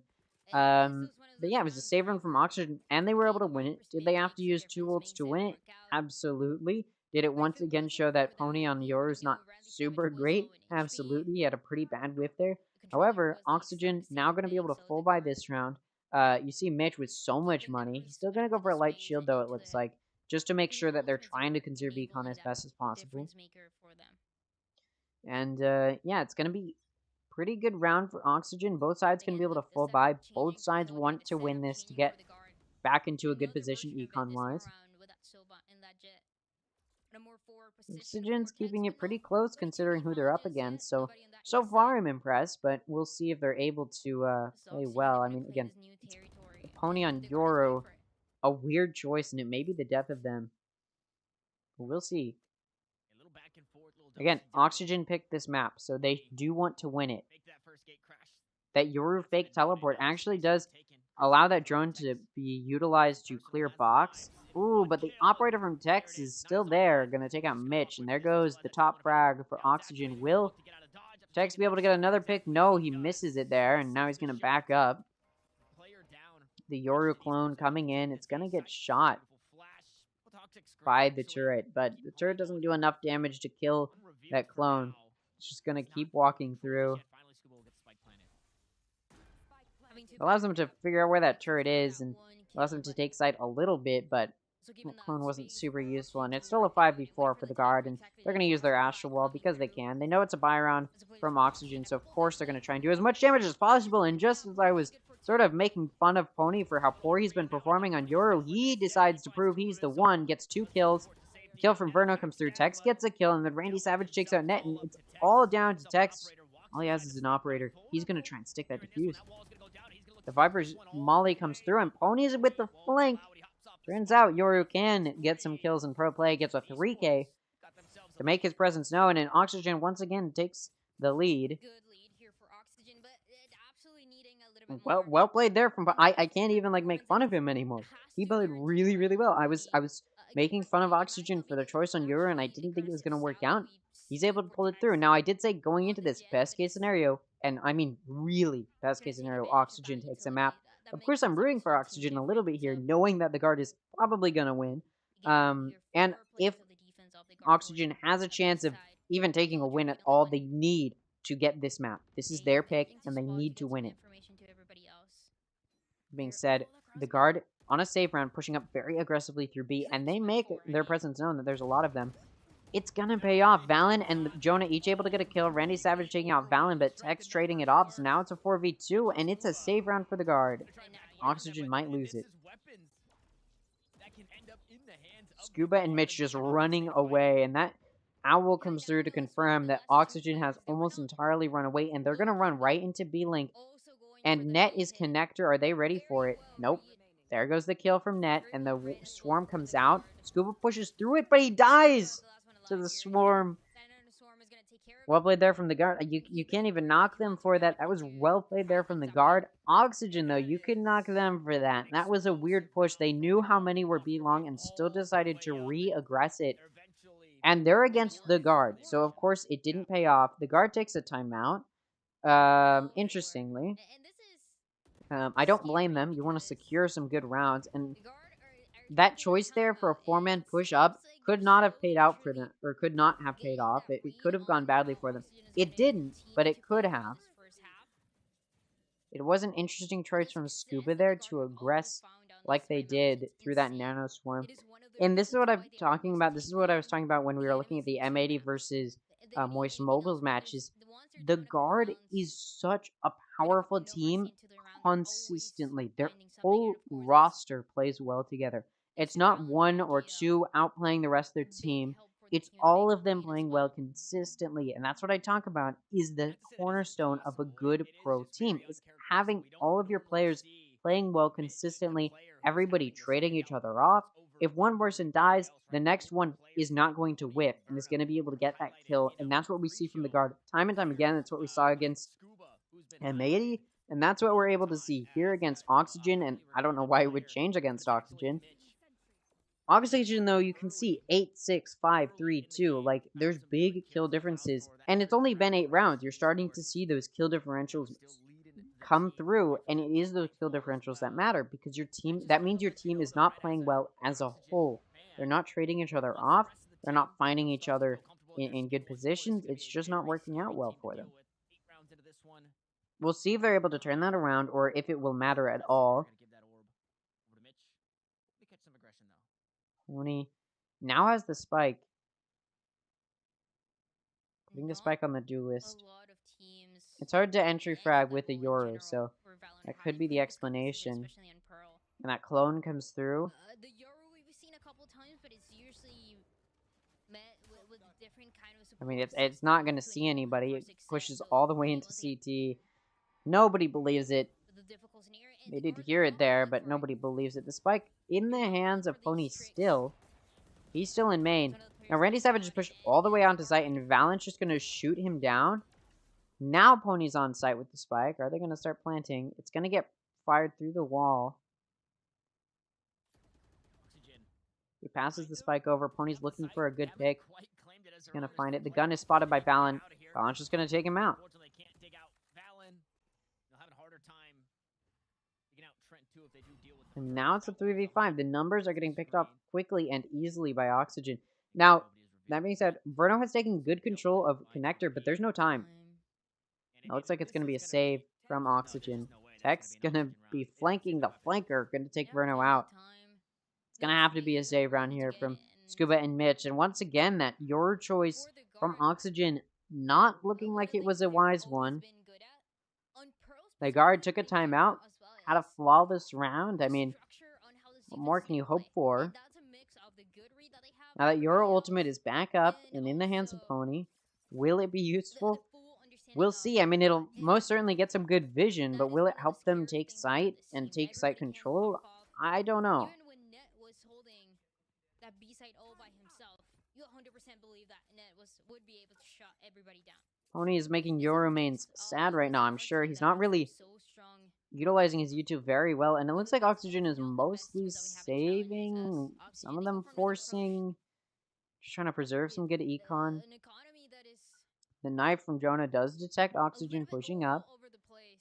But yeah, it was a save round from Oxygen, and they were able to win it. Did they have to use 2 ults to win it? Absolutely. Did it once again show that Pony on Yoru is not super great? Absolutely. He had a pretty bad whiff there. However, Oxygen now going to be able to full buy this round. You see Mitch with so much money. He's still going to go for a light shield, though, it looks like, just to make sure that they're trying to conserve econ as best as possible. And, yeah, it's going to be pretty good round for Oxygen. Both sides can be able to full buy. Both sides want to win this to get back into a good position econ-wise. Oxygen's keeping it pretty close considering who they're up against, so far I'm impressed, but we'll see if they're able to play well. I mean, again, Pony on Yoru, a weird choice, and it may be the death of them. But we'll see. Again, Oxygen picked this map, so they do want to win it. That Yoru fake teleport actually does allow that drone to be utilized to clear box. Ooh, but the operator from Tex is still there, gonna take out Mitch, and there goes the top frag for Oxygen. Will Tex be able to get another pick? No, he misses it there, and now he's gonna back up. The Yoru clone coming in, it's gonna get shot by the turret, but the turret doesn't do enough damage to kill that clone. It's just gonna keep walking through. Allows them to figure out where that turret is, and allows them to take sight a little bit, but clone wasn't super useful, and it's still a 5v4 for the guard, and they're going to use their Astral Wall because they can. They know it's a buy round from Oxygen, so of course they're going to try and do as much damage as possible, and just as I was sort of making fun of Pony for how poor he's been performing on Yoru, he decides to prove he's the one, gets 2 kills. The kill from Verno comes through, Tex gets a kill, and then Randy Savage takes out Net, and it's all down to Tex. All he has is an operator. He's going to try and stick that defuse. The Viper's Molly comes through, and Pony's with the flank. Turns out Yoru can get some kills in pro play, gets a 3K to make his presence known, and Oxygen once again takes the lead. Well played there from I can't even like make fun of him anymore. He played really, really well. I was making fun of Oxygen for their choice on Yoru, and I didn't think it was gonna work out. He's able to pull it through. Now I did say going into this best case scenario, and I mean really best case scenario, Oxygen takes a map. Of course, I'm rooting for Oxygen a little bit here, knowing that the guard is probably going to win. And if Oxygen has a chance of even taking a win at all, they need to get this map. This is their pick, and they need to win it. Being said, the guard on a safe round, pushing up very aggressively through B, and they make their presence known that there's a lot of them. It's gonna pay off. Valen and Jonah each able to get a kill. Randy Savage taking out Valen, but Tex trading it off. So now it's a 4v2, and it's a save round for the guard. Oxygen might lose it. Scuba and Mitch just running away, and that Owl comes through to confirm that Oxygen has almost entirely run away, and they're gonna run right into B-Link. And Net is connector. Are they ready for it? Nope. There goes the kill from Net, and the swarm comes out. Scuba pushes through it, but he dies to the swarm. Well played there from the guard. You can't even knock them for that. That was well played there from the guard. Oxygen, though, you can knock them for that. That was a weird push. They knew how many were B-long and still decided to re-aggress it. And they're against the guard, so of course it didn't pay off. The guard takes a timeout. Interestingly. I don't blame them. You want to secure some good rounds, and that choice there for a 4-man push-up could not have paid out for them, or could not have paid off. It could have gone badly for them. It didn't, but it could have. It was an interesting choice from Scuba there to aggress like they did through that Nano Swarm. And this is what I'm talking about. This is what I was talking about when we were looking at the M80 versus Moist Moguls matches. The guard is such a powerful team consistently. Their whole roster plays well together. It's not one or two outplaying the rest of their team. It's all of them playing well consistently. And that's what I talk about is the cornerstone of a good pro team. Is having all of your players playing well consistently, everybody trading each other off. If one person dies, the next one is not going to whiff and is going to be able to get that kill. And that's what we see from the guard time and time again. That's what we saw against M80. And that's what we're able to see here against Oxygen. And I don't know why it would change against Oxygen. Oxygen, though, you can see 8, 6, 5, 3, 2. Like, there's big kill differences. And it's only been 8 rounds. You're starting to see those kill differentials come through. And it is those kill differentials that matter. Because your team, that means your team is not playing well as a whole. They're not trading each other off. They're not finding each other in good positions. It's just not working out well for them. We'll see if they're able to turn that around or if it will matter at all. Tony now has the spike. Putting the spike on the duelist. It's hard to entry frag with a Yoru, so that could be the explanation. And that clone comes through. The Yoru we've seen a couple times, but it's usually met with different kind of support. I mean, it's not going to see anybody. It pushes all the way into CT. Nobody believes it. They did hear it there, but nobody believes it. The spike in the hands of Pony still. He's still in main. Now, Randy Savage is pushed all the way onto site, and Valen's just going to shoot him down. Now Pony's on site with the spike. Are they going to start planting? It's going to get fired through the wall. He passes the spike over. Pony's looking for a good pick. He's going to find it. The gun is spotted by Valen. Valen's just going to take him out. And now it's a 3v5. The numbers are getting picked up quickly and easily by Oxygen. Now, that being said, Verno has taken good control of Connector, but there's no time. It looks like it's going to be a save from Oxygen. Tech's going to be flanking the flanker, going to take Verno out. It's going to have to be a save round here from Scuba and Mitch. And once again, that your choice from Oxygen not looking like it was a wise one. The guard took a timeout, had a flawless round. I mean, what more can you hope for? Now that your ultimate is back up and in the hands of Pony, will it be useful? We'll see. I mean, it'll most certainly get some good vision, but will it help them take sight and take sight control? I don't know. Pony is making your remains sad right now, I'm sure. He's not really utilizing his YouTube very well, and it looks like Oxygen is mostly saving, some of them forcing, just trying to preserve some good econ. The knife from Jonah does detect Oxygen pushing up.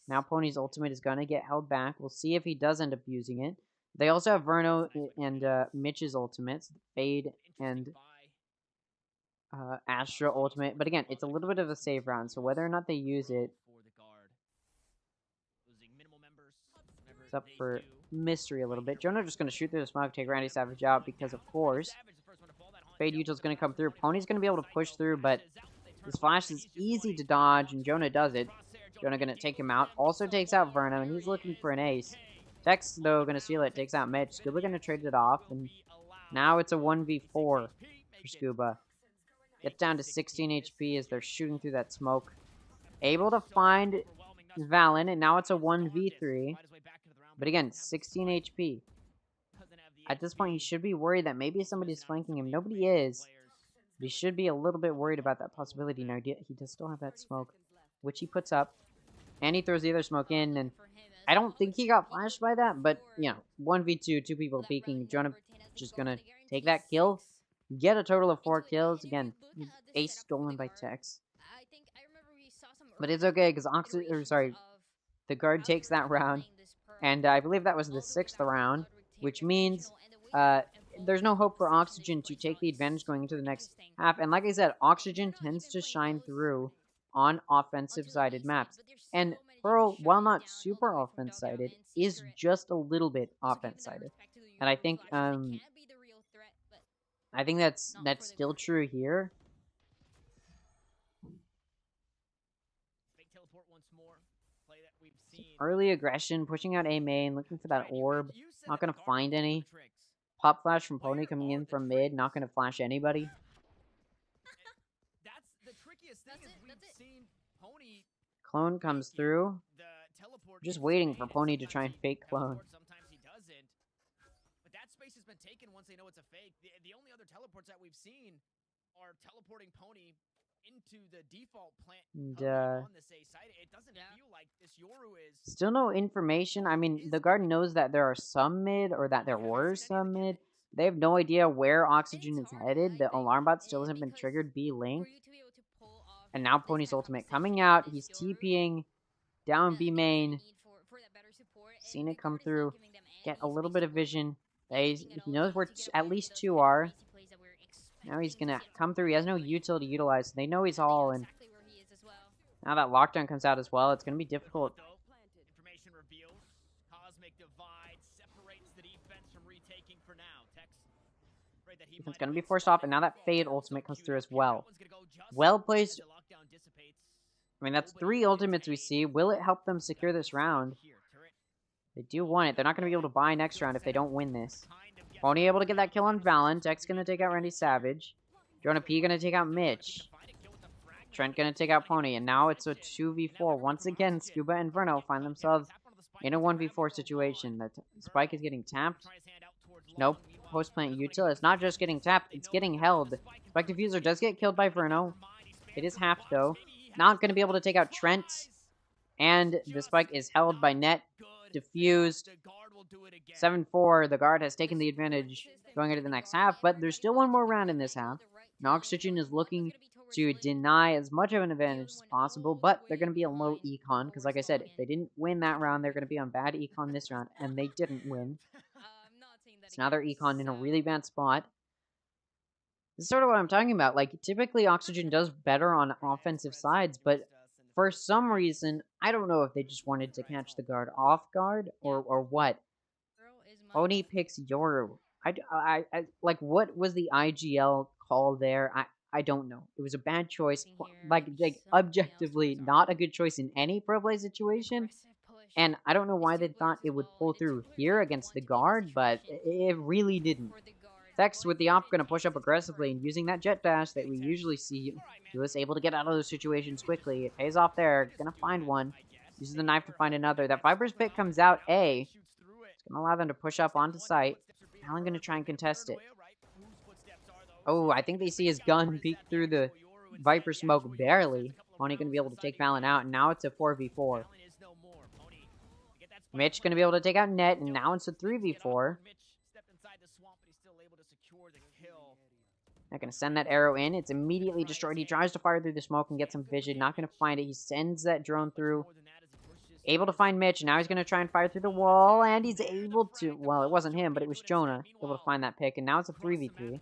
Now Pony's ultimate is going to get held back. We'll see if he does end up using it. They also have Verno and Mitch's ultimates, Fade and Astra ultimate. But again, it's a little bit of a save round, so whether or not they use it, it's up for mystery a little bit. Jonah just going to shoot through the smoke, take Randy Savage out, because of course, Fade Util's going to come through. Pony's going to be able to push through, but this flash is easy to dodge, and Jonah does it. Jonah going to take him out. Also takes out Verno, and he's looking for an ace. Tex, though, going to steal it. Takes out Mitch. Scuba going to trade it off, and now it's a 1v4 for Scuba. Gets down to 16 HP as they're shooting through that smoke. Able to find Valen, and now it's a 1v3. But again, 16 HP. At this point, he should be worried that maybe somebody's flanking him. Nobody is. But he should be a little bit worried about that possibility. Now, he does still have that smoke, which he puts up. And he throws the other smoke in, and I don't think he got flashed by that, but, you know, 1v2, two people peeking. Jonah just gonna take that kill. Get a total of 4 kills. Again, ace stolen by Tex. But it's okay, because the guard takes that round. And I believe that was the 6th round, which means there's no hope for Oxygen to take the advantage going into the next half. And like I said, Oxygen tends to shine through on offensive-sided maps. And Pearl, while not super offense-sided, is just a little bit offense-sided. And I think that's still true here. Early aggression, pushing out A main, looking for that orb. Not going to find any. Pop flash from Pony coming in from mid. Not going to flash anybody. Clone comes through. Just waiting for Pony to try and fake clone. But that space has been taken once they know it's a fake. The only other teleports that we've seen are teleporting Pony into the default plant on this A site. It doesn't feel like this Yoru is... Still no information. I mean, the guard knows that there are some mid, or that there were some mid. They have no idea where Oxygen is headed. The alarm bot still hasn't been triggered. B-Link. And now Pony's ultimate coming out. He's TPing down B main. Seen it come through. Get a little bit of vision. He knows where at least 2 are. Now he's going to come through. He has no util to utilize. They know he's all in. Now that lockdown comes out as well, it's going to be difficult. Information reveals cosmic divide separates the defense from retaking for now. It's going to be forced off, and now that Fade ultimate comes through as well. Well placed. I mean, that's 3 ultimates we see. Will it help them secure this round? They do want it. They're not going to be able to buy next round if they don't win this. Pony able to get that kill on Valen. Tech's going to take out Randy Savage. Jonah P going to take out Mitch. Trent going to take out Pony. And now it's a 2v4. Once again, Scuba and Verno find themselves in a 1v4 situation. The spike is getting tapped. Nope. Post plant util. It's not just getting tapped. It's getting held. Spike diffuser does get killed by Verno. It is half though. Not going to be able to take out Trent. And the spike is held by Net. Diffused. 7-4. The guard has taken the advantage going into the next half, but there's still one more round in this half. And Oxygen is looking to deny as much of an advantage as possible, but they're going to be a low econ, because like I said, if they didn't win that round, they're going to be on bad econ this round, and they didn't win. So now they're econ in a really bad spot. This is sort of what I'm talking about. Like, typically Oxygen does better on offensive sides, but for some reason, I don't know if they just wanted to catch the guard off guard or what. Oni picks Yoru. I like, what was the IGL call there? I don't know. It was a bad choice. Like objectively, not a good choice in any pro play situation. And I don't know why they thought it would pull through here against the guard, but it really didn't. Tex with the op gonna push up aggressively and using that jet dash that we usually see. He was able to get out of those situations quickly. It pays off there. Gonna find one. Uses the knife to find another. That Viper's Pit comes out A. It's gonna allow them to push up onto site. Alan gonna try and contest it. Oh, I think they see his gun peek through the Viper smoke barely. Only gonna be able to take Valen out, and now it's a 4v4. Mitch gonna be able to take out Net, and now it's a 3v4. Not gonna send that arrow in. It's immediately destroyed. He tries to fire through the smoke and get some vision. Not gonna find it. He sends that drone through. Able to find Mitch. Now he's gonna try and fire through the wall, and he's able to. Well, it wasn't him, but it was Jonah able to find that pick, and now it's a 3v3.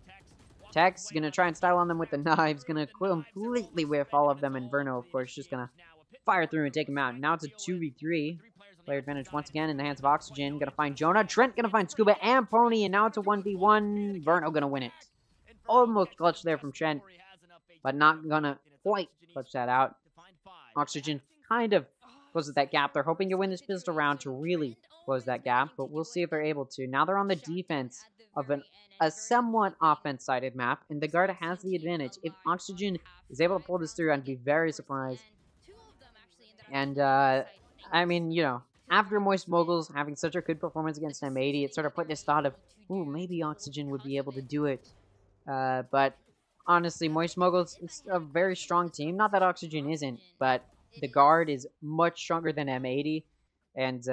Tex gonna try and style on them with the knives. Gonna completely whiff all of them, and Verno, of course, just gonna fire through and take him out. Now it's a 2v3. Player advantage once again in the hands of Oxygen. Gonna find Jonah. Trent gonna find Scuba and Pony, and now it's a 1v1. Verno gonna win it. Almost clutch there from Trent, but not gonna quite clutch that out. Oxygen kind of closes that gap. They're hoping to win this pistol round to really close that gap, but we'll see if they're able to. Now they're on the defense of a somewhat offense-sided map, and the guard has the advantage. If Oxygen is able to pull this through, I'd be very surprised. And, I mean, you know, after Moist Moguls having such a good performance against M80, it sort of put this thought of, ooh, maybe Oxygen would be able to do it. But honestly, Moist Moguls is a very strong team. Not that Oxygen isn't, but the guard is much stronger than M80. And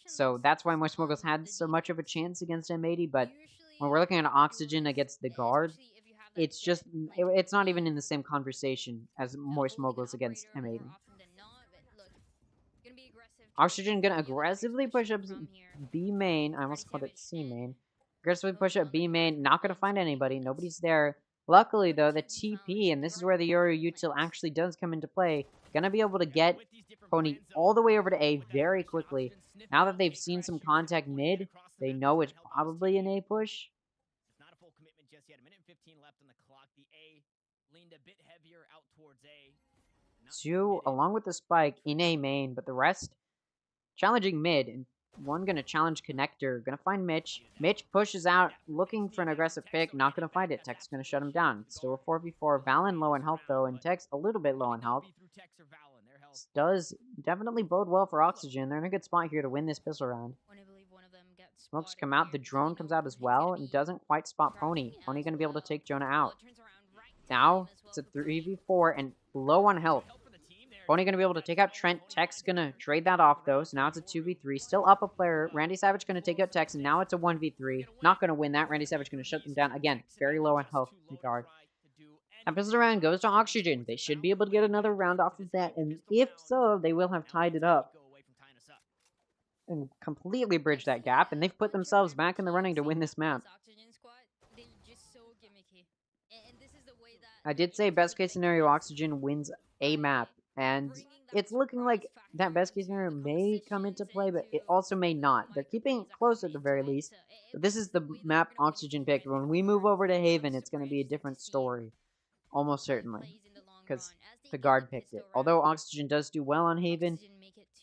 so that's why Moist Moguls had so much of a chance against M80. But when we're looking at Oxygen against the guard, it's just, it's not even in the same conversation as Moist Moguls against M80. Oxygen gonna aggressively push up B main. I almost called it C main. Aggressively push up B main. Not gonna find anybody. Nobody's there. Luckily, though, the TP, and this is where the Yoru util actually does come into play, gonna be able to get Pony all the way over to A very quickly. Now that they've seen some contact mid, they know it's probably an A push. Not a full commitment just yet. A minute and 15 left on the clock. The A leaned a bit heavier out towards A. 2, along with the spike, in A main, but the rest challenging mid, and one gonna challenge connector, gonna find Mitch. Mitch pushes out, looking for an aggressive pick, not gonna find it. Tech's gonna shut him down. Still a 4v4. Valen low in health though, and Tech's a little bit low in health. This does definitely bode well for Oxygen. They're in a good spot here to win this pistol round. Smokes come out, the drone comes out as well, and doesn't quite spot Pony. Pony gonna be able to take Jonah out. Now, it's a 3v4 and low on health. Pony gonna be able to take out Trent. Tech's gonna trade that off though, so now it's a 2v3. Still up a player. Randy Savage gonna take out Tex, and now it's a 1v3. Not gonna win that. Randy Savage gonna shut them down. Again, very low on health regard. That pistol round goes to Oxygen. They should be able to get another round off of that, and if so, they will have tied it up and completely bridged that gap, and they've put themselves back in the running to win this map. I did say best case scenario Oxygen wins a map, and it's looking like that best case scenario may come into play, but it also may not. They're keeping it close at the very least, but this is the map Oxygen picked. When we move over to Haven, it's going to be a different story. Almost certainly, because the guard picked it. Although Oxygen does do well on Haven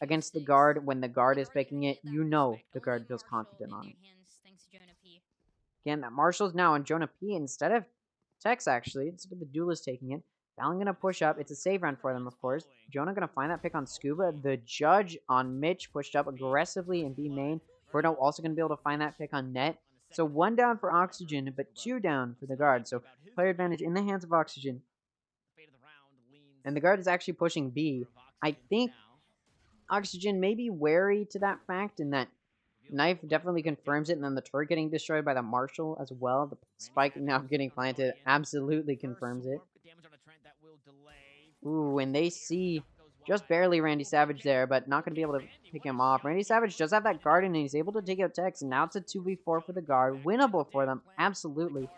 against the guard, when the guard is picking it, you know the guard feels confident on it. Again, that Marshall's now on Jonah P instead of Tex, actually. Instead of the duelist taking it. Valen gonna push up. It's a save round for them, of course. Jonah gonna find that pick on Scuba. The judge on Mitch pushed up aggressively in B main. Bruno also gonna be able to find that pick on Net. So 1 down for Oxygen, but 2 down for the guard. So player advantage in the hands of Oxygen. And the guard is actually pushing B. I think Oxygen may be wary to that fact, and that Knife definitely confirms it, and then the turret getting destroyed by the Marshal as well. The spike now getting planted absolutely confirms it. Ooh, and they see just barely Randy Savage there, but not going to be able to pick him off. Randy Savage does have that Guardian, and he's able to take out Tex, and now it's a 2v4 for the guard. Winnable for them, absolutely.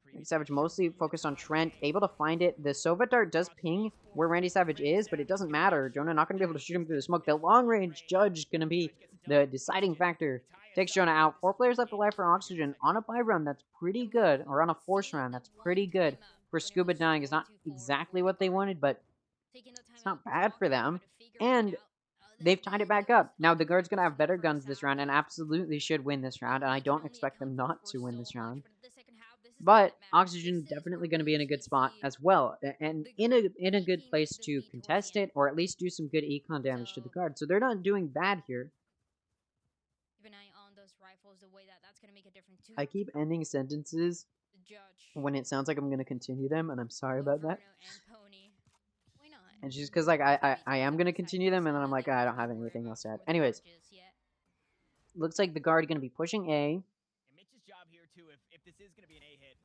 Randy Savage mostly focused on Trent, able to find it. The Sova Dart does ping where Randy Savage is, but it doesn't matter. Jonah not going to be able to shoot him through the smoke. The long-range judge going to be the deciding factor. Takes Jonah out. 4 players left alive for Oxygen on a 5 round. That's pretty good. Or on a force round. That's pretty good. For Scuba dying is not exactly what they wanted, but it's not bad for them. And they've tied it back up. Now, the guard's going to have better guns this round and absolutely should win this round, and I don't expect them not to win this round. But Oxygen definitely going to be in a good spot as well, and in a good place to contest it, or at least do some good econ damage to the guard. So they're not doing bad here. I keep ending sentences when it sounds like I'm going to continue them, and I'm sorry about that. And just because, like, I am going to continue them, and then I'm like, I don't have anything else to add. Anyways, looks like the guard going to be pushing A. Mitch's job here, too, if this is going to be an A hit,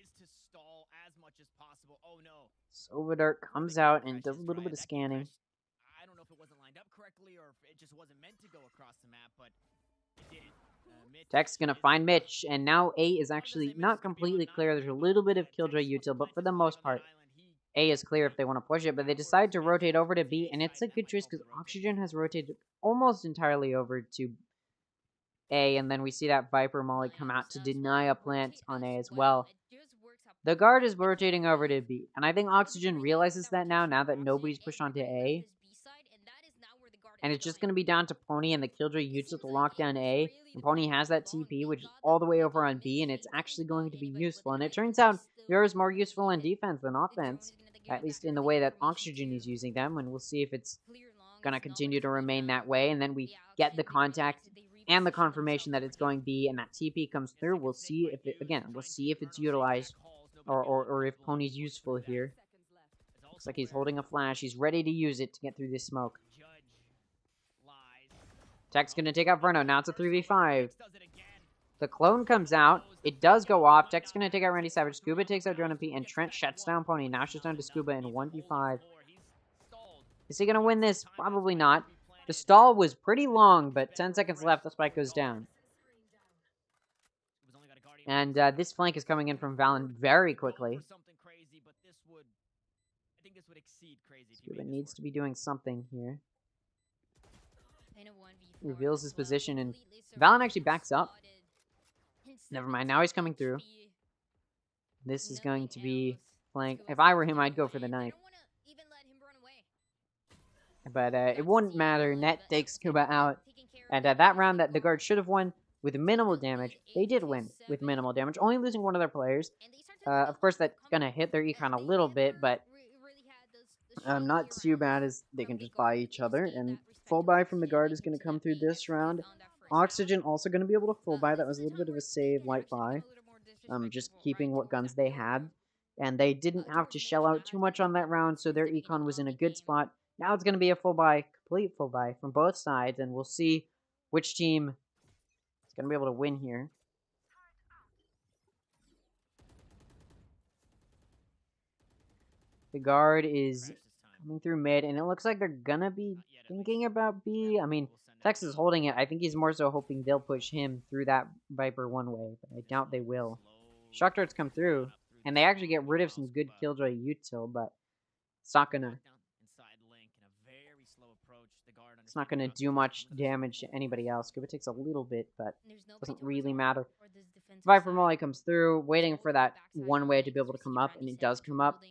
is to stall as much as possible. Oh, no. Sovadart comes out and does a little bit of scanning. I don't know if it wasn't lined up correctly or if it just wasn't meant to go across the map, but it didn't. Tech's gonna find Mitch, and now A is actually not completely clear. There's a little bit of Killjoy util, but for the most part, A is clear if they want to push it, but they decide to rotate over to B, and it's a good choice because Oxygen has rotated almost entirely over to A, and then we see that Viper Molly come out to deny a plant on A as well. The guard is rotating over to B, and I think Oxygen realizes that now that nobody's pushed onto A. And it's just going to be down to Pony and the Killjoy util to lock down A. And Pony has that TP, which is all the way over on B, and it's actually going to be useful. And it turns out Vera is more useful in defense than offense, at least in the way that Oxygen is using them. And we'll see if it's going to continue to remain that way. And then we get the contact and the confirmation that it's going B, and that TP comes through. We'll see if it, again, we'll see if it's utilized or if Pony's useful here. Looks like he's holding a flash. He's ready to use it to get through this smoke. Tech's going to take out Verno. Now it's a 3v5. The clone comes out. It does go off. Tech's going to take out Randy Savage. Scuba takes out Jonah P. And Trent shuts down Pony. Now shuts down to Scuba in 1v5. Is he going to win this? Probably not. The stall was pretty long, but 10 seconds left. The spike goes down. And this flank is coming in from Valen very quickly. Scuba needs to be doing something here. Reveals his position, and Valen actually backs up. Never mind, now he's coming through. This is going to be flank. If I were him, I'd go for the knife. But it wouldn't matter. Net takes Scuba out. And that round that the guard should have won with minimal damage, they did win with minimal damage, only losing one of their players. Of course, that's going to hit their econ a little bit, but not too bad as they can just buy each other. And full buy from the guard is going to come through this round. Oxygen also going to be able to full buy. That was a little bit of a save, light buy. Just keeping what guns they had. And they didn't have to shell out too much on that round, so their econ was in a good spot. Now it's going to be a full buy, complete full buy from both sides, and we'll see which team is going to be able to win here. The guard is coming through mid, and it looks like they're gonna be thinking about B. I mean, Tex is holding it. I think he's more so hoping they'll push him through that Viper one way, but I doubt they will. Shock darts come through, and they actually get rid of some good Killjoy util, but it's not gonna do much damage to anybody else. Scuba takes a little bit, but doesn't really matter. Viper Molly comes through, waiting for that one way to be able to come up, and it does come up.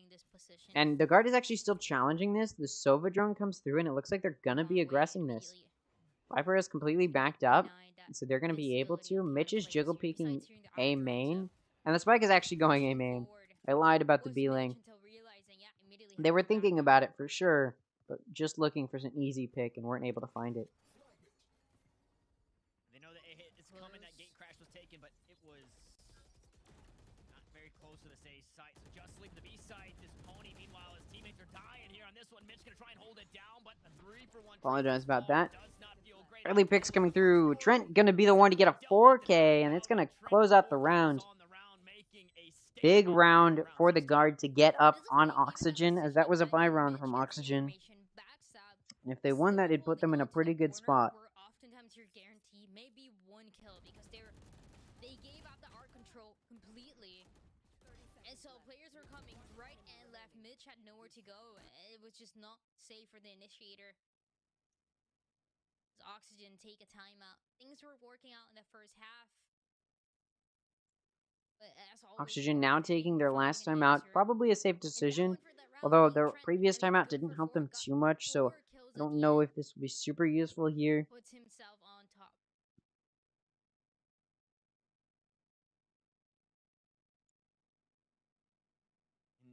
And the guard is actually still challenging this. The Sova drone comes through, and it looks like they're gonna be aggressing this. Viper is completely backed up, so they're gonna be able to. Mitch is jiggle peeking A main, and the spike is actually going A main. I lied about the B lane. They were thinking about it for sure, but just looking for an easy pick and weren't able to find it. They know that it is coming. That gate crash was taken, but it was not very close to the safe side, so just leave the B side. This Pony, meanwhile, his teammates are dying here on this one. Mitch gonna try and hold it down, but a 3-for-1 Apologize about that. Early picks coming through. Trent gonna be the one to get a 4K, and it's gonna close out the round. Big round for the guard to get up on Oxygen, as that was a buy round from Oxygen. And if they won that, it'd put them in a pretty good spot. Oftentimes your guarantee may be 1 kill because they gave out the art control completely. And so players were coming right and left. Mitch had nowhere to go. It was just not safe for the initiator. Oxygen take a timeout. Things were working out in the first half. Oxygen now taking their last timeout. Probably a safe decision, although their previous timeout didn't help them too much, so I don't know if this will be super useful here. Puts himself on top.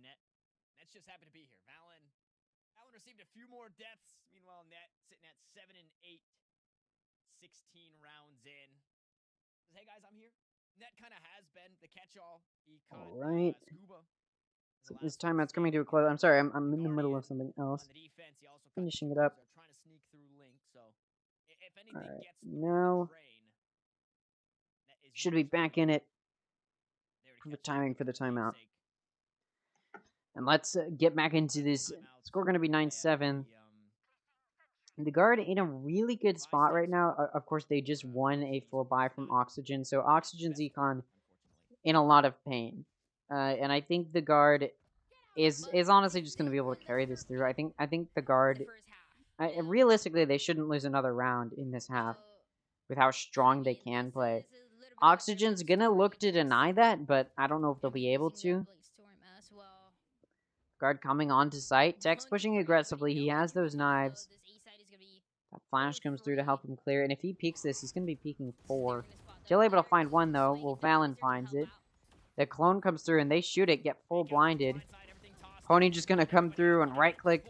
Net's just happened to be here. Valen received a few more deaths. Meanwhile, Net sitting at 7 and 8, 16 rounds in. Says, hey guys, I'm here. Net kind of has been the catch-all. He caught Alright. Scuba. So this timeout's coming to a close. I'm sorry, I'm in the middle of something else. Finishing it up. Alright, now should be back in it. Perfect timing for the timeout. And let's get back into this. Score going to be 9-7. The guard in a really good spot right now. Of course, they just won a full buy from Oxygen, so Oxygen's econ in a lot of pain. And I think the guard is honestly just going to be able to carry this through. I think the guard, realistically, they shouldn't lose another round in this half with how strong they can play. Oxygen's going to look to deny that, but I don't know if they'll be able to. Guard coming onto site. Tech's pushing aggressively. He has those knives. That flash comes through to help him clear. And if he peeks this, he's going to be peeking 4. Still able to find 1, though. Well, Valen finds it. The clone comes through, and they shoot it. Get full blinded. Pony just going to come through and right-click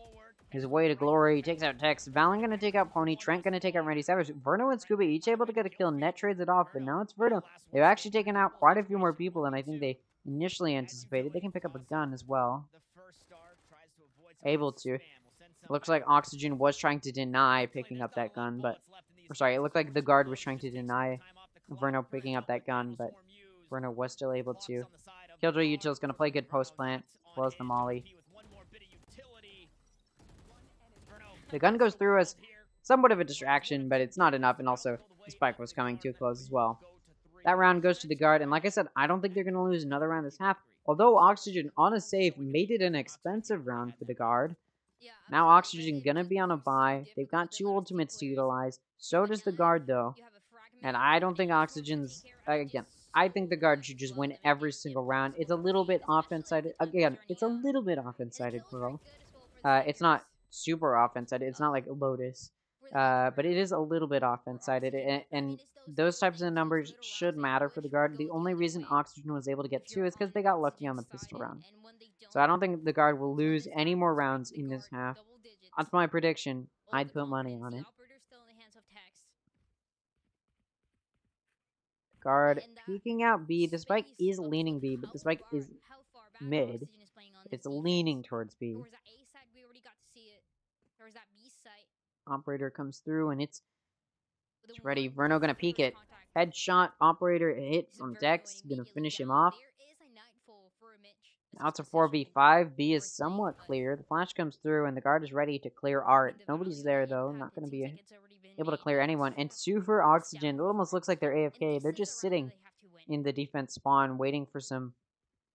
his way to glory. He takes out Tex. Valen going to take out Pony. Trent going to take out Randy Savage. Verno and Scuba each able to get a kill. Net trades it off, but now it's Verno. They've actually taken out quite a few more people than I think they initially anticipated. They can pick up a gun as well. Able to. Looks like Oxygen was trying to deny picking up that gun, but... Or sorry, it looked like the guard was trying to deny Verno picking up that gun, but Verno was still able to. Killjoy Util's going to play good post plant, as well as the molly. The gun goes through as somewhat of a distraction, but it's not enough, and also the spike was coming to a close as well. That round goes to the guard, and like I said, I don't think they're going to lose another round this half. Although Oxygen on a save made it an expensive round for the guard. Now Oxygen gonna be on a buy. They've got 2 ultimates to utilize. So does the guard though. And I don't think Oxygen's... Again, I think the guard should just win every single round. It's a little bit offense-sided. Again, it's a little bit offense-sided, bro. It's not super offense-sided. It's not like Lotus. But it is a little bit offense-sided. And those types of numbers should matter for the guard. The only reason Oxygen was able to get 2 is because they got lucky on the pistol round. So I don't think the guard will lose any more rounds in this half. That's my prediction. I'd put money on it. Guard peeking out B. The spike is leaning B, but the spike is mid. It's leaning towards B. Operator comes through, and it's ready. Verno gonna peek it. Headshot. Operator hit from Dex. Gonna finish him off. Now it's a 4v5. B is somewhat clear. The flash comes through, and the guard is ready to clear Art. Nobody's there, though. Not going to be able to clear anyone. And 2 for Oxygen. It almost looks like they're AFK. They're just sitting in the defense spawn, waiting for some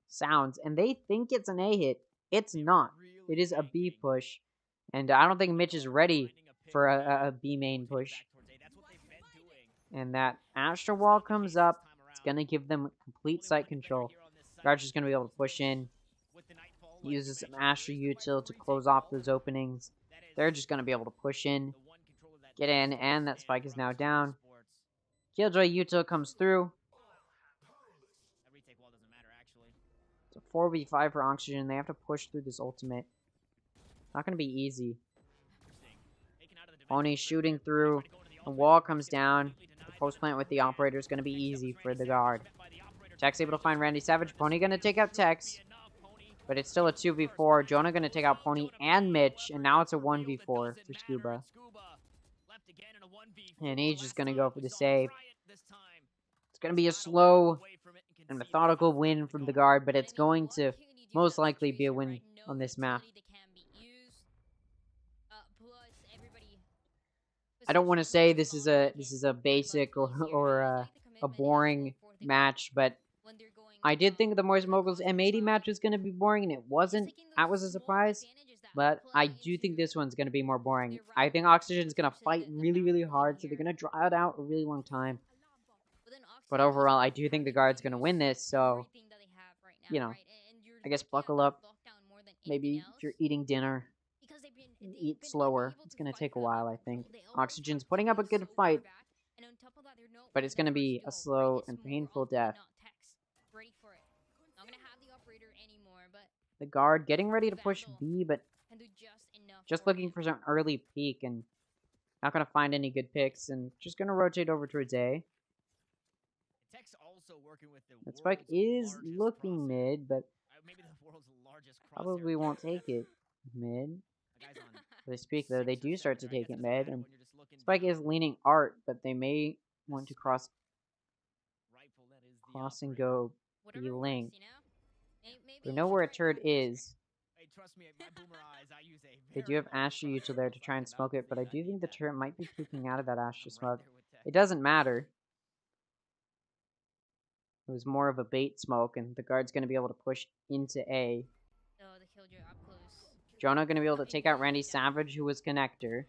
sounds. And they think it's an A hit. It's not. It is a B push. And I don't think Mitch is ready for a B main push. And that Astra Wall comes up. It's going to give them complete site control. Guard's just going to be able to push in. Uses some Astra Util to close off those openings. They're just going to be able to push in. Get in, and that spike is now down. Killjoy Util comes through. It's a 4v5 for Oxygen. They have to push through this ultimate. Not going to be easy. Pony shooting through. The wall comes down. The post plant with the operator is going to be easy for the guard. Tech's able to find Randy Savage. Pony gonna take out Tex. But it's still a 2v4. Jonah gonna take out Pony and Mitch. And now it's a 1v4 for Scuba. And he's just gonna go for the save. It's gonna be a slow and methodical win from the guard, but it's going to most likely be a win on this map. I don't want to say this is a basic or a boring match, but I did think the Moist Moguls M80 match was going to be boring, and it wasn't. That was a surprise, but I do think this one's going to be more boring. I think Oxygen's going to fight really, really hard, so they're going to draw it out a really long time. But overall, I do think the guard's going to win this, so, you know, I guess buckle up. Maybe if you're eating dinner, eat slower. It's going to take a while, I think. Oxygen's putting up a good fight, but it's going to be a slow and painful death. The guard getting ready to push B, but just looking for some early peek and not going to find any good picks, and just going to rotate over towards A. That spike is looking mid, but probably won't take it mid. They speak though, they do start to take it mid, and spike is leaning art, but they may want to cross and go B link. We know where a turret is. They do have Astra Util there to try and smoke it, but I do think the turret might be peeking out of that Astra smoke. It doesn't matter. It was more of a bait smoke, and the guard's going to be able to push into A. Jonah going to be able to take out Randy Savage, who was connector.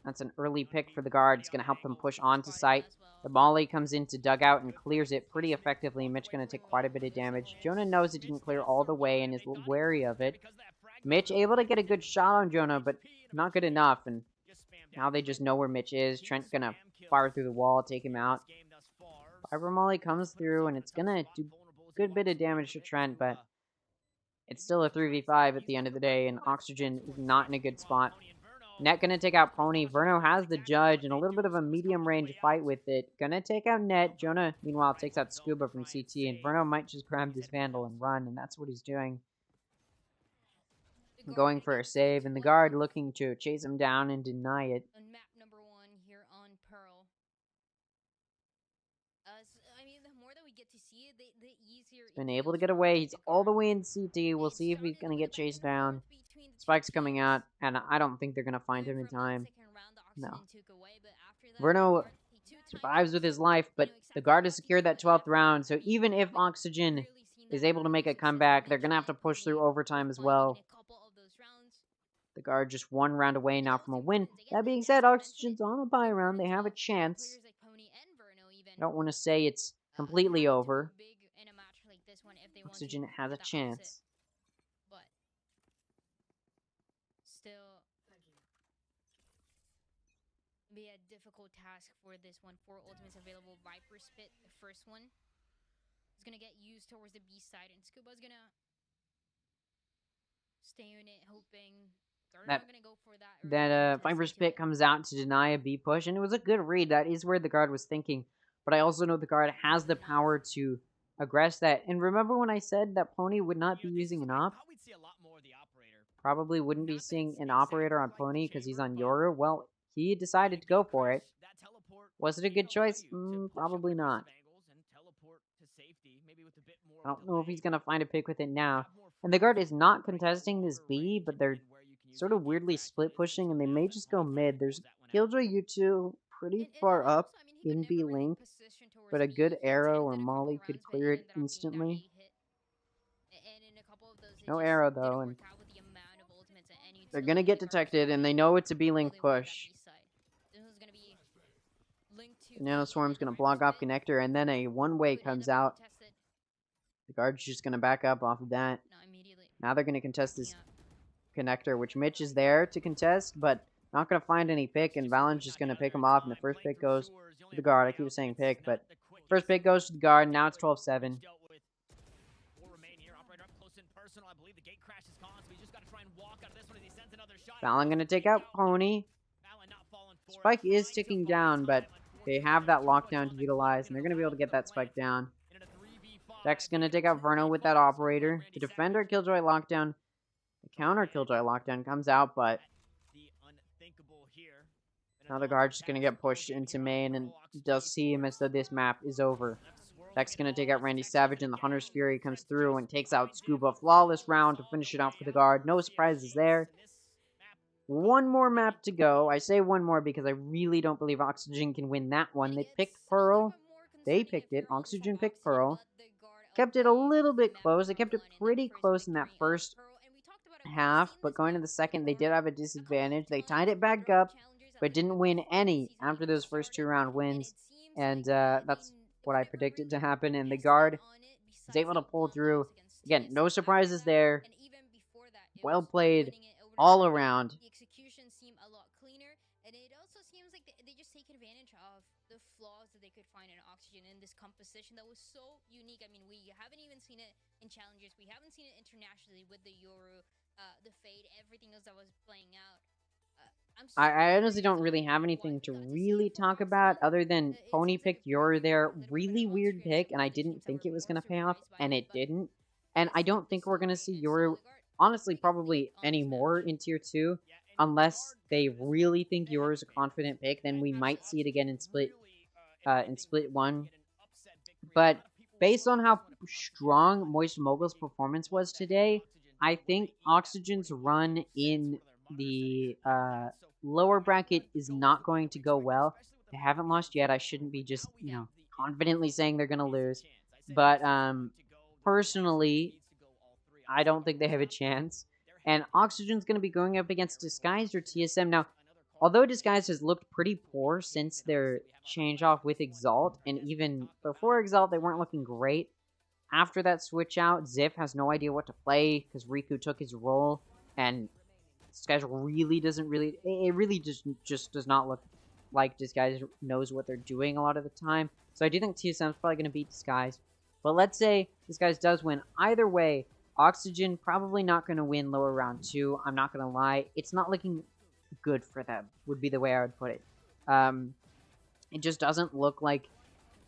That's an early pick for the guard. It's going to help them push onto site. The Molly comes into dugout and clears it pretty effectively. Mitch going to take quite a bit of damage. Jonah knows it didn't clear all the way and is wary of it. Mitch able to get a good shot on Jonah, but not good enough. And now they just know where Mitch is. Trent going to fire through the wall, take him out. Fiber Molly comes through, and it's going to do a good bit of damage to Trent, but it's still a 3v5 at the end of the day, and Oxygen is not in a good spot. Net gonna take out Pony. Verno has the Judge and a little bit of a medium range fight with it. Gonna take out Net. Jonah, meanwhile, takes out Scuba from CT, and Verno might just grab this Vandal and run, and that's what he's doing. Going for a save, and the guard looking to chase him down and deny it. He's been able to get away. He's all the way in CT. We'll see if he's gonna get chased down. Spike's coming out, and I don't think they're going to find him in time. No. Verno survives with his life, but the guard has secured that 12th round, so even if Oxygen is able to make a comeback, they're going to have to push through overtime as well. The guard just one round away now from a win. That being said, Oxygen's on a bye round. They have a chance. I don't want to say it's completely over. Oxygen has a chance. Be a difficult task for this one. 4 ultimates available. Viper Spit, the first one, is gonna get used towards the B side, and Scuba's gonna stay in it, hoping. Not gonna go for that Viper Spit comes out to deny a B push, and it was a good read. That is where the guard was thinking, but I also know the guard has the power to aggress that. And remember when I said that Pony would not be using an op? Probably wouldn't be seeing an operator on Pony because he's on Yoru. Well, he decided to go for it. Was it a good choice? Probably not. I don't know if he's going to find a pick with it now. And the guard is not contesting this B, but they're sort of weirdly split pushing, and they may just go mid. There's Killjoy U2 pretty far up in B link, but a good arrow or Molly could clear it instantly. No arrow though, and they're going to get detected, and they know it's a B link push. Nanoswarm's going to block off connector, and then a one-way comes out. The guard's just going to back up off of that. Now they're going to contest this connector, which Mitch is there to contest, but not going to find any pick, and Valen's just going to pick him off, and the first pick goes to the guard. I keep saying pick, but first pick goes to the guard, and now it's 12-7. Valen going to take out Pony. Spike is ticking down, but they have that lockdown to utilize, and they're going to be able to get that spike down. Deck's gonna take out Verno with that operator. The defender Killjoy lockdown. The counter Killjoy lockdown comes out, but now the guard's just gonna get pushed into main and does seem as though this map is over. Deck's gonna take out Randy Savage and the Hunter's Fury comes through and takes out Scuba. Flawless round to finish it out for the guard. No surprises there. One more map to go. I say one more because I really don't believe Oxygen can win that one. They picked Pearl. They picked it. Oxygen picked Pearl. Kept it a little bit close. They kept it pretty close in that first half, but going to the second, they did have a disadvantage. They tied it back up, but didn't win any after those first 2-round wins, and that's what I predicted to happen, and the guard was able to pull through. Again, no surprises there. Well played all around. In this composition that was so unique. I mean, we haven't even seen it in Challengers. We haven't seen it internationally with the Yoru, the Fade, everything else that was playing out. I honestly don't really have anything to really talk about other than Pony picked Yoru there. Really weird pick, and I didn't think it was going to pay off, and it didn't. And I don't think we're going to see Yoru, honestly, probably anymore in Tier 2, unless they really think Yoru is a confident pick. Then we might see it again in Split 1. But based on how strong Moist Mogul's performance was today, I think Oxygen's run in the lower bracket is not going to go well. They haven't lost yet. I shouldn't be just, confidently saying they're going to lose. But personally, I don't think they have a chance. And Oxygen's going to be going up against Disguised or TSM. Now, although Disguised has looked pretty poor since their change off with Exalt, and even before Exalt, they weren't looking great. After that switch out, Ziff has no idea what to play because Riku took his role, and Disguised really doesn't really... It really just does not look like Disguised knows what they're doing a lot of the time. So I do think TSM's probably going to beat Disguised. But let's say Disguised does win. Either way, Oxygen probably not going to win lower round 2. I'm not going to lie. It's not looking good for them, would be the way I would put it. It just doesn't look like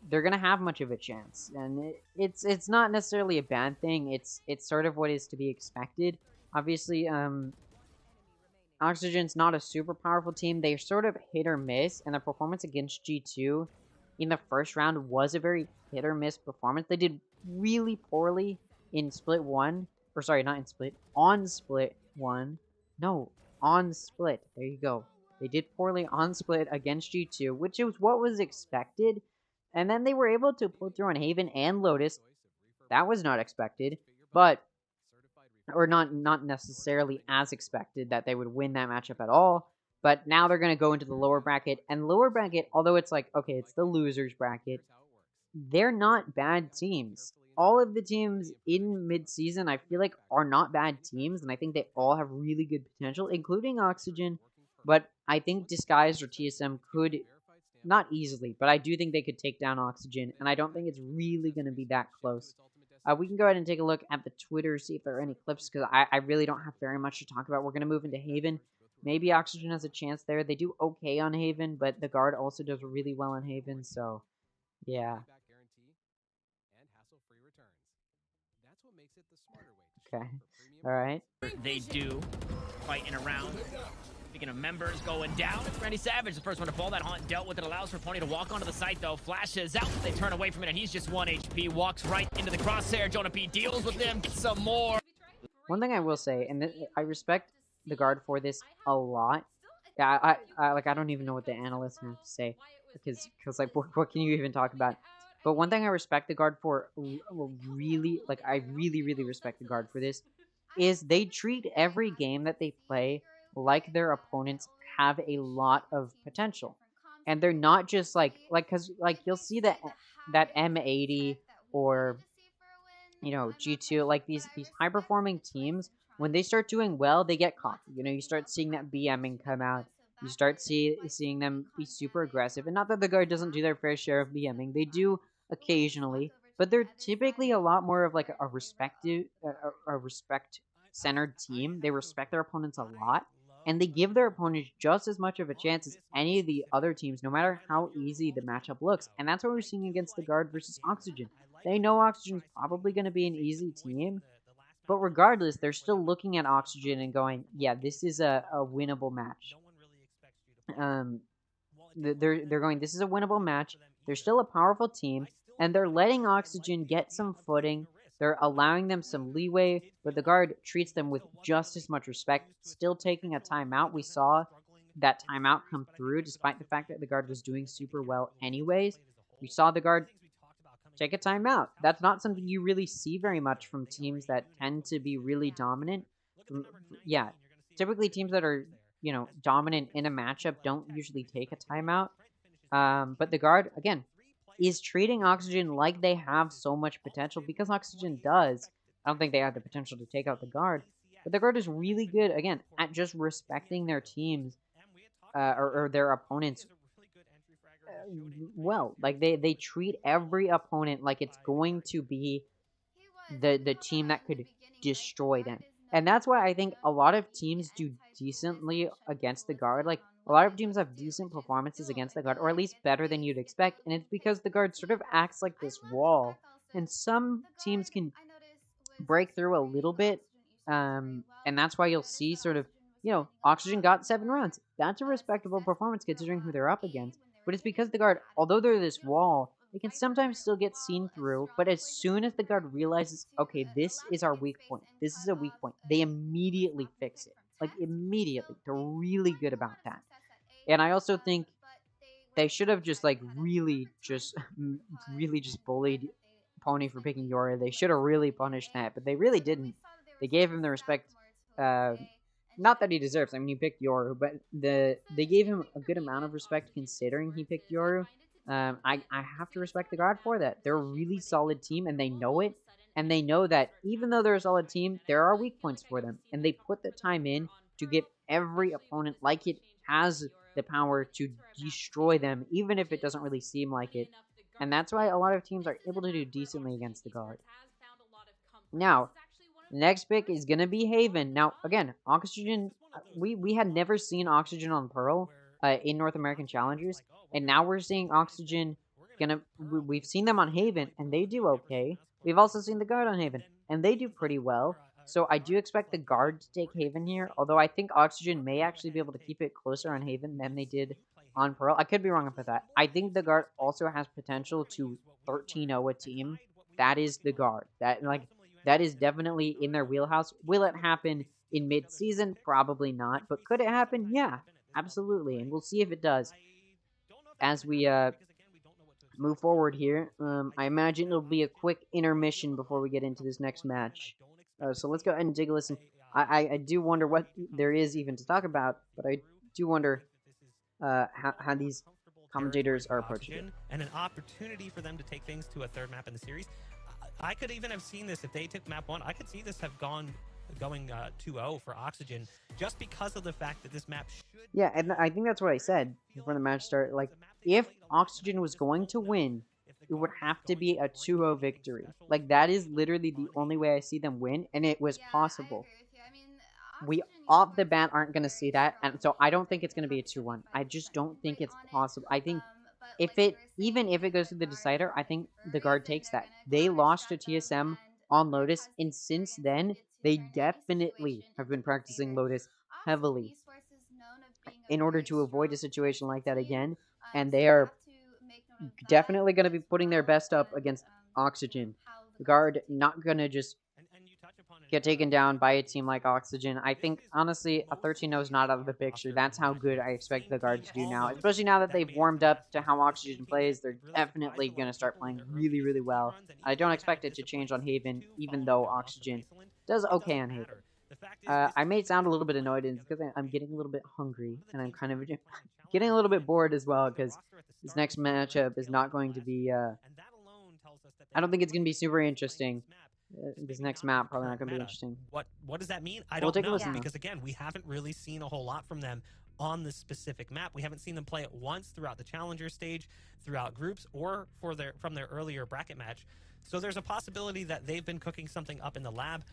they're gonna have much of a chance, and it's not necessarily a bad thing. It's sort of what is to be expected. Obviously, Oxygen's not a super powerful team. They're sort of hit or miss, and their performance against G2 in the first round was a very hit or miss performance. They did really poorly in Split 1, or sorry, not in Split, on Split 1. No, on Split. There you go. They did poorly on Split against G2, which is what was expected. And then they were able to pull through on Haven and Lotus. That was not expected, but... Or not necessarily as expected that they would win that matchup at all. But now they're going to go into the lower bracket. And lower bracket, although it's like, okay, it's the losers bracket, they're not bad teams. All of the teams in mid-season, I feel like, are not bad teams, and I think they all have really good potential, including Oxygen. But I think Disguised or TSM could, not easily, but I do think they could take down Oxygen, and I don't think it's really going to be that close. We can go ahead and take a look at the Twitter, see if there are any clips, because I really don't have very much to talk about. We're going to move into Haven. Maybe Oxygen has a chance there. They do okay on Haven, but the guard also does really well on Haven, so yeah. Okay. Alright. They do. Fighting around. Speaking of members going down, Randy Savage, the first one to fall. That haunt dealt with it. Allows for Pony to walk onto the site, though. Flashes out. They turn away from it, and he's just 1 HP. Walks right into the crosshair. Jonah P deals with them. Gets some more. One thing I will say, and I respect the guard for this a lot. Yeah, I don't even know what the analysts have to say. Because like, what can you even talk about? But one thing I respect the guard for, really, like, I really respect the guard for this, is they treat every game that they play like their opponents have a lot of potential. And they're not just because you'll see that M80 or, G2, like these high-performing teams, when they start doing well, they get cocky. You start seeing that BMing come out. You start seeing them be super aggressive. And not that the guard doesn't do their fair share of BMing. They do occasionally. But they're typically a lot more of like a respect-centered team. They respect their opponents a lot. And they give their opponents just as much of a chance as any of the other teams, no matter how easy the matchup looks. And that's what we're seeing against the guard versus Oxygen. They know Oxygen's probably going to be an easy team, but regardless, they're still looking at Oxygen and going, yeah, this is a winnable match. They're going, this is a winnable match. They're still a powerful team, and they're letting Oxygen get some footing. They're allowing them some leeway, but the guard treats them with just as much respect, still taking a timeout. We saw that timeout come through, despite the fact that the guard was doing super well anyways. We saw the guard take a timeout. That's not something you really see very much from teams that tend to be really dominant. Yeah, typically teams that are, you know, dominant in a matchup don't usually take a timeout. But the guard, again, is treating Oxygen like they have so much potential, because Oxygen does. I don't think they have the potential to take out the guard, but the guard is really good, again, at just respecting their teams, or their opponents well. Like, they treat every opponent like it's going to be the team that could destroy them. And that's why I think a lot of teams do decently against the guard. Like, a lot of teams have decent performances against the guard, or at least better than you'd expect, and it's because the guard sort of acts like this wall. And some teams can break through a little bit, and that's why you'll see sort of, you know, Oxygen got 7 runs. That's a respectable performance considering who they're up against. But it's because the guard, although they're this wall, they can sometimes still get seen through. But as soon as the guard realizes, okay, this is our weak point, this is a weak point, they immediately fix it. Like, immediately. They're really good about that. And I also think they should have just, like, really just bullied Pony for picking Yora. They should have really punished that, but they really didn't. They gave him the respect, not that he deserves. I mean, he picked Yoru, but they gave him a good amount of respect considering he picked Yoru. I have to respect the guard for that. They're a really solid team, and they know it. And they know that even though they're a solid team, there are weak points for them. And they put the time in to give every opponent, like it has the power to destroy them, even if it doesn't really seem like it. And that's why a lot of teams are able to do decently against the guard. Now, the next pick is going to be Haven. Now, again, Oxygen, we had never seen Oxygen on Pearl in North American Challengers, and now we're seeing Oxygen we've seen them on Haven, and they do okay. We've also seen the guard on Haven, and they do pretty well. So I do expect the guard to take Haven here, although I think Oxygen may actually be able to keep it closer on Haven than they did on Pearl. I could be wrong about that. I think the guard also has potential to 13-0 a team. That is the guard. That is definitely in their wheelhouse. Will it happen in mid-season? Probably not. But could it happen? Yeah, absolutely. And we'll see if it does. As we move forward here, I imagine it'll be a quick intermission before we get into this next match. So let's go ahead and take a listen. I do wonder what there is even to talk about, but I do wonder how these commentators are approaching it. And an opportunity for them to take things to a third map in the series. I could even have seen this if they took map 1. I could see this have going 2-0 for Oxygen, just because of the fact that this map should... Yeah, and I think that's what I said before the match started. Like, if Oxygen was going to win, it would have to be a 2-0 victory. Like, that is literally the only way I see them win, and it was possible. We, off the bat, aren't going to see that, and so I don't think it's going to be a 2-1. I just don't think it's possible. I think even if it goes to the decider, I think the guard takes that. They lost to TSM on Lotus, and since then, they definitely have been practicing Lotus heavily in order to avoid a situation like that again, and they are definitely going to be putting their best up against Oxygen. The guard not going to just get taken down by a team like Oxygen. I think, honestly, a 13-0 is not out of the picture. That's how good I expect the guard to do now. Especially now that they've warmed up to how Oxygen plays, they're definitely going to start playing really, really well. I don't expect it to change on Haven, even though Oxygen does okay on Haven. I may sound a little bit annoyed, and it's because I'm getting a little bit hungry, and I'm kind of getting a little bit bored as well, because this next matchup is not going to be... I don't think it's going to be super interesting. This next map probably not going to be interesting. What does that mean? I don't know, because again, we haven't really seen a whole lot from them on this specific map. We haven't seen them play it once throughout the Challenger stage, throughout groups, or from their earlier bracket match. So there's a possibility that they've been cooking something up in the lab.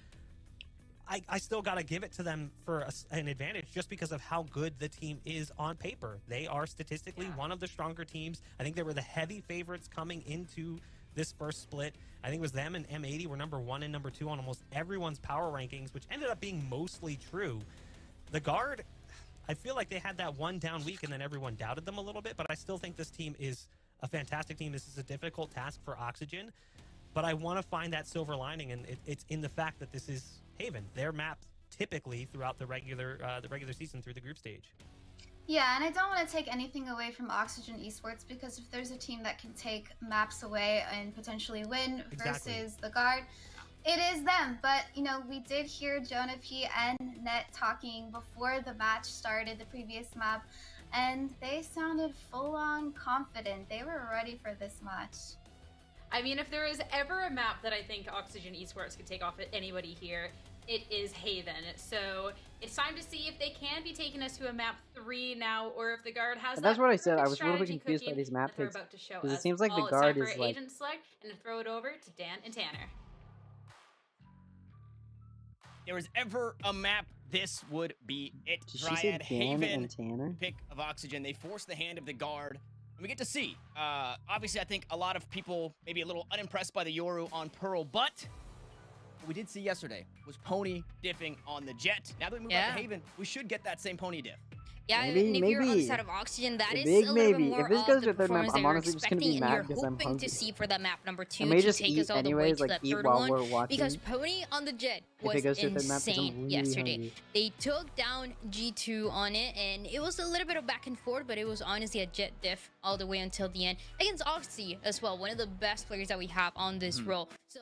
I still got to give it to them for an advantage just because of how good the team is on paper. They are statistically one of the stronger teams. I think they were the heavy favorites coming into this first split. I think it was them and M80 were number 1 and number 2 on almost everyone's power rankings, which ended up being mostly true. The Guard, I feel like they had that one down week and then everyone doubted them a little bit, but I still think this team is a fantastic team. This is a difficult task for Oxygen, but I want to find that silver lining, and it's in the fact that this is Haven, their map typically throughout the regular season through the group stage. Yeah, and I don't want to take anything away from Oxygen Esports, because if there's a team that can take maps away and potentially win versus the Guard, it is them. But, you know, we did hear Jonah P and Net talking before the match started, the previous map, and they sounded full-on confident. They were ready for this match. I mean, if there is ever a map that I think Oxygen Esports could take off at anybody here, it is Haven. So it's time to see if they can be taking us to a map 3 now, or if the Guard has. That's what I said. I was a little bit strategy confused by cooking these map that they're picks about to show because it us seems like the all. Guard It's is time for like. agent select, and to throw it over to Dan and Tanner. There was ever a map, this would be it. Did she say Dan Haven, and Tanner? pick of Oxygen. They forced the hand of the Guard. And we get to see. Obviously, I think a lot of people maybe a little unimpressed by the Yoru on Pearl, but what we did see yesterday was Pony diffing on the Jet. Now that we move out to Haven, we should get that same Pony diff. Yeah, Maybe, and if you're on the maybe. side of Oxygen, that A is big a little maybe. bit more If this of goes the to a third map, performance I'm that you're honestly just gonna be expecting, and mad you're because I'm hoping hungry. to see for that map number 2 I may to just take eat us all the way anyways, to like that eat third while one, we're watching. because Pony on the Jet If it was goes to a third map, 'cause I'm insane really yesterday. hungry. They took down G2 on it, and it was a little bit of back and forth, but it was honestly a Jet diff all the way until the end against Oxy as well, one of the best players that we have on this role. So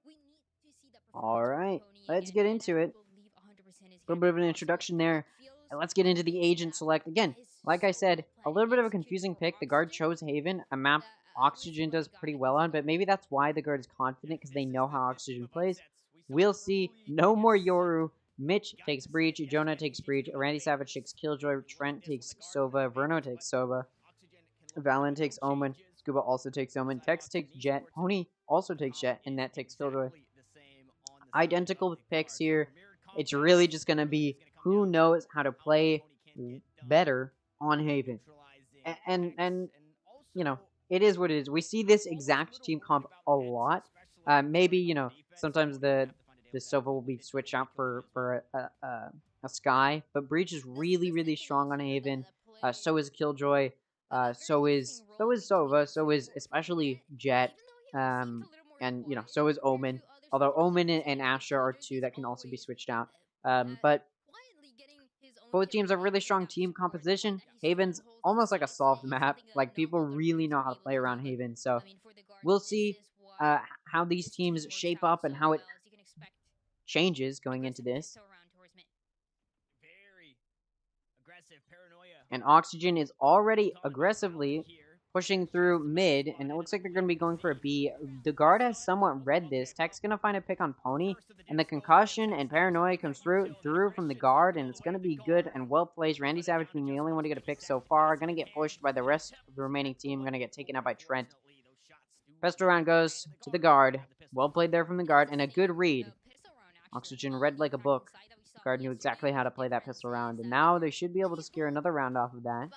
we need to see that. All right, let's get into it. A little bit of an introduction there. And let's get into the agent select. Again, like I said, a little bit of a confusing pick. The Guard chose Haven, a map Oxygen does pretty well on, but maybe that's why the Guard is confident, because they know how Oxygen plays. We'll see. No more Yoru. Mitch takes Breach, Jonah takes Breach, Randy Savage takes Killjoy, Trent takes Sova, Verno takes Sova, Valen takes Omen, Scuba also takes Omen, Tex takes Jet, Pony also takes Jet, and Net takes Killjoy. Identical picks here. It's really just going to be who knows how to play better on Haven. And you know, it is what it is. We see this exact team comp a lot. Maybe, you know, sometimes the Sova will be switched out for a Sky, but Breach is really, really strong on Haven. So is Killjoy. So is Sova. So is especially Jet. And, you know, so is Omen. Although Omen and Astra are two that can also be switched out. But both teams have really strong team composition. Haven's almost like a solved map. Like, people really know how to play around Haven. So we'll see how these teams shape up and how it changes going into this. And Oxygen is already aggressively pushing through mid, and it looks like they're going to be going for a B. The Guard has somewhat read this. Tech's going to find a pick on Pony, and the concussion and paranoia comes through from the Guard, and it's going to be good and well placed. Randy Savage being the only one to get a pick so far. Going to get pushed by the rest of the remaining team. Going to get taken out by Trent. Pistol round goes to the Guard. Well played there from the Guard, and a good read. Oxygen read like a book. The Guard knew exactly how to play that pistol round, and now they should be able to secure another round off of that.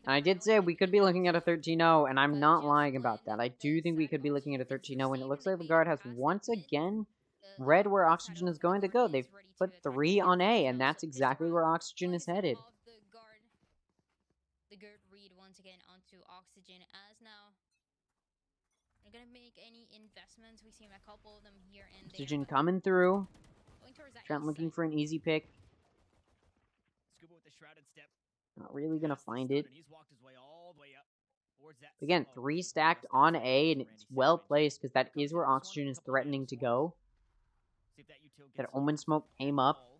And I did say we could be looking at a 13-0, and I'm not lying about that. I do think we could be looking at a 13-0, and it looks like the Guard has once again read where Oxygen is going to go. They've put 3 on A, and that's exactly where Oxygen is headed. The Guard read once again onto Oxygen, as now they're gonna make any investments. We see a couple of them here and there. Oxygen coming through. Trent looking for an easy pick. Not really gonna find it. Again, 3 stacked on A, and it's well placed because that is where Oxygen is threatening to go. That Omen smoke came up.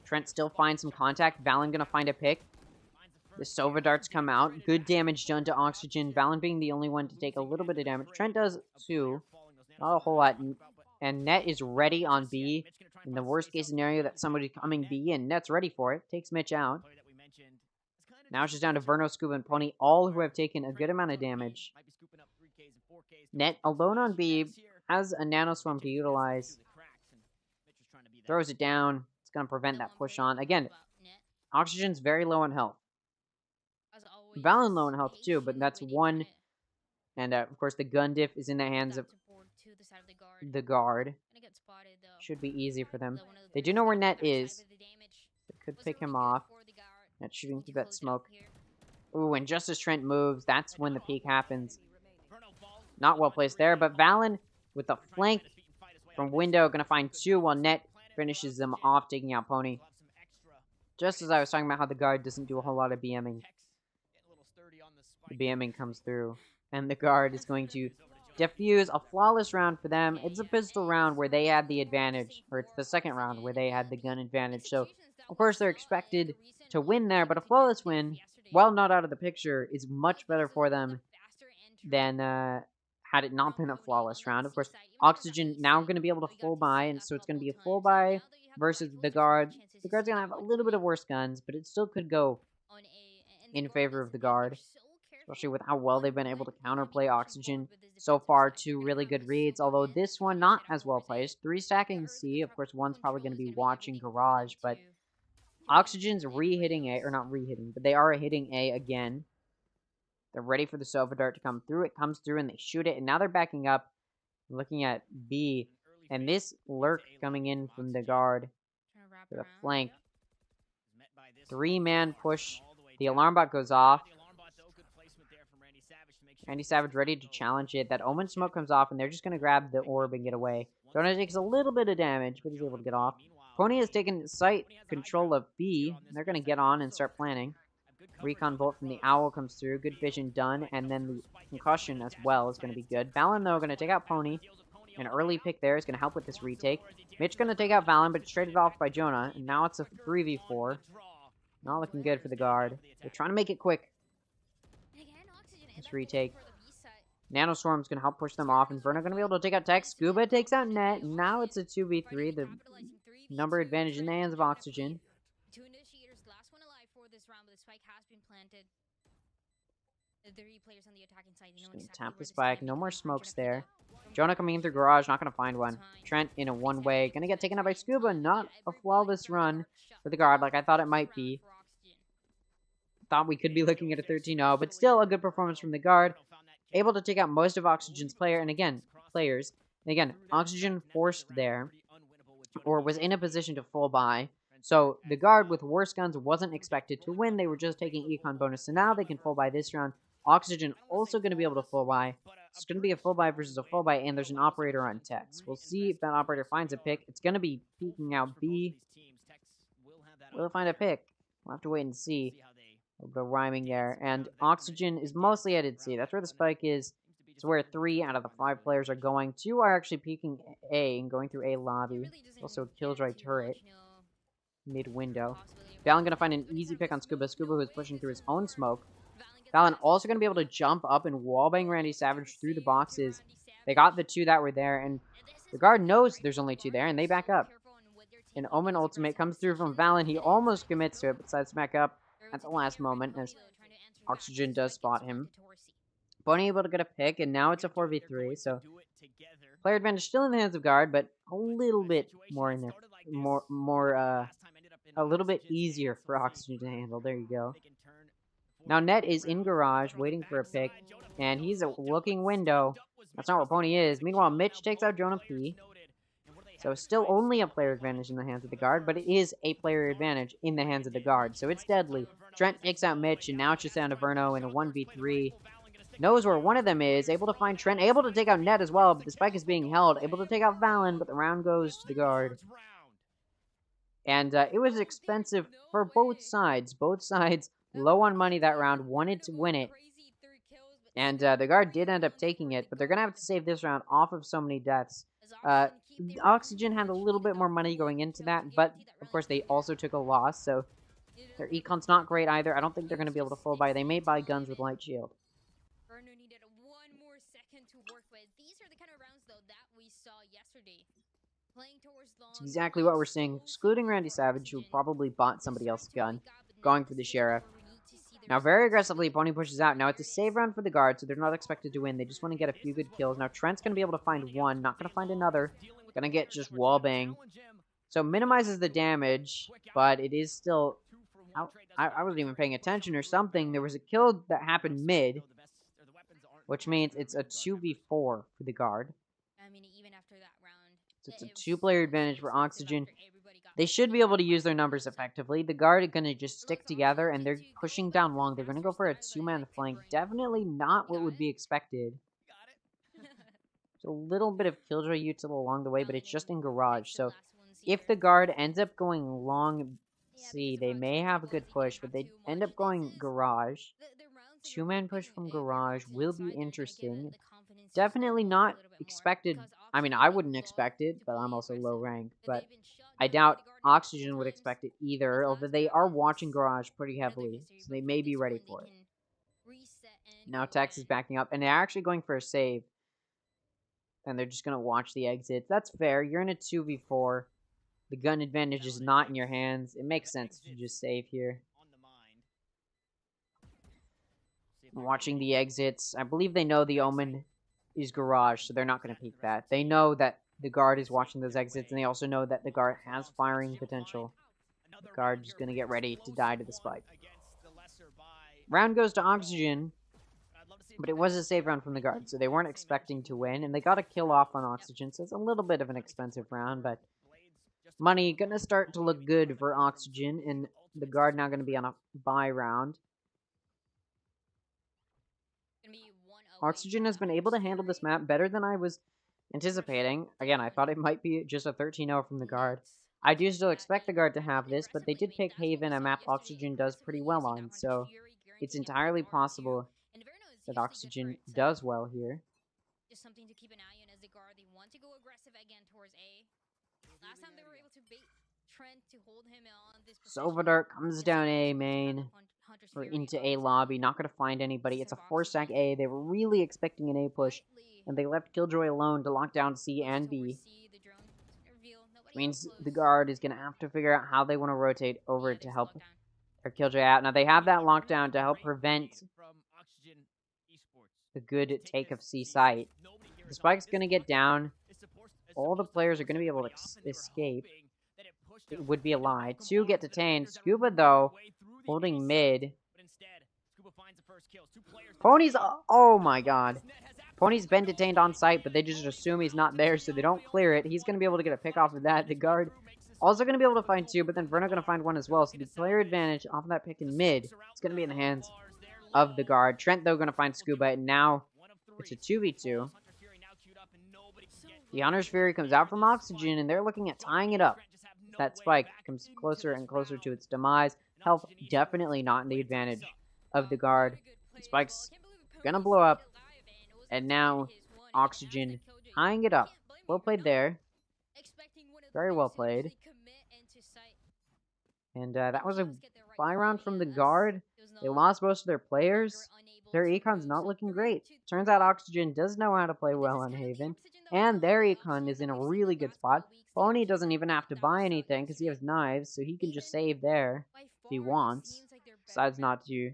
Trent still finds some contact. Valen gonna find a pick. The Sova darts come out. Good damage done to Oxygen. Valen being the only one to take a little bit of damage. Trent does too. Not a whole lot. And Net is ready on B. In the worst case scenario that somebody's coming B, and Net's ready for it. Takes Mitch out. Now it's just down to Verno, Scuba, and Pony, all who have taken a good amount of damage. Net, alone on B, has a Nano Swarm to utilize. Throws it down. It's going to prevent that push on. Again, Oxygen's very low on health. Valen low in health too, but that's one. And of course, the gun diff is in the hands of the guard. Should be easy for them. They do know where Net is. They could pick him off. Net shooting through that smoke. Ooh, and just as Trent moves, that's when the peek happens. Not well placed there, but Valen with the flank from window, gonna find two while Net finishes them off, taking out Pony. Just as I was talking about how the guard doesn't do a whole lot of BMing. The BMing comes through, and the guard is going to defuse a flawless round for them. It's a pistol round where they had the advantage, or it's the second round where they had the gun advantage. So, of course, they're expected to win there, but a flawless win, while not out of the picture, is much better for them than had it not been a flawless round. Of course, Oxygen now going to be able to full buy, and so it's going to be a full buy versus the guard. The guard's going to have a little bit of worse guns, but it still could go in favor of the guard, especially with how well they've been able to counterplay Oxygen so far. Two really good reads, although this one not as well placed. 3 stacking C. Of course, one's probably going to be watching Garage, but Oxygen's re-hitting A, or not re-hitting, but they are hitting A again. They're ready for the Sova Dart to come through. It comes through and they shoot it, and now they're backing up, looking at B, and this lurk coming in from the guard for the flank. 3-man push. The alarm bot goes off. Randy Savage ready to challenge it. That Omen smoke comes off, and they're just going to grab the orb and get away. Jonah takes a little bit of damage, but he's able to get off. Pony has taken site control of B. They're going to get on and start planning. Recon bolt from the Owl comes through. Good vision done, and then the concussion as well is going to be good. Valen, though, going to take out Pony. An early pick there is going to help with this retake. Mitch going to take out Valen, but it's traded off by Jonah, and now it's a 3v4. Not looking good for the guard. They're trying to make it quick. This retake. Nanoswarm's going to help push them off, and Verno going to be able to take out Tech. Scuba takes out Net. Now it's a 2v3. The number advantage in the hands of Oxygen. Just going to tap the spike. No more smokes there. Jonah coming in through Garage. Not going to find one. Trent in a one-way. Going to get taken out by Scuba. Not a flawless run for the guard like I thought it might be. Thought we could be looking at a 13-0, but still a good performance from the guard. Able to take out most of Oxygen's players. And again, Oxygen forced there, or was in a position to full buy. So the guard with worse guns wasn't expected to win. They were just taking econ bonus. So now they can full buy this round. Oxygen also going to be able to full buy. It's going to be a full buy versus a full buy, and there's an operator on Tex. We'll see if that operator finds a pick. It's going to be peeking out B. Will it find a pick? We'll have to wait and see. We'll go rhyming there. And Oxygen is mostly headed C. That's where the spike is. It's where 3 out of the 5 players are going. 2 are actually peeking A and going through A lobby. Also a Killjoy turret. Mid-window. Valen going to find an easy pick on Scuba. Scuba who is pushing through his own smoke. Valen also going to be able to jump up and wallbang Randy Savage through the boxes. They got the 2 that were there, and the guard knows there's only 2 there, and they back up. An Omen ultimate comes through from Valen. He almost commits to it, but decides to back up at the last moment as Oxygen does spot him. Pony able to get a pick, and now it's a 4v3, so player advantage still in the hands of guard, but a little bit more in there. A little bit easier for Oxygen to handle. There you go. Now Net is in Garage, waiting for a pick, and he's a looking window. That's not where Pony is. Meanwhile, Mitch takes out Jonah P. So still only a player advantage in the hands of the guard, but it is a player advantage in the hands of the guard, so it's deadly. Trent takes out Mitch, and now it's just down to Verno in a 1v3. Knows where one of them is, able to find Trent, able to take out Net as well, but the spike is being held, able to take out Valen, but the round goes to the guard. And it was expensive for both sides. Both sides low on money that round, wanted to win it. And the guard did end up taking it, but they're going to have to save this round off of so many deaths. Oxygen had a little bit more money going into that, but of course they also took a loss, so their econ's not great either. I don't think they're going to be able to full buy. They may buy guns with light shield. It's exactly what we're seeing, excluding Randy Savage, who probably bought somebody else's gun, going for the Sheriff. Now, very aggressively, Pony pushes out. Now, it's a save round for the guard, so they're not expected to win. They just want to get a few good kills. Now, Trent's going to be able to find one, not going to find another. Going to get just wallbang. So, minimizes the damage, but it is still I wasn't even paying attention or something. There was a kill that happened mid, which means it's a 2v4 for the guard. So it's a 2-player advantage for Oxygen. They should be able to use their numbers effectively. The guard are going to just stick together, and they're pushing down long. They're going to go for a 2-man flank. Definitely not what would be expected. It's a little bit of Killjoy util along the way, but it's just in garage. So if the guard ends up going long C, they may have a good push, but they end up going garage. 2-man push from garage will be interesting. Definitely not expected. I mean, I wouldn't expect it, but I'm also low rank. But I doubt Oxygen would expect it either, although they are watching garage pretty heavily, so they may be ready for it. Now Tex is backing up, and they're actually going for a save. And they're just going to watch the exits. That's fair. You're in a 2v4. The gun advantage is not in your hands. It makes sense to just save here. Watching the exits. I believe they know the Omen is garage, so they're not going to peek that. They know that the guard is watching those exits, and they also know that the guard has firing potential. The guard is going to get ready to die to the spike. Round goes to Oxygen, but it was a save round from the guard, so they weren't expecting to win, and they got a kill off on Oxygen, so it's a little bit of an expensive round, but money gonna start to look good for Oxygen, and the guard now gonna be on a buy round. Oxygen has been able to handle this map better than I was anticipating. Again, I thought it might be just a 13-0 from the guard. I do still expect the guard to have this, but they did pick Haven, a map Oxygen does pretty well on, so it's entirely possible that Oxygen does well here. Just something to keep an eye on as the guard. They want to go aggressive again towards A. Last time they were able to bait Trent to hold him on this position. Sovadart comes down A main, or into A lobby, not going to find anybody. It's a 4-stack A. They were really expecting an A push, and they left Killjoy alone to lock down C and B. Which means the guard is going to have to figure out how they want to rotate over to help their Killjoy out. Now, they have that lockdown to help prevent a good take of C site. The spike's going to get down. All the players are going to be able to escape. It would be a lie. 2 get detained. Scuba, though, holding mid. Pony's... Oh, my God. Pony's been detained on site, but they just assume he's not there, so they don't clear it. He's going to be able to get a pick off of that. The guard also going to be able to find 2, but then Verno going to find 1 as well. So the player advantage off of that pick in mid is going to be in the hands of the guard. Trent, though, going to find Scuba, and now it's a 2v2. The Hunter's Fury comes out from Oxygen, and they're looking at tying it up. That spike comes closer and closer to its demise. Health definitely not in the advantage of the guard. The spike's gonna blow up, and now Oxygen tying it up. Well played there. Very well played. And that was a buy round from the guard. They lost most of their players. Their econ's not looking great. Turns out Oxygen does know how to play well on Haven, and their econ is in a really good spot. Pony doesn't even have to buy anything because he has knives, so he can just save there if he wants. Decides not to.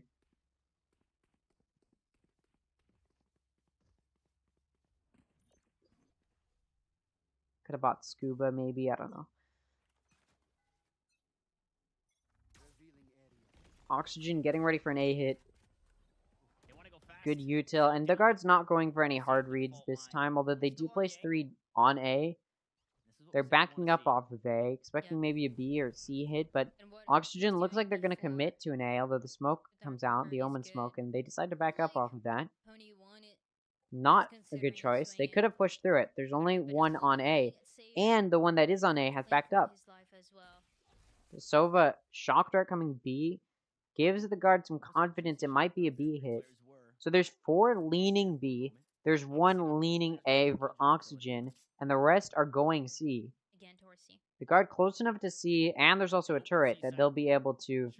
Could have bought Scuba, maybe. I don't know. Oxygen getting ready for an A hit. Good util, and the guard's not going for any hard reads this time, although they do place 3 on A. They're backing up off of A, expecting maybe a B or C hit, but Oxygen looks like they're going to commit to an A, although the smoke comes out, the Omen smoke, and they decide to back up off of that. Not a good choice. They could have pushed through it. There's only 1 on A, and the one that is on A has backed up. The Sova shock dart coming B gives the guard some confidence it might be a B hit. So there's 4 leaning B, there's 1 leaning A for Oxygen, and the rest are going C. The guard close enough to C, and there's also a turret that they'll be able to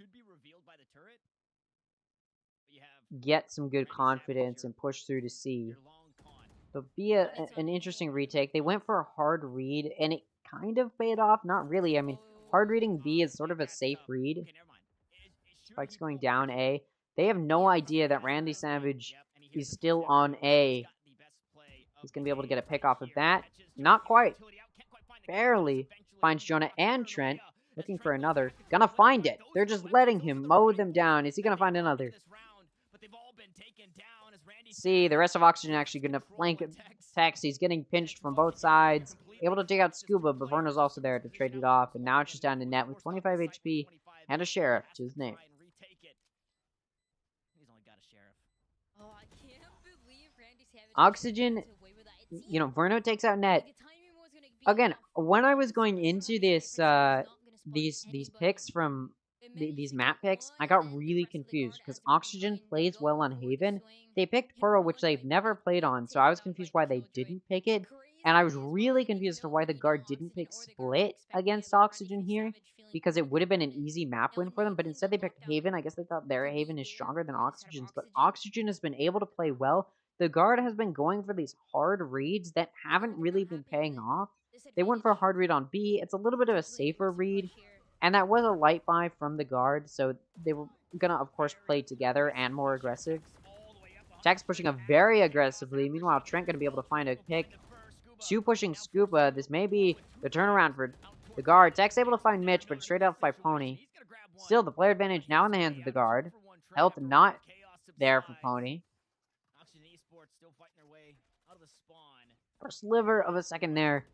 get some good confidence and push through to C. It'll be an interesting retake. They went for a hard read, and it kind of paid off. Not really. I mean, hard reading B is sort of a safe read. Spike's going down A. They have no idea that Randy Savage is still on A. He's going to be able to get a pick off of that. Not quite. Barely finds Jonah and Trent. Looking for another. Gonna find it. They're just letting him mow them down. Is he gonna find another? See, the rest of Oxygen actually gonna flank Tex. He's getting pinched from both sides. Able to take out Scuba, but Verno's also there to trade it off. And now it's just down to Net with 25 HP and a Sheriff to his name. Oxygen, you know, Verno takes out Net. Again, when I was going into this, these picks from these map picks, I got really confused because Oxygen plays well on Haven. They picked Pearl, which they've never played on, so I was confused why they didn't pick it. And I was really confused as to why the guard didn't pick Split against Oxygen here, because it would have been an easy map win for them, but instead they picked Haven. I guess they thought their Haven is stronger than Oxygen's, but Oxygen has been able to play well. The guard has been going for these hard reads that haven't really been paying off. They went for a hard read on B. It's a little bit of a safer read, and that was a light buy from the guard, so they were gonna, of course, play together and more aggressive. Jack's pushing up very aggressively. Meanwhile, Trent gonna be able to find a pick. Two pushing Scuba. This may be the turnaround for the guard. Tech's able to find Mitch, but straight off by Pony. Still, the player advantage now in the hands of the guard. Health not there for Pony. For a sliver of a second there.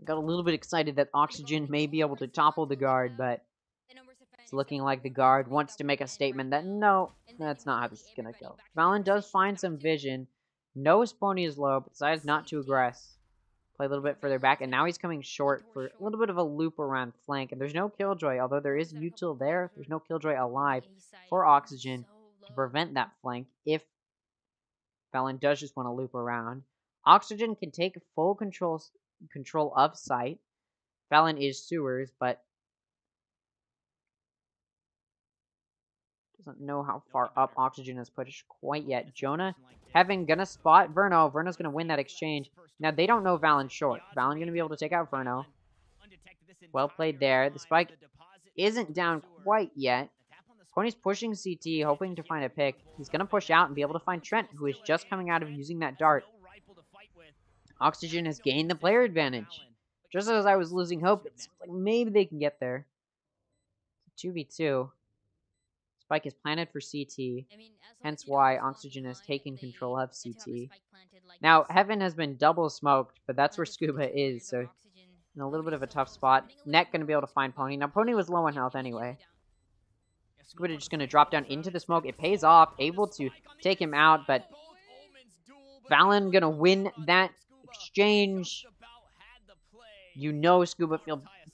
Got a little bit excited that Oxygen may be able to topple the guard, but it's looking like the guard wants to make a statement that no, that's not how this is gonna go. Valen does find some vision. Knows Pony is low, but decides not to aggress. Play a little bit further back, and now he's coming short for a little bit of a loop around flank. And there's no Killjoy, although there is Util there. There's no Killjoy alive for Oxygen to prevent that flank if Valen does just want to loop around. Oxygen can take full control of site. Valen is sewers, but doesn't know how far up Oxygen has pushed quite yet. Jonah, Heaven gonna spot Verno. Verno's gonna win that exchange. Now, they don't know Valen's short. Valen gonna be able to take out Verno. Well played there. The spike isn't down quite yet. Pony's pushing CT, hoping to find a pick. He's gonna push out and be able to find Trent, who is just coming out of using that dart. Oxygen has gained the player advantage. Just as I was losing hope, it's like maybe they can get there. It's a 2v2. Spike is planted for CT, hence why Oxygen has taken control of CT. Now, Heaven has been double smoked, but that's where Scuba is, so in a little bit of a tough spot. Net gonna be able to find Pony. Now, Pony was low on health anyway. Scuba just gonna drop down into the smoke. It pays off, able to take him out, but Valen gonna win that exchange. You know Scuba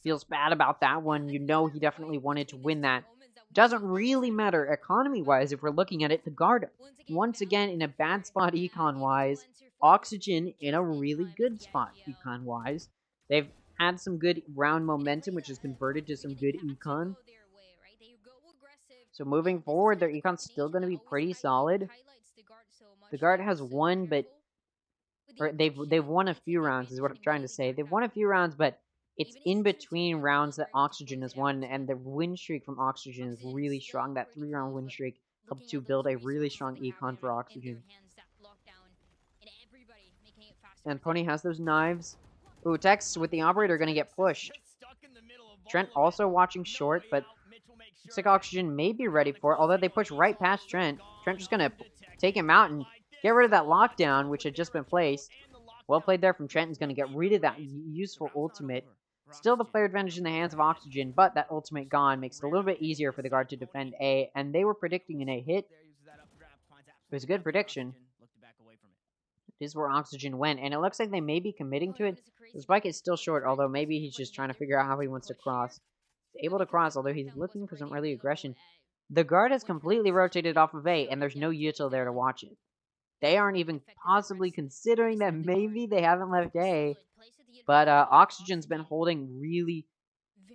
feels bad about that one. You know he definitely wanted to win that. Doesn't really matter economy-wise if we're looking at it. The guard, once again, in a bad spot econ-wise. Oxygen in a really good spot econ-wise. They've had some good round momentum, which has converted to some good econ. So moving forward, their econ's still going to be pretty solid. The guard has won, but... or they've won a few rounds, is what I'm trying to say. They've won a few rounds, but it's in between rounds that Oxygen has won, and the win streak from Oxygen is really strong. That 3-round win streak helped to build a really strong econ for Oxygen. And Pony has those knives. Ooh, Tex with the operator going to get pushed. Trent also watching short, but looks like Oxygen may be ready for it, although they push right past Trent. Trent just going to take him out and get rid of that lockdown, which had just been placed. Well played there from Trent. He's going to get rid of that useful ultimate. Still the player advantage in the hands of Oxygen, but that ultimate gone makes it a little bit easier for the guard to defend A, and they were predicting an A hit. It was a good prediction. This is where Oxygen went, and it looks like they may be committing to it. The spike is still short, although maybe he's just trying to figure out how he wants to cross. He's able to cross, although he's looking for some early aggression. The guard has completely rotated off of A, and there's no util there to watch it. They aren't even possibly considering that maybe they haven't left A. But Oxygen's been holding really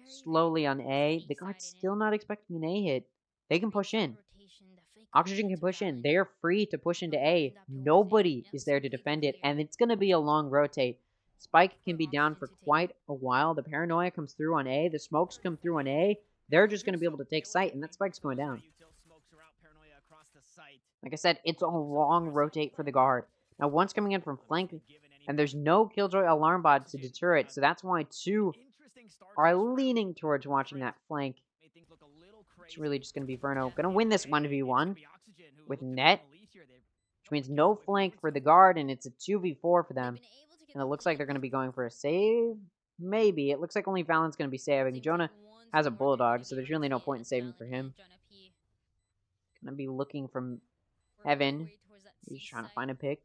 slowly on A. The guard's still not expecting an A hit. They can push in. Oxygen can push in. They are free to push into A. Nobody is there to defend it, and it's going to be a long rotate. Spike can be down for quite a while. The paranoia comes through on A. The smokes come through on A. They're just going to be able to take sight, and that Spike's going down. Like I said, it's a long rotate for the guard. Now, one's coming in from flank, and there's no Killjoy alarm bot to deter it, so that's why two are leaning towards watching that flank. It's really just going to be Verno. Going to win this 1v1 with net, which means no flank for the guard, and it's a 2v4 for them. And it looks like they're going to be going for a save. Maybe. It looks like only Valen's going to be saving. Jonah has a Bulldog, so there's really no point in saving for him. Going to be looking from Heaven. He's trying to find a pick.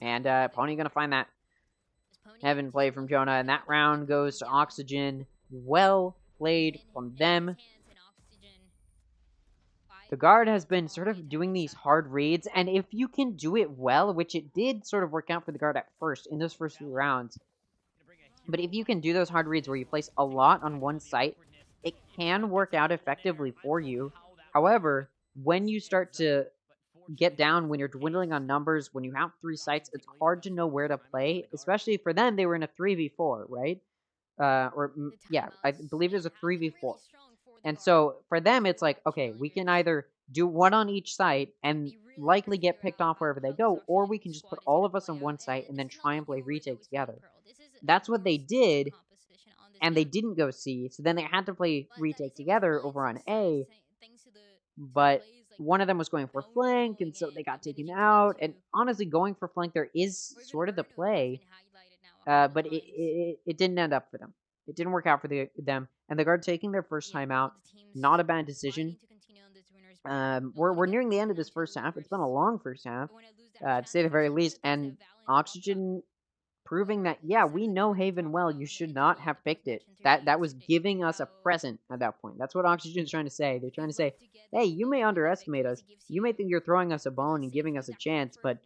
And Pony going to find that Heaven play from Jonah, and that round goes to Oxygen. Well played from them. The guard has been sort of doing these hard reads, and if you can do it well, which it did sort of work out for the guard at first, in those first few rounds, but if you can do those hard reads where you place a lot on one site, it can work out effectively for you. However, when you start to get down, when you're dwindling on numbers, when you have 3 sites, it's hard to know where to play, especially for them. They were in a 3v4, right? Yeah, I believe it was a 3v4. And so for them, it's like, okay, we can either do one on each site and likely get picked off wherever they go, or we can just put all of us on one site and then try and play retake together. That's what they did, and they didn't go C, so then they had to play retake together over on A, but one of them was going for flank, and so they got taken out, and honestly, going for flank there is sort of the play, but it didn't end up for them. It didn't work out for them, and the guard taking their first time out, not a bad decision. We're nearing the end of this first half. It's been a long first half, to say the very least, and Oxygen proving that, yeah, we know Haven well, you should not have picked it. That was giving us a present at that point. That's what Oxygen's trying to say. They're trying to say, hey, you may underestimate us. You may think you're throwing us a bone and giving us a chance, but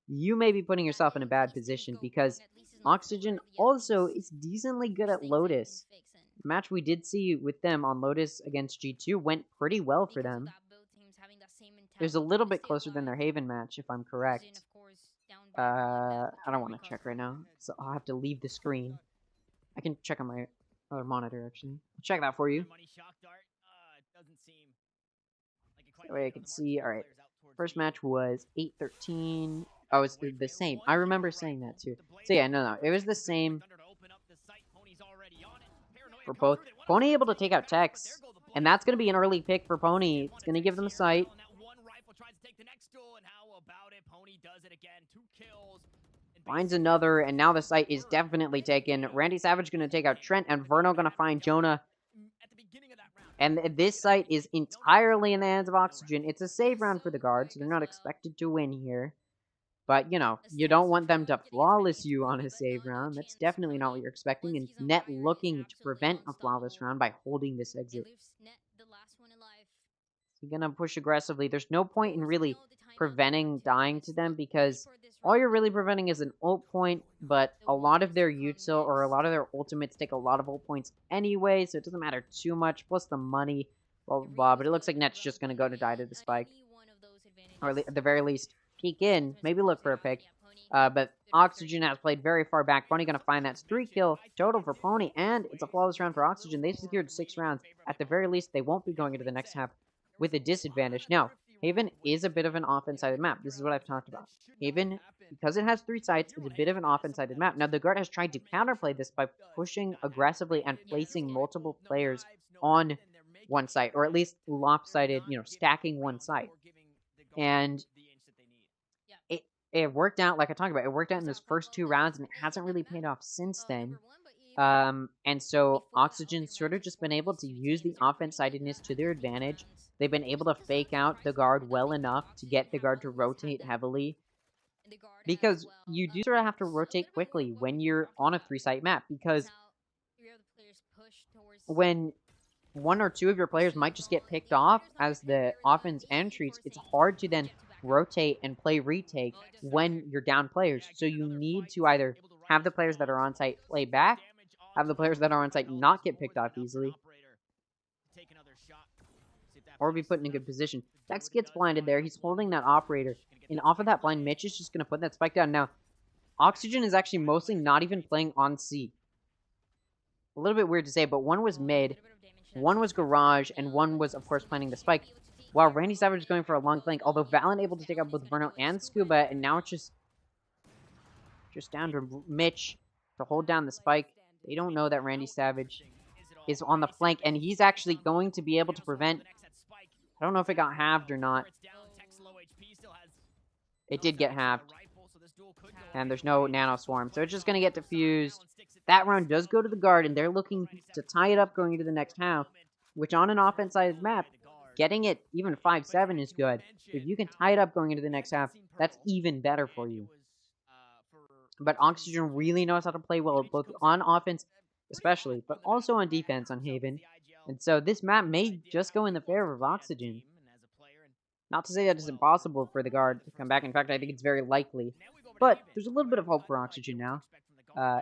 you may be putting yourself in a bad position, because Oxygen also is decently good at Lotus. The match we did see with them on Lotus against G2 went pretty well for them. It was a little bit closer than their Haven match, if I'm correct. I don't want to check right now, so I'll have to leave the screen. I can check on my other monitor, actually. I'll check that for you. That way I can see. Alright. First match was 8-13. Oh, it's the same. I remember saying that too. So yeah, no. It was the same for both. Pony able to take out Tex, and that's going to be an early pick for Pony. It's going to give them a sight. Finds another, and now the site is definitely taken. Randy Savage going to take out Trent, and Verno going to find Jonah. And this site is entirely in the hands of Oxygen. It's a save round for the guard, so they're not expected to win here. But, you know, you don't want them to flawless you on a save round. That's definitely not what you're expecting. And Net looking to prevent a flawless round by holding this exit. You're going to push aggressively. There's no point in really preventing dying to them, because all you're really preventing is an ult point, but a lot of their util or a lot of their ultimates take a lot of ult points anyway, so it doesn't matter too much, plus the money, blah, blah, blah. But it looks like Net's just going to go to die to the spike. Or at the very least, peek in, maybe look for a pick. But Oxygen has played very far back. Pony going to find that's 3 kill total for Pony, and it's a flawless round for Oxygen. They've secured 6 rounds. At the very least, they won't be going into the next half with a disadvantage. Now, Haven is a bit of an offense-sided map. This is what I've talked about. Haven, because it has 3 sites, is a bit of an offense-sided map. Now, the guard has tried to counterplay this by pushing aggressively and placing multiple players on one site, or at least lopsided, you know, stacking one site. And it worked out, like I talked about, it worked out in those first 2 rounds, and it hasn't really paid off since then. And so Oxygen's sort of just been able to use the offense-sidedness to their advantage. They've been able to fake out the guard well enough to get the guard to rotate heavily. Because you do sort of have to rotate quickly when you're on a 3-site map, because when 1 or 2 of your players might just get picked off as the offense entries, it's hard to then rotate and play retake when you're down players. So you need to either have the players that are on site play back, have the players that are on site not get picked off easily, or be put in a good position. Dex gets blinded there. He's holding that operator. And off of that blind, Mitch is just going to put that spike down. Now, Oxygen is actually mostly not even playing on C. A little bit weird to say, but one was mid, one was garage, and one was, of course, planning the spike. While Randy Savage is going for a long flank, although Valen able to take out both Verno and Scuba, and now it's just just down to Mitch to hold down the spike. They don't know that Randy Savage is on the flank, and he's actually going to be able to prevent. I don't know if it got halved or not. It did get halved. And there's no Nano Swarm, so it's just going to get diffused. That round does go to the guard, and they're looking to tie it up going into the next half, which on an offense-sided map, getting it even 5-7 is good. If you can tie it up going into the next half, that's even better for you. But Oxygen really knows how to play well, both on offense especially, but also on defense on Haven. And so this map may just go in the favor of Oxygen. Not to say that it's impossible for the guard to come back. In fact, I think it's very likely. But there's a little bit of hope for Oxygen now.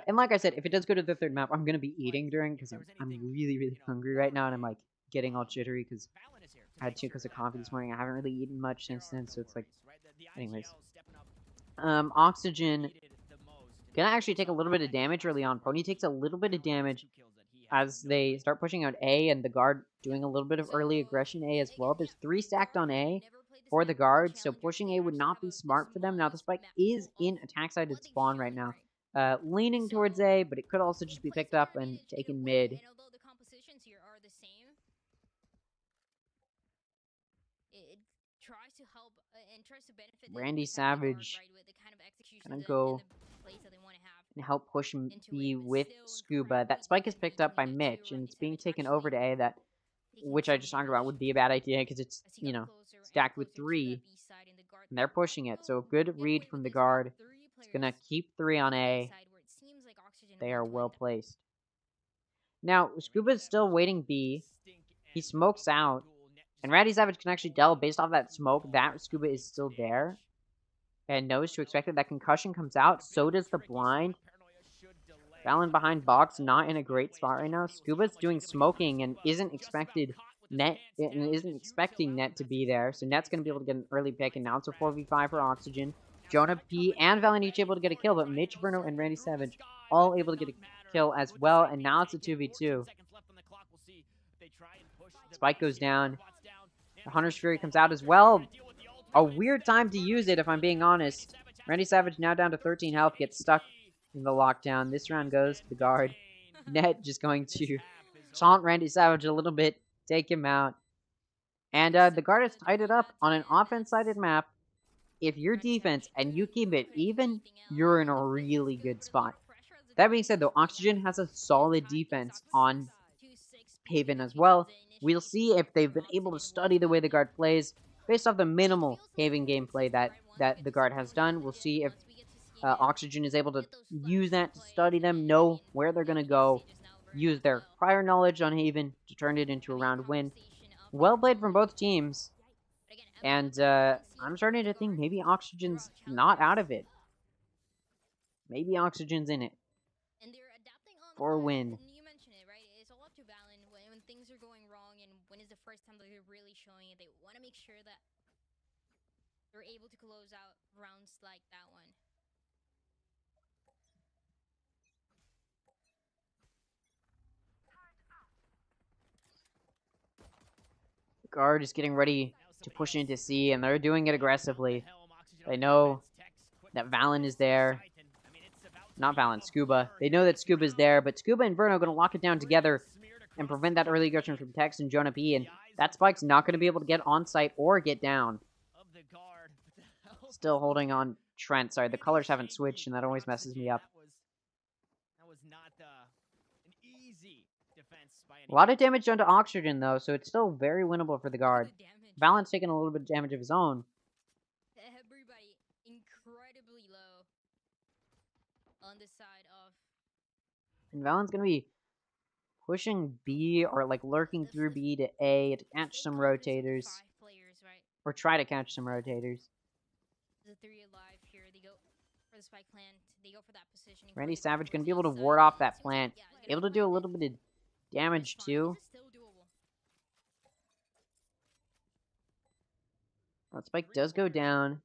And like I said, if it does go to the third map, I'm going to be eating during, because I'm really, really hungry right now, and I'm like getting all jittery because I had 2 cups of coffee this morning. I haven't really eaten much since then, so it's like, anyways. Oxygen gonna actually take a little bit of damage early on. Pony takes a little bit of damage as they start pushing out A, and the guard doing a little bit of early aggression A as well. There's 3 stacked on A for the guard, so pushing A would not be smart for them. Now, the spike is in attack-sided spawn right now. Leaning towards A, but it could also just be picked up and taken mid. Randy Savage gonna go and help push B with Scuba. That spike is picked up by Mitch, and it's being taken over to A, which I just talked about would be a bad idea, because it's, you know, stacked with 3, and they're pushing it. So a good read from the guard. It's gonna keep 3 on A. They are well placed. Now, Scuba's still waiting B. He smokes out, and Randy Savage can actually tell based off that smoke that Scuba is still there and knows to expect it. That concussion comes out. So does the blind. Valen behind box, not in a great spot right now. Scuba's doing smoking and isn't expecting Net to be there. So Net's going to be able to get an early pick, and now it's a 4v5 for Oxygen. Jonah P and Valen each able to get a kill, but Mitch, Bruno, and Randy Savage all able to get a kill as well, and now it's a 2v2. Spike goes down. The Hunter's Fury comes out as well. A weird time to use it, if I'm being honest. Randy Savage now down to 13 health, gets stuck in the lockdown. This round goes to the guard. Net just going to taunt Randy Savage a little bit, take him out. And the guard has tied it up on an offense-sided map. If you're defense and you keep it even, you're in a really good spot. That being said, though, Oxygen has a solid defense on Haven as well. We'll see if they've been able to study the way the guard plays. Based off the minimal Haven gameplay that the guard has done, we'll see if Oxygen is able to use that to study them, know where they're going to go, use their prior knowledge on Haven to turn it into a round win. Well played from both teams. And I'm starting to think maybe Oxygen's not out of it. Maybe Oxygen's in it for a win. You mentioned it, right? It's all up to Valen when things are going wrong and when is the first time that they're really showing it. They want to make sure that they're able to close out rounds like that one. The guard is getting ready to push into C, and they're doing it aggressively. They know that Valen is there. Not Valen, Scuba. They know that Scuba's there, but Scuba and Verno are going to lock it down together and prevent that early aggression from Tex and Jonah P, and that spike's not going to be able to get on site or get down. Still holding on Trent. Sorry, the colors haven't switched, and that always messes me up. A lot of damage done to Oxygen, though, so it's still very winnable for the guard. Valen's taking a little bit of damage of his own. Everybody incredibly low on the side of... And Valen's going to be pushing B, or like lurking through B to A to catch some rotators. Or try to catch some rotators. The 3 alive here. They go for the spike plant. They go for that positioning. Randy Savage going to be able to ward off that plant. Able to do a little bit of damage too. That spike does go down.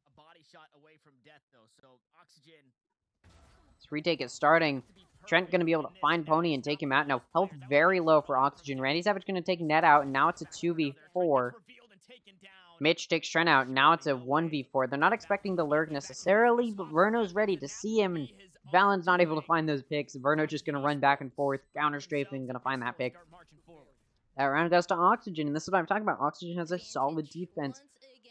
This retake is starting. Trent going to be able to find Pony and take him out. Now, health very low for Oxygen. Randy Savage going to take Net out, and now it's a 2v4. Mitch takes Trent out, and now it's a 1v4. They're not expecting the lurk necessarily, but Verno's ready to see him and Valen's not able to find those picks. Verno just going to run back and forth, counter strafing, going to find that pick. That round goes to Oxygen, and this is what I'm talking about. Oxygen has a solid defense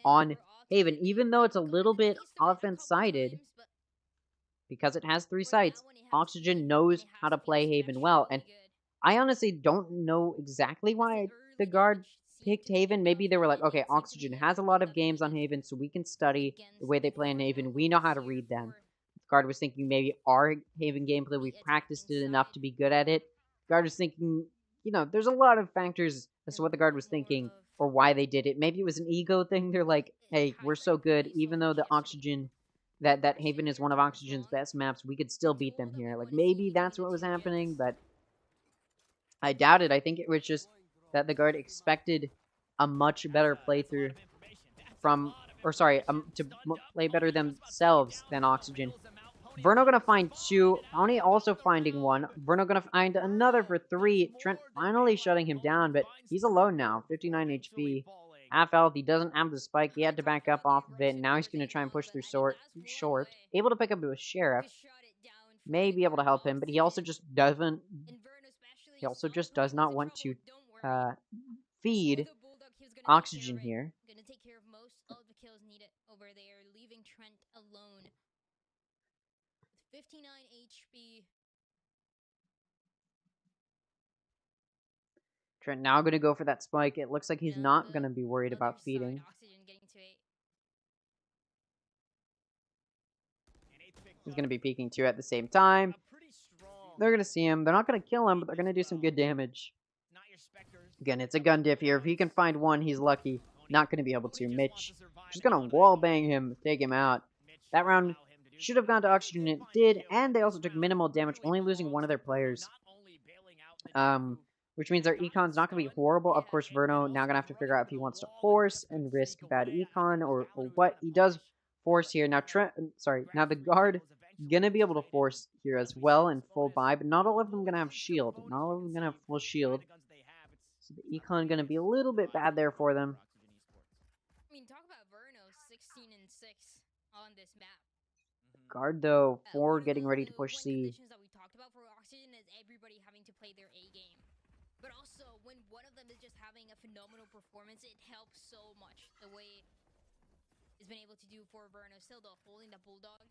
on Haven, even though it's a little bit offense-sided, because it has 3 sites. Oxygen knows how to play Haven well, and I honestly don't know exactly why the guard picked Haven. Maybe they were like, okay, Oxygen has a lot of games on Haven, so we can study the way they play on Haven. We know how to read them. The guard was thinking maybe our Haven gameplay, we've practiced it enough to be good at it. The guard was thinking, you know, there's a lot of factors as to what the guard was thinking or why they did it. Maybe it was an ego thing. They're like, hey, we're so good, even though the Oxygen, that Haven is one of Oxygen's best maps, we could still beat them here. Like, maybe that's what was happening, but I doubt it. I think it was just that the guard expected a much better playthrough from, or sorry, to play better themselves than Oxygen. Verno gonna find 2. Pony also finding 1. Verno gonna find another for 3. Trent finally shutting him down, but he's alone now. 59 HP. Half health. He doesn't have the spike. He had to back up off of it. And now he's gonna try and push through short. Able to pick up with Sheriff. May be able to help him, but he also just doesn't. He also just does not want to feed Oxygen here. Gonna take care of most of the kills needed over there, leaving Trent alone. 59 HP. Trent now going to go for that spike. It looks like he's not going to be worried about feeding. He's going to be peeking 2 at the same time. They're going to see him. They're not going to kill him, but they're going to do some good damage. Again, it's a gun diff here. If he can find 1, he's lucky. Not going to be able to. Mitch just going to wall bang him, take him out. That round should have gone to Oxygen, it did, and they also took minimal damage, only losing 1 of their players. Which means their econ's not going to be horrible. Of course, Verno now going to have to figure out if he wants to force and risk bad econ or what. He does force here. Now, now the guard going to be able to force here as well and full buy, but not all of them going to have shield. Not all of them going to have full shield. So the econ going to be a little bit bad there for them. I mean, talk about Verno, 16 and 6 on this map. Guard, though, for getting ready to push C. That we talked about for Oxygen is everybody having to play their A game. But also, when one of them is just having a phenomenal performance, it helps so much. The way he's been able to do for Verno. Still, though, holding the Bulldog.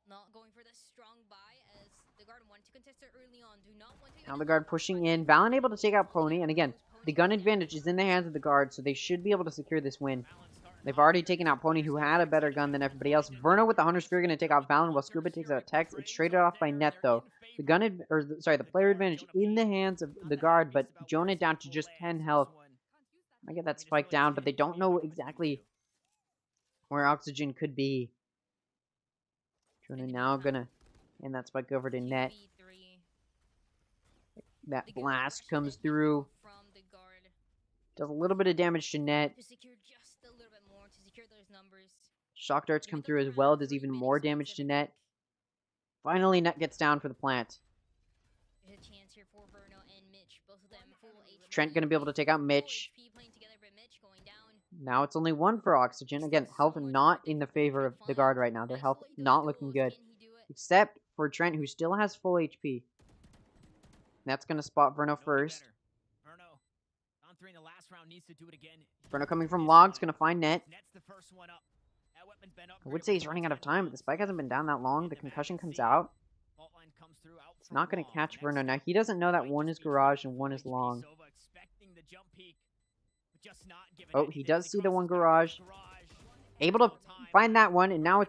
Not going for the strong buy as the guard wanted to contest it early on. Do not want to. Now the guard pushing in. Valen able to take out Pony. And again, the gun advantage is in the hands of the guard, so they should be able to secure this win. They've already taken out Pony, who had a better gun than everybody else. Verno with the Hunter Sphere going to take out Valen, while Scuba takes out Tex. It's traded off by Net, though. The the player advantage in the hands of the guard, but Jonah down to just 10 health. I get that spike down, but they don't know exactly where Oxygen could be. Jonah now gonna hand that spike over to Net. That blast comes through. Does a little bit of damage to Net. Shock darts come through as well. Does even more damage to Net. Finally, Net gets down for the plant. Trent gonna be able to take out Mitch. Now it's only 1 for Oxygen. Again, health not in the favor of the guard right now. Their health not looking good. Except for Trent, who still has full HP. That's gonna spot Verno first. Verno coming from Logs, gonna find Net. I would say he's running out of time, but the spike hasn't been down that long. The concussion comes out. It's not going to catch Verno. Now, he doesn't know that 1 is garage and 1 is long. Oh, he does see the 1 garage. Able to find that one, and now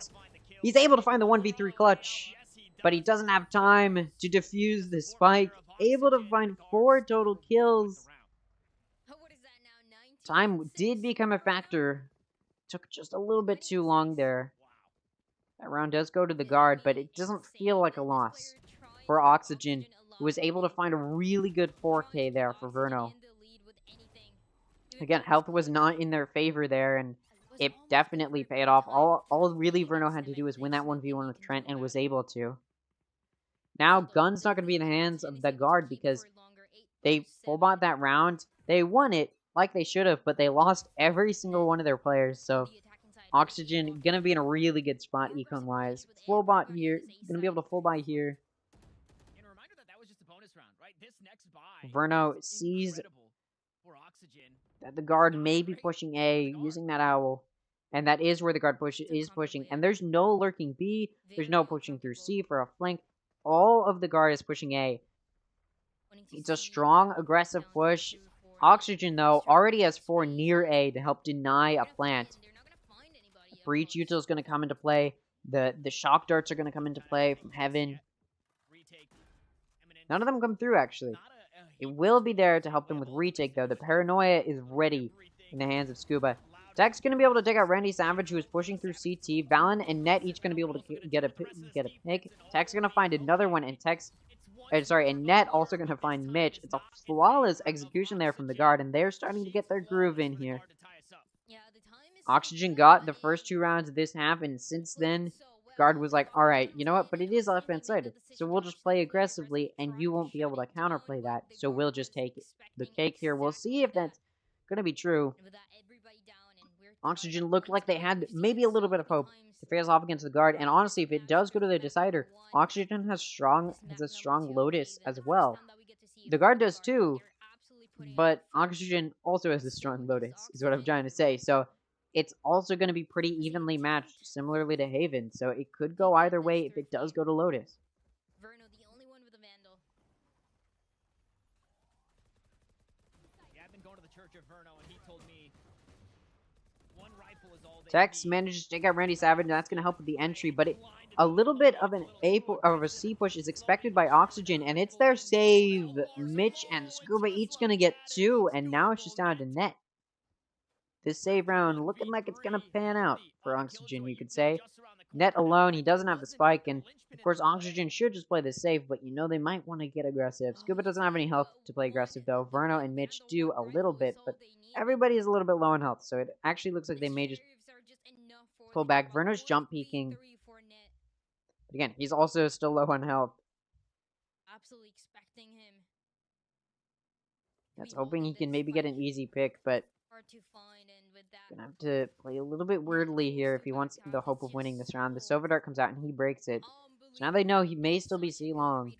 he's able to find the 1v3 clutch. But he doesn't have time to defuse the spike. Able to find 4 total kills. Time did become a factor. Took just a little bit too long there. That round does go to the guard, but it doesn't feel like a loss for Oxygen, who was able to find a really good 4K there for Verno. Again, health was not in their favor there, and it definitely paid off. All really Verno had to do was win that 1v1 with Trent, and was able to. Now, gun's not going to be in the hands of the guard, because they full bought that round. They won it, like they should have, but they lost every single one of their players, so Oxygen gonna be in a really good spot econ-wise. Full bot here. Gonna be able to full buy here. Verno sees that the guard may be pushing A, using that owl. And that is where the guard is pushing. And there's no lurking B. There's no pushing through C for a flank. All of the guard is pushing A. It's a strong, aggressive push. Oxygen, though, already has 4 near A to help deny a plant. Breach util is going to come into play. The shock darts are going to come into play from heaven. None of them come through, actually. It will be there to help them with retake, though. The paranoia is ready in the hands of Scuba. Tech's going to be able to take out Randy Savage, who is pushing through CT. Valen and Net each going to be able to get a pick. Tech's going to find another one, and and Net also going to find Mitch. It's a flawless execution there from the guard, and they're starting to get their groove in here. Oxygen got the first 2 rounds of this half, and since then, guard was like, alright, you know what, but it is left-hand-sided, so we'll just play aggressively, and you won't be able to counterplay that, so we'll just take the cake here. We'll see if that's going to be true. Oxygen looked like they had maybe a little bit of hope to face off against the guard, and honestly, if it does go to the decider, Oxygen has a strong Lotus as well. The guard does too, but Oxygen also has a strong Lotus, is what I'm trying to say, so it's also going to be pretty evenly matched, similarly to Haven, so it could go either way if it does go to Lotus. Tex manages to take out Randy Savage, and that's going to help with the entry, but a little bit of a C push is expected by Oxygen, and it's their save. Mitch and Scuba each going to get 2, and now it's just down to Net. This save round looking like it's going to pan out for Oxygen, you could say. Net alone, he doesn't have the spike, and of course Oxygen should just play this safe, but you know they might want to get aggressive. Scuba doesn't have any health to play aggressive, though. Verno and Mitch do a little bit, but everybody is a little bit low on health, so it actually looks like they may just pull back. Verno's jump peeking. But again, he's also still low on health. That's hoping he can maybe get an easy pick, but gonna have to play a little bit weirdly here if he wants the hope of winning this round. The Sova Dart comes out and he breaks it. So now they know he may still be C-long.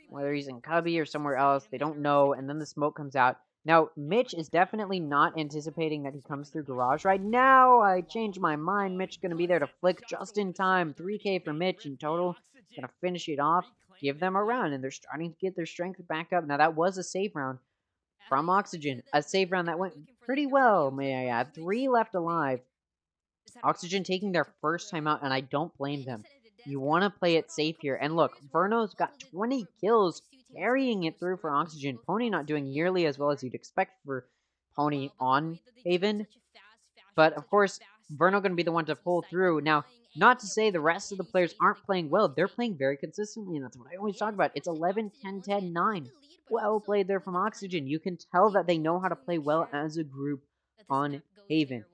Whether he's in Cubby or somewhere else, they don't know, and then the smoke comes out. Now, Mitch is definitely not anticipating that he comes through Garage right now. I changed my mind. Mitch is going to be there to flick just in time. 3K for Mitch in total. Going to finish it off, give them a round, and they're starting to get their strength back up. Now, that was a save round from Oxygen. A save round that went pretty well, may I add. 3 left alive. Oxygen taking their first time out, and I don't blame them. You want to play it safe here. And look, Verno's got 20 kills, carrying it through for Oxygen. Pony not doing nearly as well as you'd expect for Pony on Haven. But, of course, Verno going to be the one to pull through. Now, not to say the rest of the players aren't playing well. They're playing very consistently, and that's what I always talk about. It's 11, 10, 10, 9. Well played there from Oxygen. You can tell that they know how to play well as a group on Haven.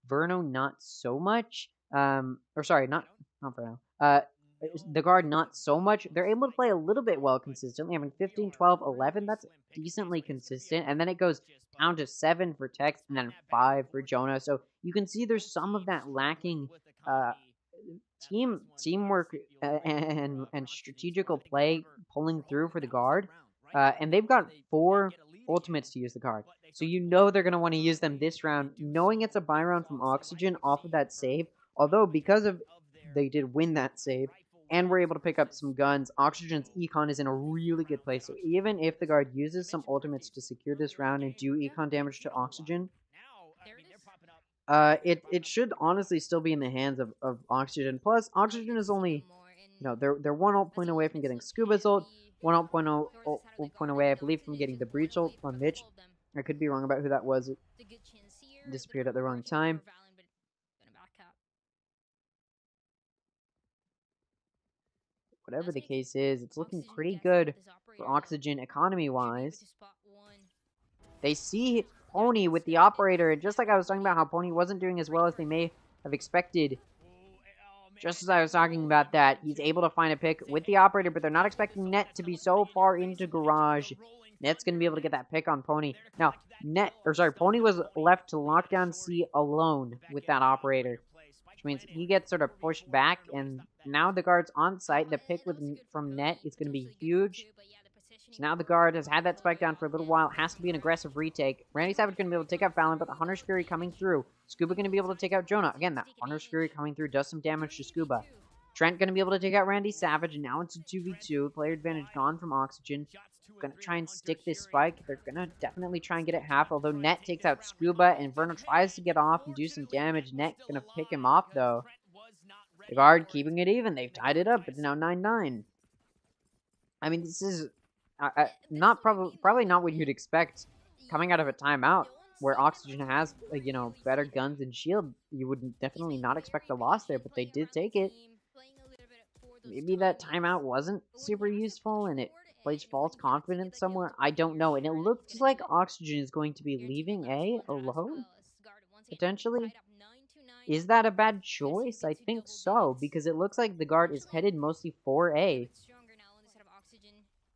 Verno, not so much. Not Verno. The guard, not so much. They're able to play a little bit well consistently. I mean, 15, 12, 11, that's decently consistent. And then it goes down to 7 for Tex and then 5 for Jonah. So you can see there's some of that lacking teamwork and strategical play pulling through for the guard. And they've got 4 ultimates to use the card. So you know they're going to want to use them this round, knowing it's a buy round from Oxygen off of that save. Although, because of they did win that save, and were able to pick up some guns, Oxygen's econ is in a really good place. So even if the guard uses some ultimates to secure this round and do econ damage to Oxygen, it should honestly still be in the hands of Oxygen. Plus, Oxygen is only, they're 1 ult point away from getting Scuba's ult, 1 ult point away, I believe, from getting the Breach ult from Mitch. I could be wrong about who that was. It disappeared at the wrong time. Whatever the case is, it's looking pretty good for Oxygen economy-wise. They see Pony with the operator, and just like I was talking about how Pony wasn't doing as well as they may have expected, just as I was talking about that, he's able to find a pick with the operator, but they're not expecting Net to be so far into Garage. Net's going to be able to get that pick on Pony. Now, Pony was left to lock down C alone with that operator, which means he gets sort of pushed back, and now the guard's on site. The pick from Net is going to be huge. So now the guard has had that spike down for a little while. It has to be an aggressive retake. Randy Savage going to be able to take out Fallon, but the Hunter's Fury coming through. Scuba going to be able to take out Jonah. Again, that Hunter's Fury coming through does some damage to Scuba. Trent going to be able to take out Randy Savage, and now it's a 2v2. Player advantage gone from Oxygen. Going to try and stick this spike. They're going to definitely try and get it half, although Net takes out Scuba, and Verno tries to get off and do some damage. Net going to pick him off, though. The guard keeping it even. They've tied it up. It's now 9-9. I mean, this is probably not what you'd expect coming out of a timeout where Oxygen has, better guns and shield. You would definitely not expect a loss there, but they did take it. Maybe that timeout wasn't super useful and it plays false confidence somewhere. I don't know. And it looks like Oxygen is going to be leaving A alone, potentially. Is that a bad choice? I think so, because it looks like the guard is headed mostly for A.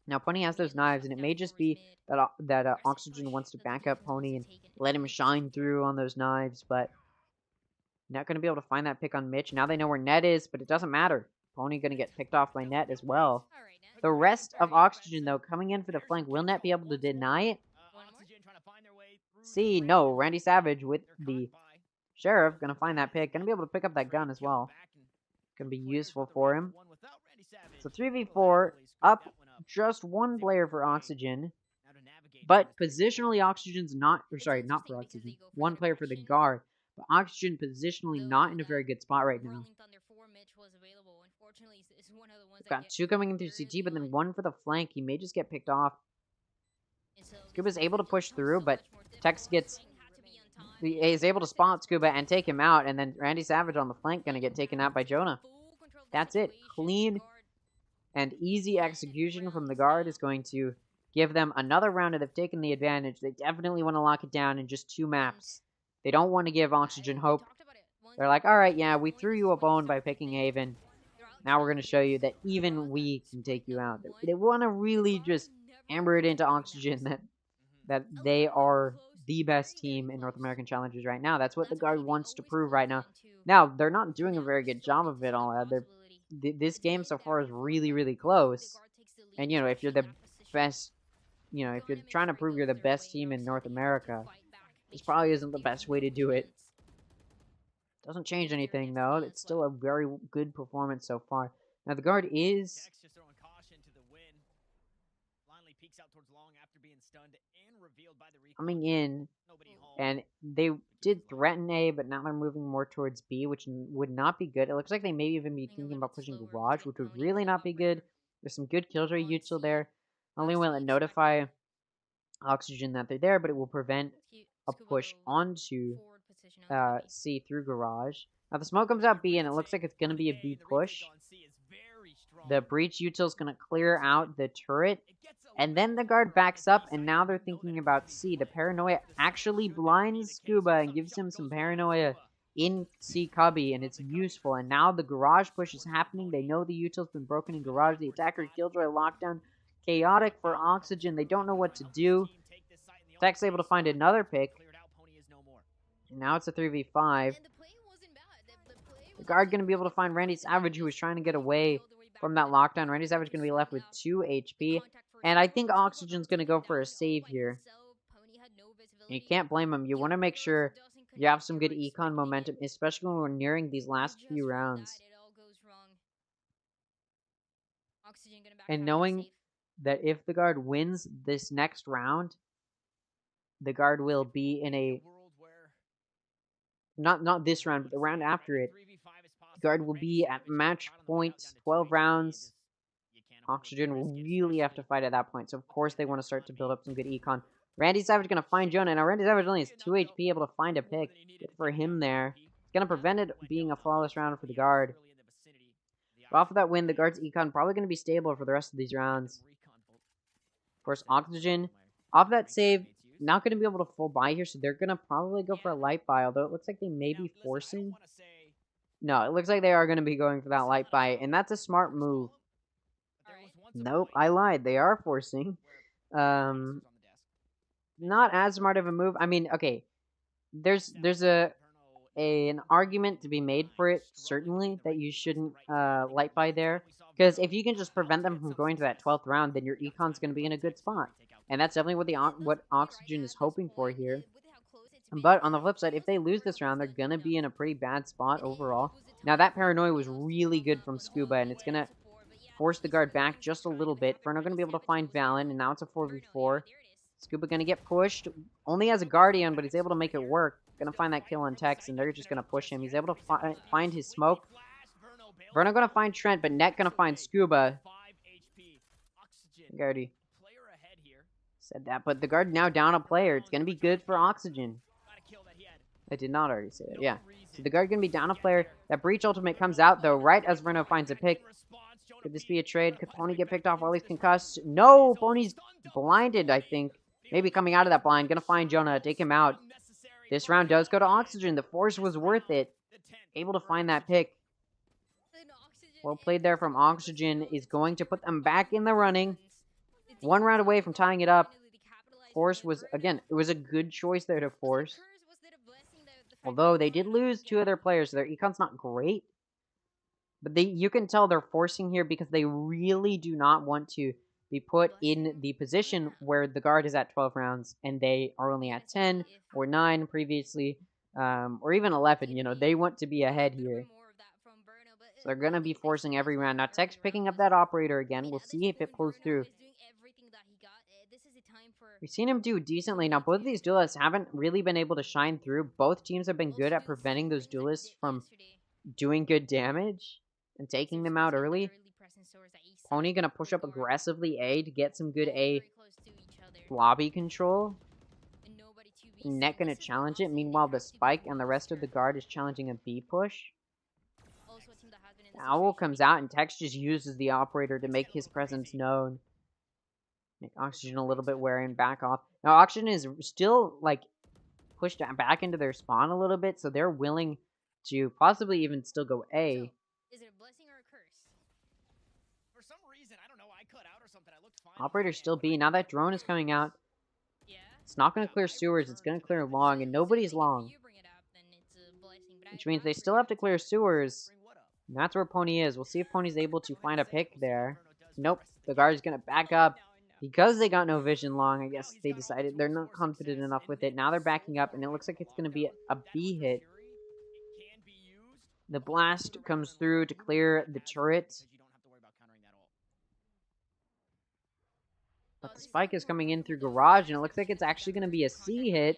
Now, Pony has those knives, and it may just be that Oxygen wants to back up Pony and let him shine through on those knives, but not going to be able to find that pick on Mitch. Now they know where Net is, but it doesn't matter. Pony going to get picked off by Net as well. The rest of Oxygen, though, coming in for the flank. Will Net be able to deny it? See, no. Randy Savage with the Sheriff going to find that pick. Going to be able to pick up that gun as well. Going to be useful for him. So 3v4, up just one player for Oxygen. But positionally, Oxygen's not for Oxygen. One player for the guard. But Oxygen positionally not in a very good spot right now. We've got two coming in through CT, but then one for the flank. He may just get picked off. Scuba's able to push through, but Tex is able to spot Scuba and take him out, and then Randy Savage on the flank gonna get taken out by Jonah. That's it. Clean and easy execution from the guard is going to give them another round, and they've taken the advantage. They definitely want to lock it down in just 2 maps. They don't want to give Oxygen hope. They're like, alright, yeah, we threw you a bone by picking Haven. Now we're going to show you that even we can take you out. They want to really just hammer it into Oxygen that they are the best team in North American Challengers right now. That's what the guard wants to prove right now. Now, they're not doing a very good job of it all. This game so far is really, really close. And, if you're the best, if you're trying to prove you're the best team in North America, this probably isn't the best way to do it. Doesn't change anything, though. It's still a very good performance so far. Now, the guard is coming in, and they did threaten A, but now they're moving more towards B, which would not be good. It looks like they may even be thinking about pushing Garage, which would really not be good. There's some good killjoy util there. Only will it notify Oxygen that they're there, but it will prevent a push onto C through Garage. Now the smoke comes out B, and it looks like it's going to be a B push. The breach util is going to clear out the turret, and then the guard backs up, and now they're thinking about C. The paranoia actually blinds Scuba and gives him some paranoia in C cubby, and it's useful. And now the Garage push is happening. They know the util's been broken in Garage. The attacker killjoy lockdown. Chaotic for Oxygen. They don't know what to do. Tech's able to find another pick. And now it's a 3v5. The guard going to be able to find Randy Savage, who was trying to get away from that lockdown. Randy Savage going to be left with 2 HP. And I think Oxygen's going to go for a save here. And you can't blame him. You want to make sure you have some good econ momentum, especially when we're nearing these last few rounds. And knowing that if the guard wins this next round, the guard will be in a... Not this round, but the round after it. The guard will be at match point, 12 rounds. Oxygen will really have to fight at that point. So, of course, they want to start to build up some good econ. Randy Savage going to find Jonah. Now, Randy Savage only has 2 HP, able to find a pick. Good for him there. It's going to prevent it being a flawless round for the guard. But off of that win, the guard's econ probably going to be stable for the rest of these rounds. Of course, Oxygen, off that save, not going to be able to full buy here, so they're going to probably go for a light buy, although it looks like they may be forcing. No, it looks like they are going to be going for that light buy, and that's a smart move. Nope, I lied. They are forcing. Not as smart of a move. I mean, okay, there's an argument to be made for it, certainly, that you shouldn't light buy there. Because if you can just prevent them from going to that 12th round, then your econ's going to be in a good spot. And that's definitely what Oxygen is hoping for here. But on the flip side, if they lose this round, they're going to be in a pretty bad spot overall. Now, that Paranoia was really good from Scuba, and it's going to force the guard back just a little bit. Ferno going to be able to find Valen, and now it's a 4v4. Scuba going to get pushed. Only has a Guardian, but he's able to make it work. Going to find that kill on Tex, and they're just going to push him. He's able to find his smoke. Verno going to find Trent, but Net going to find Scuba. Guardy said that, but the guard now down a player. It's going to be good for Oxygen. I did not already say that. Yeah. So the guard going to be down a player. That Breach ultimate comes out, though, right as Verno finds a pick. Could this be a trade? Could Pony get picked off while he's concussed? No! Pony's blinded, I think. Maybe coming out of that blind. Gonna find Jonah. Take him out. This round does go to Oxygen. The force was worth it. Able to find that pick. Well played there from Oxygen. Is going to put them back in the running. One round away from tying it up. Force was, again, it was a good choice there to force. Although they did lose two of their players, so their econ's not great. But you can tell they're forcing here because they really do not want to be put in the position where the guard is at 12 rounds and they are only at 10 or 9 previously, or even 11. You know, they want to be ahead here. So they're going to be forcing every round. Now, Tech's picking up that operator again. We'll see if it pulls through. We've seen him do decently. Now, both of these duelists haven't really been able to shine through. Both teams have been good at preventing those duelists from doing good damage and taking them out early. Pony gonna push up aggressively A to get some good A lobby control. Net gonna challenge it. Meanwhile, the Spike and the rest of the guard is challenging a B push. Owl comes out and Tex just uses the operator to make his presence known. Make Oxygen a little bit wary and back off. Now, Oxygen is still, like, pushed back into their spawn a little bit, so they're willing to possibly even still go A. Is it a blessing or a curse? For some reason, I don't know, I cut out or something. I looked fine. Operator's still B. Now that drone is coming out. It's not going to clear sewers. It's going to clear long, and nobody's long. Which means they still have to clear sewers. And that's where Pony is. We'll see if Pony's able to find a pick there. Nope. The guard is going to back up. Because they got no vision long, I guess they decided they're not confident enough with it. Now they're backing up, and it looks like it's going to be a B hit. The blast comes through to clear the turret. But the spike is coming in through garage, and it looks like it's actually going to be a C hit.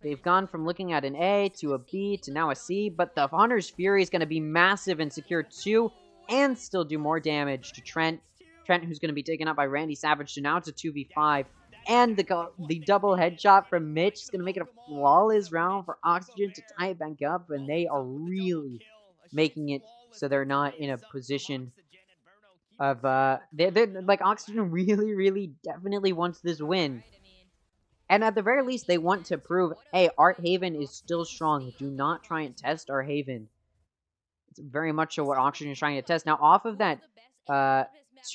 They've gone from looking at an A to a B to now a C, but the Hunter's Fury is going to be massive and secure 2 and still do more damage to Trent. Trent, who's going to be taken out by Randy Savage, so now it's a 2v5. And the double headshot from Mitch is going to make it a flawless round for Oxygen to tie it back up, and they are really making it so they're not in a position of, they're like, Oxygen really, definitely wants this win. And at the very least, they want to prove, hey, our Haven is still strong. Do not try and test our Haven. It's very much so what Oxygen is trying to test. Now, off of that,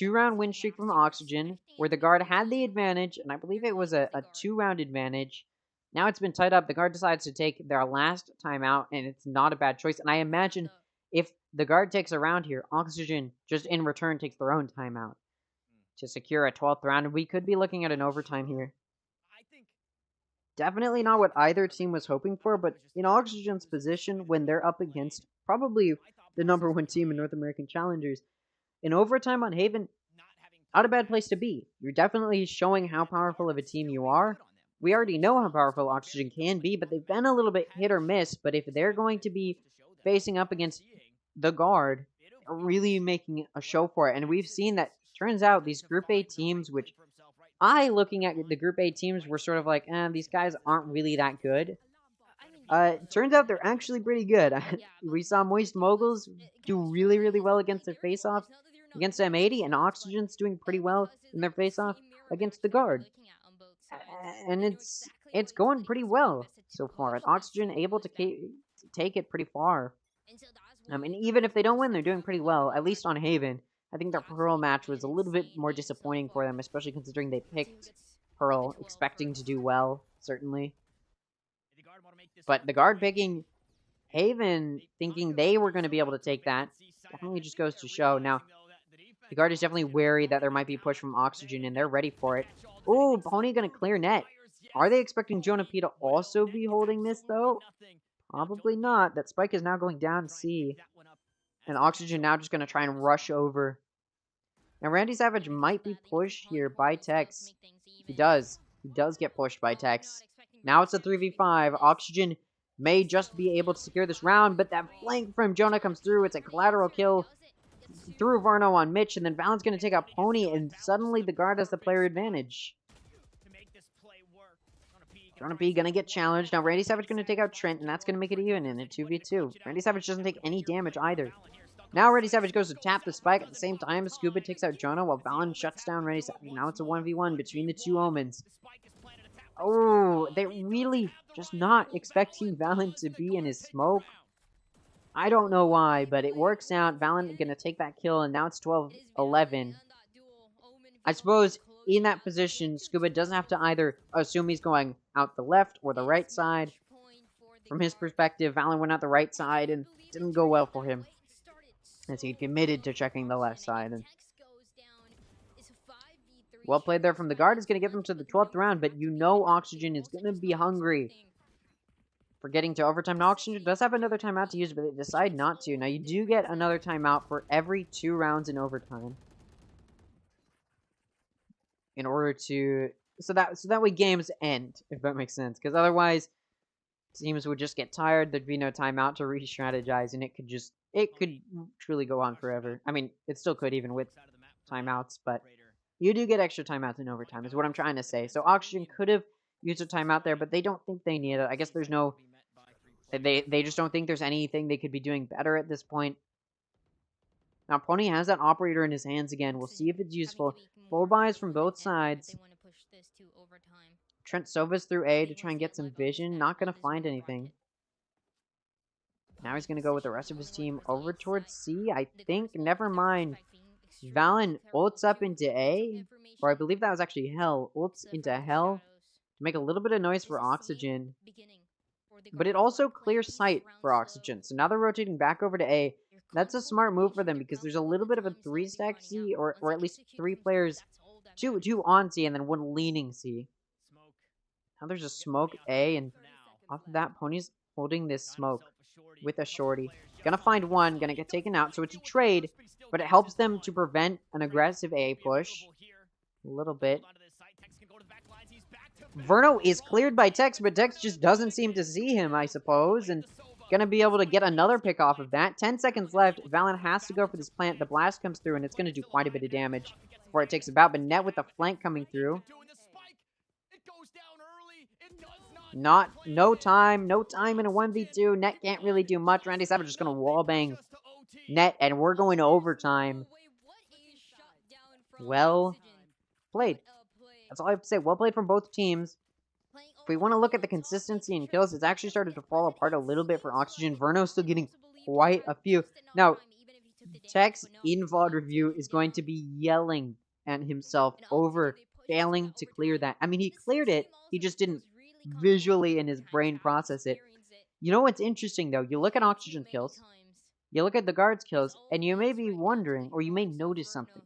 2-round win streak from Oxygen, where the guard had the advantage, and I believe it was a 2-round advantage. Now it's been tied up. The guard decides to take their last timeout, and it's not a bad choice. And I imagine if the guard takes a round here, Oxygen just in return takes their own timeout to secure a 12th round, and we could be looking at an overtime here. Definitely not what either team was hoping for, but in Oxygen's position, when they're up against probably the #1 team in North American Challengers, in overtime on Haven, not a bad place to be. You're definitely showing how powerful of a team you are. We already know how powerful Oxygen can be, but they've been a little bit hit or miss. But if they're going to be facing up against the guard, they're really making a show for it. And we've seen that, turns out, these Group A teams, which looking at the Group A teams, were sort of like, these guys aren't really that good. Turns out they're actually pretty good. We saw Moist Moguls do really well against their face-off against M80, and Oxygen's doing pretty well in their face-off against the guard. And it's going pretty well so far. And Oxygen able to take it pretty far. And even if they don't win, they're doing pretty well, at least on Haven. I think their Pearl match was a little bit more disappointing for them, especially considering they picked Pearl, expecting to do well, certainly. But the guard picking Haven, thinking they were going to be able to take that, definitely just goes to show. Now, the guard is definitely wary that there might be a push from Oxygen, and they're ready for it. Ooh, Pony going to clear net. Are they expecting Jonah P to also be holding this, though? Probably not. That spike is now going down C. And Oxygen now just going to try and rush over. Now, Randy Savage might be pushed here by Tex. He does. He does get pushed by Tex. Now it's a 3v5. Oxygen may just be able to secure this round, but that flank from Jonah comes through. It's a collateral kill through Varno on Mitch, and then Valen's going to take out Pony, and suddenly the guard has the player advantage. Jonah P going to get challenged. Now Randy Savage going to take out Trent, and that's going to make it even in a 2v2. Randy Savage doesn't take any damage either. Now Randy Savage goes to tap the spike at the same time. Scuba takes out Jonah while Valen shuts down Randy Savage. Now it's a 1v1 between the two Omens. Oh, they're really just not expecting Valen to be in his smoke. I don't know why, but it works out. Valen going to take that kill, and now it's 12-11. I suppose in that position, Scuba doesn't have to either assume he's going out the left or the right side. From his perspective, Valen went out the right side and didn't go well for him, as he committed to checking the left side. And well played there from the guard. Is going to get them to the 12th round, but you know Oxygen is going to be hungry for getting to overtime. Now Oxygen does have another timeout to use, but they decide not to. Now you do get another timeout for every 2 rounds in overtime, in order to so that way games end, if that makes sense. Because otherwise, teams would just get tired. There'd be no timeout to re-strategize, and it could truly go on forever. I mean, it still could even with timeouts, but you do get extra timeouts in overtime, is what I'm trying to say. So Oxygen could have used a timeout there, but they don't think they need it. I guess there's no... They just don't think there's anything they could be doing better at this point. Now, Pony has that operator in his hands again. We'll see if it's useful. Full buys from both sides. Trent Sovas through A to try and get some vision. Not going to find anything. Now he's going to go with the rest of his team over towards C, I think. Never mind. Valen ults up into A. Or I believe that was actually Hell. Ults into Hell to make a little bit of noise for Oxygen. But it also clears sight for Oxygen. So now they're rotating back over to A. That's a smart move for them because there's a little bit of a 3-stack C, or at least 3 players, two on C and then 1 leaning C. Now there's a smoke A, and off of that, Pony's holding this smoke with a shorty. Gonna find one, gonna get taken out, so it's a trade, but it helps them to prevent an aggressive A push. A little bit. Verno is cleared by Tex, but Tex just doesn't seem to see him, I suppose, and gonna be able to get another pick off of that. 10 seconds left. Valen has to go for this plant. The blast comes through, and it's gonna do quite a bit of damage before it takes about. But Net with the flank coming through. No time in a 1v2. Net can't really do much. Randy Savage is gonna wallbang Net, and we're going to overtime. Well played. That's all I have to say. Well played from both teams. If we want to look at the consistency in kills, it's actually started to fall apart a little bit for Oxygen. Verno's still getting quite a few. Now, Tex in VOD review is going to be yelling at himself over failing to clear that. I mean, he cleared it. He just didn't visually in his brain process it. You know what's interesting, though? You look at Oxygen kills. You look at the guards' kills, and you may be wondering, or you may notice something.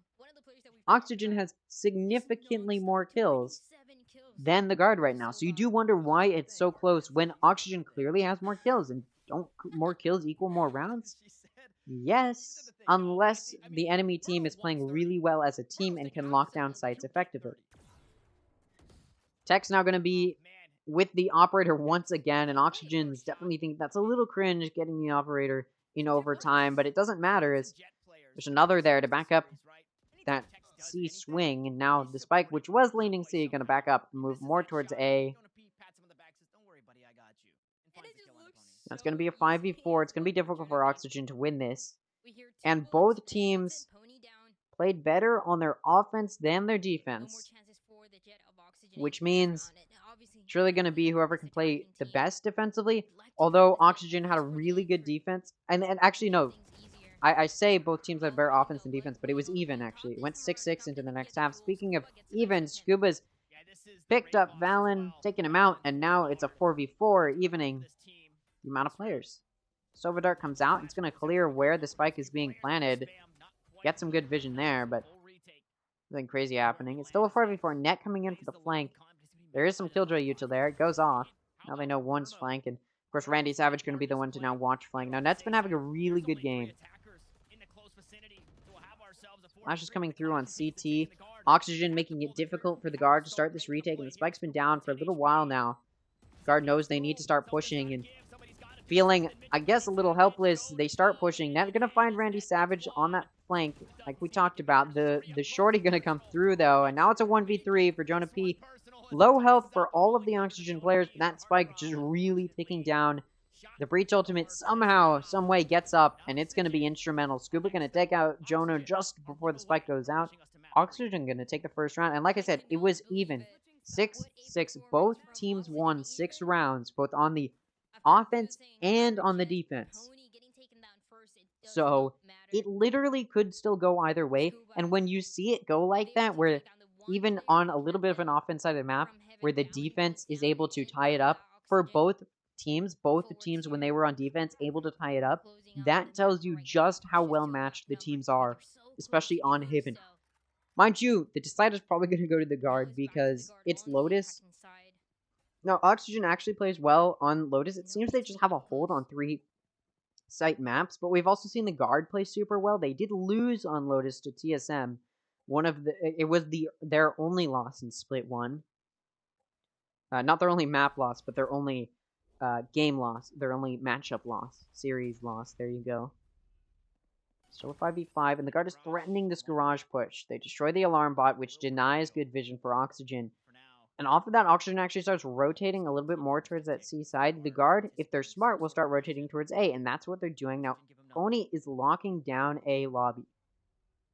Oxygen has significantly more kills than the guard right now. So you do wonder why it's so close when Oxygen clearly has more kills. And don't more kills equal more rounds? Yes, unless the enemy team is playing really well as a team and can lock down sites effectively. Tech's now going to be with the operator once again, and Oxygen's definitely think that's a little cringe getting the operator in overtime, but it doesn't matter as there's another there to back up that C swing, and now the spike, which was leaning C, going to back up and move more towards A. That's going to be a 5v4. It's going to be difficult for Oxygen to win this. And both teams played better on their offense than their defense, which means it's really going to be whoever can play the best defensively. Although Oxygen had a really good defense, and actually no, I say both teams had better offense and defense, but it was even, actually. It went 6-6 into the next half. Speaking of even, Scuba's picked up Valen, taken him out, and now it's a 4v4, evening the amount of players. Sovadart comes out. It's going to clear where the spike is being planted. Get some good vision there, but nothing crazy happening. It's still a 4v4. Net coming in for the flank. There is some Killjoy util there. It goes off. Now they know one's flank, and of course Randy Savage going to be the one to now watch flank. Now Net's been having a really good game. Flash is coming through on CT. Oxygen making it difficult for the guard to start this retake, and the spike's been down for a little while now. Guard knows they need to start pushing, and feeling, I guess, a little helpless, they start pushing. Now they're going to find Randy Savage on that flank, like we talked about. The shorty going to come through, though, and now it's a 1v3 for Jonah P. Low health for all of the Oxygen players, but that spike just really ticking down. The Breach Ultimate somehow, some way gets up, and it's going to be instrumental. Scuba going to take out Jonah just before the spike goes out. Oxygen going to take the first round, and like I said, it was even. 6-6. Both teams won 6 rounds, both on the offense and on the defense. So it literally could still go either way, and when you see it go like that, where even on a little bit of an offense side of the map, where the defense is able to tie it up for both teams when they were on defense able to tie it up, that tells you just how well matched the teams are, especially on Haven. Mind you, the decider's probably going to go to the guard because it's Lotus. Now, Oxygen actually plays well on Lotus. It seems they just have a hold on 3 site maps, but we've also seen the guard play super well. They did lose on Lotus to TSM. It was their only loss in Split 1. Not their only map loss, but their only game loss. Their only matchup loss. Series loss. There you go. Still a 5v5, and the guard is threatening this garage push. They destroy the alarm bot, which denies good vision for Oxygen. And off of that, Oxygen actually starts rotating a little bit more towards that C side. The guard, if they're smart, will start rotating towards A, and that's what they're doing. Now, Pony is locking down A lobby.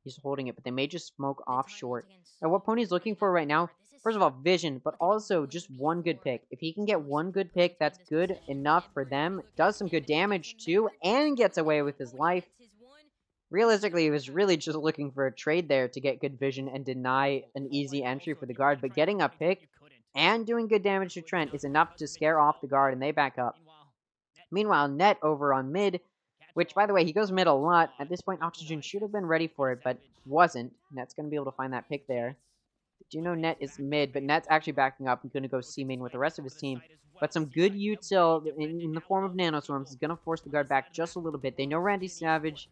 He's holding it, but they may just smoke off short. Now, what Pony's looking for right now, first of all, vision, but also just one good pick. If he can get one good pick, that's good enough for them. Does some good damage, too, and gets away with his life. Realistically, he was really just looking for a trade there to get good vision and deny an easy entry for the guard, but getting a pick and doing good damage to Trent is enough to scare off the guard, and they back up. Meanwhile, Net over on mid, which, by the way, he goes mid a lot. At this point, Oxygen should have been ready for it, but wasn't. Net's going to be able to find that pick there. Do you know Net is mid, but Net's actually backing up and going to go C main with the rest of his team. But some good util in the form of Nanoswarms is going to force the guard back just a little bit. They know Randy Savage,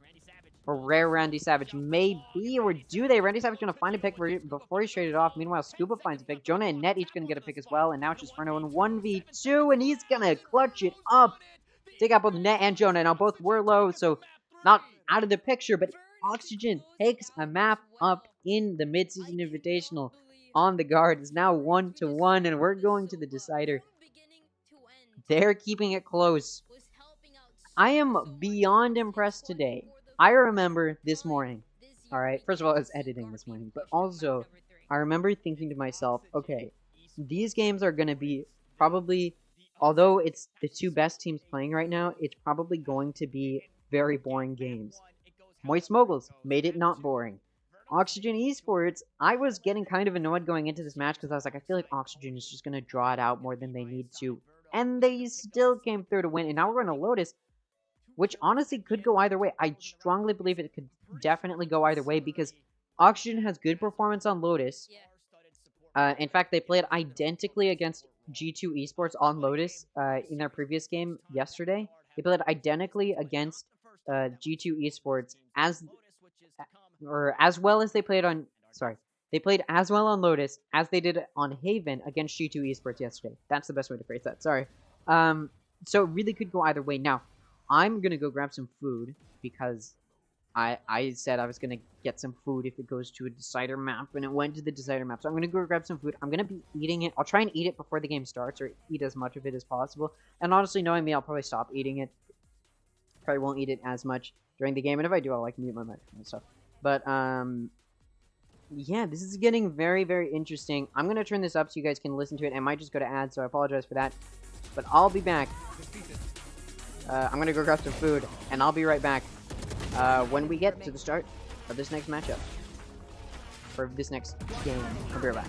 or rare Randy Savage may be, or do they? Randy Savage going to find a pick before he's traded off. Meanwhile, Scuba finds a pick. Jonah and Net each going to get a pick as well, and now it's just Ferno in 1v2, and he's going to clutch it up. Take out both Net and Jonah. Now both were low, so not out of the picture, but Oxygen takes a map up in the mid-season invitational on the guard. It's now 1-1, and we're going to the decider. They're keeping it close. I am beyond impressed today. I remember this morning, alright, first of all, I was editing this morning, but also, I remember thinking to myself, okay, these games are going to be probably, although it's the 2 best teams playing right now, it's probably going to be very boring games. Moist Moguls made it not boring. Oxygen Esports, I was getting kind of annoyed going into this match because I was like, I feel like Oxygen is just going to draw it out more than they need to. And they still came through to win, and now we're going to Lotus, which honestly could go either way. I strongly believe it could definitely go either way because Oxygen has good performance on Lotus. In fact, they played identically against G2 Esports on Lotus in their previous game yesterday. They played identically against G2 Esports as well as they played on... Sorry. They played as well on Lotus as they did on Haven against G2 Esports yesterday. That's the best way to phrase that. Sorry. So it really could go either way. Now, I'm going to go grab some food because I said I was going to get some food if it goes to a decider map, and it went to the decider map. So I'm going to go grab some food. I'm going to be eating it. I'll try and eat it before the game starts, or eat as much of it as possible. And honestly, knowing me, I'll probably stop eating it. Probably won't eat it as much during the game, and if I do, I'll mute my microphone and stuff. But, yeah, this is getting very, very interesting. I'm going to turn this up so you guys can listen to it. I might just go to ads, so I apologize for that. But I'll be back. I'm going to go grab some food, and I'll be right back. when we get to the start of this next matchup. Or this next game. I'll be right back.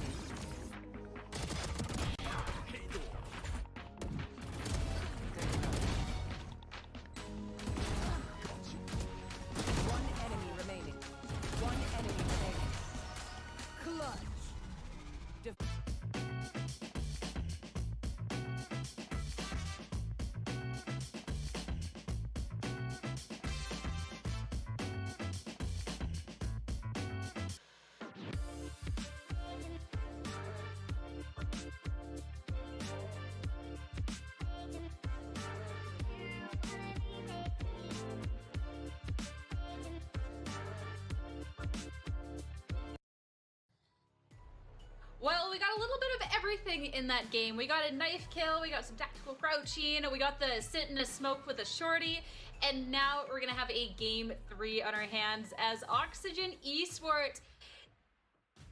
Well, we got a little bit of everything in that game. We got a knife kill, we got some tactical crouching, we got the sit in a smoke with a shorty, and now we're gonna have a game 3 on our hands as Oxygen Esports,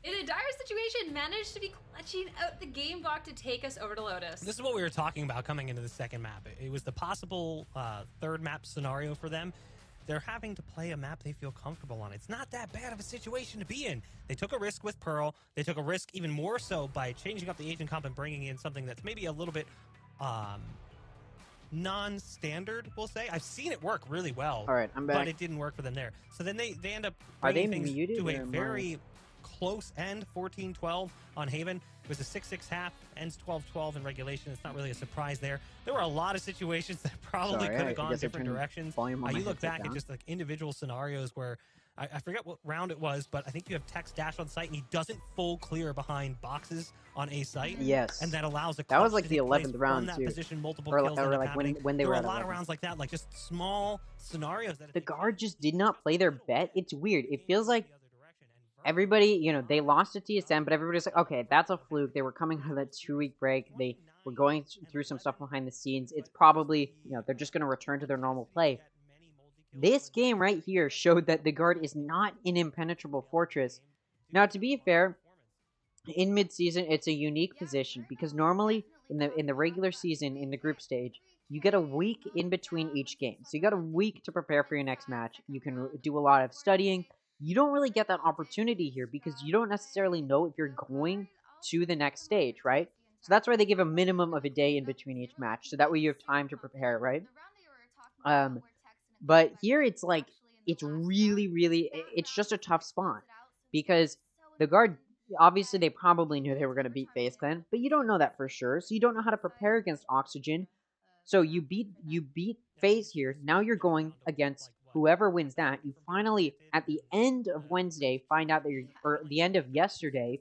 in a dire situation, managed to be clutching out the game block to take us over to Lotus. This is what we were talking about coming into the second map. It was the possible third map scenario for them. They're having to play a map they feel comfortable on. It's not that bad of a situation to be in. They took a risk with Pearl. They took a risk even more so by changing up the agent comp and bringing in something that's maybe a little bit non-standard, we'll say. I've seen it work really well. All right, I'm back. But it didn't work for them there. So then they end up Are they bringing things muted to a or very close end, 14-12 on Haven. It was a 6-6 half, ends 12-12 in regulation. It's not really a surprise there. There were a lot of situations that probably could have gone different directions. You look back at just like individual scenarios where I forget what round it was, but I think you have Tex dash on site and he doesn't full clear behind boxes on a site. Yes. And that allows a That was clutch like to the take place 11th from round that too. position, multiple Or, kills or end up like when happening. they there were were at a lot of 11. rounds like that, like just small scenarios that The guard just did not play their bet. It's weird. It feels like everybody, they lost to TSM, but everybody's like, okay, that's a fluke. They were coming out of that 2-week break. They were going through some stuff behind the scenes. It's probably, they're just going to return to their normal play. This game right here showed that the guard is not an impenetrable fortress. Now, to be fair, in mid-season, it's a unique position because normally in the regular season, in the group stage, you get a week in between each game. So you got a week to prepare for your next match. You can do a lot of studying. You don't really get that opportunity here because you don't necessarily know if you're going to the next stage, right? So that's why they give a minimum of a day in between each match, so that way you have time to prepare, right? But here it's like, it's really, it's just a tough spot because the guard, obviously they probably knew they were going to beat FaZe Clan, but you don't know that for sure, so you don't know how to prepare against Oxygen. So you beat FaZe here. Now you're going against whoever wins that. You finally, at the end of Wednesday, find out that you're, or the end of yesterday,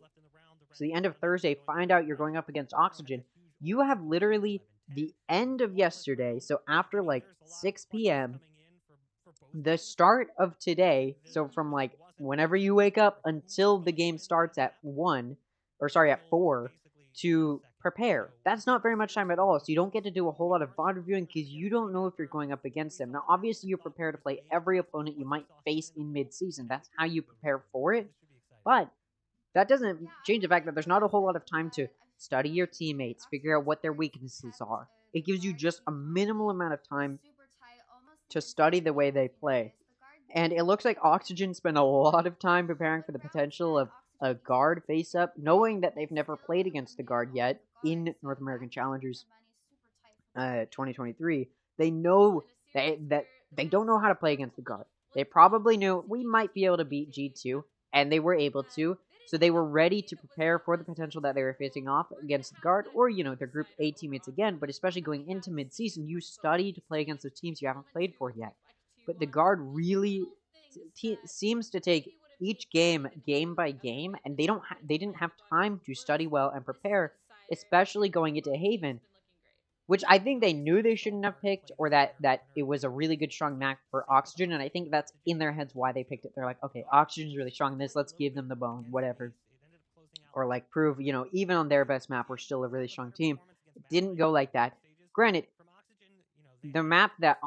so the end of Thursday, find out you're going up against Oxygen. You have literally the end of yesterday, so after like 6 p.m., the start of today, so from like whenever you wake up until the game starts at 4, to prepare. That's not very much time at all, so you don't get to do a whole lot of VOD reviewing because you don't know if you're going up against them. Now, obviously, you're prepared to play every opponent you might face in mid-season. That's how you prepare for it, but that doesn't change the fact that there's not a whole lot of time to study your teammates, figure out what their weaknesses are. It gives you just a minimal amount of time to study the way they play. And it looks like Oxygen spent a lot of time preparing for the potential of a guard face-up, knowing that they've never played against the guard yet in North American Challengers 2023. They know that they don't know how to play against the guard. They probably knew we might be able to beat G2, and they were able to, so they were ready to prepare for the potential that they were facing off against the guard, or, their Group A teammates again, but especially going into mid-season, you study to play against the teams you haven't played for yet. But the guard really seems to take each game by game, and they didn't have time to study well and prepare, especially going into Haven, which I think they knew they shouldn't have picked, or that it was a really good strong map for Oxygen, and I think that's in their heads why they picked it. They're like, okay, Oxygen's really strong in this, let's give them the bone, whatever. Or like prove, even on their best map, we're still a really strong team. It didn't go like that. Granted, the map that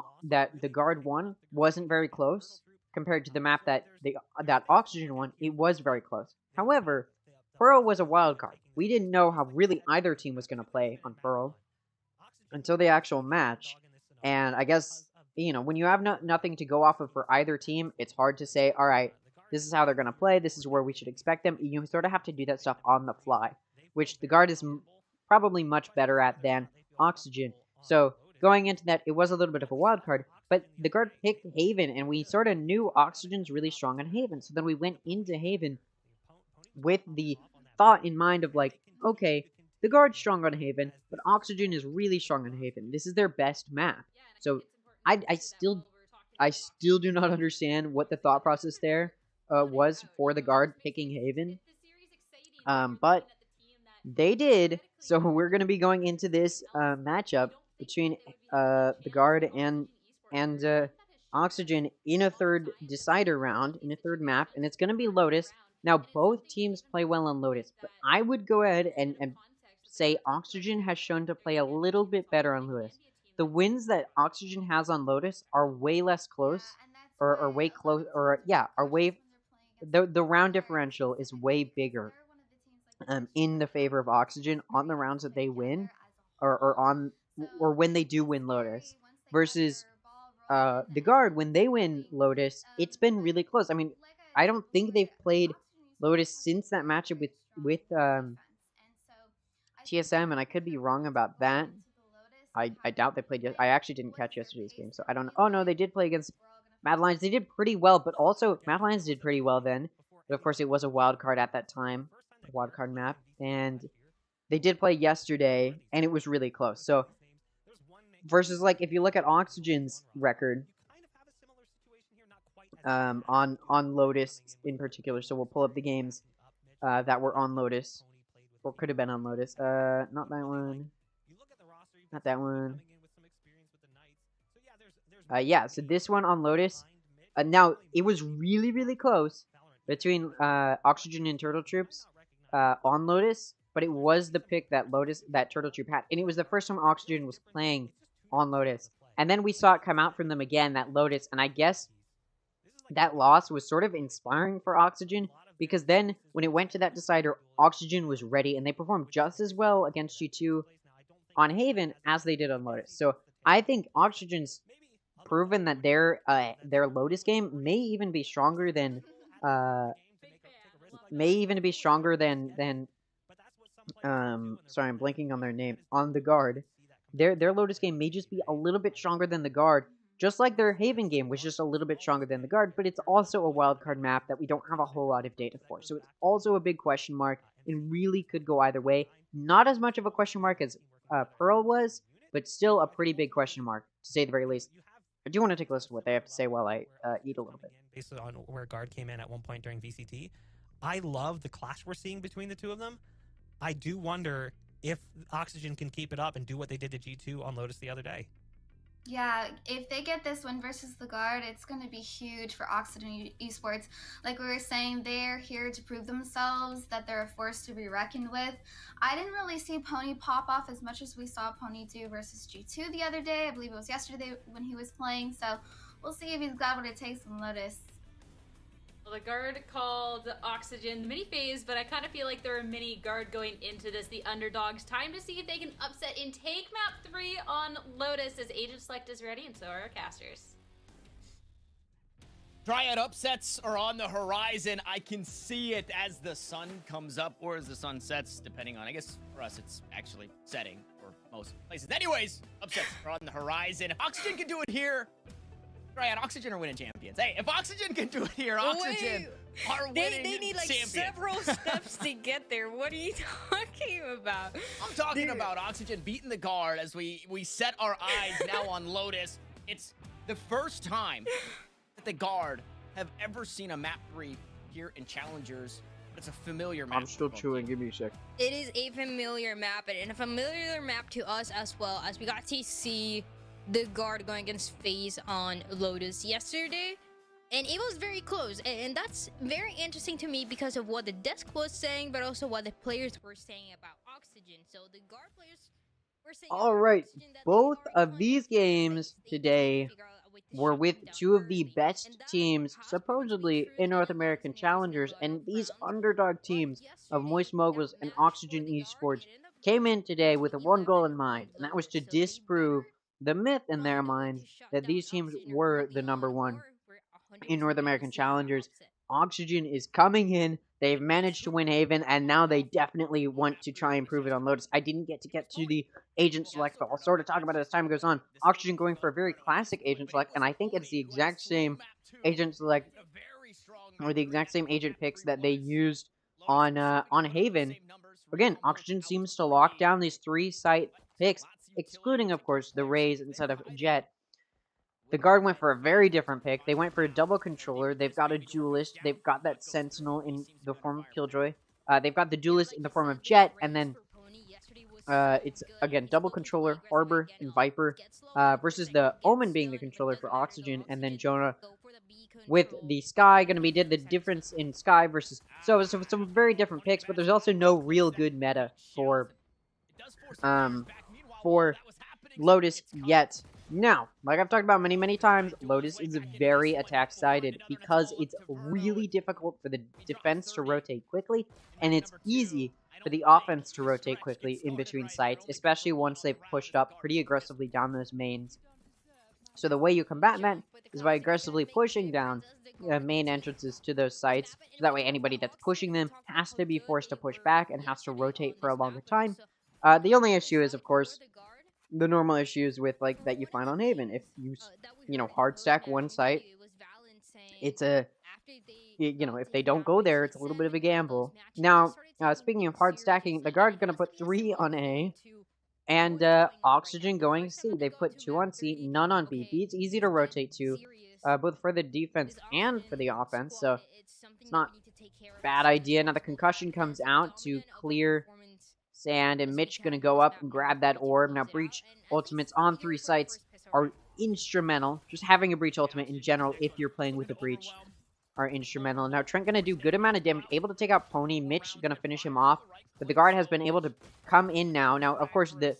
the guard won wasn't very close compared to the map that Oxygen won. It was very close. However, Pearl was a wild card. We didn't know how really either team was going to play on Pearl until the actual match, and I guess when you have nothing to go off of for either team, it's hard to say, all right, this is how they're going to play, this is where we should expect them. You sort of have to do that stuff on the fly, which the guard is probably much better at than Oxygen. So going into that, it was a little bit of a wild card, but the guard picked Haven, and we sort of knew Oxygen's really strong on Haven. So then we went into Haven with the thought in mind of like, okay, the guard's strong on Haven, but Oxygen is really strong on Haven. This is their best map. So I still do not understand what the thought process there was for the guard picking Haven. But they did. So we're going to be going into this matchup between the guard and Oxygen in a third decider round, in a third map, and it's going to be Lotus. Now, both teams play well on Lotus, but I would go ahead and say Oxygen has shown to play a little bit better on Lotus. The wins that Oxygen has on Lotus are way less close, or way close, or yeah, are way. The round differential is way bigger in the favor of Oxygen on the rounds that they win, or when they do win Lotus, versus the guard when they win Lotus. It's been really close. I mean, I don't think they've played Lotus since that matchup with TSM, and I could be wrong about that. I doubt they played. I actually didn't catch yesterday's game, so I don't know. Oh no, they did play against Mad Lions. They did pretty well, but also Mad Lions did pretty well then. But of course, it was a wild card at that time, a wild card map, and they did play yesterday, and it was really close. So versus like if you look at Oxygen's record on Lotus in particular, so we'll pull up the games that were on Lotus, or could have been on Lotus. Not that one. Not that one. Yeah, so this one on Lotus. Now, it was really, really close between Oxygen and Turtle Troops on Lotus, but it was the pick that Turtle Troop had. And it was the first time Oxygen was playing on Lotus. And then we saw it come out from them again, that Lotus, and I guess that loss was sort of inspiring for Oxygen, because then when it went to that decider, Oxygen was ready, and they performed just as well against G2 on Haven as they did on Lotus. So I think Oxygen's proven that their Lotus game may even be stronger than sorry, I'm blanking on their name, on the guard. Their Lotus game may just be a little bit stronger than the guard, just like their Haven game was just a little bit stronger than the guard, but it's also a wildcard map that we don't have a whole lot of data for. So it's also a big question mark and really could go either way. Not as much of a question mark as Pearl was, but still a pretty big question mark, to say the very least. I do want to take a listen to what they have to say while I eat a little bit. Based on where guard came in at one point during VCT, I love the clash we're seeing between the two of them. I do wonder if Oxygen can keep it up and do what they did to G2 on Lotus the other day. Yeah, if they get this win versus the guard, it's going to be huge for Oxygen Esports. Like we were saying, they're here to prove themselves, that they're a force to be reckoned with. I didn't really see Pony pop off as much as we saw Pony do versus G2 the other day. I believe it was yesterday when he was playing, so we'll see if he's got what it takes in Lotus. Well, the guard called Oxygen the mini phase, but I kind of feel like they're a mini guard going into this. The underdogs. Time to see if they can upset and take map 3 on Lotus, as Agent Select is ready, and so are our casters. Dryad upsets are on the horizon. I can see it as the sun comes up or as the sun sets, depending on, I guess for us it's actually setting for most places. Anyways, upsets are on the horizon. If Oxygen can do it here, Dryad, Oxygen are winning champions. Hey, if Oxygen can do it here, Oxygen are winning They need like champions. several steps to get there. What are you talking about? I'm talking about Oxygen beating the guard as we set our eyes now on Lotus. It's the first time that the guard have ever seen a map 3 here in Challengers. It's a familiar map. I'm still chewing. Give me a sec. It is a familiar map, and a familiar map to us as well, as we got to see the guard going against FaZe on Lotus yesterday, and it was very close, and that's very interesting to me because of what the desk was saying, but also what the players were saying about Oxygen. So the guard players were saying, all right, both of these games today were with two of the best teams supposedly in North American Challengers, and these underdog teams of Moist Moguls and Oxygen Esports came in today with one goal in mind, and that was to disprove the myth in their minds that these teams were the #1 in North American Challengers. Oxygen is coming in. They've managed to win Haven, and now they definitely want to try and prove it on Lotus. I didn't get to the agent select, but I'll sort of talk about it as time goes on. Oxygen going for a very classic agent select, and I think it's the exact same agent select, or the exact same agent picks that they used on Haven. Again, Oxygen seems to lock down these 3 site picks, excluding, of course, the Rays instead of Jet. The Guard went for a very different pick. They went for a double controller. They've got a duelist. They've got that Sentinel in the form of Killjoy. They've got the duelist in the form of Jet, and then it's, again, double controller, Harbor, and Viper, versus the Omen being the controller for Oxygen, and then Jonah with the Sky going to be the difference in Sky versus... So some very different picks, but there's also no real good meta for Lotus yet. Now, like I've talked about many times, Lotus is very attack-sided because it's really difficult for the defense to rotate quickly, and it's easy for the offense to rotate quickly in between sites, especially once they've pushed up pretty aggressively down those mains. So the way you combat that is by aggressively pushing down main entrances to those sites, so that way anybody that's pushing them has to be forced to push back and has to rotate for a longer time. The only issue is, of course, the normal issues with, like, that you find on Haven. If you hard stack one site, it's if they don't go there, it's a little bit of a gamble. Now, speaking of hard stacking, the Guard's going to put 3 on A, and Oxygen going C. They put 2 on C, none on B. B, it's easy to rotate to, both for the defense and for the offense, so it's not a bad idea. Now the concussion comes out to clear Sand, and Mitch gonna go up and grab that orb. Now Breach ultimates on 3 sites are instrumental. Just having a Breach ultimate in general, if you're playing with a Breach, are instrumental. Now Trent gonna do good amount of damage, able to take out Pony. Mitch gonna finish him off, but the Guard has been able to come in now. Now, of course, the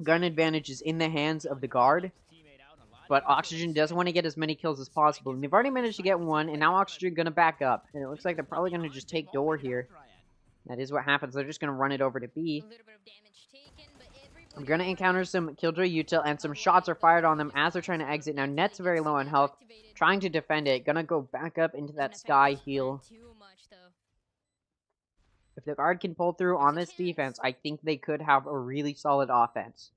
gun advantage is in the hands of the Guard, but Oxygen does want to get as many kills as possible, and they've already managed to get 1, and now Oxygen gonna back up, and it looks like they're probably gonna just take door here. That is what happens. They're just going to run it over to B. I'm going to encounter some Killjoy util, and some shots are fired on them as they're trying to exit. Now, Net's very low on health, trying to defend it. Going to go back up into that Sky heal. If the Guard can pull through on this defense, I think they could have a really solid offense.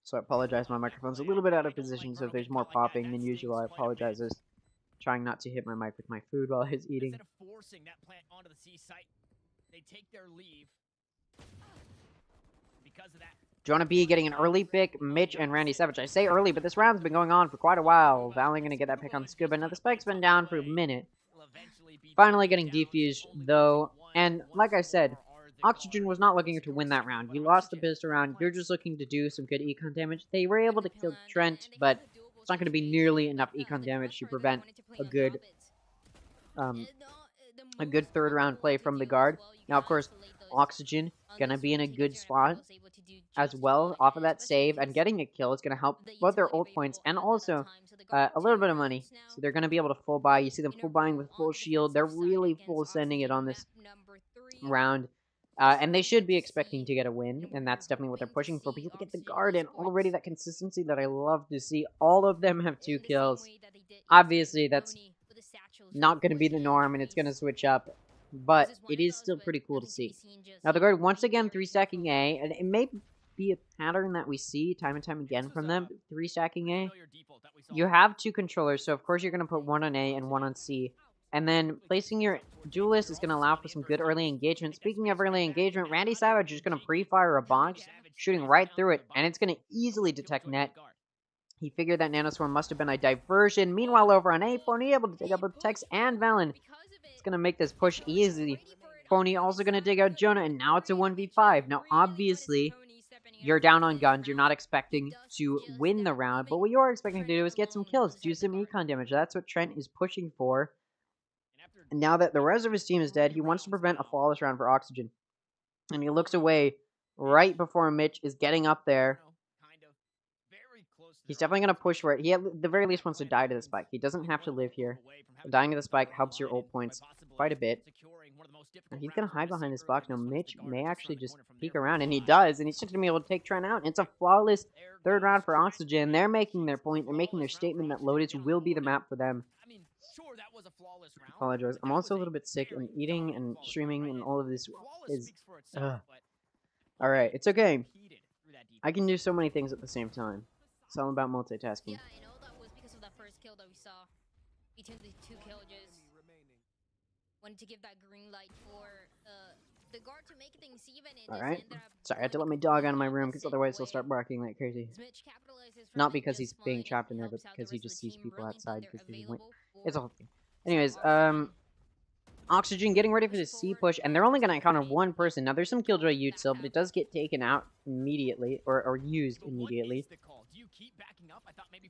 So I apologize, my microphone's a little bit out of position, so if there's more popping than usual, I apologize. Trying not to hit my mic with my food while I was eating. Instead of forcing that plant onto the C site, they take their leave because of that. Jonah B getting an early pick, Mitch and Randy Savage. I say early, but this round's been going on for quite a while. Valen gonna get that pick on Scuba. Now the spike's been down for a minute. Finally getting defused, though. And like I said, Oxygen was not looking to win that round. You lost the pistol round. You're just looking to do some good econ damage. They were able to kill Trent, but it's not going to be nearly enough econ damage to prevent a good 3rd round play from the Guard. Now, of course, Oxygen gonna be in a good spot as well off of that save, and getting a kill is gonna help both their ult points and also a little bit of money. So they're gonna be able to full buy. You see them full buying with full shield. They're really full sending it on this round. And they should be expecting to get a win, and that's definitely what they're pushing for. But you look at the Guard, and already that consistency that I love to see. All of them have 2 kills. Obviously, that's not going to be the norm, and it's going to switch up. But it is still pretty cool to see. Now, the Guard, once again, 3-stacking A, and it may be a pattern that we see time and time again from them, 3-stacking A. You have 2 controllers, so of course you're going to put 1 on A and 1 on C. And then placing your duelist is going to allow for some good early engagement. Speaking of early engagement, Randy Savage is going to pre-fire a box, shooting right through it, and it's going to easily detect Net. He figured that Nanoswarm must have been a diversion. Meanwhile, over on A, Pony able to take out both Tex and Valen. It's going to make this push easy. Pony also going to take out Jonah, and now it's a 1v5. Now, obviously, you're down on guns. You're not expecting to win the round, but what you are expecting to do is get some kills, do some econ damage. That's what Trent is pushing for. And now that the rest of his team is dead, he wants to prevent a flawless round for Oxygen. And he looks away right before Mitch is getting up there. He's definitely going to push for it. He at the very least wants to die to the spike. He doesn't have to live here. Dying to the spike helps your ult points quite a bit. He's gonna hide behind this box. Now Mitch may actually just peek around, and he does, and he's just gonna be able to take Trent out. And it's a flawless third round for Oxygen. They're making their point. They're making their statement that Lotus will be the map for them. Apologize. I'm also a little bit sick, and eating and streaming and all of this is. Alright, it's okay. I can do so many things at the same time. It's all about multitasking. Yeah, I know that was because of that first kill that we saw between the two killers. Wanted to give that green light for the guard to make things even. Alright. Sorry, I had to let my dog out of my room because otherwise he'll start barking like crazy. Not because he's being trapped in there, but because he just sees people outside because there's a wind. It's a whole thing. Anyways, Oxygen getting ready for the C push, and they're only going to encounter one person. Now, there's some Killjoy ult still, but it does get taken out immediately, or used immediately.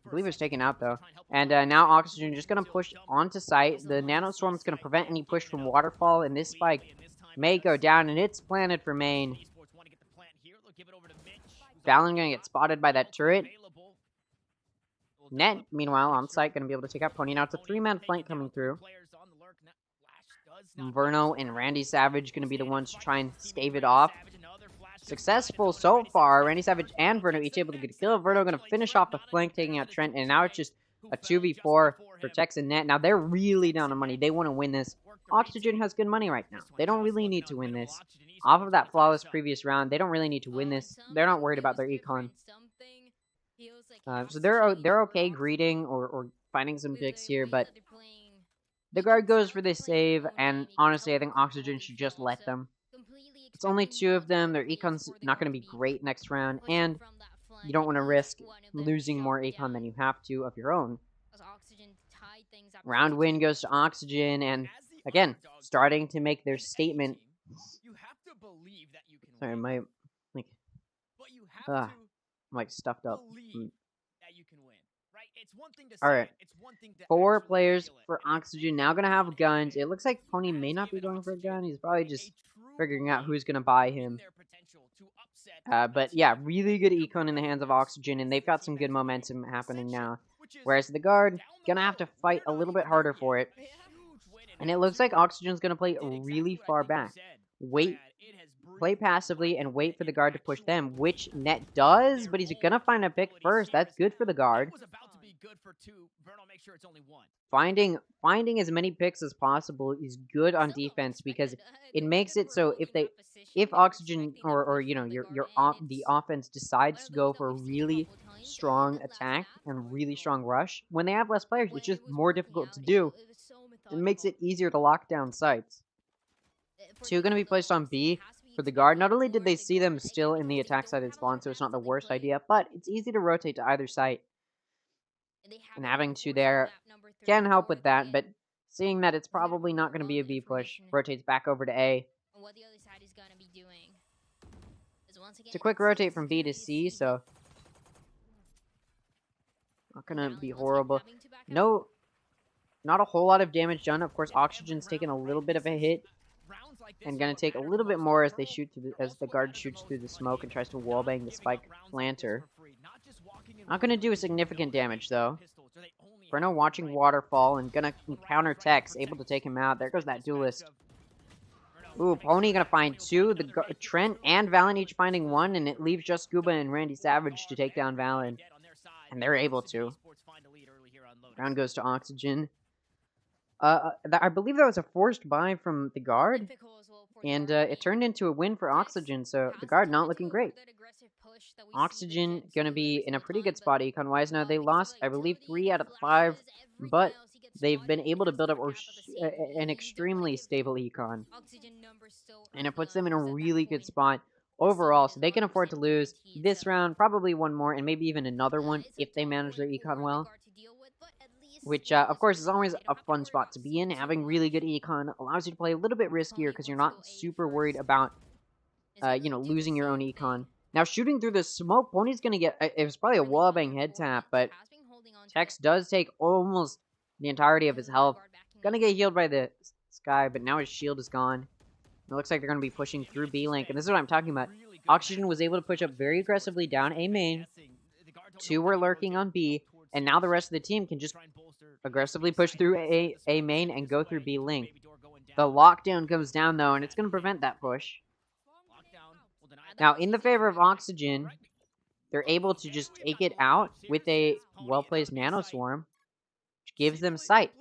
I believe it was taken out, though. And now Oxygen just going to push onto site. The Nanostorm is going to prevent any push from Waterfall, and this spike may go down, and it's planted for main. Valen going to get spotted by that turret. Net, meanwhile, on site, going to be able to take out Pony. Now, it's a 3-man flank coming through. Verno and Randy Savage going to be the ones to try and stave it off. Successful so far. Randy Savage and Verno each able to get a kill. Verno going to finish off the flank, taking out Trent. And now it's just a 2v4 for Tex and Net. Now they're really down on money. They want to win this. Oxygen has good money right now. They don't really need to win this. Off of that flawless previous round, they don't really need to win this. They're not worried about their econ. So they're okay greeting or finding some picks here, but the guard goes for this save, and honestly, I think Oxygen should just let them. It's only 2 of them. Their econ's not going to be great next round, and you don't want to risk losing more econ than you have to of your own. Round win goes to Oxygen, and again, starting to make their statement. Sorry, my I'm like stuffed up. Alright, 4 players for Oxygen, now gonna have guns. It looks like Pony may not be going for a gun. He's probably just figuring out who's gonna buy him. But yeah, really good econ in the hands of Oxygen, and they've got some good momentum happening now. Whereas the guard, gonna have to fight a little bit harder for it. And it looks like Oxygen's gonna play really far back. Play passively and wait for the guard to push them, which Net does, but he's gonna find a pick first. That's good for the guard. Finding as many picks as possible is good on defense because it makes it so if Oxygen or you know the offense decides to go for a really strong attack and really strong rush, when they have less players, it's just more difficult to do. It makes it easier to lock down sites. 2 going to be placed on B for the guard. Not only did they see them still in the attack side of spawn, so it's not the worst idea, but it's easy to rotate to either site. And having 2 there can help with that, but seeing that it's probably not going to be a B push, rotates back over to A. It's a quick rotate from B to C, so not going to be horrible. No, not a whole lot of damage done. Of course, Oxygen's taken a little bit of a hit. And gonna take a little bit more as they shoot through as the guard shoots through the smoke and tries to wallbang the spike planter. Not gonna do a significant damage though. Breno watching Waterfall and gonna encounter Tex, able to take him out. There goes that duelist. Ooh, Pony gonna find 2. Trent and Valen each finding 1, and it leaves just Scuba and Randy Savage to take down Valen. And they're able to. Round goes to Oxygen. I believe that was a forced buy from the guard, and it turned into a win for Oxygen, so the guard not looking great. Oxygen gonna be in a pretty good spot econ-wise. Now, they lost, I believe, 3 out of the 5, but they've been able to build up an extremely stable econ. And it puts them in a really good spot overall, so they can afford to lose this round, probably one more, and maybe even another one if they manage their econ well. Which, of course, is always a fun spot to be in. Having really good econ allows you to play a little bit riskier because you're not super worried about, you know, losing your own econ. Now, shooting through the smoke, Pony's going to get... It was probably a wallbang head tap, but Tex does take almost the entirety of his health. Going to get healed by the sky, but now his shield is gone. It looks like they're going to be pushing through B-Link, and this is what I'm talking about. Oxygen was able to push up very aggressively down A main. 2 were lurking on B, and now the rest of the team can just aggressively push through A main and go through B link. The lockdown comes down, though, and it's going to prevent that push. Now, in the favor of Oxygen, they're able to just take it out with a well-placed Nano Swarm, which gives them sight.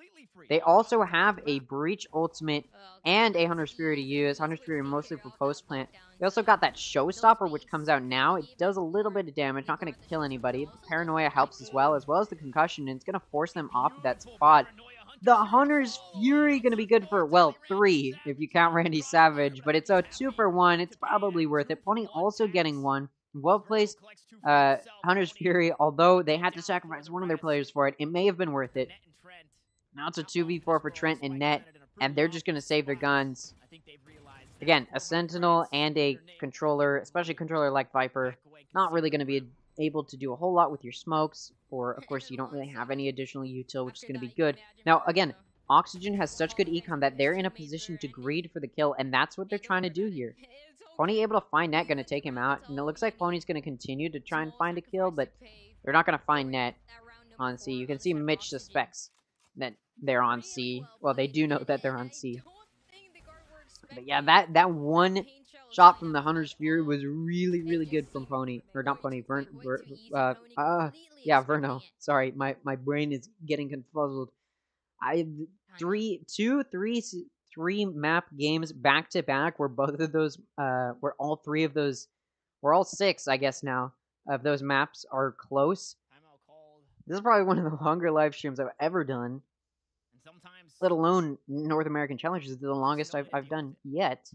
They also have a Breach Ultimate and a Hunter's Fury to use. Hunter's Fury mostly for post-plant. They also got that Showstopper, which comes out now. It does a little bit of damage, not going to kill anybody. The Paranoia helps as well as the Concussion, and it's going to force them off of that spot. The Hunter's Fury going to be good for, well, 3 if you count Randy Savage, but it's a 2 for 1. It's probably worth it. Pony also getting 1. Well-placed Hunter's Fury, although they had to sacrifice one of their players for it, it may have been worth it. Now it's a 2v4 for Trent and Net, and they're just going to save their guns. Again, a Sentinel and a controller, especially a controller like Viper, not really going to be able to do a whole lot with your smokes, or of course you don't really have any additional util, which is going to be good. Now, again, Oxygen has such good econ that they're in a position to greed for the kill, and that's what they're trying to do here. Pony able to find Net, going to take him out, and it looks like Pony's going to continue to try and find a kill, but they're not going to find Net on C. You can see Mitch suspects that they're on C. Well, they do know that they're on C. But yeah, that one shot from the Hunter's Fury was really, really good from Pony. Or not Pony, Verno. Sorry, my brain is getting confuzzled. Three map games back to back where both of those, where all 3 of those, where all 6, I guess now, of those maps are close. This is probably one of the longer live streams I've ever done. Let alone North American Challenges, the longest I've done yet.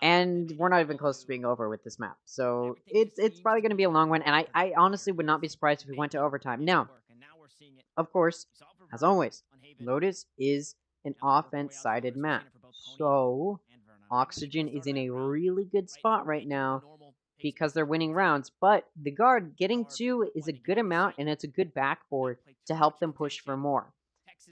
And we're not even close to being over with this map. So it's probably going to be a long one, and I honestly would not be surprised if we went to overtime. Now, of course, as always, Lotus is an offense-sided map. So Oxygen is in a really good spot right now because they're winning rounds, but the Guard getting 2 is a good amount, and it's a good backboard to help them push for more.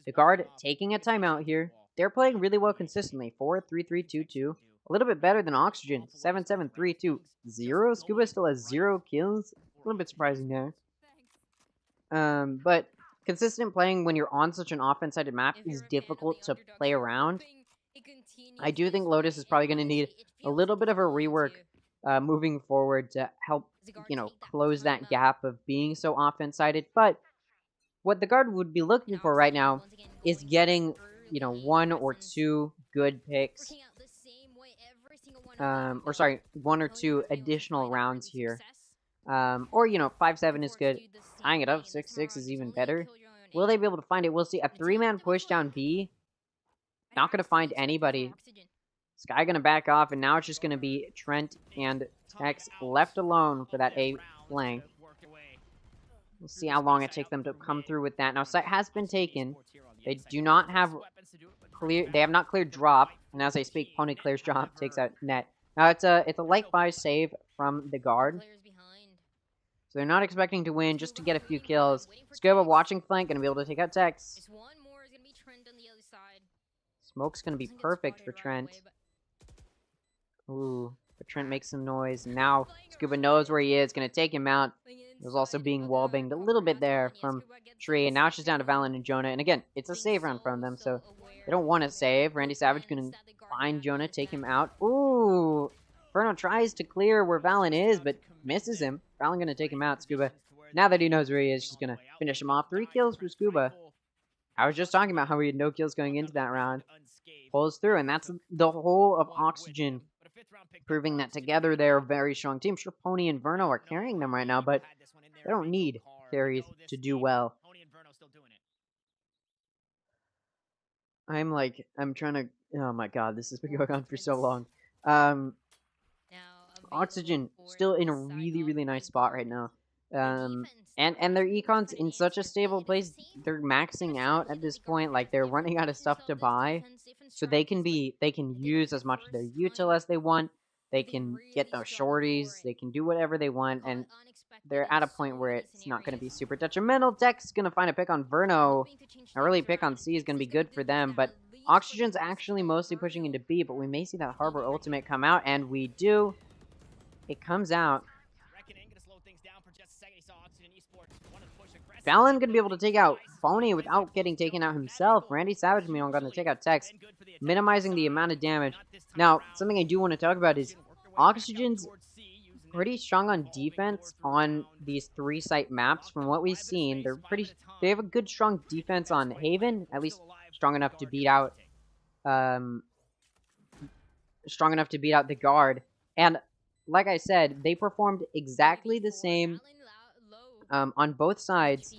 The Guard taking a timeout here. They're playing really well consistently. 4-3-3-2-2. A little bit better than Oxygen. 7-7-3-2-0. Scuba still has 0 kills. A little bit surprising there. But consistent playing when you're on such an offense-sided map is difficult to play around. I do think Lotus is probably going to need a little bit of a rework moving forward to help, close that gap of being so offense-sided. But what the Guard would be looking for right now is getting, 1 or 2 good picks. 1 or 2 additional rounds here. Or, 5-7 is good. Tying it up, 6-6 is even better. Will they be able to find it? We'll see. A 3-man push down B. Not going to find anybody. Sky going to back off, and now it's just going to be Trent and Tex left alone for that A flank. We'll see how long it takes them to come through with that. Now, site has been taken. They do not have they have not cleared drop, and as I speak, Pony clears drop, takes out Net. Now, it's a light buy save from the Guard. So they're not expecting to win, just to get a few kills. Scuba watching flank, going to be able to take out Tex. Smoke's going to be perfect for Trent. Ooh, but Trent makes some noise. Now, Scuba knows where he is, going to take him out. He was also being wallbanged a little bit there from Tree, and now it's just down to Valen and Jonah. And again, it's a save round from them, so they don't want to save. Randy Savage going to find Jonah, take him out. Ooh, Verno tries to clear where Valen is, but misses him. Valen going to take him out. Scuba, now that he knows where he is, she's going to finish him off. 3 kills for Scuba. I was just talking about how we had no kills going into that round. Pulls through, and that's the whole of Oxygen, proving that together they're a very strong team. Sure, Pony and Verno are carrying them right now, but they don't need carries to do well. I'm trying to, oh my god, this has been going on for so long. Oxygen still in a really, really nice spot right now. And their econ's in such a stable place, they're maxing out at this point, like they're running out of stuff to buy. So they can use as much of their util as they want. They can get those shorties, they can do whatever they want, and they're at a point where it's not going to be super detrimental. Tech's going to find a pick on Verno. An early pick on C is going to be good for them, but Oxygen's actually mostly pushing into B, but we may see that Harbor ultimate come out, and we do. It comes out. Fallon gonna be able to take out Phony without getting taken out himself. Randy Savage, meanwhile, gonna take out Tex, minimizing the amount of damage. Now, something I do want to talk about is Oxygen's pretty strong on defense on these 3-site maps. From what we've seen, they have a good strong defense on Haven, at least strong enough to beat out the guard. And like I said, they performed exactly the same on both sides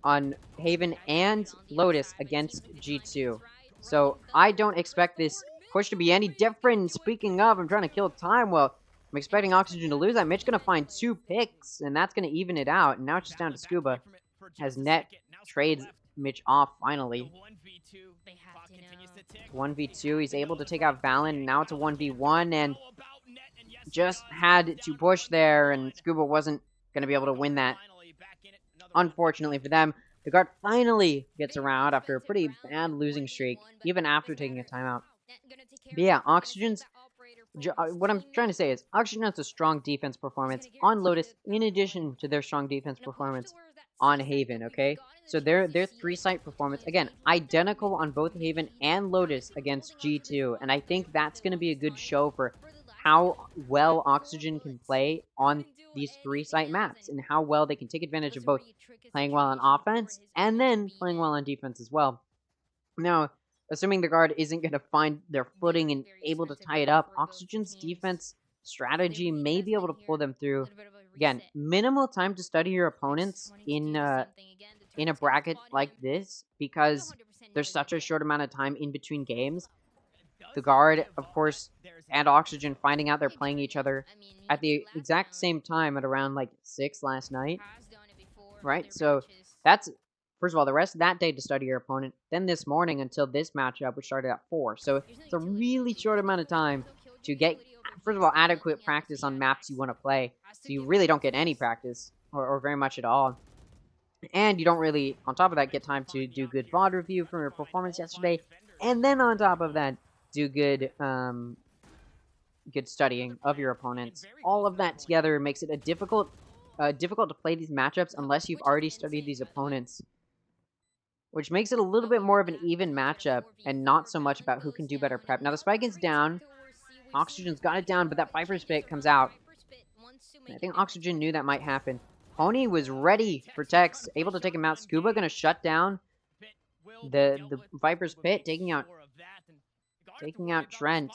on Haven and Lotus against G2. So I don't expect this push to be any different. Speaking of, I'm trying to kill time. Well, I'm expecting Oxygen to lose that. Mitch going to find 2 picks, and that's going to even it out. And now it's just down to Scuba as Net trades Mitch off finally. 1v2. He's able to take out Valen. And now it's a 1v1, and just had to push there, and Scuba wasn't going to be able to win that. Unfortunately for them, the guard finally gets around after a pretty bad losing streak, even after taking a timeout. But yeah, Oxygen's... what I'm trying to say is, Oxygen has a strong defense performance on Lotus, in addition to their strong defense performance on Haven, okay? So their 3-site performance, again, identical on both Haven and Lotus against G2, and I think that's going to be a good show for how well Oxygen can play on these 3-site maps, and how well they can take advantage of both playing well on offense and then playing well on defense as well. Now, assuming the guard isn't going to find their footing and able to tie it up, Oxygen's defense strategy may be able to pull them through. Again, minimal time to study your opponents in a bracket like this, because there's such a short amount of time in between games. The guard, of course, and Oxygen finding out they're playing each other at the exact same time at around like 6 last night, right? So that's, first of all, the rest of that day to study your opponent, then this morning until this matchup, which started at 4. So it's a really short amount of time to get, first of all, adequate practice on maps you want to play. So you really don't get any practice, or very much at all. And you don't really, on top of that, get time to do good VOD review from your performance yesterday. And then on top of that, do good good studying of your opponents. All of that together makes it a difficult to play these matchups unless you've already studied these opponents, which makes it a little bit more of an even matchup and not so much about who can do better prep. Now the spike is down. Oxygen's got it down, but that Viper's Pit comes out. I think Oxygen knew that might happen. Pony was ready for Tex, able to take him out. Scuba gonna shut down the Viper's Pit, taking out Trent.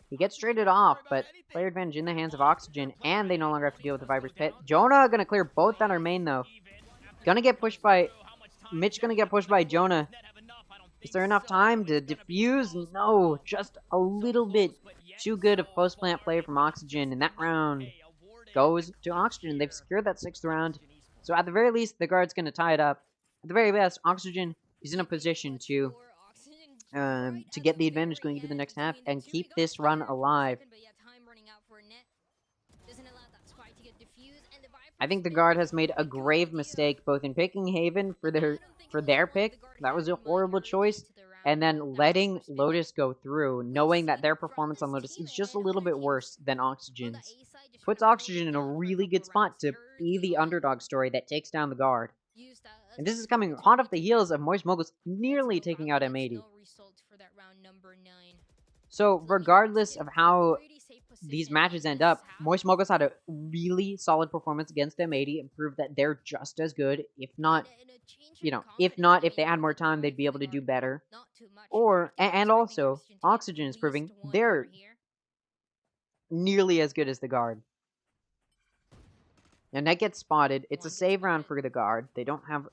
He gets traded off, but player advantage in the hands of Oxygen, and they no longer have to deal with the Viper's Pit. Jonah gonna clear both that are main, though. Gonna get pushed by... Mitch gonna get pushed by Jonah. Is there enough time to defuse? No, just a little bit too good of post-plant play from Oxygen, and that round goes to Oxygen. They've secured that 6th round, so at the very least, the guard's gonna tie it up. At the very best, Oxygen is in a position to get the advantage going into the next half and keep this run alive. I think the guard has made a grave mistake both in picking Haven for their pick. That was a horrible choice. And then letting Lotus go through, knowing that their performance on Lotus is just a little bit worse than Oxygen's. Puts Oxygen in a really good spot to be the underdog story that takes down the guard. And this is coming hot off the heels of Moist Moguls nearly taking out M80. So regardless of how these matches end up, Moist Moguls had a really solid performance against M80 and proved that they're just as good, if not, if they had more time, they'd be able to do better. And also, Oxygen is proving they're nearly as good as the guard. Now, Net gets spotted. It's a save round for the guard. They don't have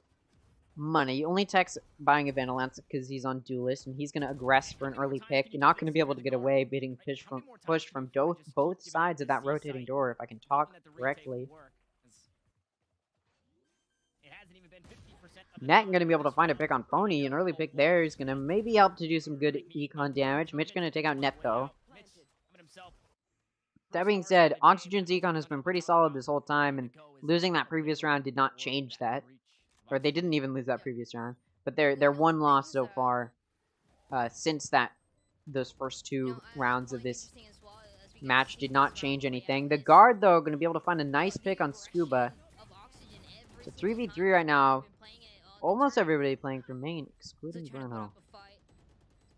money. Only Tech's buying a Vandalance because he's on Duelist, and he's going to aggress for an early pick. You're not going to be able to get away being pushed from both sides of that rotating door, if I can talk correctly. Net going to be able to find a pick on Pony. An early pick there is going to maybe help to do some good econ damage. Mitch going to take out Net, though. That being said, Oxygen's econ has been pretty solid this whole time, and losing that previous round did not change that. Or they didn't even lose that previous round. But their one loss so far since those first 2 rounds of this match did not change anything. The guard, though, going to be able to find a nice pick on Scuba. So 3v3 right now. Almost everybody playing for main, excluding Bruno.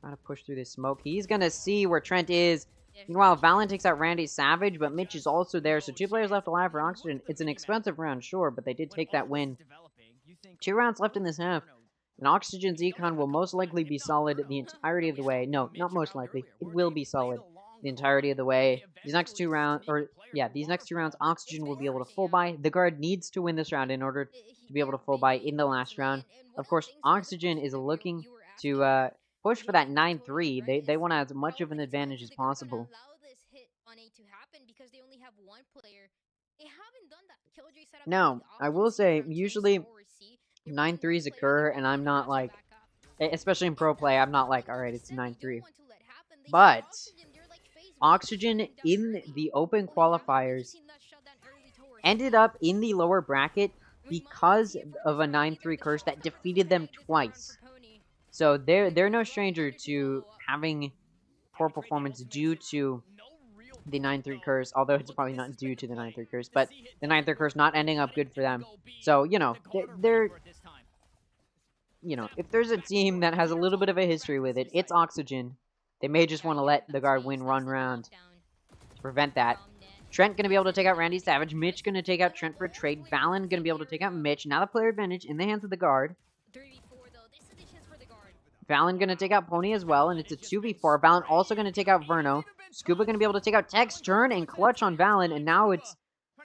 Trying to push through this smoke. He's gonna see where Trent is. Meanwhile, Valen takes out Randy Savage, but Mitch is also there. So 2 players left alive for Oxygen. It's an expensive round, sure, but they did take that win. 2 rounds left in this half. And Oxygen's econ will most likely be solid the entirety of the way. No, not most likely. It will be solid the entirety of the way. These next 2 rounds, these next 2 rounds, Oxygen will be able to full buy. The guard needs to win this round in order to be able to full buy in the last round. Of course, Oxygen is looking to push for that 9-3. They want to have as much of an advantage as possible. Now, I will say, usually 9-3s occur, and I'm not like, especially in pro play, I'm not like, alright, it's 9-3. But Oxygen in the open qualifiers ended up in the lower bracket because of a 9-3 curse that defeated them twice. So they're no stranger to having poor performance due to the 9-3 curse, although it's probably not due to the 9-3 curse, but the 9-3 curse not ending up good for them. So, you know, they're you know, if there's a team that has a little bit of a history with it, it's Oxygen. They may just want to let the guard win run round to prevent that. Trent going to be able to take out Randy Savage. Mitch going to take out Trent for a trade. Valen going to be able to take out Mitch. Now the player advantage in the hands of the guard. Valen going to take out Pony as well, and it's a 2v4. Valen also going to take out Verno. Scuba going to be able to take out Tex, turn, and clutch on Valen, and now it's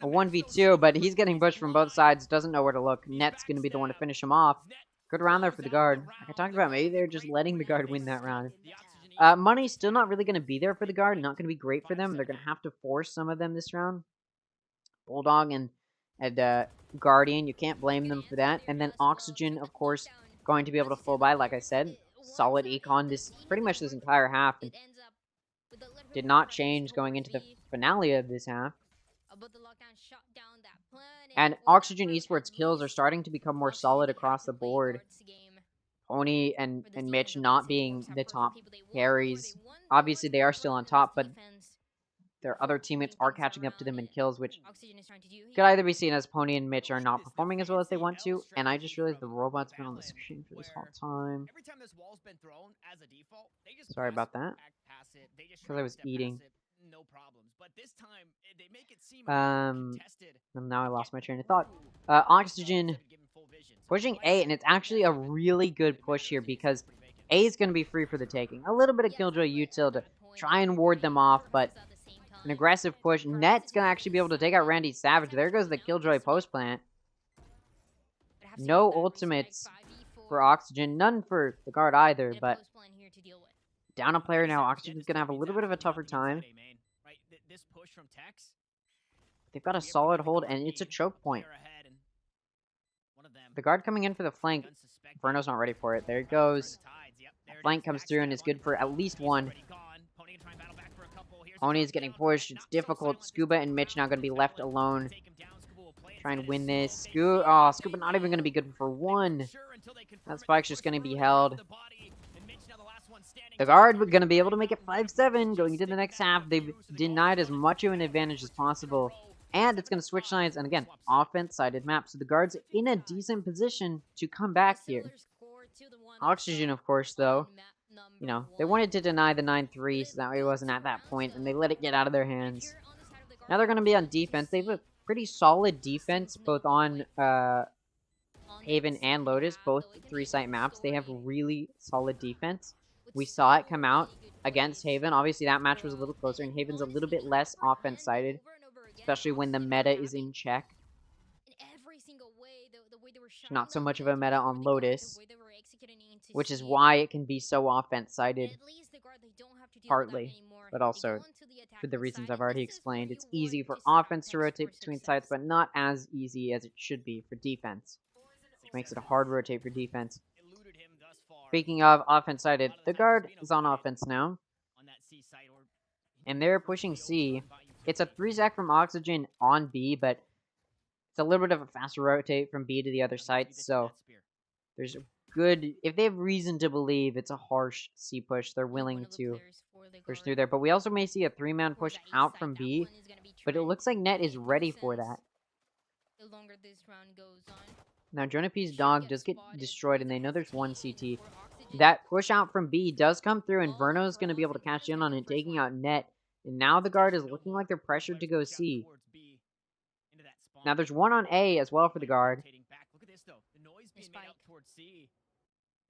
a 1v2, but he's getting pushed from both sides, doesn't know where to look. Net's going to be the one to finish him off. Good round there for the guard. Like I talked about, maybe they're just letting the guard win that round. Money's still not really going to be there for the guard, not going to be great for them. They're going to have to force some of them this round. Bulldog and Guardian, you can't blame them for that. And then Oxygen, of course, going to be able to full buy, like I said. Solid econ this pretty much this entire half. And did not change going into the finale of this half. And Oxygen Esports kills are starting to become more solid across the board. Pony and Mitch not being the top carries. Obviously, they are still on top, but their other teammates are catching up to them in kills, which could either be seen as Pony and Mitch are not performing as well as they want to, and I just realized the robot's been on the screen for this whole time. Sorry about that. Because I was eating. And now I lost my train of thought. Oxygen pushing A, and it's actually a really good push here because A is going to be free for the taking. A little bit of Killjoy util to try and ward them off, but an aggressive push. Net's going to actually be able to take out Randy Savage. There goes the Killjoy post plant. No ultimates for Oxygen. None for the guard either, but down a player now. Oxygen's going to have a little bit of a tougher time. They've got a solid hold, and it's a choke point. The guard coming in for the flank. Verno's not ready for it. There it goes. Flank comes through and is good for at least one. Pony is getting pushed. It's difficult. Scuba and Mitch now going to be left alone. Try and win this. Scuba not even going to be good for one. That spike's just going to be held. The guard going to be able to make it 5-7 going into the next half. They've denied as much of an advantage as possible. And it's going to switch sides, and again, offense-sided map. So the guard's in a decent position to come back here. Oxygen, of course, though, you know, they wanted to deny the 9-3, so that way it wasn't at that point, and they let it get out of their hands. Now they're going to be on defense. They have a pretty solid defense, both on Haven and Lotus, both 3-site maps. They have really solid defense. We saw it come out against Haven. Obviously, that match was a little closer, and Haven's a little bit less offense-sided. Especially when the meta is in check. Not so much of a meta on Lotus. Which is why it can be so offense-sided. Partly. But also, for the reasons I've already explained. It's easy for offense to rotate between sites, but not as easy as it should be for defense. Which makes it a hard rotate for defense. Speaking of offense-sided, the guard is on offense now. And they're pushing C. It's a 3-stack from Oxygen on B, but it's a little bit of a faster rotate from B to the other sites, so there's a good... If they have reason to believe it's a harsh C push, they're willing to push through there. But we also may see a 3-man push out from B, but it looks like Net is ready for that. Now, Jonah P's dog does get destroyed, and they know there's one CT. That push out from B does come through, and Verno's going to be able to cash in on it, taking out Net. And now the guard is looking like they're pressured to go C. Now there's one on A as well for the guard. Look at this, though. The noise being made up towards C.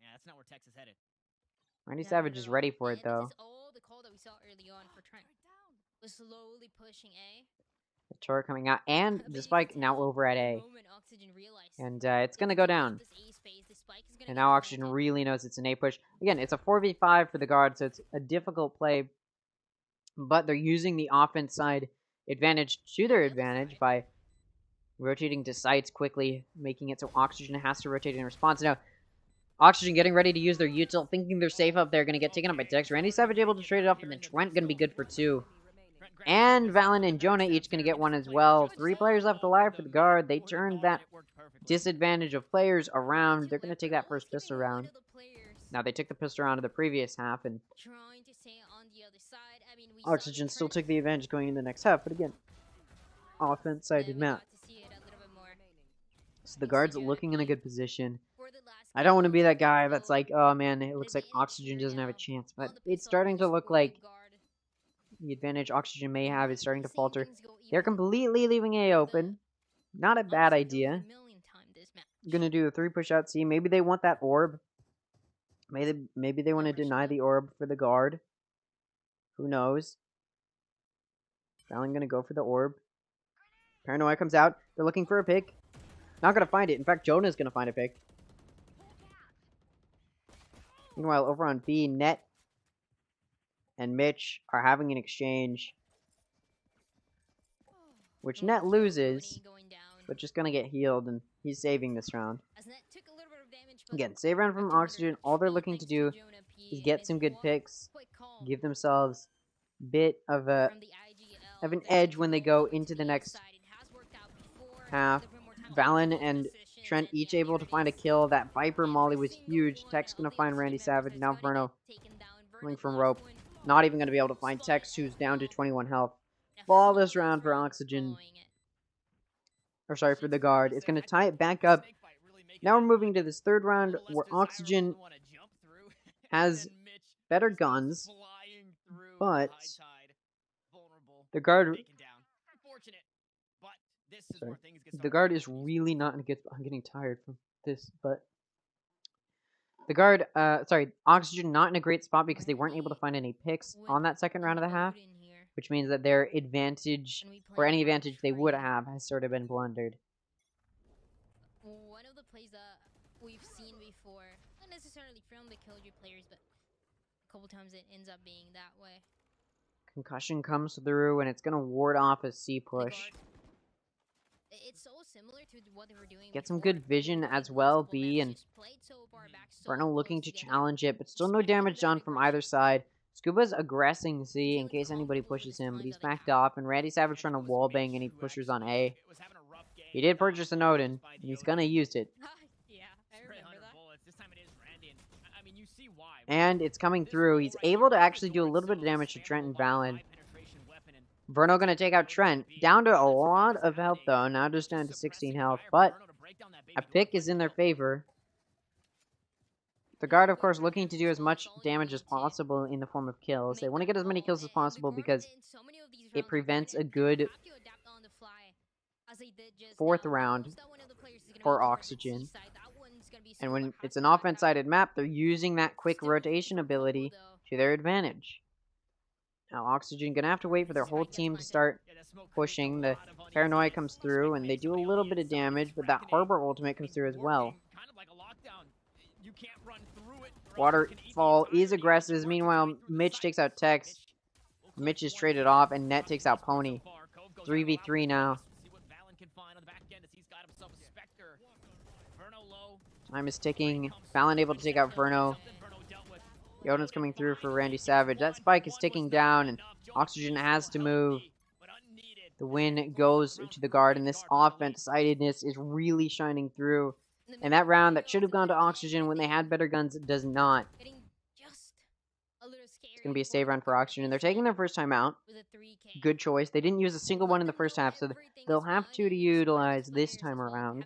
Yeah, that's not where Tex is headed. Randy Savage is ready for it, though. This is all the call that we saw early on for Trent. Was slowly pushing A. The turret coming out, and the spike now over at A. And it's going to go down. And now Oxygen really knows it's an A push. Again, it's a 4v5 for the guard, so it's a difficult play. But they're using the offense side advantage to their advantage by rotating to sites quickly, making it so Oxygen has to rotate in response. Now, Oxygen getting ready to use their util, thinking they're safe up there, going to get taken up by Tex. Randy Savage able to trade it off, and then Trent going to be good for 2. And Valen and Jonah each going to get 1 as well. 3 players left alive for the guard. They turned that disadvantage of players around. They're going to take that first pistol round. Now, they took the pistol round of the previous half, and Oxygen still took the advantage going into the next half. But again, offense-sided map. So the guard's looking in a good position. I don't want to be that guy that's like, oh man, it looks like Oxygen doesn't have a chance. But it's starting to look like the advantage Oxygen may have is starting to falter. They're completely leaving A open. Not a bad idea. Gonna do a 3 push out C. Maybe they want that orb. Maybe they want to deny the orb for the guard. Who knows? Valen gonna go for the orb. Paranoia comes out. They're looking for a pick. Not gonna find it. In fact, Jonah's gonna find a pick. Meanwhile, over on B, Net and Mitch are having an exchange, which Net loses, but just gonna get healed, and he's saving this round. Again, save round from Oxygen. All they're looking to do is get some good picks, give themselves a bit of an edge when they go into the next half. Valen and Trent each able to find a kill. That Viper molly was huge. Tech's gonna find Randy Savage. Now Verno coming from rope. Not even gonna be able to find Tex, who's down to 21 health. Flawless round for Oxygen. Or sorry, for the guard. It's gonna tie it back up. Now we're moving to this third round where Oxygen has better guns, but the guard. Sorry. The guard is really not in a good spot. I'm getting tired from this, but the guard, Oxygen not in a great spot because they weren't able to find any picks on that second round of the half, which means that their advantage, or any advantage they would have, has sort of been blundered. One of the plays that we've seen before, not necessarily from the Killjoy players, but a couple times it ends up being that way. Concussion comes through, and it's going to ward off a C push. It's so similar to what they were doing. Get some good vision as well, B, and Verno looking to challenge it, but still no damage done from either side. Scuba's aggressing C in case anybody pushes him, but he's backed off, and Randy Savage trying to wallbang any pushers on A. He did purchase an Odin, and he's gonna use it. And it's coming through. He's able to actually do a little bit of damage to Trent and Valen. Verno gonna take out Trent. Down to a lot of health, though. Now just down to 16 health, but a pick is in their favor. The guard, of course, looking to do as much damage as possible in the form of kills. They want to get as many kills as possible because it prevents a good fourth round for Oxygen. And when it's an offense-sided map, they're using that quick rotation ability to their advantage. Now, Oxygen gonna have to wait for their whole team to start pushing. The Paranoia comes through, and they do a little bit of damage, but that Harbor ultimate comes through as well. Waterfall is aggressive. Meanwhile, Mitch takes out Tex. Mitch is traded off, and Net takes out Pony. 3v3 now. Time is ticking. Valen able to take out Verno. Yoden's coming through for Randy Savage. That spike is ticking down, and Oxygen has to move. The win goes to the guard, and this offense-sidedness is really shining through. And that round that should have gone to Oxygen when they had better guns, it does not. It's going to be a save round for Oxygen. They're taking their first time out. Good choice. They didn't use a single one in the first half, so they'll have to utilize this time around.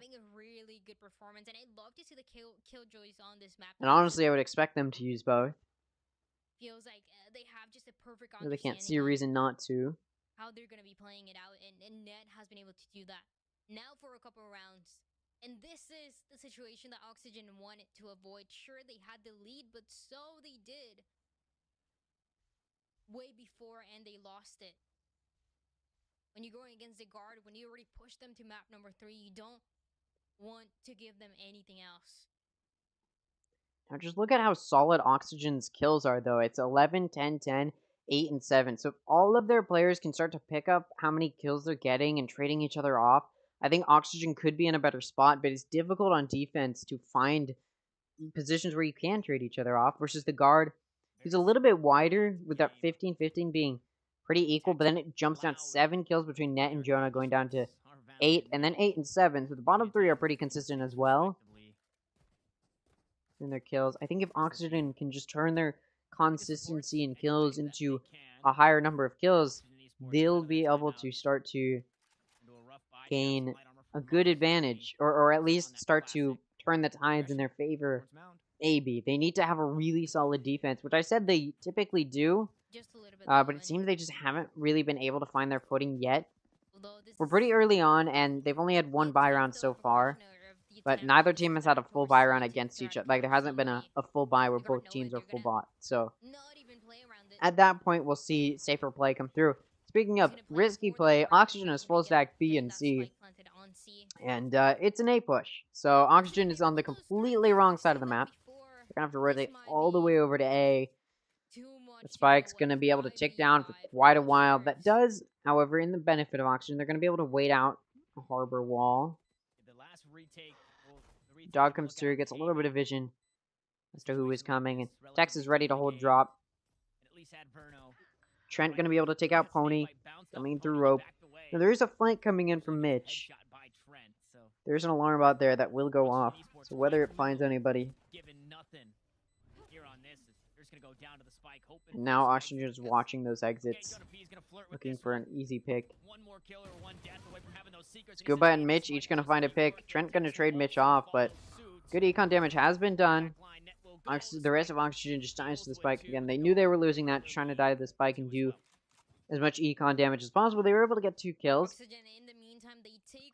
performance, and I love to see the killjoys on this map. And honestly, I would expect them to use both. Feels like they have just a perfect Really can't understanding see a reason not to. how they're gonna be playing it out, and Ned has been able to do that now for a couple of rounds. And this is the situation that Oxygen wanted to avoid. Sure, they had the lead, but so they did way before, and they lost it. When you're going against the guard, when you already pushed them to map number 3, you don't want to give them anything else. Now just look at how solid Oxygen's kills are, though. It's 11, 10, 10, 8, and 7. So if all of their players can start to pick up how many kills they're getting and trading each other off, I think Oxygen could be in a better spot, but it's difficult on defense to find positions where you can trade each other off versus the guard, who's a little bit wider, with that 15-15 being pretty equal, but then it jumps down 7 kills between Net and Jonah, going down to 8, and then 8 and 7. So the bottom 3 are pretty consistent as well in their kills. I think if Oxygen can just turn their consistency in kills into a higher number of kills, they'll be able to start to gain a good advantage, or at least start to turn the tides in their favor. Maybe. They need to have a really solid defense, which I said they typically do, but it seems they just haven't really been able to find their footing yet. We're pretty early on, and they've only had 1 buy round so far, but neither team has had a full buy round against each other. Like, there hasn't been a full buy where both teams are full bot, so at that point, we'll see safer play come through. Speaking of risky play, Oxygen is full stack B and C, and it's an A push. So Oxygen is on the completely wrong side of the map. They're gonna have to rotate all the way over to A. The spike's gonna be able to tick down for quite a while. That does, however, in the benefit of Oxygen, they're gonna be able to wait out a harbor wall. Dog comes through, gets a little bit of vision as to who is coming, and Tex is ready to hold drop. Trent gonna be able to take out Pony, coming through rope. Now there is a flank coming in from Mitch. There's an alarm out there that will go off, so whether it finds anybody. And now Oxygen is watching those exits, looking for an easy pick. Scuba and Mitch each gonna find a pick. Trent gonna trade Mitch off, but good econ damage has been done. The rest of Oxygen just dies to the spike again. They knew they were losing that, trying to die to the spike and do as much econ damage as possible. They were able to get 2 kills,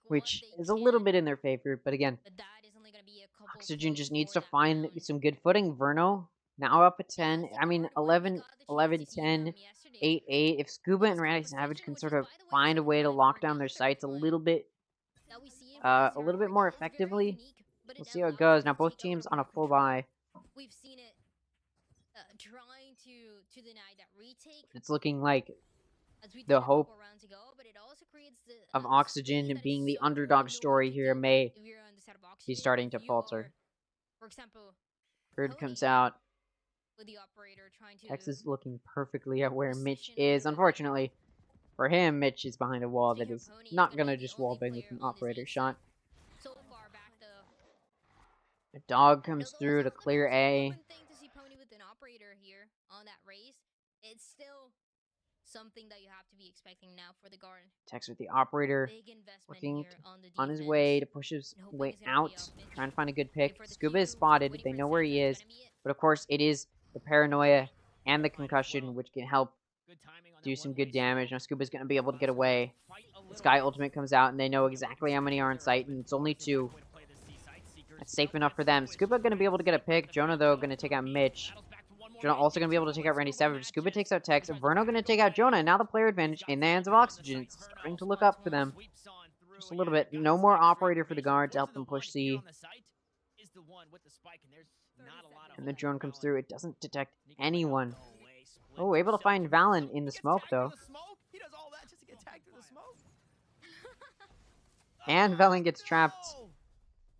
which is a little bit in their favor. But again, Oxygen just needs to find some good footing. Verno now up at 10. I mean, 11, 10, 8, 8. If Scuba and Randy Savage can sort of find a way to lock down their sights a little bit more effectively, we'll see how it goes. Now both teams on a full buy. We've seen it trying to deny that retake. It's looking like the hope of Oxygen being the underdog story here may be starting to falter. For example, Bird comes out. Tex is looking perfectly at where Mitch is. Unfortunately for him, Mitch is behind a wall that is not going to just wallbang with an operator shot. A dog comes through to clear A. It's still something that you have to be expecting now for the guard. Tex with the operator, looking on his way to push his way out, trying to find a good pick. Scuba is spotted. They know where he is, but of course it is the paranoia and the concussion which can help do some good damage. Now Scuba's going to be able to get away. The Sky Ultimate comes out, and they know exactly how many are in sight, and it's only 2. That's safe enough for them. Scuba going to be able to get a pick. Jonah, though, going to take out Mitch. Jonah also going to be able to take out Randy Savage. Scuba takes out Tex. Verno going to take out Jonah. And now the player advantage in the hands of Oxygen. It's starting to look up for them. Just a little bit. No more operator for the guard to help them push C. And the drone comes through. It doesn't detect anyone. Oh, able to find Valen in the smoke, though. And Valen gets trapped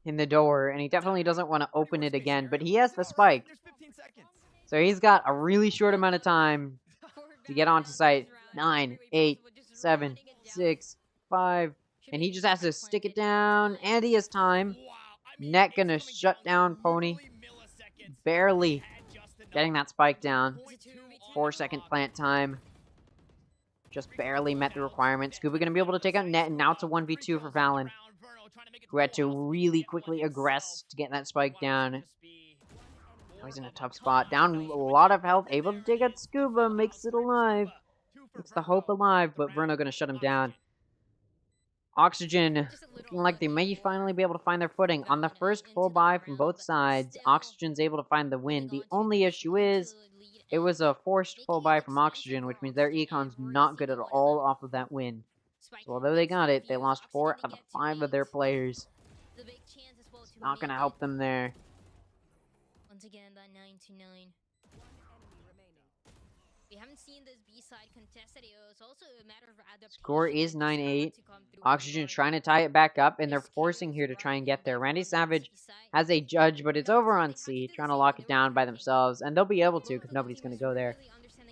in the door, and he definitely doesn't want to open it again, but he has the spike. So he's got a really short amount of time to get onto site. 9, 8, 7, 6, 5, and he just has to stick it down, and he has time. Net gonna shut down Pony. Barely getting that spike down. 4-second plant time. Just barely met the requirement. Scuba gonna be able to take out Net, and now it's a 1v2 for Valen. who had to really quickly aggress to get that spike down. Oh, he's in a tough spot. Down a lot of health, able to take out Scuba, makes it alive. Makes the hope alive, but Bruno gonna shut him down. Oxygen looking like they may finally be able to find their footing. On the first full buy from both sides, Oxygen's able to find the win. The only issue is, it was a forced full buy from Oxygen, which means their econ's not good at all off of that win. So although they got it, they lost 4 out of 5 of their players. It's not gonna help them there. Once again, that 9-9. We haven't seen this B-side contested. It's also a matter of adaptation. Score is 9-8. Oxygen trying to tie it back up, and they're forcing here to try and get there. Randy Savage has a judge, but it's over on C, trying to lock it down by themselves, and they'll be able to because nobody's going to go there.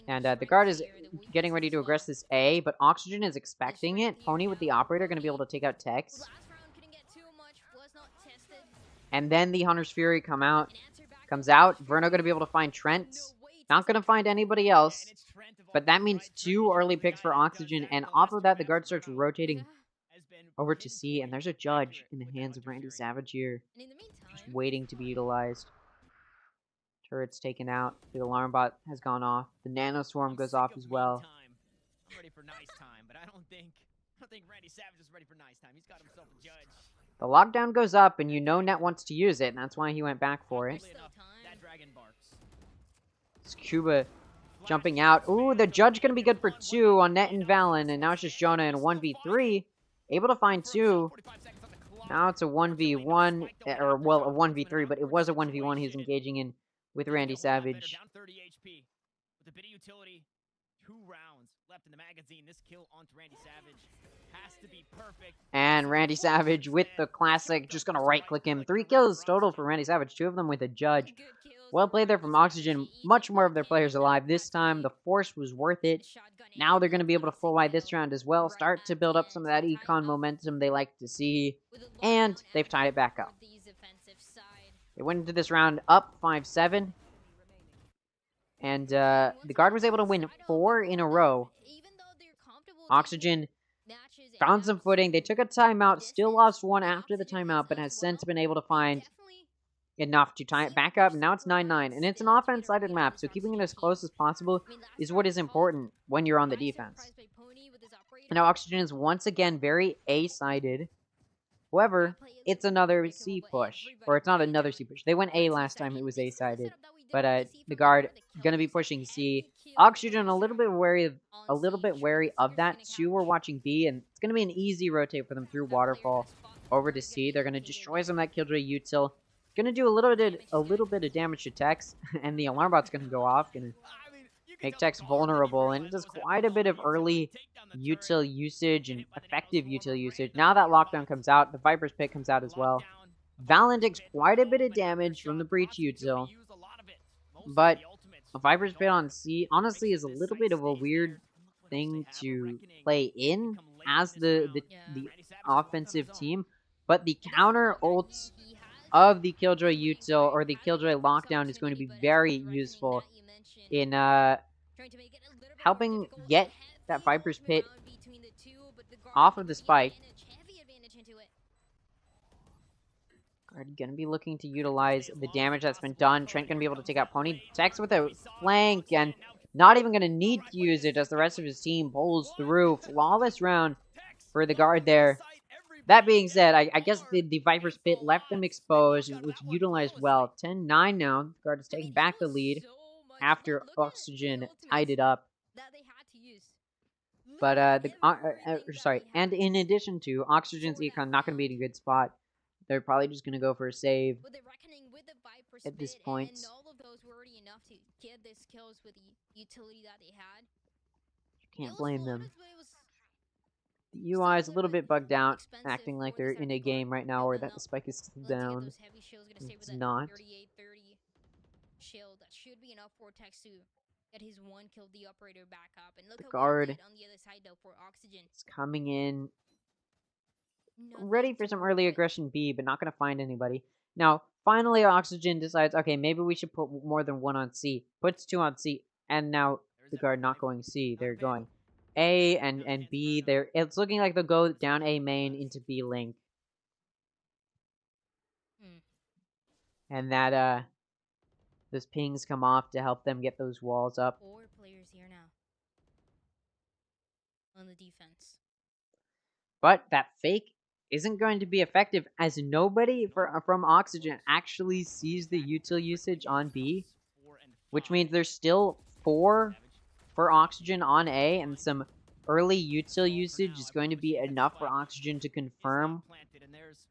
And the guard is getting ready to aggress this A, but Oxygen is expecting it. Pony with the operator going to be able to take out Tex. And then the Hunter's Fury comes out. Verno going to be able to find Trent. Not going to find anybody else. But that means 2 early picks for Oxygen. And off of that, the guard starts rotating over to C. And there's a judge in the hands of Randy Savage here. Just waiting to be utilized. Turret's taken out. The alarm bot has gone off. The Nano Swarm goes off as well. I'm ready for nice time, but I don't think Randy Savage is ready for nice time. He's got himself a judge. The lockdown goes up, and you know Net wants to use it, and that's why he went back for it. Scuba jumping out. Ooh, the judge going to be good for 2 on Net and Valen, and now it's just Jonah in a 1v3. Able to find 2. Now it's a 1v1, or, well, a 1v3, but it was a 1v1 he's engaging in with Randy Savage. Down 30 HP. With a bit of utility, 2 rounds left in the magazine. This kill onto Randy Savage has to be perfect. And Randy Savage with the classic, just gonna right-click him. 3 kills total for Randy Savage, 2 of them with a judge. Well played there from Oxygen. Much more of their players alive this time. The force was worth it. Now they're going to be able to full wide this round as well. Start to build up some of that econ momentum they like to see. And they've tied it back up. They went into this round up 5-7. And the guard was able to win 4 in a row. Oxygen found some footing. They took a timeout. Still lost 1 after the timeout, but has since been able to find enough to tie it back up. Now it's 9-9, and it's an offense-sided map, so keeping it as close as possible is what is important when you're on the defense. Now Oxygen is once again very A-sided. However, it's another C push, or it's not another C push. They went A last time; it was A-sided, but the guard gonna be pushing C. Oxygen a little bit wary of that. 2 were watching B, and it's gonna be an easy rotate for them through Waterfall over to C. They're gonna destroy some of that Killjoy util. Gonna do a little bit of damage to Tex, and the alarm bot's gonna go off, gonna make Tex vulnerable, and it does quite a bit of early util usage and effective util usage. Now that lockdown comes out, the Viper's Pit comes out as well. Valen takes quite a bit of damage from the breach util, but a Viper's Pit on C honestly is a little bit of a weird thing to play in as the offensive team, but the counter ults of the Killjoy util, or the Killjoy lockdown, is going to be very useful in helping get that Viper's Pit off of the spike. Guard gonna be looking to utilize the damage that's been done. Trent gonna be able to take out Pony. Tex with a flank, and not even gonna need to use it as the rest of his team pulls through. Flawless round for the guard there. That being said, I guess the Viper's Pit left them exposed, and it was utilized well. 10-9 now. The guard is taking back the lead after Oxygen tied it up. But, and in addition to, Oxygen's econ not going to be in a good spot. They're probably just going to go for a save at this point. Can't blame them. The UI is a little bit bugged out, acting like they're in a game right now or that the spike is still down. It's not. The guard is coming in, ready for some early aggression B, but not going to find anybody. Now, finally, Oxygen decides, okay, maybe we should put more than 1 on C. Puts 2 on C, and now the guard not going C. They're going A and B. It's looking like they'll go down A main into B link. And that, those pings come off to help them get those walls up. 4 players here now on the defense. But that fake isn't going to be effective as nobody from Oxygen actually sees the util usage on B, which means there's still 4 for Oxygen on A, and some early util usage is going to be enough for Oxygen to confirm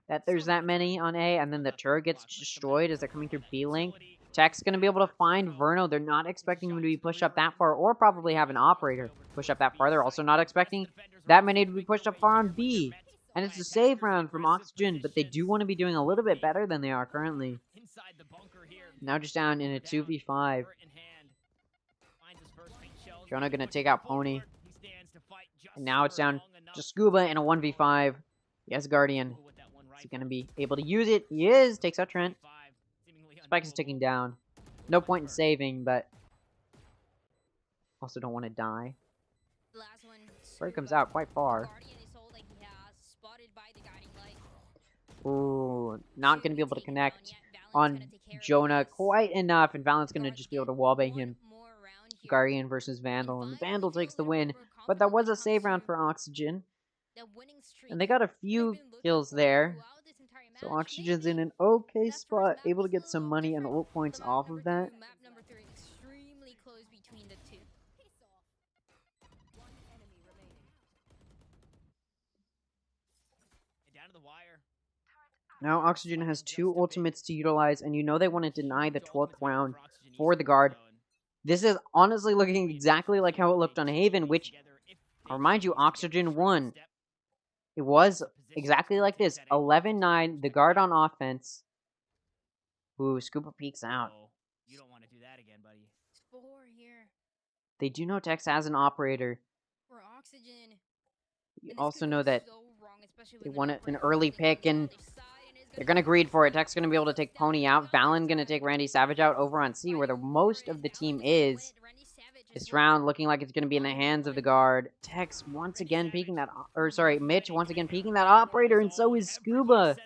that there's that many on A, and then the turret gets destroyed as they're coming through B link. Tech's going to be able to find Verno. They're not expecting him to be pushed up that far, or probably have an operator push up that far. They're also not expecting that many to be pushed up far on B. And it's a save round from Oxygen, but they do want to be doing a little bit better than they are currently. Now just down in a 2v5. Jonah going to take out Pony. And now it's down to Scuba in a 1v5. Yes, Guardian. Is he going to be able to use it? He is. Takes out Trent. Spike is ticking down. No point in saving, but also don't want to die. Bird comes out quite far. Ooh, not going to be able to connect on Jonah quite enough, and Valent's going to just be able to wallbang him. Guardian versus Vandal, and Vandal takes the win, but that was a save round for Oxygen. And they got a few kills there. So Oxygen's in an okay spot, able to get some money and ult points off of that. Now Oxygen has 2 ultimates to utilize, and you know they want to deny the 12th round for the guard. This is honestly looking exactly like how it looked on Haven, which, I'll remind you, Oxygen won. It was exactly like this. 11-9, the guard on offense. Ooh, Scuba peeks out. You don't want to do that again, buddy. 4 here. They do know Tex has an operator. For Oxygen. You also know that they want an early pick, and they're going to greed for it. Tech's going to be able to take Pony out. Valen going to take Randy Savage out over on C, where the most of the team is. This round looking like it's going to be in the hands of the guard. Tex once again peeking that... Or, sorry, Mitch once again peeking that operator, and so is Scuba.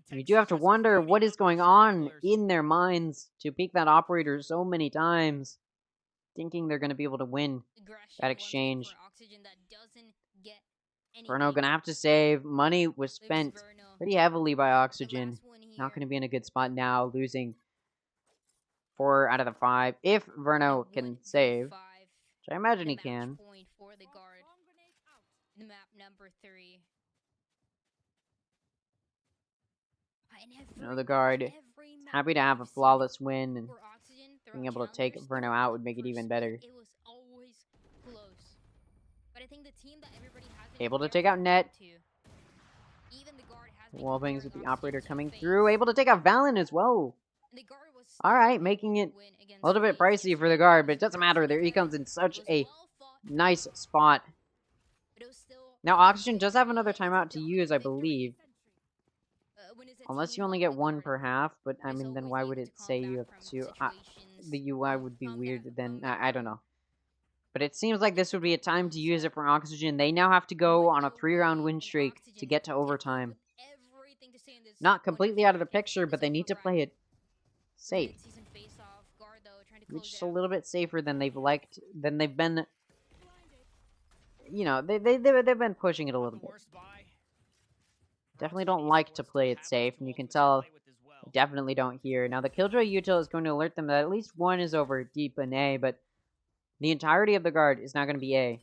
You do have to wonder what is going on in their minds to peek that operator so many times, thinking they're going to be able to win that exchange. Verno going to have to save. Money was spent pretty heavily by Oxygen. Not going to be in a good spot now, losing 4 out of the 5. If Verno can save, which I imagine he can. You know, the guard happy to have a flawless win, and being able to take Verno out would make it even better. Able to take out Net. Wallbangs with the operator coming through. Able to take out Valen as well. Alright, making it a little bit pricey for the guard, but it doesn't matter. Their econ's in such a nice spot. Now, Oxygen does have another timeout to use, I believe. Unless you only get 1 per half, but I mean, then why would it say you have 2? The UI would be weird then. I don't know. But it seems like this would be a time to use it for Oxygen. They now have to go on a 3-round win streak to get to overtime. Not completely out of the picture, but they need to play it safe. Which is a little bit safer than they've liked, than they've been. You know, they've been pushing it a little bit. Definitely don't like to play it safe, and you can tell they definitely don't here. Now the Killjoy util is going to alert them that at least 1 is over deep in A, but the entirety of the guard is now going to be A.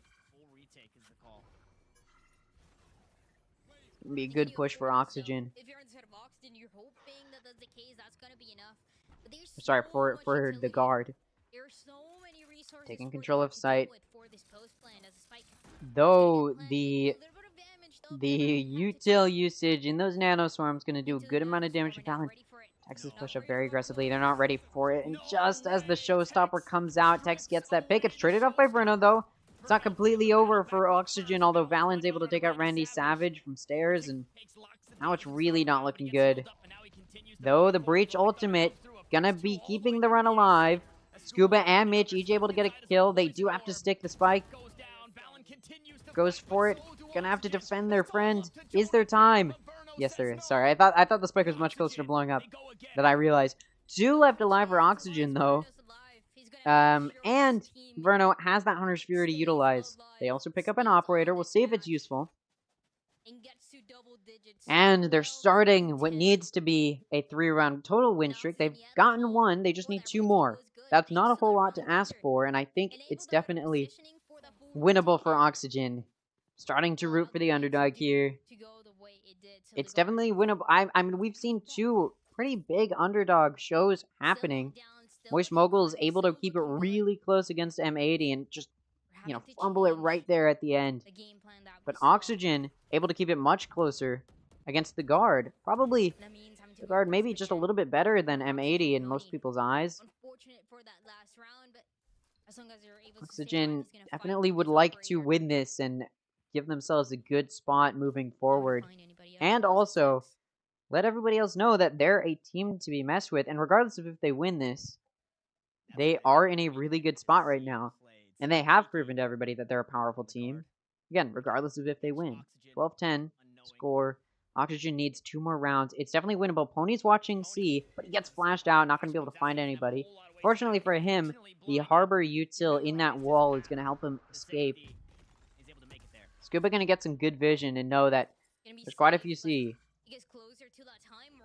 It'll be a good push for Oxygen. Sorry, for the guard. Taking control of site. Though the util usage in those nano swarms going to do a good amount of damage to Valen. Texas push up very aggressively. They're not ready for it. And just as the showstopper comes out, Tex gets that pick. It's traded off by Verno, though. It's not completely over for Oxygen, although Valen's able to take out Randy Savage from stairs. And now it's really not looking good. Though the Breach ultimate gonna be keeping the run alive. Scuba and Mitch each able to get a kill. They do have to stick the spike. Goes for it. Gonna have to defend their friend. Is there time? Yes, there is. Sorry, I thought the spike was much closer to blowing up than I realized. 2 left alive for Oxygen, though. And Verno has that Hunter's Fury to utilize. They also pick up an Operator. We'll see if it's useful. And they're starting what needs to be a 3-round total win streak. They've gotten 1. They just need 2 more. That's not a whole lot to ask for, and I think it's definitely winnable for Oxygen. Starting to root for the underdog here. It's definitely winnable. I mean, we've seen 2 pretty big underdog shows happening. Moist Mogul is able to keep it really close against M80 and just, you know, fumble it right there at the end. But Oxygen able to keep it much closer against the Guard. Probably the Guard maybe just a little bit better than M80 in most people's eyes. Oxygen definitely would like to win this and give themselves a good spot moving forward. And also, let everybody else know that they're a team to be messed with. And regardless of if they win this, they are in a really good spot right now. And they have proven to everybody that they're a powerful team. Again, regardless of if they win. 12-10 score. Oxygen needs 2 more rounds. It's definitely winnable. Pony's watching C, but he gets flashed out. Not going to be able to find anybody. Fortunately for him, the Harbor util in that wall is going to help him escape. Scuba going to get some good vision and know that there's quite a few C.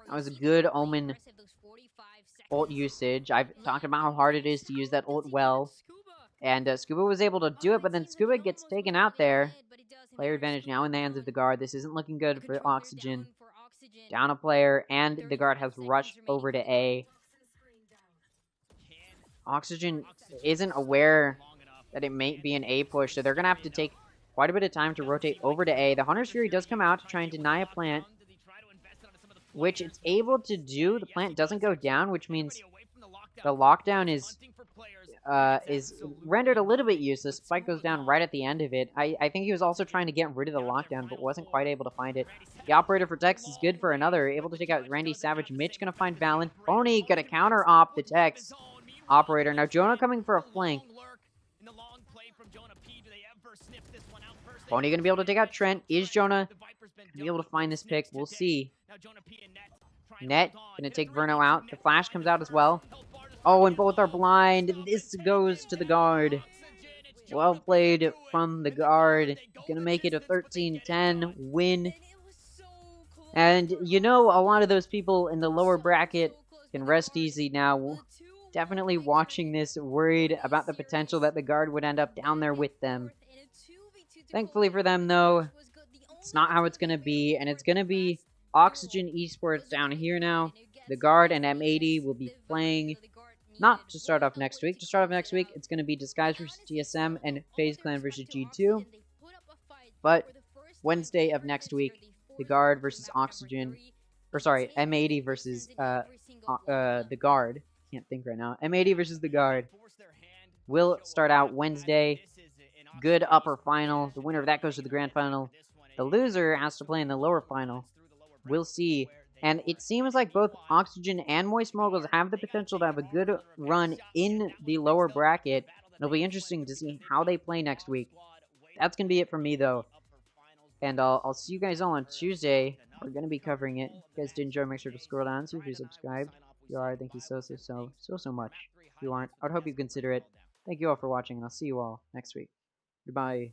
That was a good Omen ult usage. I've talked about how hard it is to use that ult well. And Scuba was able to do it, but then Scuba gets taken out there. Player advantage now in the hands of the Guard. This isn't looking good for Oxygen. Down a player, and the Guard has rushed over to A. Oxygen isn't aware that it may be an A push, so they're going to have to take quite a bit of time to rotate over to A. The Hunter's Fury does come out to try and deny a plant, which it's able to do. The plant doesn't go down, which means the lockdown is rendered a little bit useless. Spike goes down right at the end of it. I think he was also trying to get rid of the lockdown, but wasn't quite able to find it. The Operator for Tex is good for another. Able to take out Randy Savage. Mitch gonna find Valen. Pony gonna counter op the Tex Operator. Now Jonah coming for a flank. Pony gonna be able to take out Trent. Is Jonah gonna be able to find this pick? We'll see. Net gonna take Verno out. The flash comes out as well. Oh, and both are blind. This goes to the Guard. Well played from the Guard. Gonna make it a 13-10 win. And you know, a lot of those people in the lower bracket can rest easy now. Definitely watching this, worried about the potential that the Guard would end up down there with them. Thankfully for them, though, it's not how it's gonna be, and it's gonna be Oxygen Esports down here now. The Guard and M80 will be playing. Not to start off next week. To start off next week, it's going to be Disguise versus GSM and FaZe Clan versus G2. But Wednesday of next week, the Guard versus Oxygen. Or sorry, M80 versus the Guard. Can't think right now. M80 versus the Guard will start out Wednesday. Good upper final. The winner of that goes to the grand final. The loser has to play in the lower final. We'll see. And it seems like both Oxygen and Moist Moguls have the potential to have a good run in the lower bracket. It'll be interesting to see how they play next week. That's going to be it for me, though. And I'll see you guys all on Tuesday. We're going to be covering it. If you guys did enjoy, make sure to scroll down, see if you subscribed. If you are, thank you so much. If you aren't, I'd hope you consider it. Thank you all for watching, and I'll see you all next week. Goodbye.